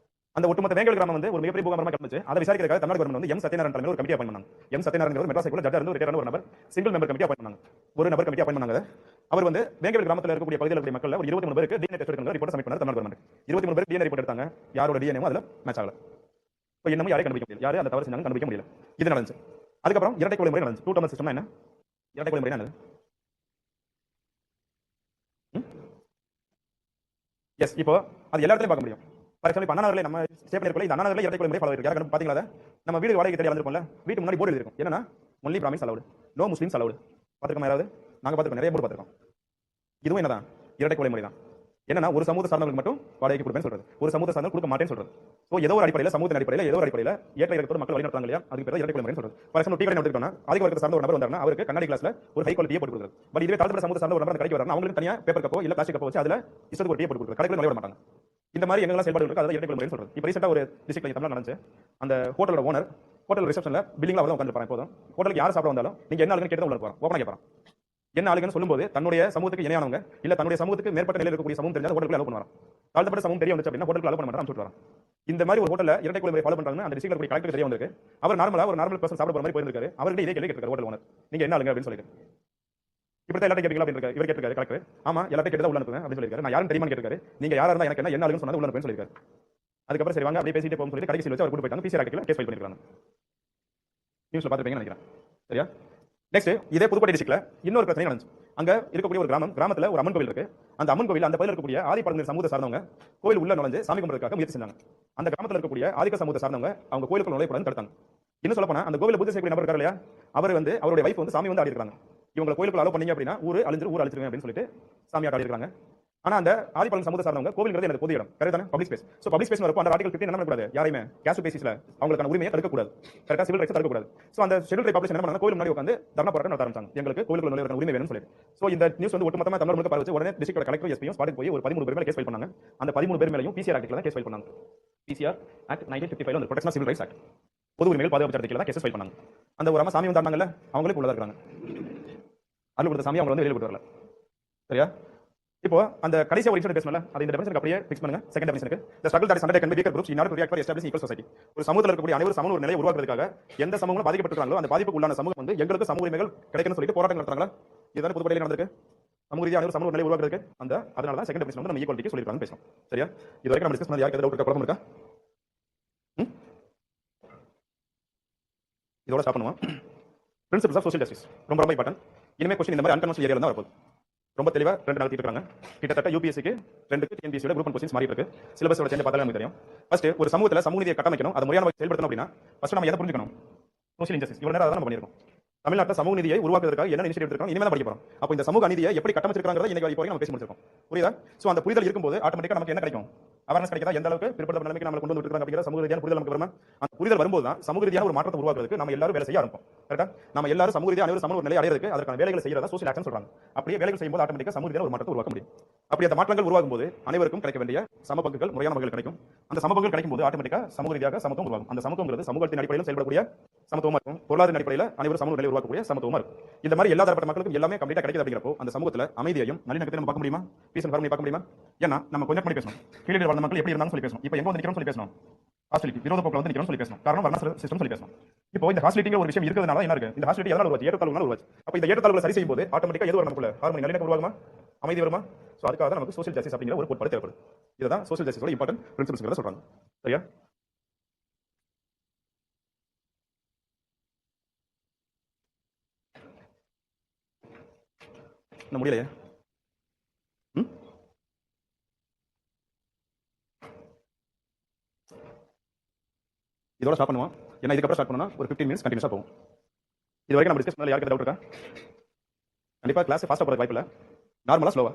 அந்த ஒட்டுமொத்த வேங்கவேல் கிராமம் வந்து ஒரு மிகப்பெரிய பூகம்பரமா கிடந்துச்சு. அதை விசாரிக்கிறதுக்காக தமிழ்நாடு கவர்மெண்ட் வந்து எம் சத்யநாராயணன் தலைமையில் ஒரு கமிட்டி அப்பாயின்ட் பண்ணாங்க. எம் சத்யநாராயணன் ஒரு மெட்ராஸ் ஹைகோர்ட்ல ஜட்ஜா இருந்து ரிட்டையர்ட் ஆன ஒரு நபர் சிங்கிள் மெம்பர் கமிட்டி அப்பாயின்ட் பண்ணாங்க. ஒரு நபர் கமிட்டி அப்பாயின்ட் பண்ணாங்க. அவர் வந்து வேங்கவேல் கிராமத்தில் இருக்கக்கூடிய பகுதியில் இருக்கக்கூடிய மக்கள் ஒரு 23 பேருக்கு டிஎன்ஏ டெஸ்ட் எடுக்கணும் ரிப்போர்ட் சப்மிட் பண்ணாரு தமிழ்நாடு கவர்மெண்ட். 23 பேருக்கு டிஎன்ஏ ரிப்போர்ட் எடுத்தாங்க. யாரோட டிஎன்ஏவும் அதுல மேட்ச் ஆகல. இப்போ இன்னமும் யாரையும் கண்டுபிடிக்க முடியல. யாரு அந்த தவறு செஞ்சாங்க கண்டுபிடிக்க முடியல. இது நடந்துச்சு. அதுக்கப்புறம் இரட்டை கொலை முறை நடந்துச்சு. 2 டம்ளர் சிஸ்டம்னா என்ன? இரட்டை கொலை முறை என்னது? எஸ், இப்போ அது எல்லா இடத்துலயும் பார்க்க முடியும். ஃபார் எக்ஸாம்பிள் அண்ணா நகர்ல நம்ம ஸ்டே பண்ணிருக்கோம். இந்த அண்ணா நகர்ல இரட்டை கொலை முறை ஃபாலோ ஆயிருக்கு. யாரும் பாத்தீங்களா? நம்ம வீடு வாடகை தேடி வந்திருப்போம்ல, வீட்டு முன்னாடி போர்டு எழுதிருக்கும். என்னன்னா only Brahmins allowed, no Muslims allowed. பாத்துக்கோமா யாராவது? நாங்க பாத்துக்கோம், நிறைய போர்டு பாத்துக்கோம். இதுவும் என்னதான்? இரட்டை கொலை முறை தான். என்னன்னா ஒரு சமூக சார்ந்தவங்களுக்கு மட்டும் வாடகைக்கு கொடுப்பேன்னு சொல்றது, ஒரு சமூக சார்ந்தவங்க கொடுக்க மாட்டேன்னு சொல்றது. சோ ஏதோ ஒரு அடிப்படையில் சமூகத்தின் அடிப்படையில் ஏதோ ஒரு அடிப்படையில் ஏற்ற இறக்கத்தோடு மக்கள் வழி நடத்துறாங்க இல்லையா, அதுக்கு பேர் இரட்டை கொலை முறைன்னு சொல்றது. ஃபார் எக்ஸாம்பிள் டீ கடை நடத்திட்டோம்னா அதிக வர்க்கத்தை சார்ந்த ஒரு நபர் வந்தாருன்னா அவருக்கு கண்ணாடி கிளாஸ்ல ஒரு ஹை குவாலிட்டியை போட்டு கொடுக்குறது. பட் இதுவே தாழ்த்தப்பட்ட சமூக சார்ந்த ஒரு நபர் அந்த கடைக்கு வராங்க, அவங்களுக்கு தனியா பேப்பர் கப்போ இல்ல பிளாஸ்டிக் கப்போ வச்சு அதுல இஷ்டத்துக்கு ஒரு டீ போட்டு கொடுக்குறது. கடைக்குள்ள நுழைய விட மாட்டாங்க. இந்த மாதிரி எங்கெல்லாம் செயல்பாடு இருக்கு அதை இரட்டை கொலை முறைன்னு சொல்றது. இப்போ ரீசெண்டா ஒரு டிஸ்ட்ரிக்ட்ல தமிழ்நாடு நடந்துச்சு. அந்த ஹோட்டலோட ஓனர் ஹோட்டல் ரிசப்ஷன்ல பில்லிங்ல அவதான் உட்கார்ந்து போதும் ஹோட்டலுக்கு யார் சாப்பிட வந்தாலும் நீங்க என்ன ஆளுங்க கேட்டு உள்ள போறோம், ஓபனா கேட்பான். என்ன ஆளுங்கன்னு சொல்லும்போது தன்னுடைய சமூகத்துக்கு இணையானவங்க இல்ல தன்னுடைய சமூகத்துக்கு மேற்பட்ட நிலையில் இருக்கக்கூடிய சமூகம் தெரிஞ்சா ஹோட்டலுக்கு அலோ பண்ணுவாங்க. தாழ்த்தப்பட்ட சமூகம் தெரிய வந்துச்சு அப்படின்னா ஹோட்டலுக்கு அலோ பண்ண மாட்டாங்க, அனுப்பிச்சு விட்டுறாங்க. இந்த மாதிரி ஒரு ஹோட்டல்ல இரட்டை கொலை முறை ஃபாலோ பண்றாங்க. அந்த டிஸ்ட்ரிக்ட்ல இருக்கக்கூடிய கலெக்டருக்கு தெரிய வந்திருக்கு. அவர் நார்மலா ஒரு நார்மல் பர்சன் சாப்பிட போற மாதிரி போயிருக்காரு. அவர்கிட்ட இதே கேள்வி கேட்கிறார் ஹோட்டல் ஓனர், நீங்க என்ன ஆளுங்க அப்படின்னு சொல்லிட்டு. இப்படி தான் எல்லாத்தையும் கேட்கலாம் அப்படின்னு இருக்காரு. இவர் கேட்கிறாரு கலெக்டர், ஆமா எல்லாத்தையும் கேட்டு உள்ள அனுப்புங்க அப்படின்னு சொல்லிருக்காரு. நான் யாரும் தெரியுமான்னு கேட்கிறாரு. நீங்க யாரா இருந்தா எனக்கு என்ன ஆளுன்னு சொன்னா உள்ள அனுப்புன்னு சொல்லிருக்காரு. அதுக்கப்புறம் சரி வாங்க அப்படியே பேசிட்டு போகும் சொல்லிட்டு கடைசி வச்சு அவர் கூட்டு போயிட்டாங்க. பிசிஆர் ஆக்ட்ல கேஸ் ஃபைல் பண்ணிருக்காங்க. நியூஸ்ல பாத்துப்பீங்கன்னு நினைக்கிறேன். சரியா? நெக்ஸ்ட் இதே புதுக்கோட்டை டிஸ்ட்ரிக்ட்ல இன்னொரு பிரச்சனை நடந்துச்சு. அங்க இருக்கக்கூடிய ஒரு கிராமத்துல ஒரு அம்மன் கோவில் இருக்கு. அந்த அம்மன் கோவில் அந்த பகுதியில் இருக்கக்கூடிய ஆதிப்பழந்தர் சமூகத்தை சார்ந்தவங்க கோவில் உள்ள நுழைஞ்சு சாமி கும்பிடுறதுக்காக முயற்சி செஞ்சாங்க. அந்த கிராமத்தில் இருக்கக்கூடிய ஆதிக்க சமூகத்தை சார்ந்தவங்க அவங்க கோயிலுக்குள்ள நுழையக்கூடாதுன்னு தடுத்தாங்க. இன்னும் சொல்ல போனா அந்த கோவில பூஜை செய்யக்கூடிய நபர் இருக்காரு இல்லையா, அவர் வந்து அவருடைய வைஃப் வந்து சாமி வந்து ஆடி இருக்காங்க. இவங்க கோயிலுக்குள்ள அலோ பண்ணீங்க அப்படின்னா ஊர் அழிஞ்சிருவேன் அப்படின்னு சொல்லிட்டு சாமி ஆடி இருக்காங்க. ஆனா அந்த ஆதிப்பாளையம் சமூக சார்ந்தவங்க கோவில்ங்கிறது எனக்கு பொது இடம், கரெக்ட் தானே? Public space. So public space வரப்போ அந்த ஆர்டிகல் 15 என்ன பண்ணக்கூடாது, யாரையுமே கேஷ் பேசிஸ்ல அவங்களுக்கான உரிமையை தடுக்க கூடாது, கரெக்டா? சிவில் ரைட்ஸ் தடுக்க கூடாது. சோ அந்த ஷெட்யூல் ட்ரைப் பாப்புலேஷன் என்ன பண்ணாங்க, கோவில் முன்னாடி உட்கார்ந்து தர்ணா போராட்டம் நடத்த ஆரம்பிச்சாங்க. எங்களுக்கு கோவிலுக்குள்ள நுழைய உரிமை வேணும்னு சொல்லிட்டு. சோ இந்த நியூஸ் வந்து ஒட்டுமொத்தமா தமிழ் முழுக்க பரவுச்சு. உடனே டிஸ்ட்ரிக்ட் கலெக்டர் எஸ்பியும் ஸ்பாட்டுக்கு போய் ஒரு 13 பேர் மேல கேஸ் ஃபைல் பண்ணாங்க. அந்த 13 பேர் மேலயும் பிசிஆர் ஆக்ட்ல தான் கேஸ் ஃபைல் பண்ணாங்க. பிசிஆர் ஆக்ட் 1955 வந்து protection of civil rights act, பொது உரிமைகள் பாதுகாப்பு சட்டத்துல தான் கேஸ் ஃபைல் பண்ணாங்க. அந்த ஒரு அம்மா சாமி வந்தாங்கல்ல, அவங்களே உள்ளதா இருக்காங்க. அருள் கொடுத்த சாமி அவங்க வந்து வெளியில கொண்டு வரல, சரியா? இப்போ அந்த கடைசி ஒரு விஷயம் பேசணும்ல, அது இந்த டெஃபினிஷனுக்கு அப்படியே ஃபிக்ஸ் பண்ணுங்க. செகண்ட் டெஃபினிஷனுக்கு the struggle that is undertaken by weaker groups in order to react for establishing equal society. ஒரு சமூகத்தில் இருக்கக்கூடிய அனைவரும் சமூக ஒரு நிலையை உருவாக்குறதுக்காக எந்த சமூகங்களும் பாதிக்கப்பட்டிருக்காங்களோ அந்த பாதிப்புக்கு உள்ளான சமூகம் வந்து எங்களுக்கு சமூக உரிமைகள் கிடைக்கணும்னு சொல்லிட்டு போராட்டம் நடத்துறாங்களா? இதுதான் பொதுப்படையில் நடந்திருக்கு. சமூக ரீதியாக அனைவரும் சமூக நிலையை உருவாக்குறதுக்கு அதனால தான் செகண்ட் டெஃபினிஷன் வந்து நம்ம ஈக்குவாலிட்டிக்கு சொல்லிருக்காங்க பேசணும், சரியா? இது வரைக்கும் நம்ம டிஸ்கஸ் பண்ணது யாருக்கு டவுட் இருக்கா, குழப்பம் இருக்கா? இதோட ஸ்டாப் பண்ணுவோம். பிரின்சிபல்ஸ் ஆஃப் சோஷியல் ஜஸ்டிஸ் ரொம்ப ரொம்ப இம்பார்ட்டன்ட். இனிமே கொஸ்டின் இந்த மாதிரி அன்கன்வென்ஷனல் ஏரியால தான் வரப்போகுது. ரொம்ப தெளிவா 2 நடத்திட்டு இருக்காங்க. கிட்டத்தட்ட யூபிஎஸ்சிக்கு 2க்கு டிஎன்பிஎஸ்சியோட குரூப் 1 கொஸ்டின்ஸ் மாறி இருக்கு. சிலபஸோட சேஞ்ச் பார்த்தாலே நமக்கு தெரியும். ஃபர்ஸ்ட் ஒரு சமூகத்துல சமூக நீதியை கட்டமைக்கணும், அது முறையான வகையில் செயல்படுத்தணும் அப்படின்னா ஃபர்ஸ்ட் நம்ம எதை புரிஞ்சுக்கணும்? Social injustice. இவ்வளவு நேரம் அதான் நம்ம பண்ணியிருக்கோம். தமிழ்நாட்டில் சமூக நீதியை உருவாக்குவதற்காக என்ன இனிஷியேட்டிவ் எடுத்துருக்கோம், இனிமேல் தான் படிக்க போறோம். அப்போ இந்த சமூக நீதியை எப்படி கட்டமைச்சிருக்காங்கிறத இன்னைக்கு வரைக்கும் நம்ம பேசி முடிச்சிருக்கோம். புரியுதா? சோ அந்த புரிதல் இருக்கும்போது ஆட்டோமேட்டிக்கா நமக்கு என்ன கிடைக்கும்? அவேர்னஸ் கிடைக்குதா? எந்த அளவுக்கு பிற்படுத்தப்பட்ட நிலைமைக்கு நம்ம கொண்டு வந்துருக்காங்க அப்படிங்கிற சமூக ரீதியான புரிதல் நமக்கு வருமா? அந்த புரிதல் வரும்போது தான் சமூக ரீதியான ஒரு மாற்றத்தை உருவாக்குறதுக்கு நம்ம எல்லாரும் வேலை செய்ய ஆரம்பிப்போம், கரெக்டா? நம்ம எல்லாரும் சமூக ரீதியான அனைவரும் சமூக நிலை அடையிறதுக்கு அதற்கான வேலைகளை செய்யறதா சோஷியல் ஆக்ஷன் சொல்றாங்க. அப்படியே வேலைகள் செய்யும்போது ஆட்டோமேட்டிக்கா சமூக ரீதியான ஒரு மாற்றத்தை உருவாக்க முடியும். அப்படி அந்த மாற்றங்கள் உருவாகும் போது அனைவருக்கும் கிடைக்க வேண்டிய சம பங்குகள் முறையான வகையில் கிடைக்கும். அந்த சம பங்குகள் கிடைக்கும் போது ஆட்டோமேட்டிக்கா சமூக ரீதியாக சமத்துவம் உருவாகும். அந்த சமத்துவங்கிறது சமூகத்தின் அடிப்படையில் செயல்படக்கூடிய சமத்துவமா இருக்கும், பொருளாதார அடிப்படையில் அனைவரும் சமூக நிலை உருவாக்கக்கூடிய சமத்துவமா இருக்கும். இந்த மாதிரி எல்லா தரப்பட்ட மக்களுக்கும் எல்லாமே கம்ப்ளீட்டா கிடைக்குது அப்படிங்கிறப்போ அந்த சமூகத்துல அமைதியையும் நல்லிணக்கத்தையும் நம்ம பார்க்க முடியுமா? பீஸ் அண்ட் ஹார்மனி பார்க்க முடியுமா? ஏன்னா நம்ம கொஞ்சம் பண்ணி பேசணும், கீழே வாழ்ந்த மக்கள் எப்படி இருந்தாலும் சொல்லி பேசணும். இப்போ எங்க வந்து நிக்கிறோம் சொல்லி பேசணும், ஹாஸ்டிலிட்டி விரோத போக்குல வந்து நிக்கிறோம் சொல்லி பேசணும். காரணம் வர்ண சிஸ்டம் சொல்லி பேசணும். இப்போ இந்த ஹாஸ்டிலிட்டிங்கிற ஒரு விஷயம் இருக்கிறதுனால என்ன இருக்கு? இந்த ஹாஸ்டிலிட்டி எதனால உருவாச்சு? ஏற்றத்தாழ்வுனால உருவாச்சு. அப்போ இந்த ஏற்றத்தாழ்வுகளை சரி செய்யும் போது ஆட்டோமேட்டிக்கா எது வரும் நமக்குள்ள? ஹார்மனி நல்லிணக்கம் உருவாகுமா? அமைதி வருமா? சோ அதுக்காக தான் நமக்கு சோஷியல் ஜஸ்டிஸ் அப்படிங்கிற ஒரு கோட்பாடு தேவைப்படுது. இதுதான் சோஷியல் ஜஸ்டிஸோட இம்பார்ட்டன்ட் பிரின்சிபல்ஸ் சொல்றாங்க, சரியா? இன்னும் முடியலையே. இதோட ஸ்டாப் பண்ணுவோம். ஏன்னா இதுக்கப்புறம் ஸ்டார்ட் பண்ணா ஒரு 15 மினிட்ஸ் கண்டினியூஸா போகும். இது வரைக்கும் நம்ம டிஸ்கஸ் பண்ணல. யாருக்கு டவுட் இருக்கா? கண்டிப்பா கிளாஸ் ஃபாஸ்டா போறதுக்கு வாய்ப்பு இல்ல. நார்மலா ஸ்லோவா?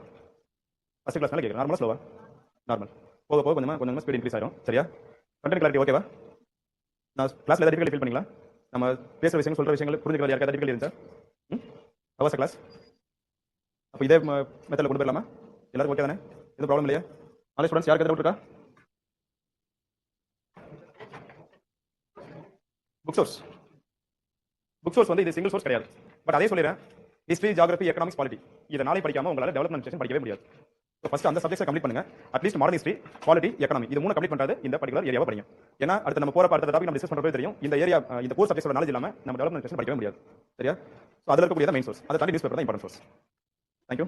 ஃபர்ஸ்ட் கிளாஸ் மேல கேக்குறேன். நார்மலா ஸ்லோவா? நார்மல். போக போக கொஞ்சமா ஸ்பீட் இன்க்ரீஸ் ஆயிடும், சரியா? கண்டென்ட் கிளாரிட்டி ஓகேவா? நான் கிளாஸ்ல ஏதாவது டிஃபிகல்ட்டி ஃபீல் பண்ணீங்களா? நம்ம பேசுற விஷயங்கள் சொல்ற விஷயங்கள் புரிஞ்சுக்கிறது யாருக்காவது டிஃபிகல்ட்டி இருந்தா? அவர்ஸ் கிளாஸ் அப்போ இதே மெத்தட்ல கொண்டு போயிடலாமா? எல்லாருக்கும் ஓகே தானே? எதுவும் ப்ராப்ளம் இல்லையா? நாளை ஸ்டூடெண்ட்ஸ் யாருக்கு டவுட் இருக்கா? புக் சோர்ஸ் வந்து இது சிங்கிள் சோர்ஸ் கிடையாது. பட் அதே சொல்லிடுறேன், ஹிஸ்டரி, ஜியோகிராஃபி, எக்கனாமிக்ஸ், பாலிட்டி இதை நாளை படிக்காம உங்களால டெவலப்மெண்ட் படிக்கவே முடியாது. ஃபர்ஸ்ட் அந்த சப்ஜெக்ட்ஸ் கம்ப்ளீட் பண்ணுங்க. At least modern history, polity, economy இது மூணு கம்ப்ளீட் பண்றது இந்த பர்టిక్యులர் ஏரியாவை படிங்க. ஏன்னா அடுத்து நம்ம போற அடுத்த டாபிக் நம்ம டிஸ்கஸ் பண்றப்பே தெரியும், இந்த ஏரியா இந்த கோர்ஸ் சப்ஜெக்ட்ஸோட நாலேஜ் இல்லாம நம்ம டெவலப்மெண்ட் படிக்கவே முடியாது, சரியா? ஸோ அதில் இருக்கக்கூடிய மெயின் சோர்ஸ் அதை தாண்டி நியூஸ் பேப்பர் தான் இம்பார்ட்டன்ட் சோர்ஸ். தேங்க்யூ.